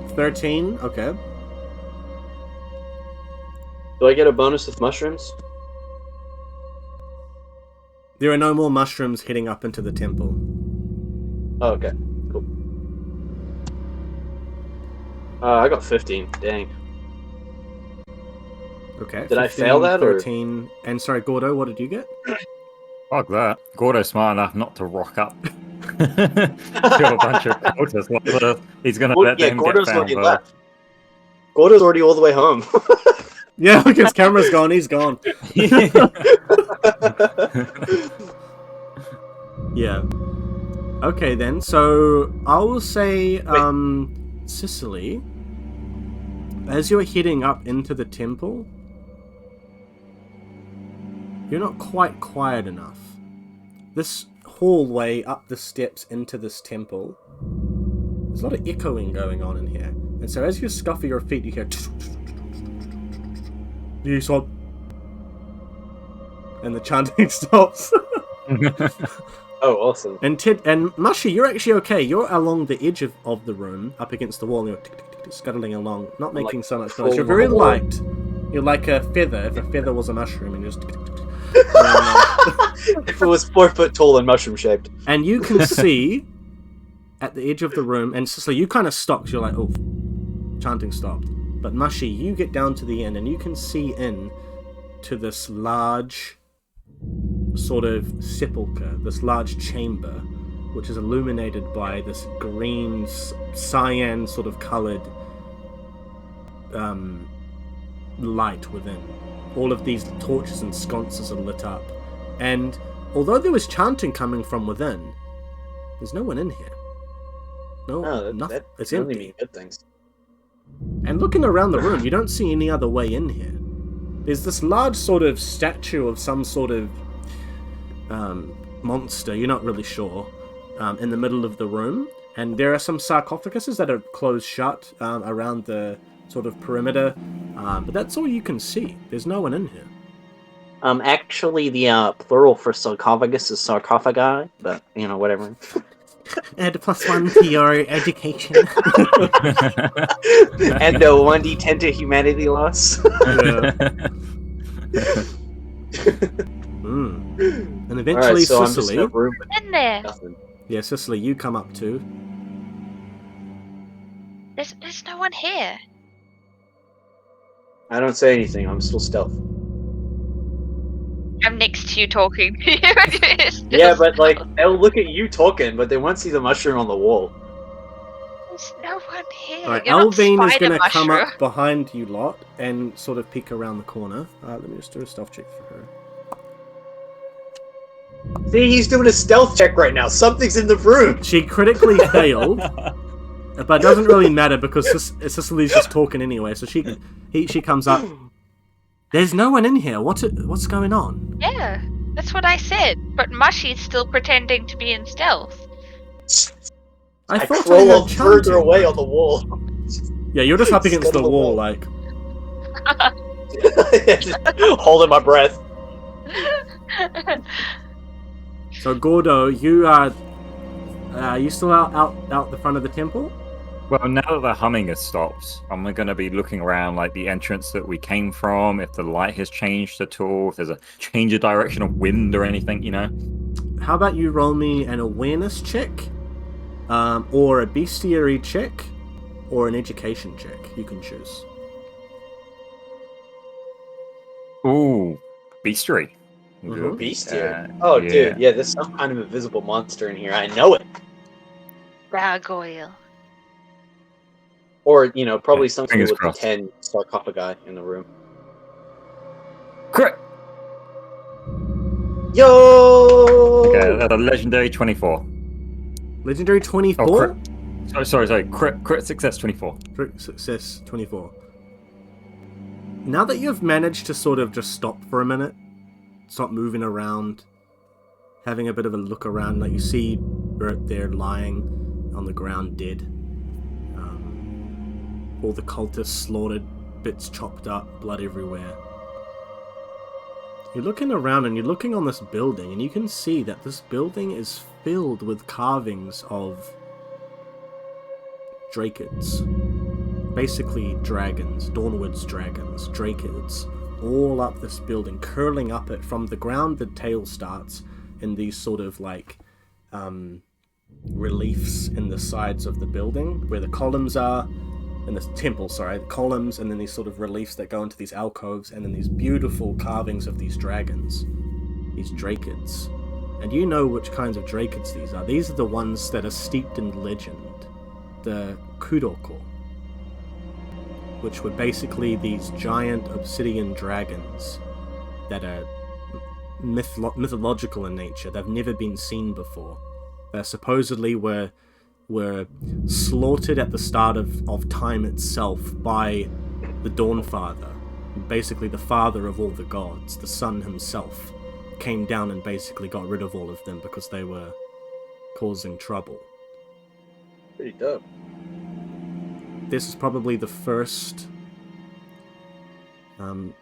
13? Okay. Do I get a bonus with mushrooms? There are no more mushrooms heading up into the temple. Oh, okay. Cool. I got 15. Dang. Okay. Did I fail that, or- 13. And sorry, Gordo, what did you get? Fuck that. Gordo's smart enough not to rock up. Kill a bunch of cultists. He's gonna let them Gordo's get found already first. left. Gordo's already all the way home. Yeah, look, his camera's gone, he's gone. Yeah. Okay then, so I will say, Cicely, as you're heading up into the temple, you're not quite quiet enough. This hallway up the steps into this temple, there's a lot of echoing going on in here. And so as you scuffle your feet, you hear... You saw... And the chanting stops. Oh, awesome. And Ted and Mushy, you're actually okay. You're along the edge of the room, up against the wall, and you're scuttling along, not making so much noise. You're very light. You're like a feather, if a feather was a mushroom, and you're just... If it was 4 foot tall and mushroom shaped. And you can see, at the edge of the room, and so you kind of stopped, you're like, oh, chanting stopped. But Mushy, you get down to the end, and you can see in to this large sort of sepulchre, this large chamber, which is illuminated by this green, cyan sort of coloured light within. All of these torches and sconces are lit up. And although there was chanting coming from within, there's no one in here. No, nothing. It's can only empty. mean good things. And looking around the room, you don't see any other way in here. There's this large sort of statue of some sort of monster, you're not really sure, in the middle of the room. And there are some sarcophaguses that are closed shut around the sort of perimeter. But that's all you can see. There's no one in here. Actually, the plural for sarcophagus is sarcophagi, but, whatever. Add +1 to your education. And the 1d10 to humanity loss. And eventually, Alright, so I'm just Cicely... in a room with In there. nothing. Yeah, Cicely, you come up too. There's no one here. I don't say anything. I'm still stealth. I'm next to you talking. Yeah, but they'll look at you talking, but they won't see the mushroom on the wall. There's no one here. Alright, You're not Elvine is spider going to come mushroom. up behind you lot and sort of peek around the corner. Let me just do a stealth check for her. See, he's doing a stealth check right now. Something's in the room. She critically failed, but it doesn't really matter because Cicely's just talking anyway. So she comes up. There's no one in here. What's going on? Yeah, that's what I said. But Mushy's still pretending to be in stealth. I thought crawl I up heard further chanting. away on the wall. Yeah, you're just up against the Scuttle the wall, wall. like. Just holding my breath. So Gordo, you are you still out the front of the temple? Well, now that the humming has stopped, I'm going to be looking around like the entrance that we came from, if the light has changed at all, if there's a change of direction of wind or anything, you know? How about you roll me an awareness check, or a bestiary check, or an education check? You can choose. Ooh, bestiary. Mhm. Bestiary. Oh, dude, yeah, there's some kind of invisible monster in here. I know it. Gargoyle. Or, probably Yeah, something fingers with crossed. the 10 sarcophagi in the room. Crit! Yo! Okay, that's a legendary 24. Legendary 24? Oh, crit. Sorry. Crit success 24. Crit success 24. Now that you've managed to sort of just stop for a minute, stop moving around, having a bit of a look around, like you see Bert there lying on the ground dead. All the cultists slaughtered, bits chopped up, blood everywhere. You're looking around and you're looking on this building, and you can see that this building is filled with carvings of drakids. Basically dragons, Dawnward's dragons, drakids, all up this building, curling up it from the ground. The tail starts in these sort of like reliefs in the sides of the building where the columns are, in this temple, the columns, and then these sort of reliefs that go into these alcoves, and then these beautiful carvings of these dragons, these drakids. And you know which kinds of drakids these are. These are the ones that are steeped in legend, the Kudoko, which were basically these giant obsidian dragons that are mythological in nature. They've never been seen before. They supposedly were slaughtered at the start of time itself by the Dawnfather, basically the father of all the gods. The sun himself came down and basically got rid of all of them because they were causing trouble. Pretty dope. This is probably the first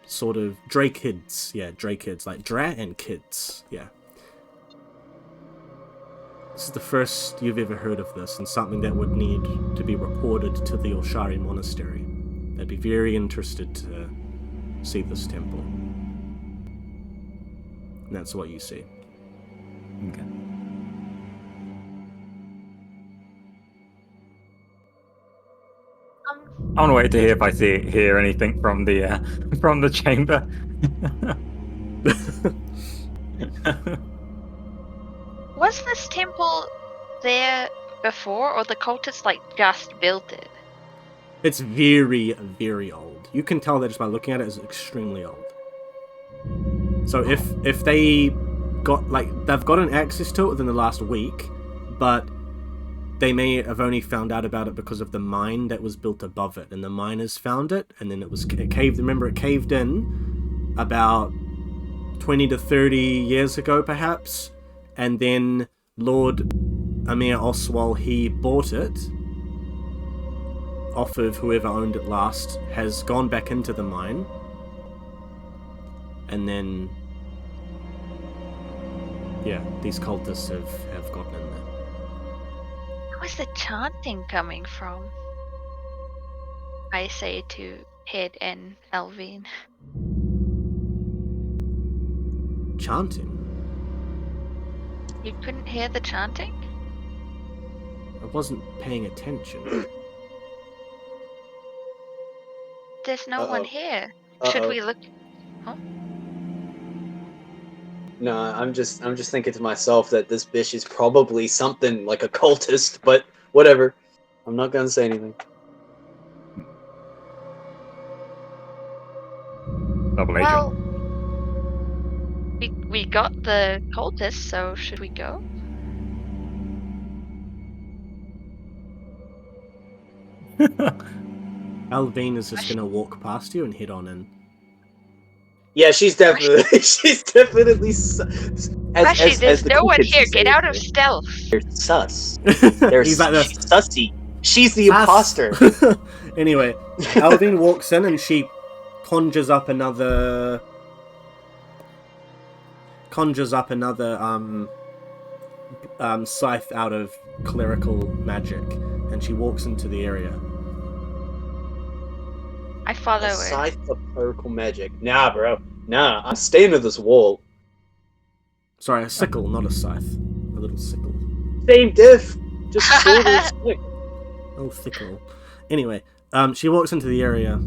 sort of drakids, like dragon kids, yeah. This is the first you've ever heard of this, and something that would need to be reported to the Oshari Monastery. They'd be very interested to see this temple. And that's what you see. Okay. I want to wait to hear if I hear anything from the chamber. Was this temple there before, or the cultists just built it? It's very, very old. You can tell that just by looking at it, it's extremely old. So if they got they've gotten access to it within the last week, but they may have only found out about it because of the mine that was built above it, and the miners found it, and then it caved. Remember, it caved in about 20 to 30 years ago, perhaps, and then Lord Amir Oswal, he bought it off of whoever owned it last, has gone back into the mine, and then these cultists have gotten in there. Where's the chanting coming from? I say to Head and Elvine. Chanting? You couldn't hear the chanting? I wasn't paying attention. There's no one here. Should we look? Huh? No, I'm just thinking to myself that this bitch is probably something like a cultist, but whatever. I'm not gonna say anything. Double agent. Well, We got the cultists, so should we go? Alvine is just gonna walk past you and head on in. Yeah, she's definitely as There's the no one cultists here. say, Get out of stealth. They're sus. They're He's like this. she's sussy. She's the Sus. imposter. Anyway, Alvine walks in and she conjures up another scythe out of clerical magic, and she walks into the area. I follow A her. scythe of clerical magic. Nah, bro. Nah, I'm staying to this wall. Sorry, a sickle, not a scythe. A little sickle. Same diff. Just shorter stick. Oh, thickle. Anyway, she walks into the area.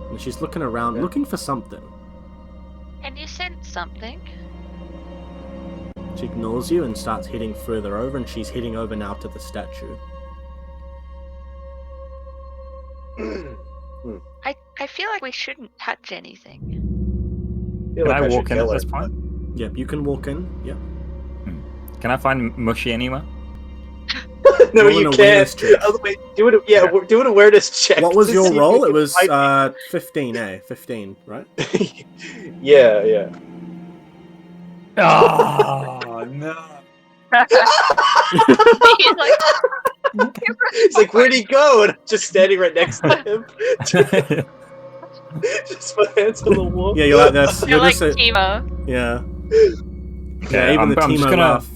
And she's looking around, looking for something. Can you sense something? She ignores you and starts heading further over, and she's heading over now to the statue. I feel like we shouldn't touch anything. Can I walk in at this point? Yep, you can walk in. Yep. Can I find Mushy anywhere? No, Roll you an can't. awareness check. Oh, wait, do it. Yeah, we're doing an awareness check. What was to your see if roll? you It can was find 15, 15, right? me. Yeah. Oh no! He's like, He's like, where'd he go? And I'm just standing right next to him. Just my hands on the wall. Yeah, you're like this. you're like just Timo. yeah. Okay, Even the I'm just Timo gonna- laugh.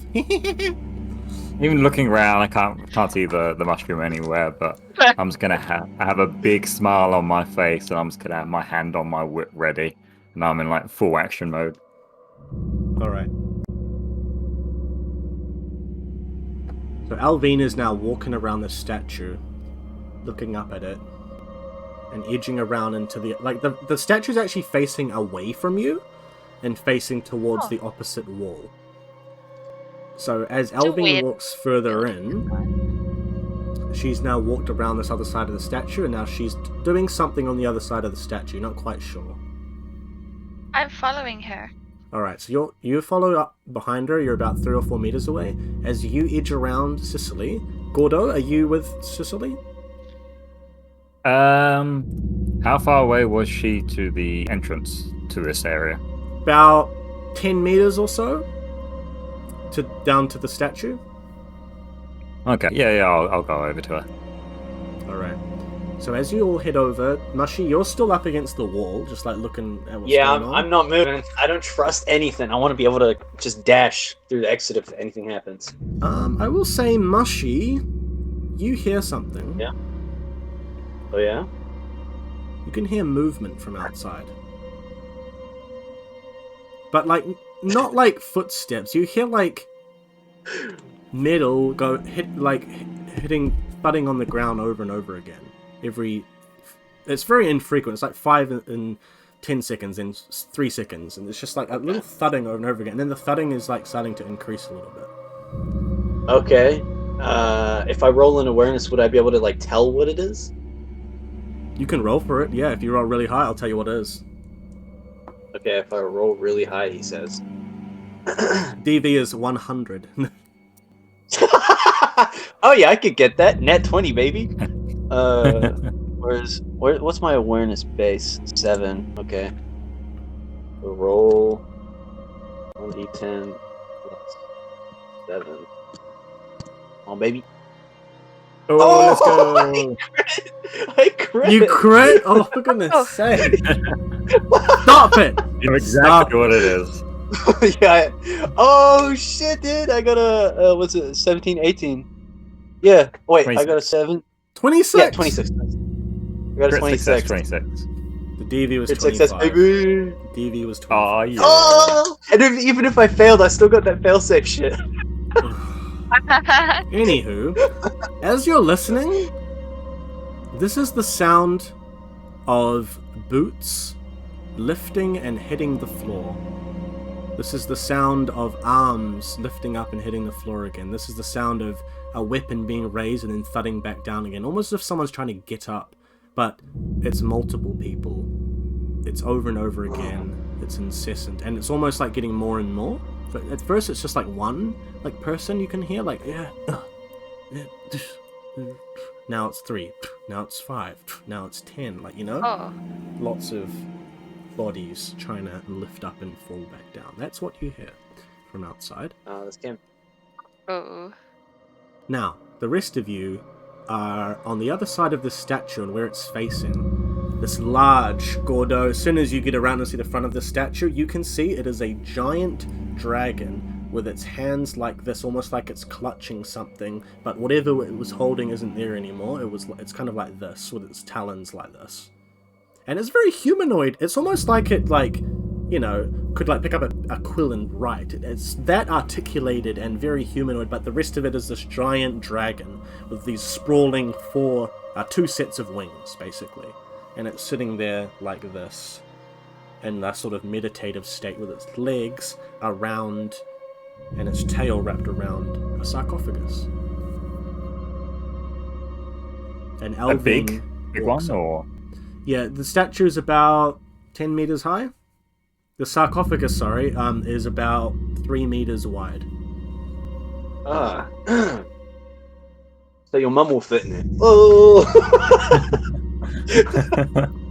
Even looking around, I can't see the mushroom anywhere. But I'm just gonna have a big smile on my face, and I'm just gonna have my hand on my whip ready, and I'm in like full action mode. All right. So Alvine is now walking around the statue, looking up at it, and edging around into the statue's actually facing away from you, and facing towards the opposite wall. So as Alvine weird. walks further in, she's now walked around this other side of the statue, and now she's doing something on the other side of the statue. Not quite sure. I'm following her. Alright, so you follow up behind her, you're about 3 or 4 meters away. As you edge around Sicily, Gordo, are you with Sicily? How far away was she to the entrance to this area? About 10 meters or so, down to the statue. Okay, yeah, I'll go over to her. Alright. So as you all head over, Mushy, you're still up against the wall, just like looking at what's Yeah, going on. I'm not moving. I don't trust anything. I want to be able to just dash through the exit if anything happens. I will say, Mushy, you hear something. Yeah. Oh yeah? You can hear movement from outside. But like, not like footsteps. You hear like metal hitting, thudding on the ground over and over again. It's very infrequent. It's like 5 in 10 seconds, in 3 seconds, and it's just like a little thudding over and over again. And then the thudding is like starting to increase a little bit. Okay. If I roll an awareness, would I be able to like tell what it is? You can roll for it. Yeah, if you roll really high, I'll tell you what it is. Okay, if I roll really high, he says. DV is 100. Oh yeah, I could get that. Net 20, baby. What's my awareness base? 7. Okay. So roll 1d10 plus 7. Oh baby. Oh, let's go! I crit. You crit? Oh, for goodness sake. Stop it! You know exactly Stop. what it is. Yeah. Oh shit, dude! I got a what's it? 17, 18. Yeah. Wait, 26. I got a 7. 26? Yeah, 26. I got a Crit success, 26. 26. The DV was Crit 25. success, baby. DV was 25. Oh, yeah. Oh! And even if I failed, I still got that failsafe shit. Anywho, as you're listening, this is the sound of boots lifting and hitting the floor. This is the sound of arms lifting up and hitting the floor again. This is the sound of a weapon being raised and then thudding back down again, almost as if someone's trying to get up but it's multiple people. It's over and over again. It's incessant, and it's almost like getting more and more. But at first, it's just like one person you can hear, like now it's 3, now it's 5, now it's 10. Like lots of bodies trying to lift up and fall back down. That's what you hear from outside. Oh, this game. Oh. Now, the rest of you are on the other side of the statue and where it's facing. This large Gordo, as soon as you get around and see the front of the statue, you can see it is a giant dragon with its hands like this, almost like it's clutching something, but whatever it was holding isn't there anymore. It's kind of like this, with its talons like this. And it's very humanoid. It's almost like it, could pick up a quill and write. It's that articulated and very humanoid, but the rest of it is this giant dragon with these sprawling 2 sets of wings, basically. And it's sitting there like this, in a sort of meditative state with its legs around and its tail wrapped around a sarcophagus. And Alvin, a big one, or? Yeah, the statue is about 10 meters high. The sarcophagus, is about 3 meters wide. So your mum will fit in it. Oh!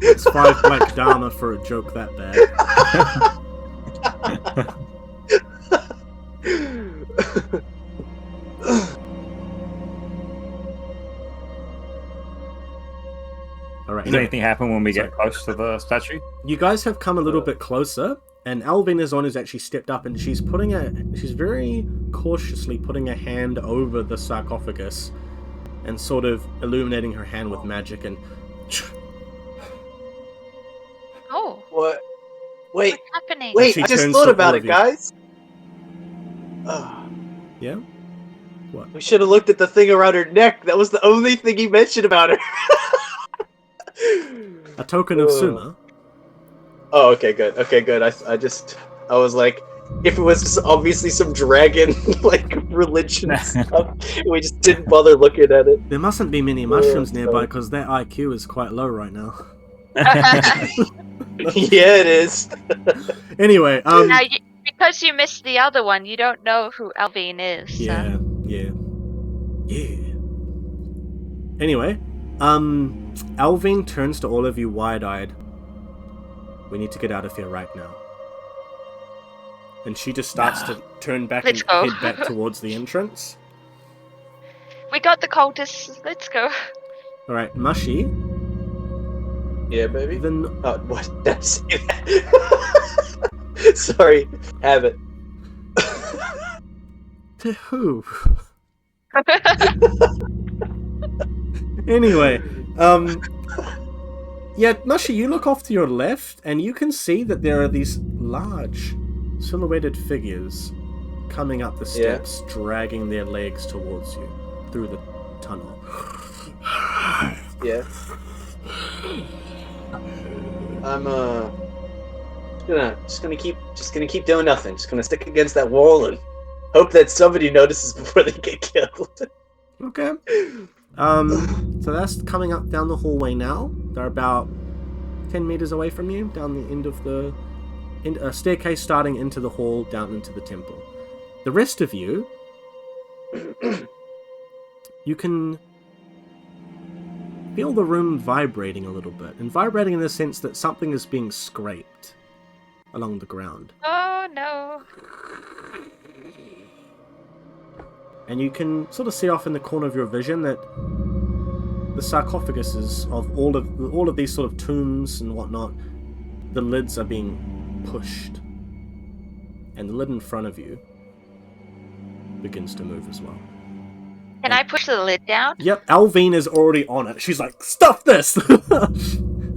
It's 5 black dharma for a joke that bad. Alright. Does anything happen when we get close to the statue? You guys have come a little bit closer, and Alvin is on who's actually stepped up, and she's very cautiously putting a hand over the sarcophagus and sort of illuminating her hand with magic and Oh. What? Wait. What's happening? Wait, She I just turns thought to about all it, of you. guys. Yeah? What? We should have looked at the thing around her neck. That was the only thing he mentioned about her. A token of Suma. Oh, okay, good. I was like, if it was just obviously some dragon, religion stuff, we just didn't bother looking at it. There mustn't be many mushrooms nearby because their IQ is quite low right now. Yeah, it is. Anyway, Now, because you missed the other one, you don't know who Alvin is. So. Yeah. Anyway, Alvin turns to all of you wide-eyed. We need to get out of here right now. And she just starts to turn back Let's and go. head back towards the entrance. We got the cultists. Let's go. Alright, Mushy. Yeah, baby. Then Oh, what? Did I say that? Sorry, have it. to who? Anyway, yeah, Mushy, you look off to your left, and you can see that there are these large, silhouetted figures coming up the steps, dragging their legs towards you through the tunnel. Yeah. I'm just gonna keep doing nothing. Just gonna stick against that wall and hope that somebody notices before they get killed. Okay. So that's coming up down the hallway now. They're about 10 meters away from you, down the end of the staircase starting into the hall, down into the temple. The rest of you, you can feel the room vibrating a little bit, and vibrating in the sense that something is being scraped along the ground. Oh no. And you can sort of see off in the corner of your vision that the sarcophaguses of all of these sort of tombs and whatnot, the lids are being pushed. And the lid in front of you begins to move as well. Can I push the lid down? Yep, Alvine is already on it. She's like, "Stop this!"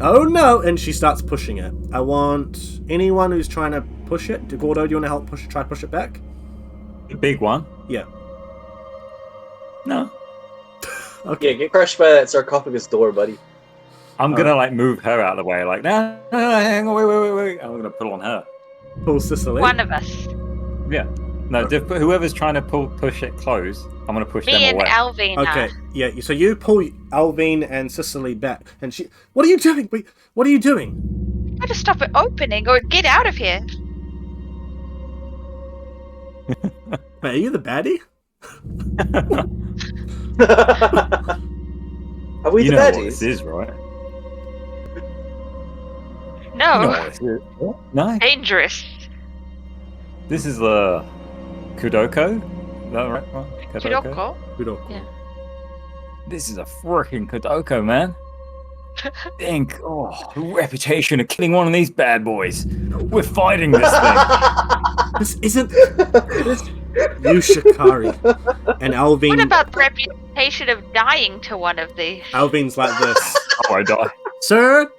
Oh no! And she starts pushing it. I want anyone who's trying to push it. Gordo, do you want to help try push it back? The big one? Yeah. No. Okay. Yeah, get crushed by that sarcophagus door, buddy. I'm gonna move her out of the way. Like, no, hang on, wait. I'm gonna put it on her. Pull Cicely. One of us. Yeah. No, whoever's trying to push it close, I'm going to push Me them and away. Alvina. Okay, yeah, so you pull Alvine and Cicely back, and she... What are you doing? Wait, what are you doing? Try to stop it opening or get out of here. Wait, are you the baddie? Are we You the know what this baddies? is, right? No. You know what this is. What? No? Dangerous. This is the Kudoko? Is that right? Chiroko? Kudoko. Yeah. This is a freaking Kudoko, man. Think, reputation of killing one of these bad boys. We're fighting this thing. This isn't... You, Shikari. And Alvine... What about the reputation of dying to one of these? Alvine's like this. Oh, I die. Sir?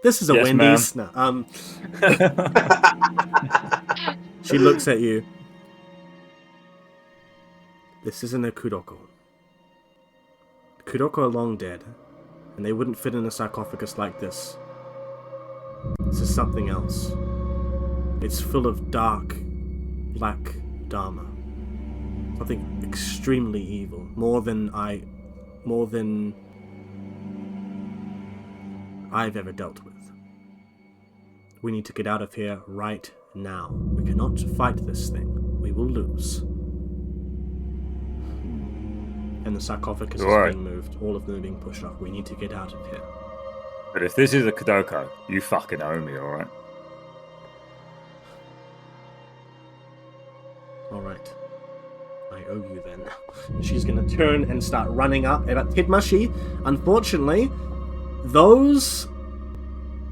This is a Yes, Wendy's. No, she looks at you. This isn't a Kudoko. Kudoko are long dead, and they wouldn't fit in a sarcophagus like this. This is something else. It's full of dark, black dharma. Something extremely evil. More than I've ever dealt with. We need to get out of here right now. We cannot fight this thing. We will lose. And the sarcophagus is Right. being moved. All of them are being pushed off. We need to get out of here. But if this is a Kudoko, you fucking owe me, alright? Alright. I owe you then. She's gonna turn and start running up. But Tidmashi, unfortunately, those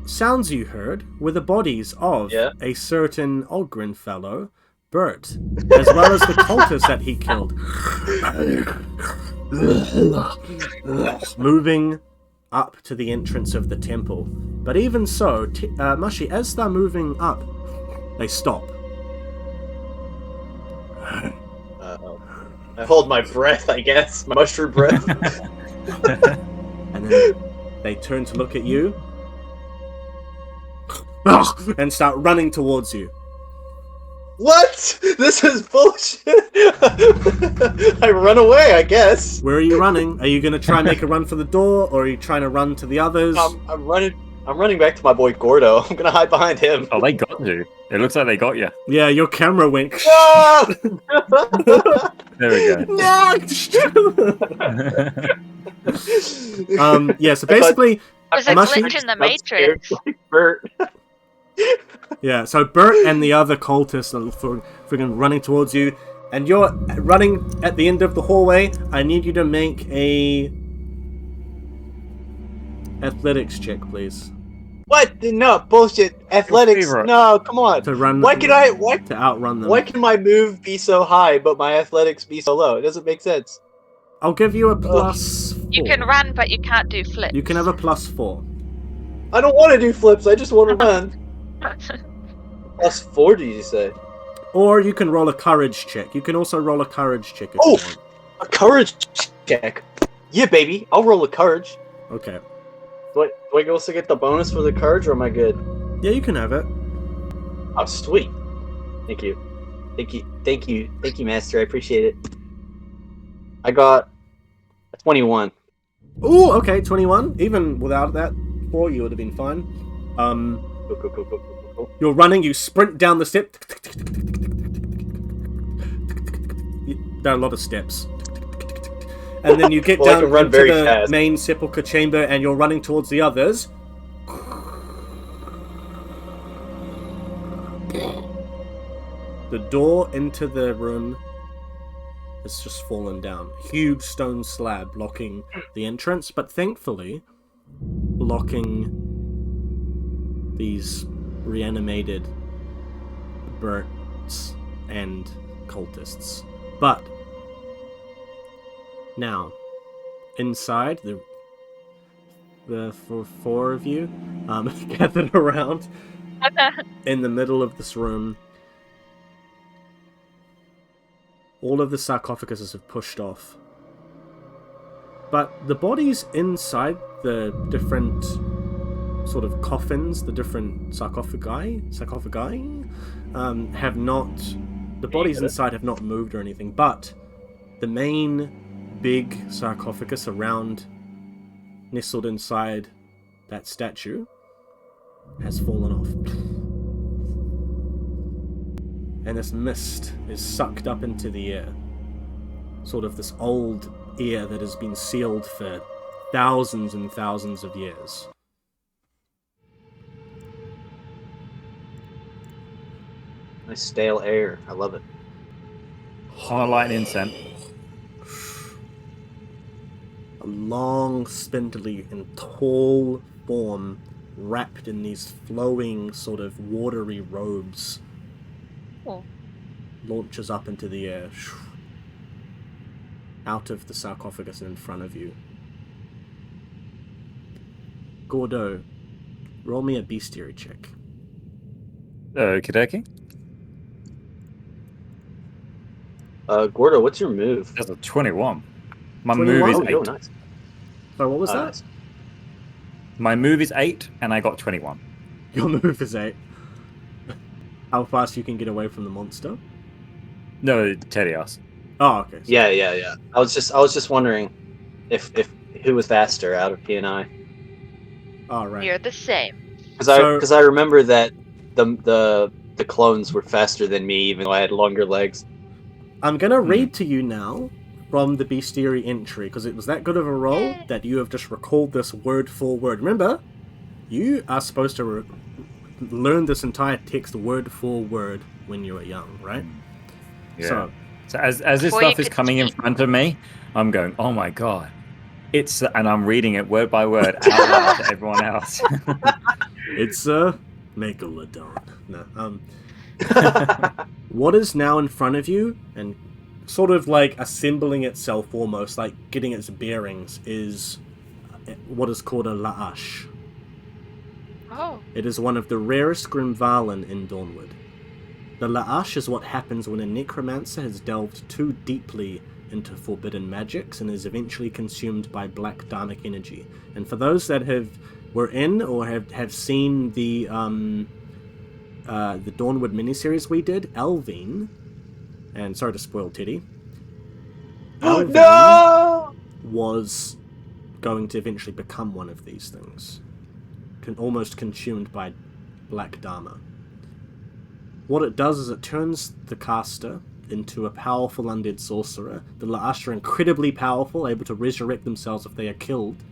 sounds you heard were the bodies of a certain Ogren fellow, Bert, as well as the cultists that he killed. Moving up to the entrance of the temple. But even so, Mashi, as they're moving up, they stop. I hold my breath, I guess. My mushroom breath. And then they turn to look at you. And start running towards you. What? This is bullshit. I run away, I guess. Where are you running? Are you going to try and make a run for the door, or are you trying to run to the others? I'm running back to my boy Gordo. I'm gonna hide behind him. Oh, they got you. It looks like they got you. Yeah, your camera went. Ah! There we go. Yeah, so basically, There's a Mashi- glitch in the I'm scared Matrix. like Bert. yeah, so Bert and the other cultists are friggin' running towards you, and you're running at the end of the hallway. I need you to make a athletics check, please. What? No, bullshit. Athletics. favorite. No, come on. To run. Why To outrun them. why can my move be so high but my athletics be so low? It doesn't make sense. I'll give you a plus 4. You can run, but you can't do flips. You can have a plus 4. I don't want to do flips. I just want to run. +4, did you say? Or you can roll a courage check. You can also roll a courage check if Oh! you want. A courage check. Yeah, baby. I'll roll a courage. Okay. Do I also get the bonus for the courage, or am I good? Yeah, you can have it. Oh, sweet. Thank you. Thank you, Master. I appreciate it. I got a 21. Ooh, okay, 21. Even without that 4, you would have been fine. Cool. You're running, you sprint down the step. There are a lot of steps. And then you get Well, I down can run into very the fast. main sepulchre chamber, and you're running towards the others. The door into the room has just fallen down. Huge stone slab blocking the entrance, but thankfully blocking these reanimated Burts and cultists. But now, inside, the four of you gathered around in the middle of this room. All of the sarcophaguses have pushed off. But the bodies inside the different sort of coffins, the different sarcophagi, have not The bodies inside have not moved or anything, but the main big sarcophagus around, nestled inside that statue, has fallen off. And this mist is sucked up into the air. Sort of this old air that has been sealed for thousands and thousands of years. Nice stale air. I love it. I light an incense. A long, spindly, and tall form wrapped in these flowing, sort of watery robes Oh. launches up into the air, out of the sarcophagus and in front of you. Gordo, roll me a bestiary check. Kadeki? Gordo, what's your move? That's a 21. My 21? move is Oh, 8. yo, nice. So what was that? Nice. My move is 8, and I got 21. Your move is 8. How fast you can get away from the monster? No, Teddy asked. Oh, okay. So Yeah. I was just wondering if who was faster out of P and I. Oh, right. You're the same. Because I remember that the clones were faster than me, even though I had longer legs. I'm going to read to you now from the bestiary entry, because it was that good of a roll that you have just recalled this word for word. Remember, you are supposed to learn this entire text word for word when you were young, right? Yeah. So as this Before stuff you is could coming in speak. front of me, I'm going, oh my god. And I'm reading it word by word out loud to everyone else. It's a megalodon. No, what is now in front of you, and sort of like assembling itself almost, like getting its bearings, is what is called a la'ash. Oh. It is one of the rarest Grimvalen in Dawnward. The la'ash is what happens when a necromancer has delved too deeply into forbidden magics and is eventually consumed by black dharmic energy. And for those that were in or have seen the Dawnward miniseries we did, Elvine, and sorry to spoil Teddy, Elvine No! was going to eventually become one of these things, almost consumed by black dharma. What it does is it turns the caster into a powerful undead sorcerer. The la'ash are incredibly powerful, able to resurrect themselves if they are killed.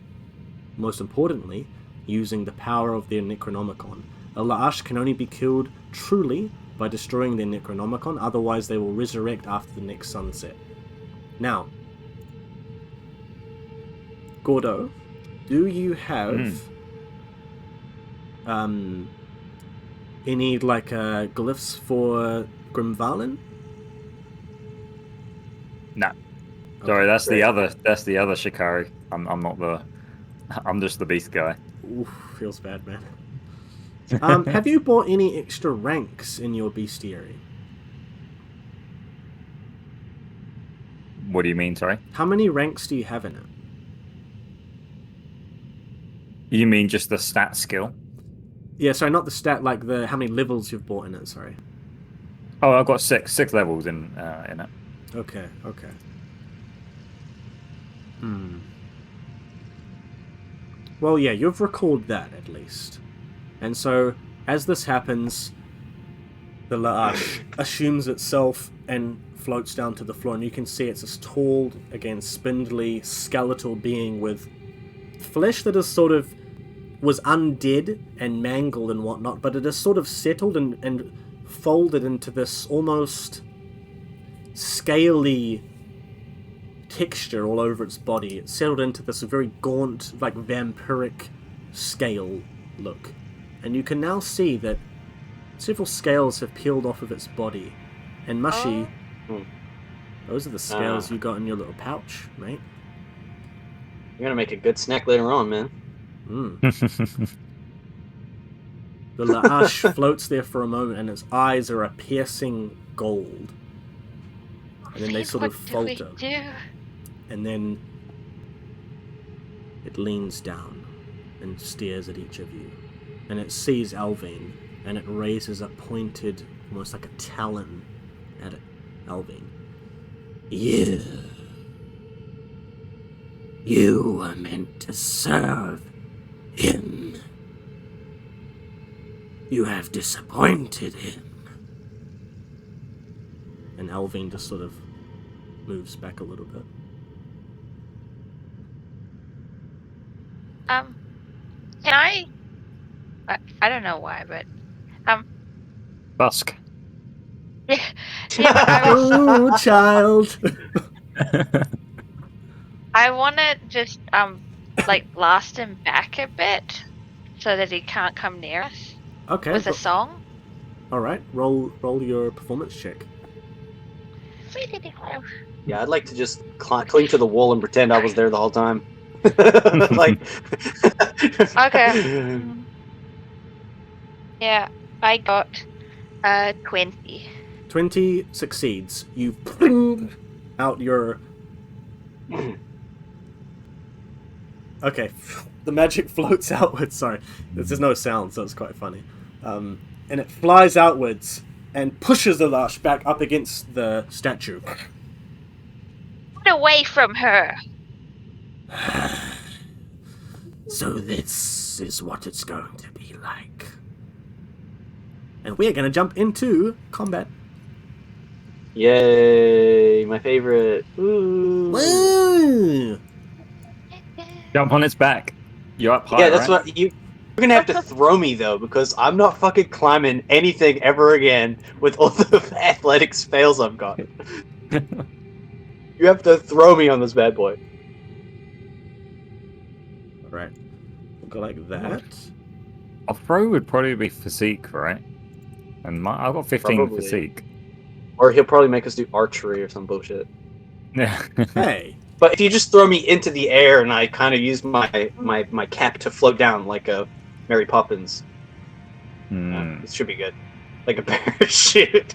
Most importantly, using the power of their Necronomicon. A la'ash can only be killed truly by destroying their Necronomicon, otherwise they will resurrect after the next sunset. Now, Gordo, do you have any glyphs for Grimvalen? No. Sorry, that's the other Shikari. I'm just the beast guy. Oof, feels bad, man. Have you bought any extra ranks in your bestiary? What do you mean, sorry? How many ranks do you have in it? You mean just the stat skill? Yeah, sorry, not the stat, like how many levels you've bought in it, sorry. Oh, I've got six levels in it. Okay. Well, yeah, you've recalled that, at least. And so, as this happens, the la'ash assumes itself and floats down to the floor, and you can see it's this tall, again, spindly, skeletal being with flesh that is sort of was undead and mangled and whatnot, but it is sort of settled and folded into this almost scaly texture all over its body. It's settled into this very gaunt, like vampiric scale look. And you can now see that several scales have peeled off of its body. And Mushy, those are the scales you got in your little pouch, mate. You're gonna make a good snack later on, man. The la'ash floats there for a moment, and its eyes are a piercing gold. And then they sort of falter. And then it leans down and stares at each of you. And it sees Elvine, and it raises a pointed, almost like a talon, at Alvin. You were meant to serve him. You have disappointed him. And Alvin just sort of moves back a little bit. Can I don't know why, but Busk. yeah, but I was Oh, child. I want to just like blast him back a bit so that he can't come near us Okay. with a song. All right. Roll your performance check. Yeah, I'd like to just cling to the wall and pretend I was there the whole time. Like. Okay. Yeah, I got 20. 20 succeeds. You ping out your... Okay, the magic floats outwards. Sorry, there's no sound, so it's quite funny. And it flies outwards and pushes the lash back up against the statue. Get away from her! So this is what it's going to be like. And we're going to jump into combat. Yay, my favorite. Ooh. Woo! Jump on its back. You're up high, Yeah, that's right? what you're gonna have to throw me though, because I'm not fucking climbing anything ever again with all the athletics fails I've got. You have to throw me on this bad boy. Alright. We'll go like that. Off-row would probably be physique, right? And I've got 15 Probably. physique. Or he'll probably make us do archery or some bullshit. Yeah. Hey. But if you just throw me into the air and I kind of use my cap to float down like a Mary Poppins, it should be good. Like a parachute.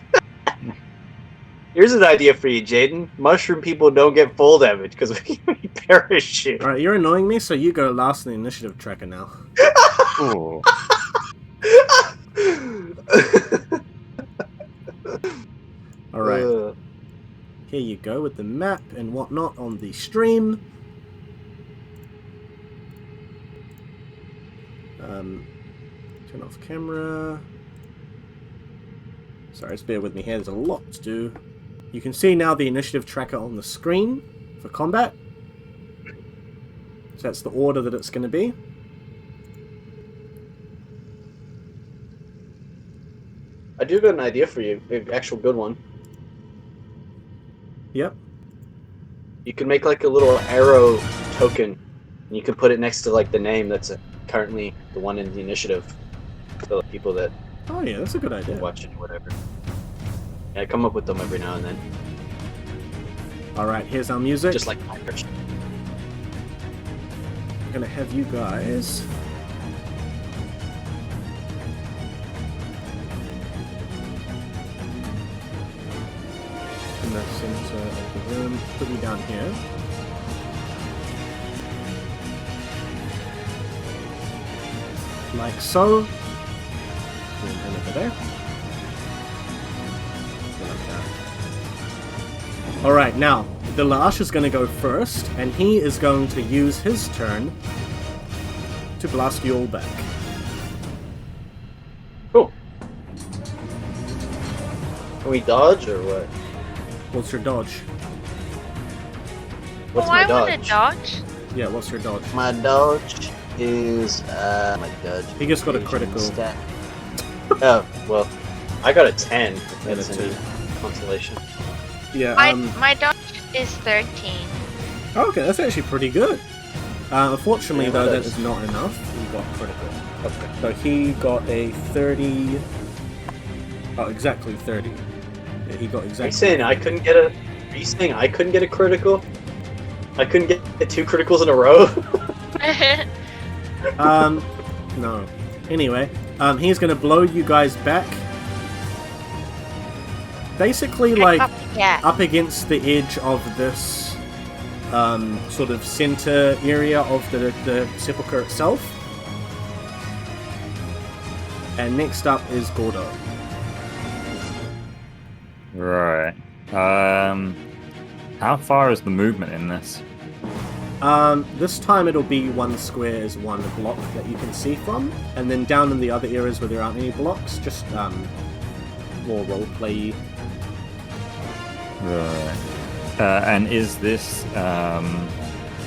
Here's an idea for you, Jaden. Mushroom people don't get full damage because we parachute. Alright, you're annoying me, so you go last in the initiative tracker now. Ooh. Alright. Here you go with the map and whatnot on the stream. Turn off camera. Sorry, just bear with me here. There's a lot to do. You can see now the initiative tracker on the screen for combat. So that's the order that it's going to be. I do got an idea for you, an actual good one. Yep. You can make like a little arrow token, and you can put it next to like the name that's currently the one in the initiative. So like, people that Oh yeah, that's a good idea. watch it or whatever. Yeah, I come up with them every now and then, Alright, here's our music. just like my version. I'm going to have you guys... in the center of the room. Put me down here. Like so. And then over there. Like that. Alright, now, the Laash is going to go first, and he is going to use his turn to blast you all back. Cool. Can we dodge or what? What's your dodge? What's Oh, my I want to dodge? dodge. Yeah, what's your dodge? My dodge is my dodge. He just got a critical. Stat. Oh well, I got a 10. If And that's a 2. any consolation. Yeah, My dodge is 13. okay, that's actually pretty good. Unfortunately, Yeah, though, that that is. is not enough. He got critical. Okay. So he got a 30... Oh, exactly 30. Yeah, he got Are you exactly... saying I couldn't get a? Are you saying I couldn't get a critical? I couldn't get 2 criticals in a row. No. Anyway, he's gonna blow you guys back. Basically, like, yeah. up against the edge of this sort of center area of the sepulchre itself. And next up is Gordo. Right. How far is the movement in this? This time it'll be one square is one block that you can see from, and then down in the other areas where there aren't any blocks, just more roleplay. Right. And is this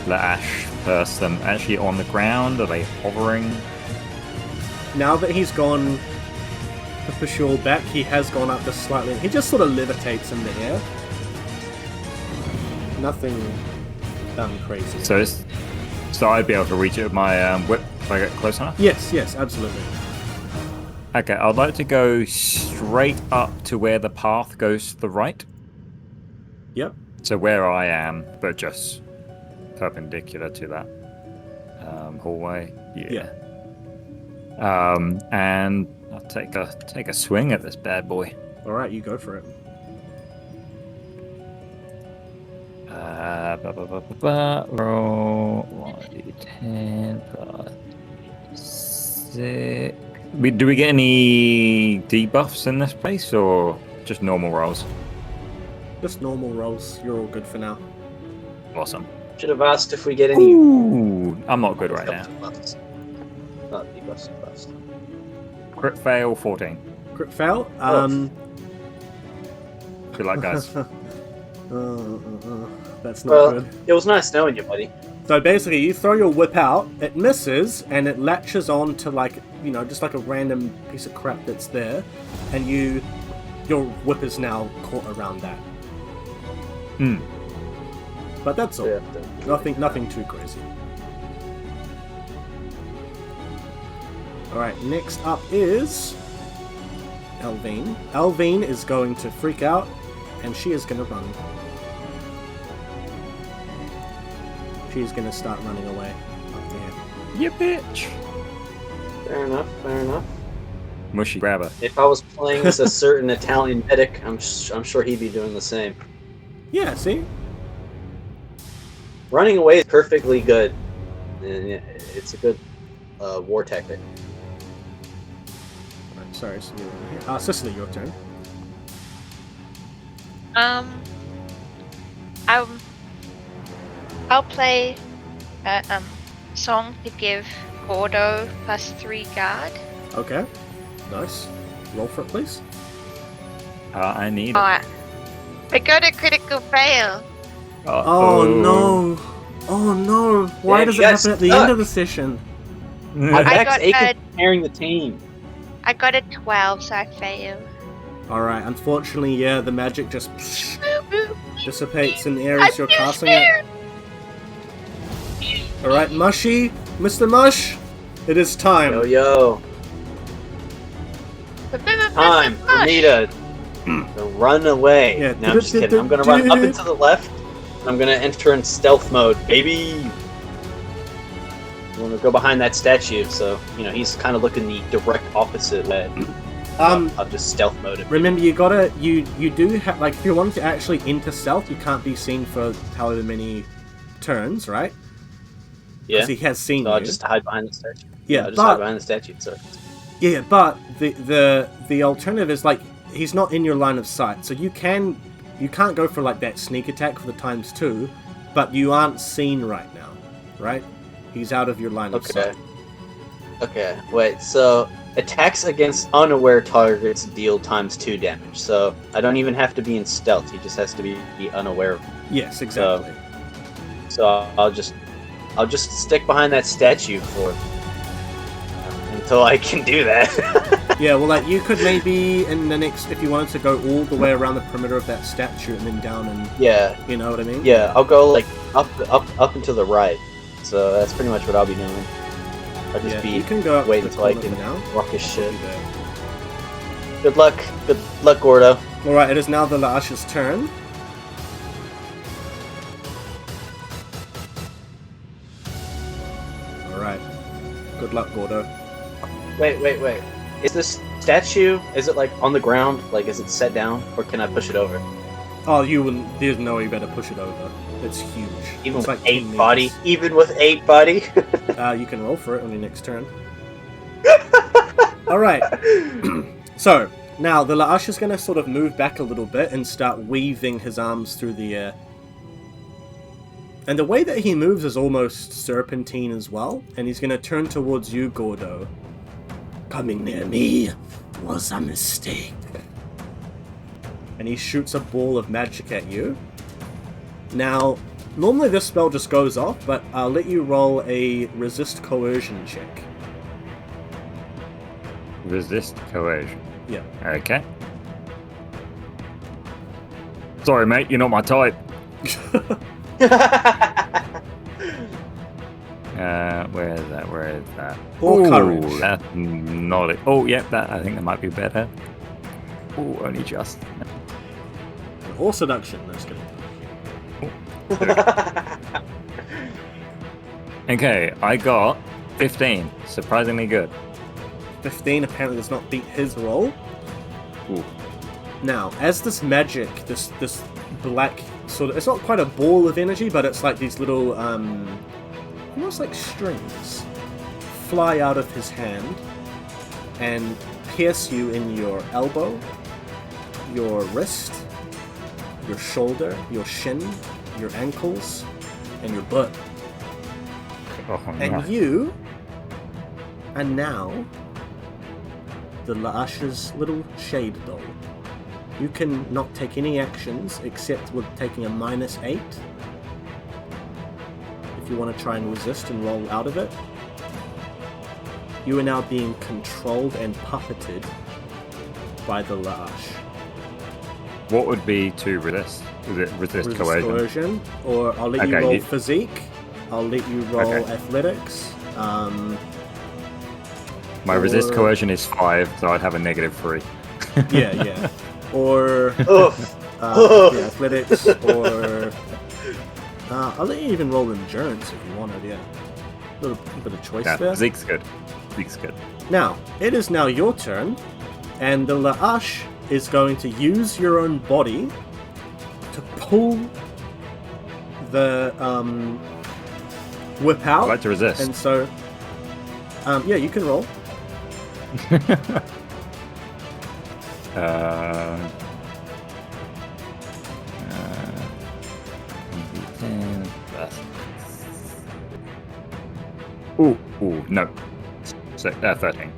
Lash person actually on the ground? Are they hovering? Now that he's gone to push you all back, he has gone up just slightly. He just sort of levitates in the air. Nothing crazy. So I'd be able to reach it with my whip if I get close enough? Yes, absolutely. Okay, I'd like to go straight up to where the path goes to the right. Yep. So where I am, but just perpendicular to that hallway. Yeah. And I'll take a swing at this bad boy. All right, you go for it. Roll 1d10 plus 6. Do we get any debuffs in this place, or just normal rolls? Just normal rolls. You're all good for now. Awesome. Should have asked if we get any. Ooh, I'm not good right now. Buffs. Not debuffs, buffs. Crit fail 14. Crit fail. Good luck, guys. That's not good. It was nice knowing you, buddy. So basically, you throw your whip out, it misses, and it latches on to just like a random piece of crap that's there, and your whip is now caught around that. But that's all. Yeah. Nothing too crazy. Alright, next up is Elvine. Elvine is going to freak out, and she is going to run. She's going to start running away up there. You bitch! Fair enough. Mushy, grab her. If I was playing as a certain Italian medic, I'm sure he'd be doing the same. Yeah, see? Running away is perfectly good. And it's a good war tactic. Right, sorry, so you're here. Cicely, your turn. I'll play a song to give Gordo +3 guard. Okay, nice. Roll for it, please. I need it. Alright. I got a critical fail. Oh no! Why Yeah, does you it guys happen at the suck. end of the session? got Aiken carrying the team. I got a 12, so I fail. Alright, unfortunately, yeah, the magic just dissipates in the areas you're casting it. Alright, Mushy, Mr. Mush, it is time. Yo. Time for me to run away. Yeah. No, I'm just kidding. I'm gonna run up and to the left. I'm gonna enter in stealth mode, baby. I'm gonna go behind that statue, so he's kind of looking the direct opposite way. I'll just stealth mode it. Remember, you do have, if you want to actually enter stealth, you can't be seen for however many turns, right? Yeah. Because he has seen So you. I'll just hide behind the statue. Yeah, I'll just hide behind the statue. So. Yeah, but the alternative is he's not in your line of sight, so you can't go for that sneak attack for the ×2, but you aren't seen right now, right? He's out of your line of sight. Okay, wait, so attacks against unaware targets deal ×2 damage, so I don't even have to be in stealth, he just has to be unaware. Yes, exactly. So I'll just stick behind that statue until I can do that. Yeah, well, you could maybe in the next, if you wanted to go all the way around the perimeter of that statue and then down and you know what I mean? Yeah, I'll go up and to the right. So that's pretty much what I'll be doing. I'll just you can go up wait to the until I corner can now. rock his shit. Be there. Good luck, Gordo. All right, it is now the Lash's turn. All right, good luck, Gordo. Wait. Is this statue? Is it on the ground? Is it set down, or can I push it over? Oh, there's no way you better push it over. It's huge. Even it's with 10 8 body. meters. Even with 8 body. You can roll for it on your next turn. All right. So Now, the La'ash is going to sort of move back a little bit and start weaving his arms through the air. And the way that he moves is almost serpentine as well, and he's going to turn towards you, Gordo. Coming near me was a mistake. And he shoots a ball of magic at you. Now, normally this spell just goes off, but I'll let you roll a resist coercion check. Resist coercion. Yeah. Okay. Sorry, mate, you're not my type. Where is that? Where is that? Or Ooh, courage. that's not it. Oh, yeah, I think that might be better. Oh, only just. Or seduction, that's good. Okay, I got 15. Surprisingly good. 15 apparently does not beat his roll. Ooh. Now, as this magic, this black sort of, it's not quite a ball of energy, but it's like these little, almost like strings, fly out of his hand and pierce you in your elbow, your wrist, your shoulder, your shin, your ankles, and your butt. Oh, And no. you are now the La'ash's little shade doll. You can not take any actions except with taking a -8 if you want to try and resist and roll out of it. You are now being controlled and puppeted by the La'ash. What would be to resist? Is it resist coercion? Or I'll let you Okay, roll you- physique. I'll let you roll Okay. athletics. My resist or- coercion is 5, so I'd have a -3. Yeah. Or Oof. yeah, athletics, or I'll let you even roll endurance if you wanted. Yeah, a little bit of choice Yeah, there. physique's good. Physique's good. Now it is now your turn, and the La'ash is going to use your own body to pull the whip out. I'd like to resist. And so, yeah, you can roll. Uh, 10 plus- Ooh, no. 13.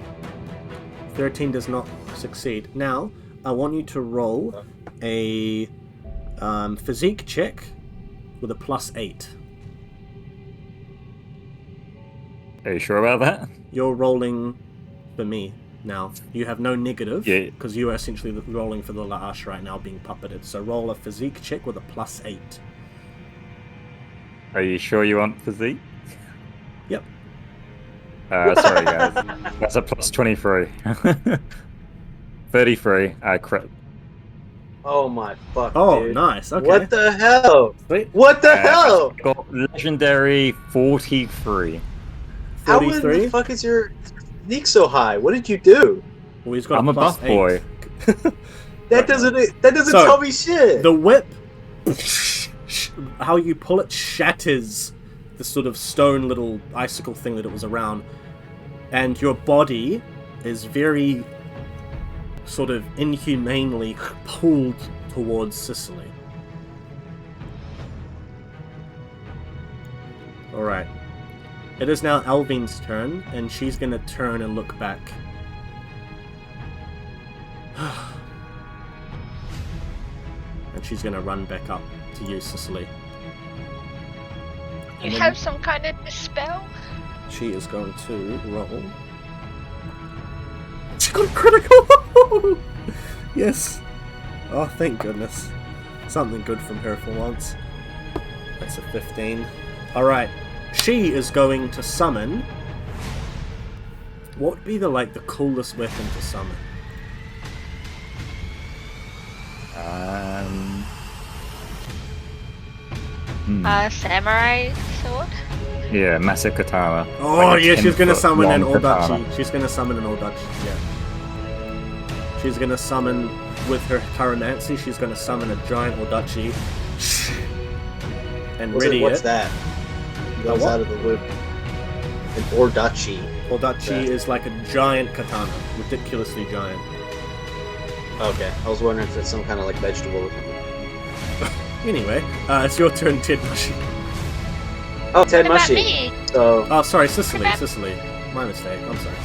13 does not succeed. Now, I want you to roll a physique check with a +8. Are you sure about that? You're rolling for me now. You have no negative, Yeah. because you are essentially rolling for the La'ash right now, being puppeted. So roll a physique check with a +8. Are you sure you want physique? Yep. Sorry, guys. That's a +23. 33. Crit. Oh my fuck, Oh, dude. nice. Okay. What the hell? Sweet. What the hell? Got legendary 43. How in 43? the fuck is your sneak so high? What did you do? Well, he's got I'm a buff +8. boy. That doesn't So, tell me shit. The whip, how you pull it, shatters the sort of stone little icicle thing that it was around, and your body is very sort of inhumanely pulled towards Sicily. Alright. It is now Alvin's turn, and she's going to turn and look back. And she's going to run back up to you, Sicily. You And then have some kind of dispel? she is going to roll. She got a critical! Yes. Oh, thank goodness. Something good from her for once. That's a 15. Alright. She is going to summon... What would be the coolest weapon to summon? Samurai sword? Yeah, massive katana. Oh, Like a yeah, she's gonna 10-foot summon an long katana. Odachi. She's gonna summon an Odachi, yeah. She's gonna summon, with her Taramancy, she's gonna summon a giant Odachi. And ready What's it. that? Goes what? out of the loop. An Ordachi. Odachi Yeah. is like a giant katana. Ridiculously giant. Okay, I was wondering if it's some kind of like vegetable or something. Anyway, it's your turn, Ted Mushy. Oh, Ted What about Mushy. me? So, Oh, sorry, Cicely. My mistake. I'm sorry.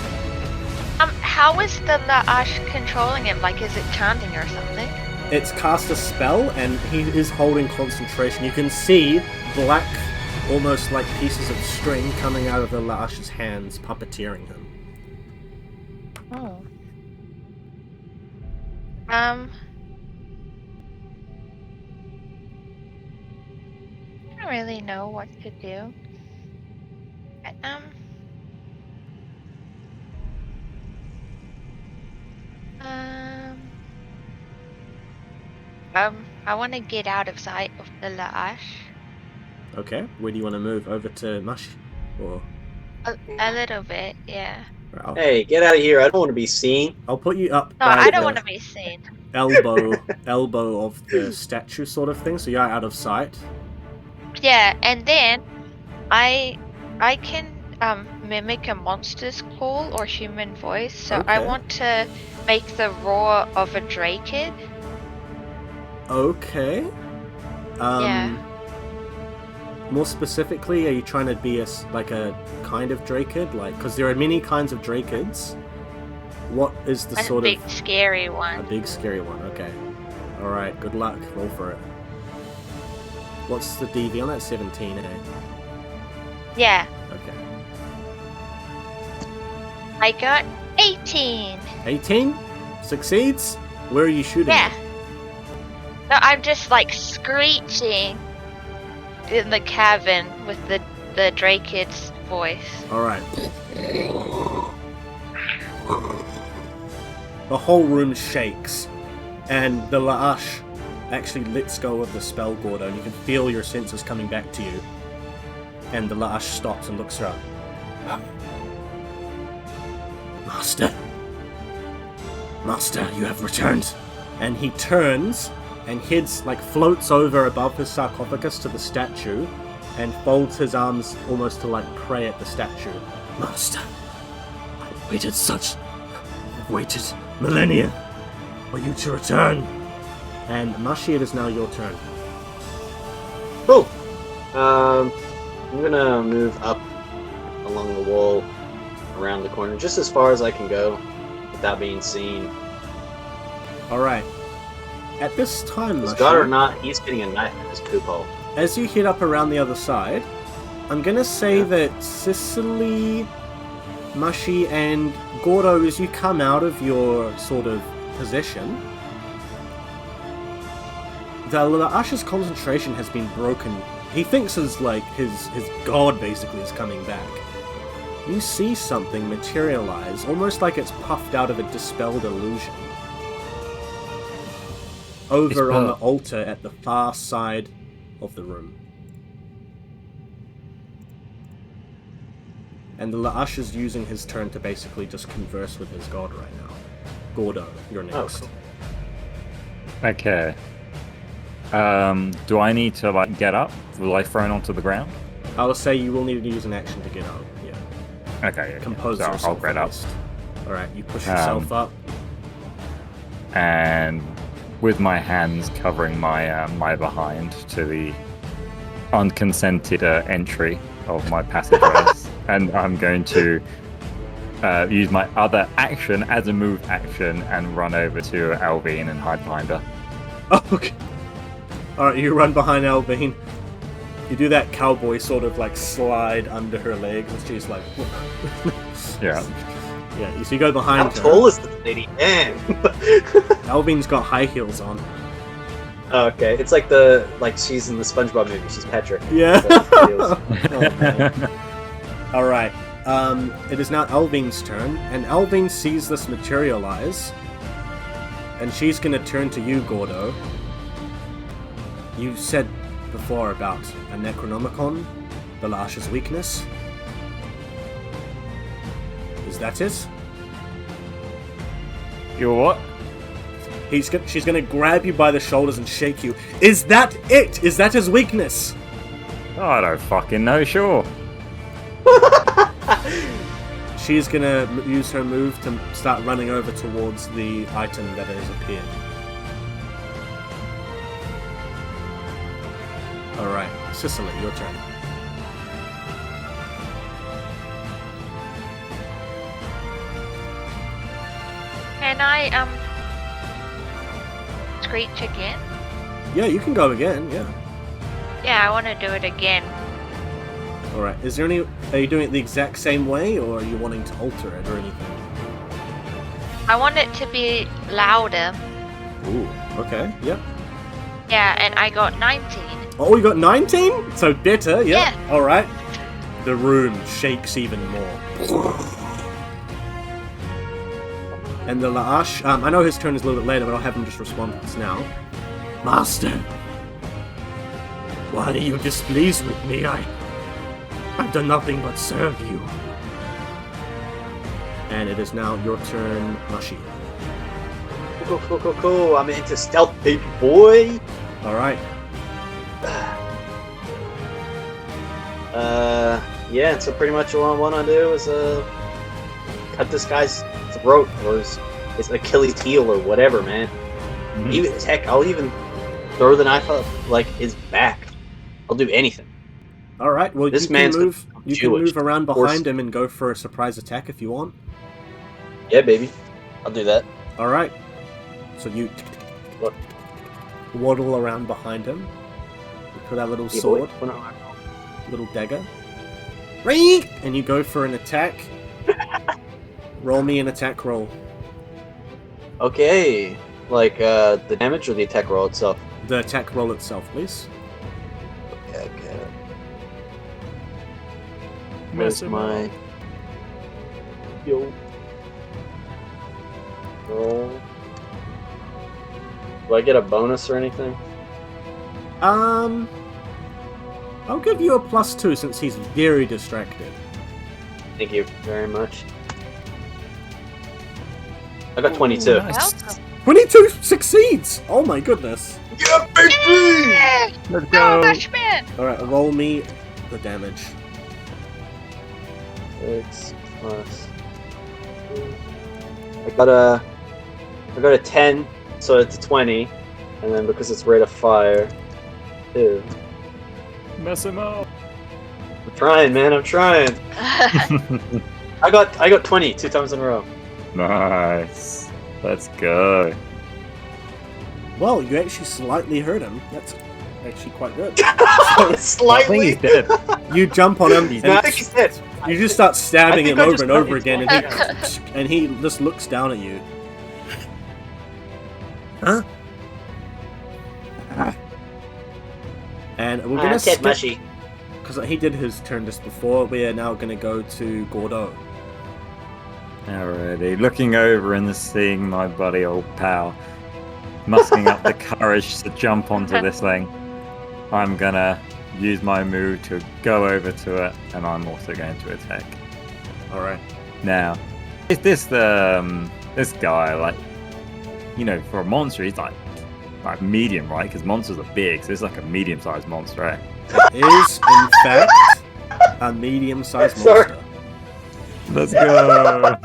How is the La'ash controlling him? Like, is it chanting or something? It's cast a spell, and he is holding concentration. You can see black, almost like pieces of string coming out of the La'ash's hands, puppeteering him. Oh. I don't really know what to do. I want to get out of sight of the La'ash. Okay, where do you want to move? Over to Mushy? Or... A little bit, yeah. hey, get out of here! I don't want to be seen. I'll put you up No, by I don't the want to be seen. elbow of the statue sort of thing, so you're out of sight. Yeah, and then I can mimic a monster's call or human voice. So I Okay. want to make the roar of a drakid. Okay. Yeah. More specifically, are you trying to be a kind of drakid? Like, because there are many kinds of drakids. What is the A sort big of... scary A one. big scary one, okay. Alright, good luck. Roll for it. What's the DV on that? 17, eh? Yeah, Okay. I got 18. 18? Succeeds? Where are you shooting? Yeah. No, I'm just like screeching in the cavern with the drakid's voice. Alright. The whole room shakes, and the La'ash actually lets go of the spell, Gordo, and you can feel your senses coming back to you. And the La'ash stops and looks around. Master, you have returned. And he turns and heads, floats over above his sarcophagus to the statue and folds his arms almost to pray at the statue. Master, I've waited millennia for you to return. And Mushy, it is now your turn. Cool. I'm gonna move up along the wall, around the corner, just as far as I can go, without being seen. Alright. At this time, His Mushy, God or not, he's getting a knife in his poop hole. as you head up around the other side, I'm gonna say that Cicely, Mushy, and Gordo, as you come out of your sort of position, the La'ash's concentration has been broken. He thinks his god basically is coming back. You see something materialize, almost like it's puffed out of a dispelled illusion. Over on the altar at the far side of the room. And the La'ash is using his turn to basically just converse with his god right now. Gordo, you're next. Oh, cool. Okay. Do I need to get up? Will I thrown onto the ground? I will say you will need to use an action to get up. Yeah. Okay. Yeah, Compose so yourself. I'll get up. Alright, you push yourself up. And with my hands covering my my behind to the unconsented entry of my passageways, and I'm going to use my other action as a move action and run over to Alvine and hide behind her. Oh, okay. Alright, you run behind Albine. You do that cowboy sort of slide under her legs, and she's like... Yeah. Yeah, so you go behind How her. tall is this lady? Damn. Albine's got high heels on. Okay, it's she's in the SpongeBob movie. She's Patrick. Yeah. Oh, Alright, it is now Alvine's turn, and Alvine sees this materialize, and she's gonna turn to you, Gordo. You said before about a Necronomicon, the La'ash's weakness. Is that it? You're what? She's gonna grab you by the shoulders and shake you. Is that it? Is that his weakness? Oh, I don't fucking know, sure. she's gonna use her move to start running over towards the item that has appeared. Alright, Cicely, your turn. Can I screech again? Yeah, you can go again, yeah. Yeah, I want to do it again. Alright, is there any... Are you doing it the exact same way, or are you wanting to alter it or anything? I want it to be louder. Ooh, okay, yep. Yeah, and I got 19. Oh, you got 19? So better, yeah. Yeah. Alright. The room shakes even more. And the Laash, I know his turn is a little bit later, but I'll have him just respond to this now. Master, why are you displeased with me? I've done nothing but serve you. And it is now your turn, Mashi. Cool. I'm into stealth, baby boy. Alright. Yeah, so pretty much all I want to do is cut this guy's throat or his Achilles heel or whatever, man. Mhm. Even heck, I'll even throw the knife up like his back. I'll do anything. Alright, well This you can man's move Jewish. around Of course. behind him and go for a surprise attack if you want. Yeah, baby, I'll do that. Alright. So you What? waddle around behind him with that little Yeah, sword, boy. What am little dagger. Ring! And you go for an attack. Roll me an attack roll. Okay, like the damage or the attack roll itself. The attack roll itself, please. Okay. Where's my roll? Do I get a bonus or anything? I'll give you a +2 since he's very distracted. Thank you very much. I got 22. Welcome. 22 succeeds! Oh my goodness. Yeah, baby! Yeah! Let's Go, go. Bashman! Alright, roll me the damage. 6 plus. I got a 10, so it's a 20, and then because it's rate of fire, 2. Mess him up. I'm trying, man. I'm trying. I got 20 2 times in a row. Nice. Let's go. Well, you actually slightly hurt him. That's actually quite good. I think Slightly. he's dead. You jump on him, No, I and think he's dead. you just start stabbing I him think I over just and over hurt again, him. and he just looks down at you. Huh? And we're gonna Ted skip, Mushy. because he did his turn just before. We are now gonna go to Gordo. Alrighty, looking over and seeing my buddy old pal mustering up the courage to jump onto this thing, I'm gonna use my move to go over to it, and I'm also going to attack. All right. Now, is this this guy, like, you know, for a monster, he's like medium, right? Because monsters are big, so it's like a medium-sized monster, right? It is in fact a medium-sized Sorry. monster. Let's go.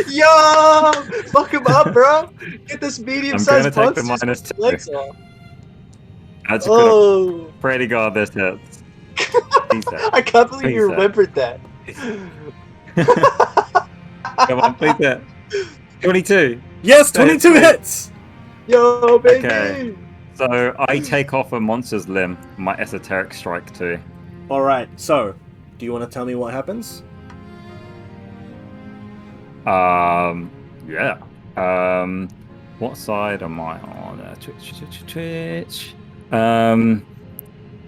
Yo! Fuck him up, bro! Get this I'm medium-sized gonna take the monster. -2. Legs off. That's gonna Oh! pray to God this hits. Peace out. I can't believe you Please, remembered that. Come on, please hit. 22. Yes, 22 That's hits. Yo, baby! Okay. So I take off a monster's limb, my esoteric strike too. All right. So, do you want to tell me what happens? Yeah. What side am I on? Twitch.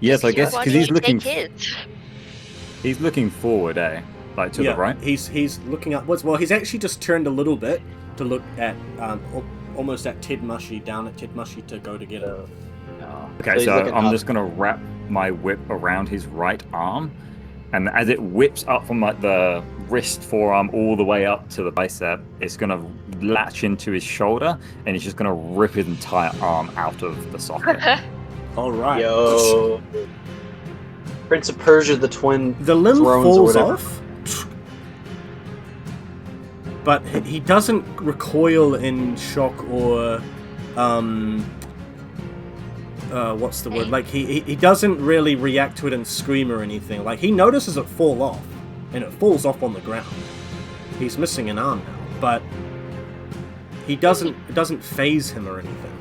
Yes, I guess Why because do he's you looking. take his? He's looking forward, eh? Like to the right. He's looking upwards. Well, he's actually just turned a little bit to look at almost at Ted Mushy, down at Ted Mushy to go to get a. Okay, he's so looking I'm up. just gonna wrap my whip around his right arm, and as it whips up from like the wrist, forearm, all the way up to the bicep, it's gonna latch into his shoulder, and he's just gonna rip his entire arm out of the socket. All right. Yo. Prince of Persia, the twin The limb thrones or falls whatever. off, but he doesn't recoil in shock or what's the word? Like he doesn't really react to it and scream or anything. Like he notices it fall off, and it falls off on the ground. He's missing an arm now, but it doesn't phase him or anything.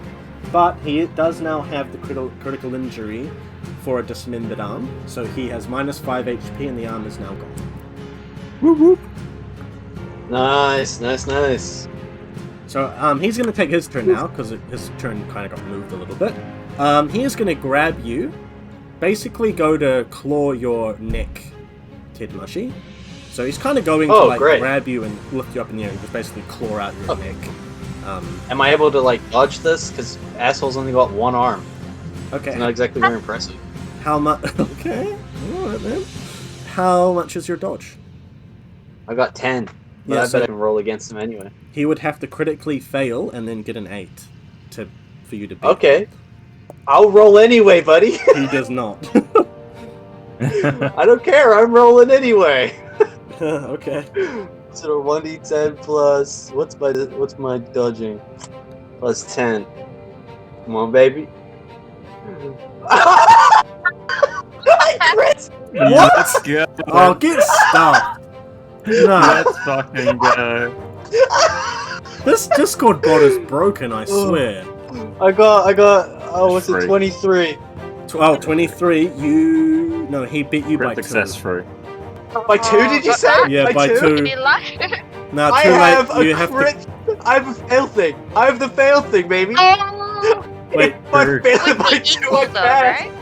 But he does now have the critical injury for a dismembered arm, so he has -5 HP and the arm is now gone. Whoop whoop. Nice. So he's going to take his turn now, because his turn kind of got moved a little bit. He is going to grab you, basically go to claw your neck, Ted Mushy. So he's kind of going to grab you and lift you up in the air and just basically claw out your neck. Am I able to dodge this? Because asshole's only got one arm. Okay. It's not exactly very impressive. How much? Okay. Alright then. How much is your dodge? I got 10. But I bet I can roll against him anyway. He would have to critically fail and then get an 8 for you to beat. Okay. I'll roll anyway, buddy. He does not. I don't care. I'm rolling anyway. Okay. So 1d10 plus what's my dodging? Plus 10. Come on, baby. I crit! What? Let's go. Oh, get stuffed. No. Let's fucking go. This Discord bot is broken, I swear. I got what's it, 23. 23, no, he beat you by 2. Success through. By 2, did you say? Yeah, by 2. No, I too have late. a crit. I have a fail thing. I have the fail thing, baby. Wait, if I fail it by 2, I pass. Right?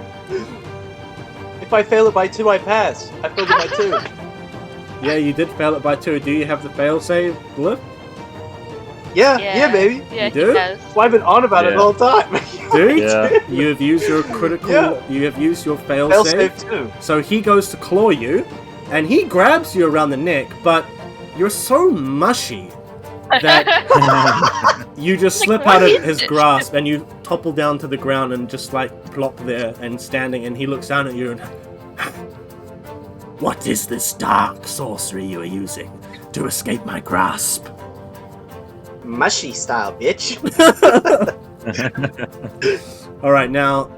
If I fail it by 2, I pass. I failed it by 2. Yeah, you did fail it by 2. Do you have the failsave, Blip? Yeah, baby. Yeah, You do? he does. Well, I've been on about it the whole time. Dude, Yeah. you have used your critical. Yeah. You have used your Fail failsave. save too. So he goes to claw you, and he grabs you around the neck, but you're so mushy that you just slip out of his grasp and you topple down to the ground and just plop there and standing, and he looks down at you and what is this dark sorcery you are using to escape my grasp? Mushy style, bitch. Alright, now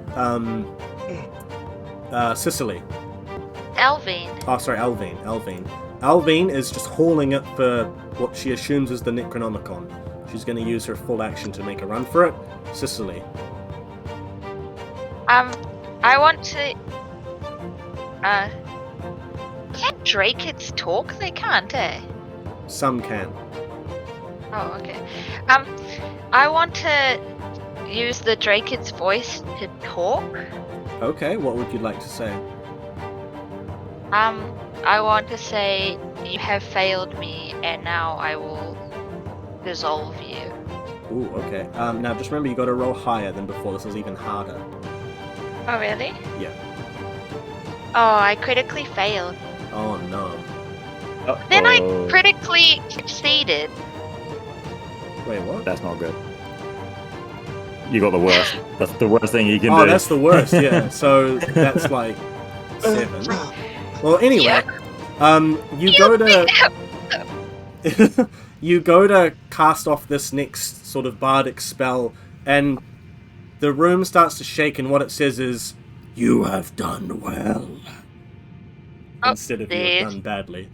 Sicily. Elvine. Oh, sorry, Alvine. Alvine is just hauling it for what she assumes is the Necronomicon. She's going to use her full action to make a run for it. Sicily. I want to. Can Drakids talk? They can't, eh? Some can. Oh, okay. I want to use the Drakid's voice to talk. Okay, what would you like to say? I want to say, you have failed me, and now I will dissolve you. Ooh, okay. Now just remember, you got to roll higher than before. This is even harder. Oh, really? Yeah. Oh, I critically failed. Oh no. Then I critically succeeded. Wait, what? That's not good. You got the worst. That's the worst thing you can do. Oh, that's the worst. Yeah. So that's 7. Well, anyway, you go to cast off this next sort of bardic spell, and the room starts to shake, and what it says is, "You have done well," instead of "You have done badly."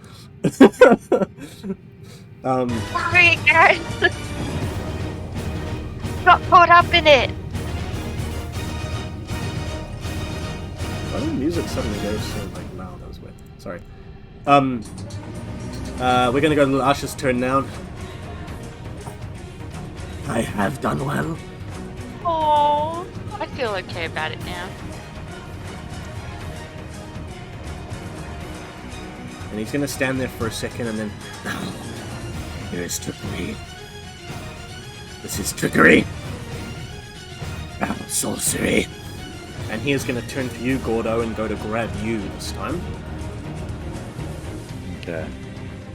Sorry, guys. Got caught up in it. Why did the music suddenly go so loud? That was weird. Sorry. We're gonna go to Lasha's turn now. I have done well. Oh, I feel okay about it now. And he's gonna stand there for a second and then... Now, here is trickery. This is trickery. Sorcery. And he is gonna turn to you, Gordo, and go to grab you this time. Okay.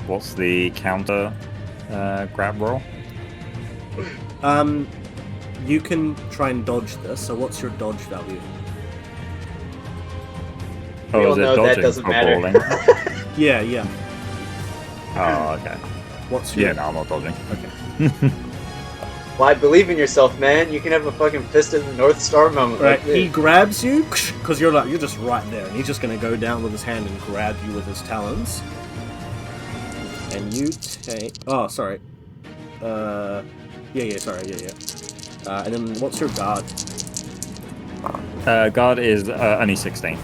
What's the counter grab roll? You can try and dodge this, so what's your dodge value? We all is it know that dodging doesn't or matter. brawling? Yeah. Oh, okay. What's your... Yeah, no, I'm not dodging. Okay. Well, I believe in yourself, man. You can have a fucking fist in the North Star moment. Right, Like he this. grabs you, because you're just right there, and he's just going to go down with his hand and grab you with his talons. And you take... Oh, sorry. Yeah, sorry, yeah. And then what's your guard? Guard is only 16.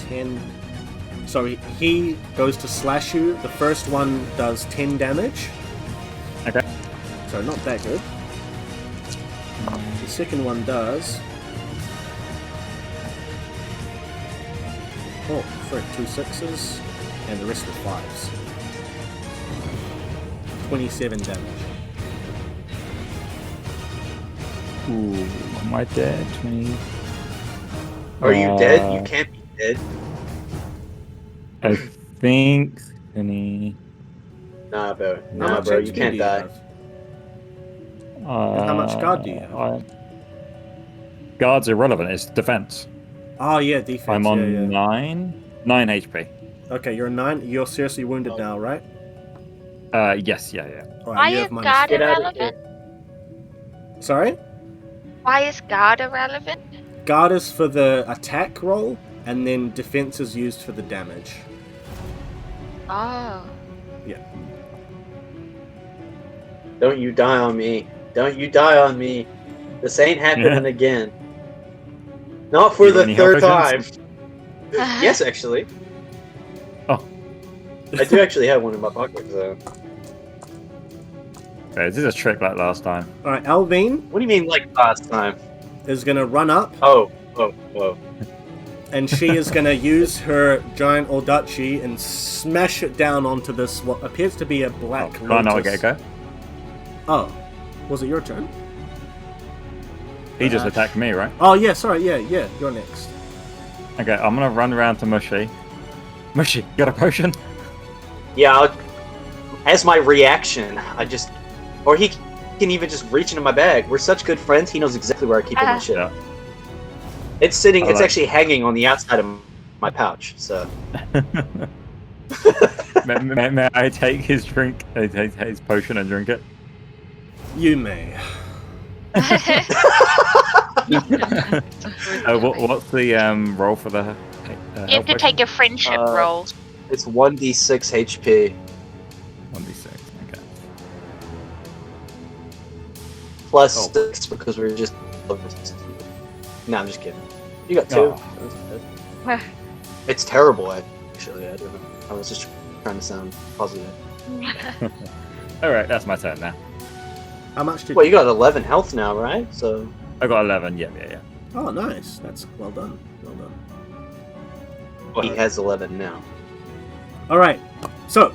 10... So he goes to slash you. The first one does 10 damage. Okay. So not that good. The second one does... Oh, frick, 2 6s, and the rest are 5s. 27 damage. Ooh, am I dead? 20... Are you dead? You can't be dead. I think... Any... Nah, bro. How Nah, much bro. HP You can't do die. have? And how much guard do you have? Guard's irrelevant. It's defense. Oh, yeah, defense. I'm on yeah. 9 HP. Okay, you're 9. You're seriously wounded now, right? Yes, yeah. Alright, Why you is have minus God Get out of irrelevant? Sorry? Why is God irrelevant? Guard is for the attack roll, and then defense is used for the damage. Oh. Don't you die on me. Don't you die on me. This ain't happening again. Not for You the any third health time. Yes, actually. Oh. I do actually have one in my pocket, so. Okay, this is a trick like last time. Alright, Alvine What do you mean, like last time? is gonna run up, Oh. and she is gonna use her giant Orducci and smash it down onto this, what appears to be a black Oh, no, lotus. okay, go. Oh, was it your turn? He just attacked me, right? Oh, yeah, sorry, yeah, you're next. Okay, I'm gonna run around to Mushy. Mushy, got a potion? Yeah, as my reaction, or he can even just reach into my bag. We're such good friends, he knows exactly where I keep all my shit. Yeah. It's actually hanging on the outside of my pouch, so. may I take his drink, take his potion and drink it? You may. What's the roll for the You have to take a friendship roll. It's 1d6 HP. 1d6, okay. Plus 6 because we're just... No, I'm just kidding. You got 2. Oh. It's terrible, actually. I don't know. I was just trying to sound positive. Alright, that's my turn now. How much did Well, you got 11 health now, right? So. I got 11, yeah. Oh, nice. That's well done. Well, he has 11 now. Alright, so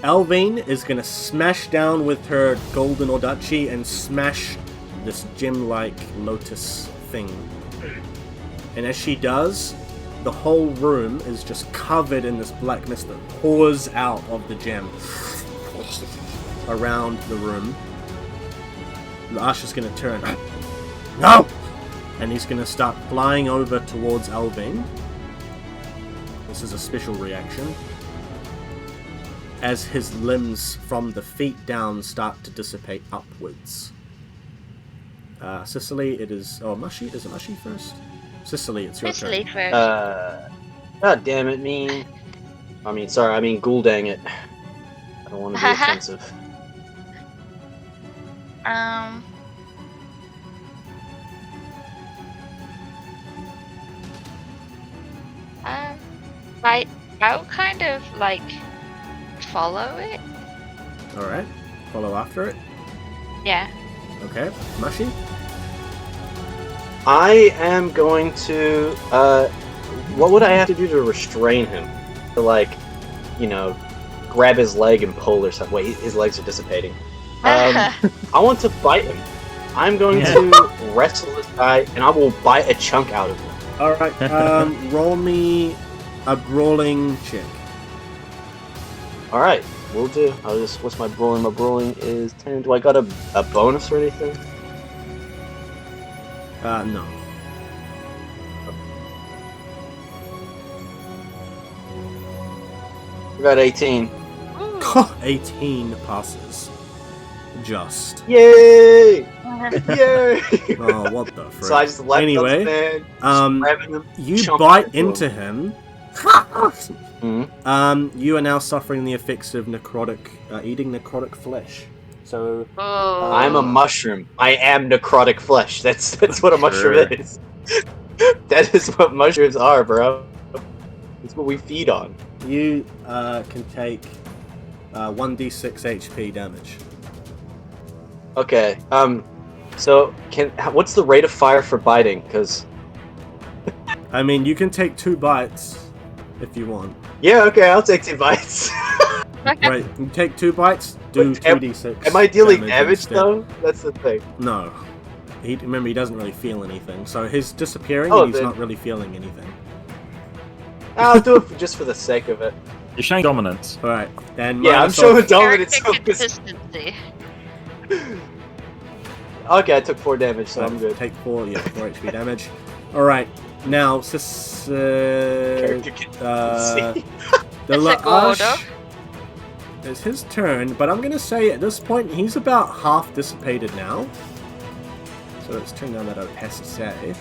Alvine is gonna smash down with her golden Orducci and smash this gem-like lotus thing. And as she does, the whole room is just covered in this black mist that pours out of the gem around the room. The Usher's gonna turn. No! And he's gonna start flying over towards Alvine. This is a special reaction. As his limbs from the feet down start to dissipate upwards. Cicely, it is... Oh, Mushy? Is it Mushy first? Cicely, it's your Cicely turn. first. God damn it, ghoul dang it. I don't want to be offensive. I'll kind of like follow it. Alright. Follow after it. Yeah. Okay. Mushy? I am going to, what would I have to do to restrain him? To, like, grab his leg and pull or something. Wait, his legs are dissipating. I want to bite him. I'm going to wrestle this guy, and I will bite a chunk out of him. Alright, roll me a brawling check. Alright, will do. What's my brawling? My brawling is 10. Do I got a bonus or anything? No. I got 18. Ooh. 18 passes. Just. Yay! Yay! Oh, what the frick. So I just left Anyway, man, just grabbing him, you chunking bite into into him. Mhm. You are now suffering the effects of eating necrotic flesh. So, Oh. I'm a mushroom. I am necrotic flesh. That's what a mushroom Sure. is. That is what mushrooms are, bro. It's what we feed on. you can take 1d6 HP damage. Okay. So what's the rate of fire for biting? Because I mean, you can take 2 bites if you want. yeah, okay, I'll take 2 bites. Right, you take 2 bites, do But am- 2d6. Am I dealing damage instead. though? That's the thing. No. Remember, he doesn't really feel anything, so he's disappearing Oh, and he's then- not really feeling anything. I'll do it just for the sake of it. You're showing dominance. Alright, and Yeah, I'm minus showing off- dominance. Character So consistency. okay, I took 4 damage, so I'm good. Take 4 HP damage. Alright, now, Character consistency. the It's a La'ash, Gordo. it's his turn, but I'm gonna say at this point he's about half dissipated now. So let's turn down that opacity.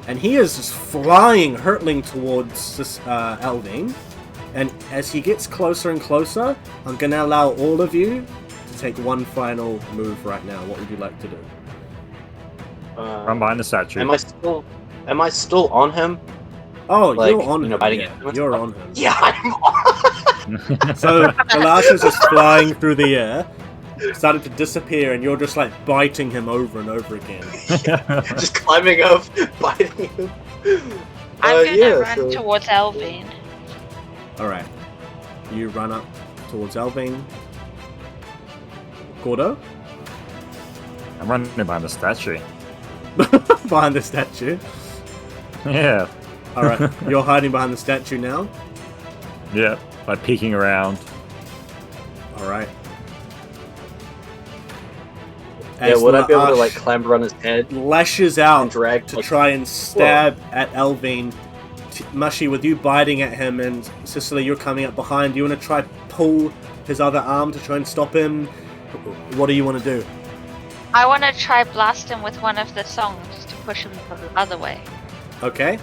And he is just flying, hurtling towards this Elvine. And as he gets closer and closer, I'm gonna allow all of you to take one final move right now. What would you like to do? Run behind the statue. Am I still on him? Oh, Like, you're on you know, him. biting Yeah, it. you're on him. Yeah, I'm on. So Kalash is just flying through the air, started to disappear, and you're just like biting him over and over again. Just climbing up, biting him. I'm gonna yeah, run so- towards Elvine. Alright. You run up towards Elvine. Gordo? I'm running behind the statue. Behind the statue. Yeah. Alright, you're hiding behind the statue now. Yeah. Like peeking around. Alright. Yeah, would I be able to like clamber on his head lashes and out drag to like, try and stab at Elvine. Mushy, with you biting at him, and Cicely, you're coming up behind. Do you want to try pull his other arm to try and stop him? What do you want to do? I want to try blast him with one of the songs to push him the other way. Okay.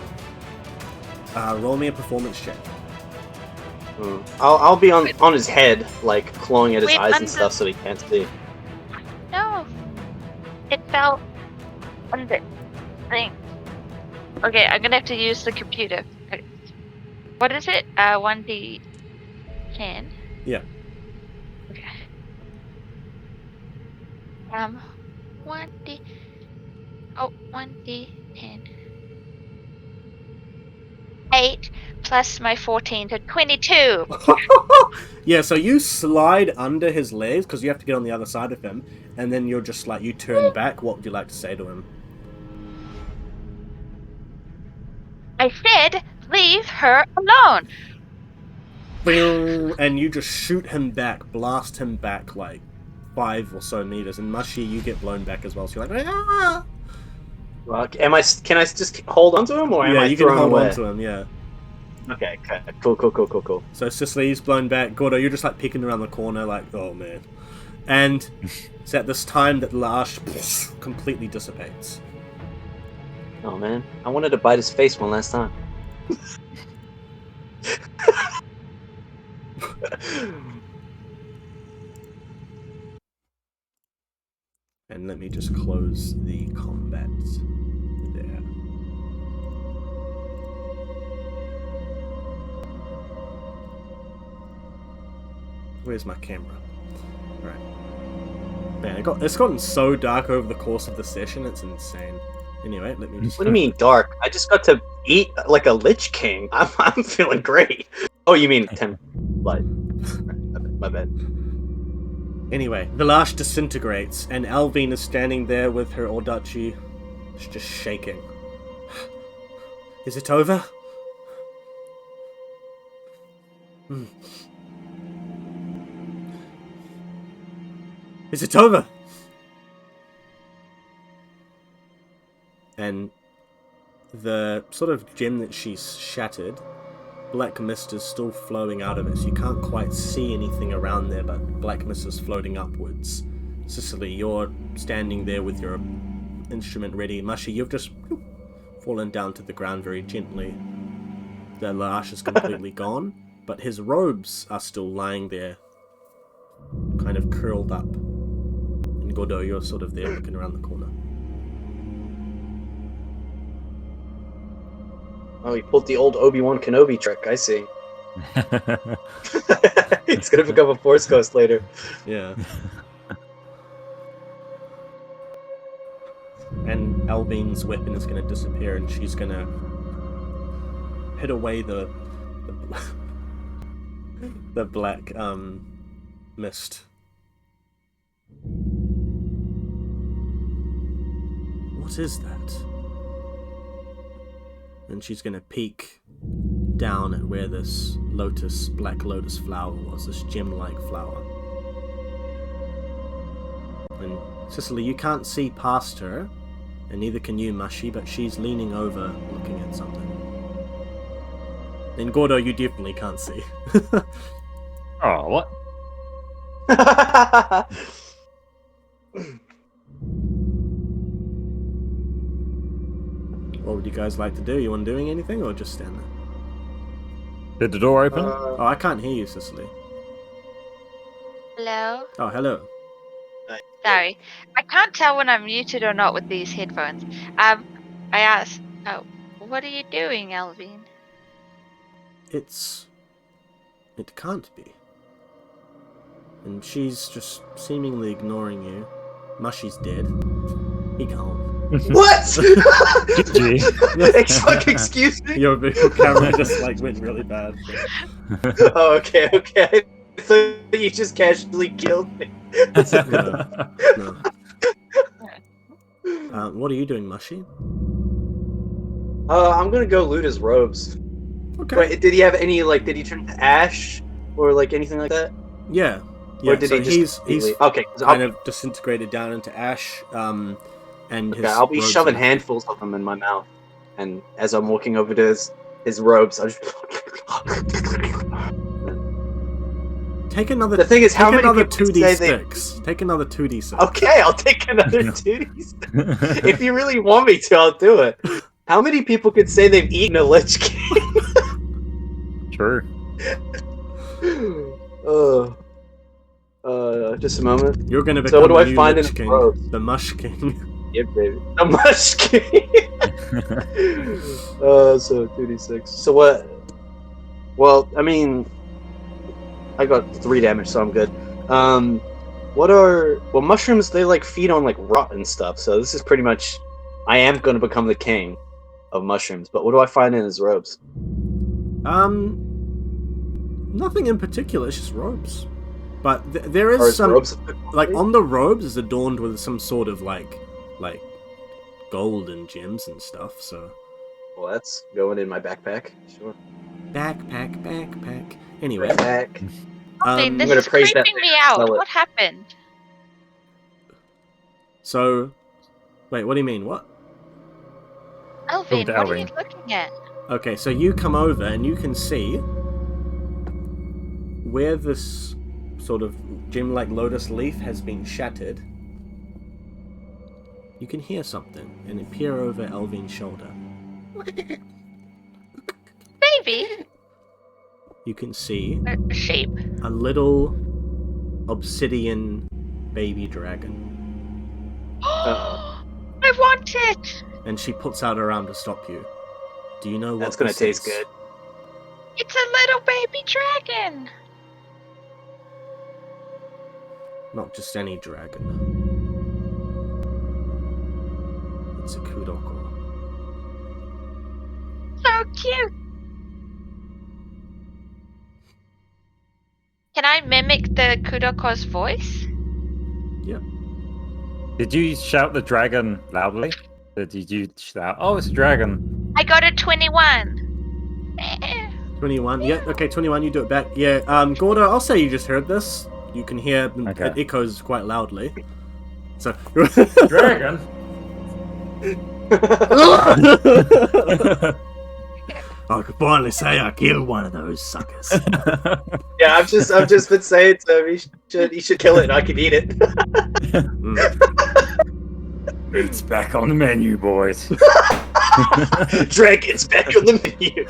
Roll me a performance check. I'll be on his head, like clawing at his Wait, eyes and under- stuff, so he can't see. No, it fell under thing. Okay, I'm gonna have to use the computer. Okay. What is it? 1d10. Yeah. Okay. 1d. Oh, 1d10. 8 plus my 14 to 22. Yeah, so you slide under his legs because you have to get on the other side of him, and then you're just like, you turn back. What would you like to say to him? I said, leave her alone. And you just shoot him back, blast him back like 5 or so meters, and Mushy, you get blown back as well. So you're like, ah! Well, can I just hold on to him, or am Yeah, I you can thrown hold away? on to him. Yeah. Okay, cool. So Cicely's blown back. Gordo, you're just like peeking around the corner, like, oh man. And it's at this time that Lash completely dissipates. Oh man, I wanted to bite his face one last time. And let me just close the combat there. Where's my camera? Right. Man, it's gotten so dark over the course of the session, it's insane. Anyway, let me just... What do you mean dark? I just got to eat like a Lich King. I'm feeling great. Oh, you mean 10 blood? My bad. Anyway, the lash disintegrates, and Elvine is standing there with her Audachi. She's just shaking. Is it over? Is it over? And the sort of gem that she's shattered black mist is still flowing out of it, so you can't quite see anything around there, but black mist is floating upwards. Cicely, you're standing there with your instrument ready. Mushy, you've just fallen down to the ground very gently. The lash is completely gone, but his robes are still lying there, kind of curled up. And Gordo, you're sort of there looking around the corner. Oh, he pulled the old Obi-Wan Kenobi trick, I see. He's gonna become a Force Ghost later. Yeah. And Alvine's weapon is going to disappear, and she's going to hit away the black mist. What is that? And she's going to peek down at where this black lotus flower was, this gem-like flower. And Cicely, you can't see past her, and neither can you, Mushy, but she's leaning over, looking at something. And Gordo, you definitely can't see. Oh, what? What would you guys like to do? You want doing anything, or just stand there? Did the door open? Oh, I can't hear you, Cicely. Hello? Oh, hello. Sorry. I can't tell when I'm muted or not with these headphones. I asked, what are you doing, Alvine? It can't be. And she's just seemingly ignoring you. Mushy's dead. Be calm. What? GG. Excuse me? Your camera just went really bad. Oh, okay. I thought you just casually killed me. No. What are you doing, Mushy? I'm gonna go loot his robes. Okay. Wait, did he have any, did he turn to ash? Or, anything like that? Yeah. Or did so he just... he's okay. kind of disintegrated down into ash, and his I'll be robes shoving are- handfuls of them in my mouth. And as I'm walking over to his robes, I'll just... Take another. The thing is, how take many another people say they- 2d6. Take another 2d6. Okay, I'll take another 2d6. If you really want me to, I'll do it. How many people could say they've eaten a Lich King? True. Just a moment. You're gonna become So what do the I new find Lich in King, robes? the Mush King. Yeah, baby. The Mush King! So 2d6. So what? Well, I mean... I got 3 damage, so I'm good. Well, mushrooms, they feed on rot and stuff, so this is pretty much, I am going to become the king of mushrooms, but what do I find in his robes? Nothing in particular, it's just robes. But there Are is his some, robes on the robes is adorned with some sort of gold and gems and stuff, so. Well, that's going in my backpack. Sure. Backpack. Anyway. Backpack. Alvine, I'm this gonna is praise that creeping me thing, out. sell it. What happened? So, wait, what do you mean? What? Alvine, to what are you Alvine. looking at? Okay, so you come over and you can see where this sort of gem-like lotus leaf has been shattered. You can hear something and peer over Alvine's shoulder. Baby? You can see A sheep. a little obsidian baby dragon. I want it! And she puts out her arm to stop you. Do you know what That's going to this taste is? good. It's a little baby dragon! Not just any dragon. It's a Kudoko. So cute! Can I mimic the Kudoko's voice? Did you shout the dragon loudly? Did you shout, oh, it's a dragon? I got a 21. 21? Yeah, okay, 21, you do it back. Yeah, Gordo, I'll say you just heard this. You can hear Okay. it echoes quite loudly. So. Dragon? I could finally say I killed one of those suckers. Yeah, I've just been saying to him he should kill it and I can eat it. It's back on the menu, boys. Dragon's back on the menu.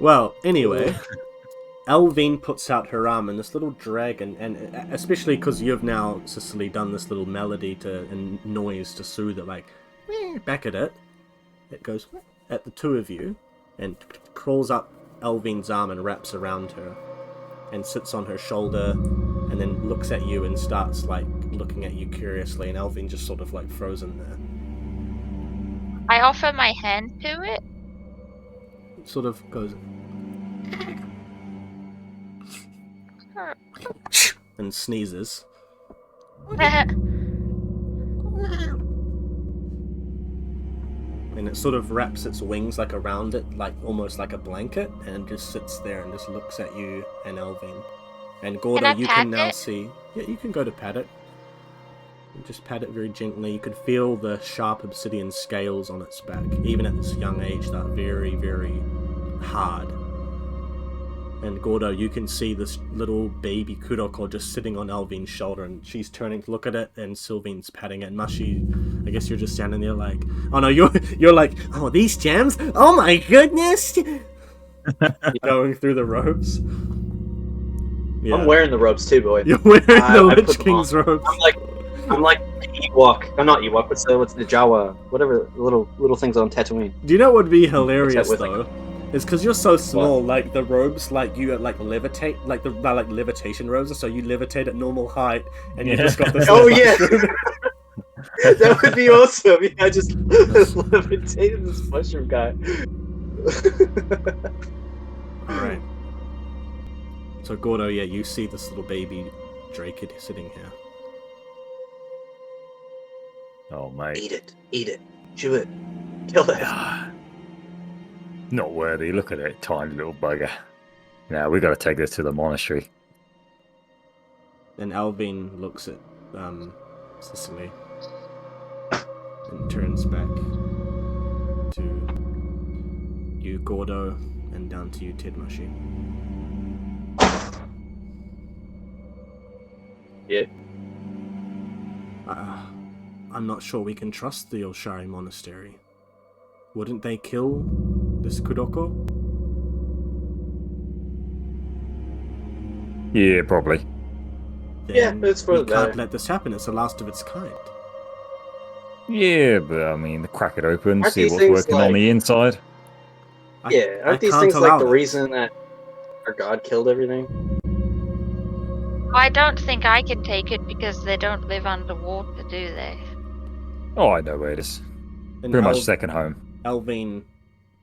Well, anyway, Elvine puts out her arm, and this little dragon, and especially because you've now, Cicely, done this little melody and noise to soothe it, like, back at it. It goes at the two of you, and crawls up Elvine's arm and wraps around her, and sits on her shoulder, and then looks at you and starts, like, looking at you curiously, and Elvine just sort of, like, frozen there. I offer my hand to it. It sort of goes... and sneezes. And it sort of wraps its wings like around it, like almost like a blanket, and just sits there and just looks at you and Elvine. And Gordo, you can now see... Yeah, you can go to pat it. And just pat it very gently. You could feel the sharp obsidian scales on its back, even at this young age, that very, very hard. And Gordo, you can see this little baby Kuroko just sitting on Elvine's shoulder, and she's turning to look at it, and Sylvine's patting it. And Mushi, I guess you're just standing there like, oh no, you're like, oh, these gems? Oh my goodness! You're going through the robes. Yeah. I'm wearing the robes too, boy. You're wearing the Lich King's robes. I'm like Ewok. I'm not Ewok. What's the Jawa? Whatever little things on Tatooine. Do you know what would be hilarious with, though? It's because you're so small, like the robes, like you like levitate, like they're like levitation robes, so you levitate at normal height, and you just got this. Oh yeah, that would be awesome. Yeah, I just levitated this mushroom guy. All right. So Gordo, yeah, you see this little baby Drake sitting here. Oh mate, Eat it, chew it, kill it. Not worthy. Look at it, tiny little bugger. Now we got to take this to the monastery. Then Elvine looks at Cicely and turns back to you, Gordo, and down to you, Tidmashi. Yeah. I'm not sure we can trust the Oshari Monastery. Wouldn't they kill this Kuroko? Yeah, probably. Then it's for we the better. can't let this happen. It's the last of its kind. Yeah, but I mean, crack it open, Aren't see these what's things working on the inside. Aren't these can't things allow like the that. reason that our god killed everything? I don't think I can take it because they don't live underwater, do they? Oh, I know where it is. And Pretty much second home. Elvine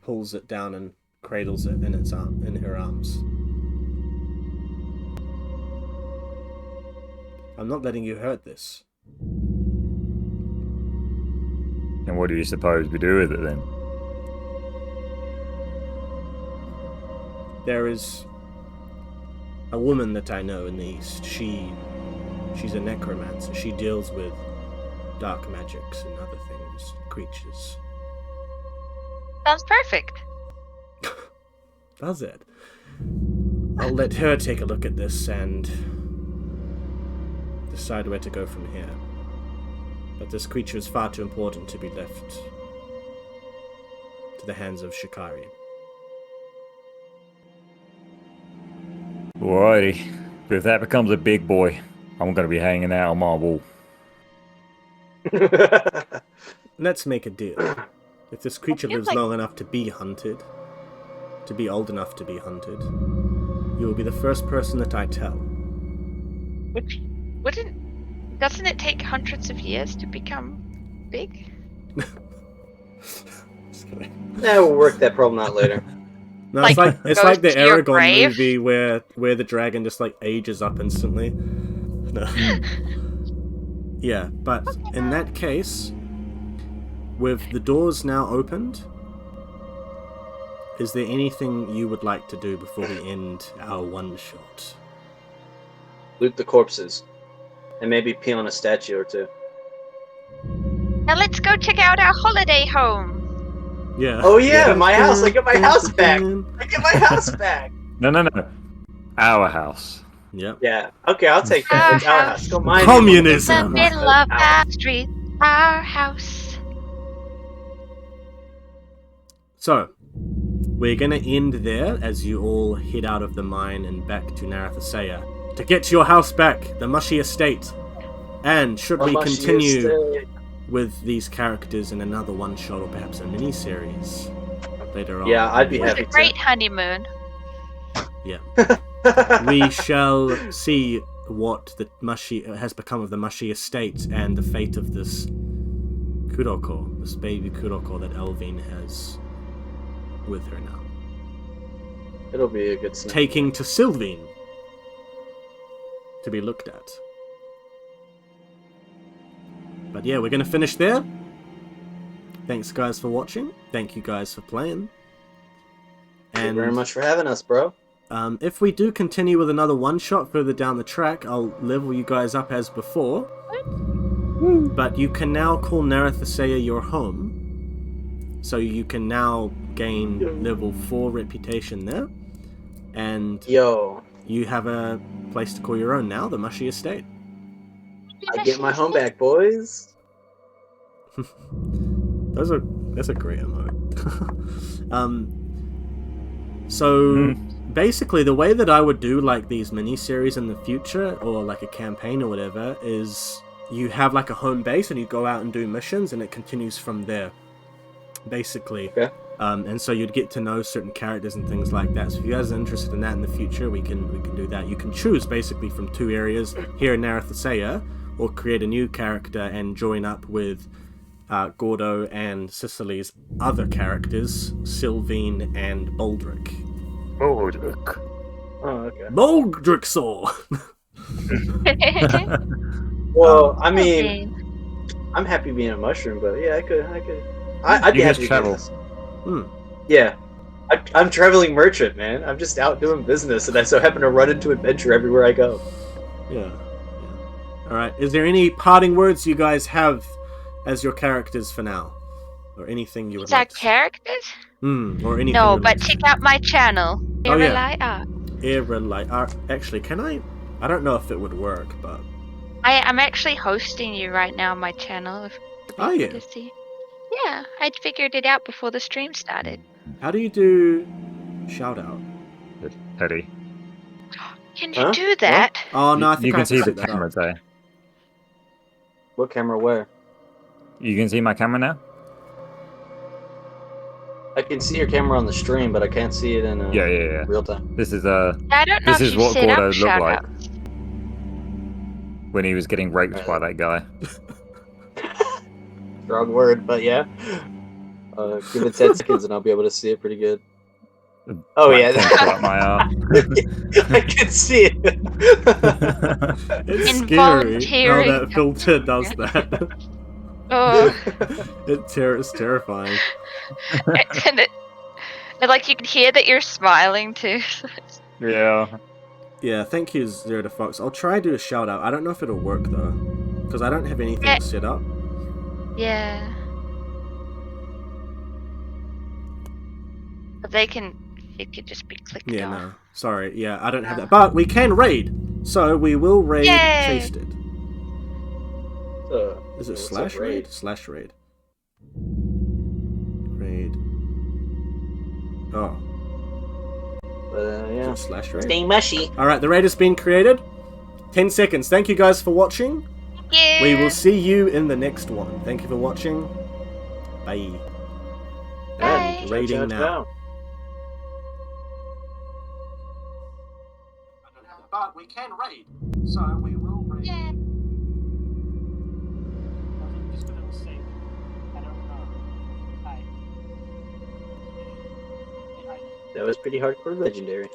pulls it down and cradles it in her arms. I'm not letting you hurt this. And what do you suppose we do with it then? There is a woman that I know in the East. She's a necromancer. She deals with dark magics and other things, creatures. Sounds perfect. Does it? I'll let her take a look at this and decide where to go from here. But this creature is far too important to be left to the hands of Shikari. Alrighty. But if that becomes a big boy, I'm going to be hanging out on my wall. Let's make a deal. If this creature lives long enough to be hunted, to be old enough to be hunted, you will be the first person that I tell. Doesn't it take hundreds of years to become big? Yeah, we'll work that problem out later. No, Like, it's like the goes to your Aragorn grave? movie where the dragon just like ages up instantly. No. Yeah, but in that case, with the doors now opened, is there anything you would like to do before we end our one shot? Loot the corpses. And maybe pee on a statue or two. Now let's go check out our holiday home. Yeah. Oh yeah, my house. I get my house back. I get my house back. No. Our house. Yep. Yeah. Okay, I'll take that. It's our house. Don't mind Communism. The middle of our street, our house. So, we're gonna end there as you all head out of the mine and back to Narathasea to get your house back, the Mushy Estate. And should we continue with these characters in another one-shot or perhaps a mini-series later on? Yeah, I'd be It was happy a great honeymoon. Yeah. to. We shall see what the Mushy has become of the Mushy Estate and the fate of this Kuroko, this baby Kuroko that Elvine has with her now. It'll be a good scene. Taking to Sylvine to be looked at. But yeah, we're going to finish there. Thanks guys for watching. Thank you guys for playing. Thank you very much for having us, bro. If we do continue with another one-shot further down the track, I'll level you guys up as before. But you can now call Narathasea your home. So you can now gain level 4 reputation there. And Yo, you have a place to call your own now, the Mushy Estate. I get my home back, boys. That's a great emote. So basically the way that I would do like these mini-series in the future, or like a campaign or whatever, is you have like a home base and you go out and do missions and it continues from there. Basically. Okay. And so you'd get to know certain characters and things like that. So if you guys are interested in that in the future, we can do that. You can choose basically from 2 areas here in Narathasea, or create a new character and join up with Gordo and Sicily's other characters, Sylvine and Baldric. Baldric. Oh, okay. Baldricsaw! Well, I mean, I'm happy being a mushroom, but yeah, I'd be happy to travel. do this. Yeah. I'm traveling merchant, man. I'm just out doing business, and I so happen to run into adventure everywhere I go. Yeah. Alright, is there any parting words you guys have as your characters for now? Or anything you would Is our like to... characters? Or anything No, you would but like to check say? out my channel. Oh, yeah. Irreli Art. Irreli Art. Actually, can I don't know if it would work, but... I'm actually hosting you right now on my channel. If Oh, people yeah. to see. Yeah, I'd figured it out before the stream started. How do you do shout out? Teddy. Can you do that? Oh no, I think You I can have to see the set that camera up. there. What camera where? You can see my camera now? I can see your camera on the stream, but I can't see it in Yeah. real time. This is I don't know this if is you what set Gordo up looked shout like outs. when he was getting raped by that guy. Wrong word, but yeah. Give it 10 seconds and I'll be able to see it pretty good. Oh Like, yeah, tentacle up my arse. I can see it. It's scary how Involuntary. that filter does that. Oh, It's terrifying. and like you can hear that you're smiling too. Yeah. Yeah, thank you, Zero to Fox. I'll try to do a shout out. I don't know if it'll work though, because I don't have anything set up. Yeah. But it could just be clicked Yeah, off. no. Sorry, yeah, I don't have that. But we can raid! So we will raid Yay! Chased. Is it what's slash up, raid? Slash raid. Raid. Oh. Yeah. Is it slash raid? Staying mushy. Alright, the raid has been created. 10 seconds. Thank you guys for watching. Yeah. We will see you in the next one. Thank you for watching. Bye. Bye. And raiding now. But we can raid, so we will raid. Yeah. That was pretty hardcore legendary.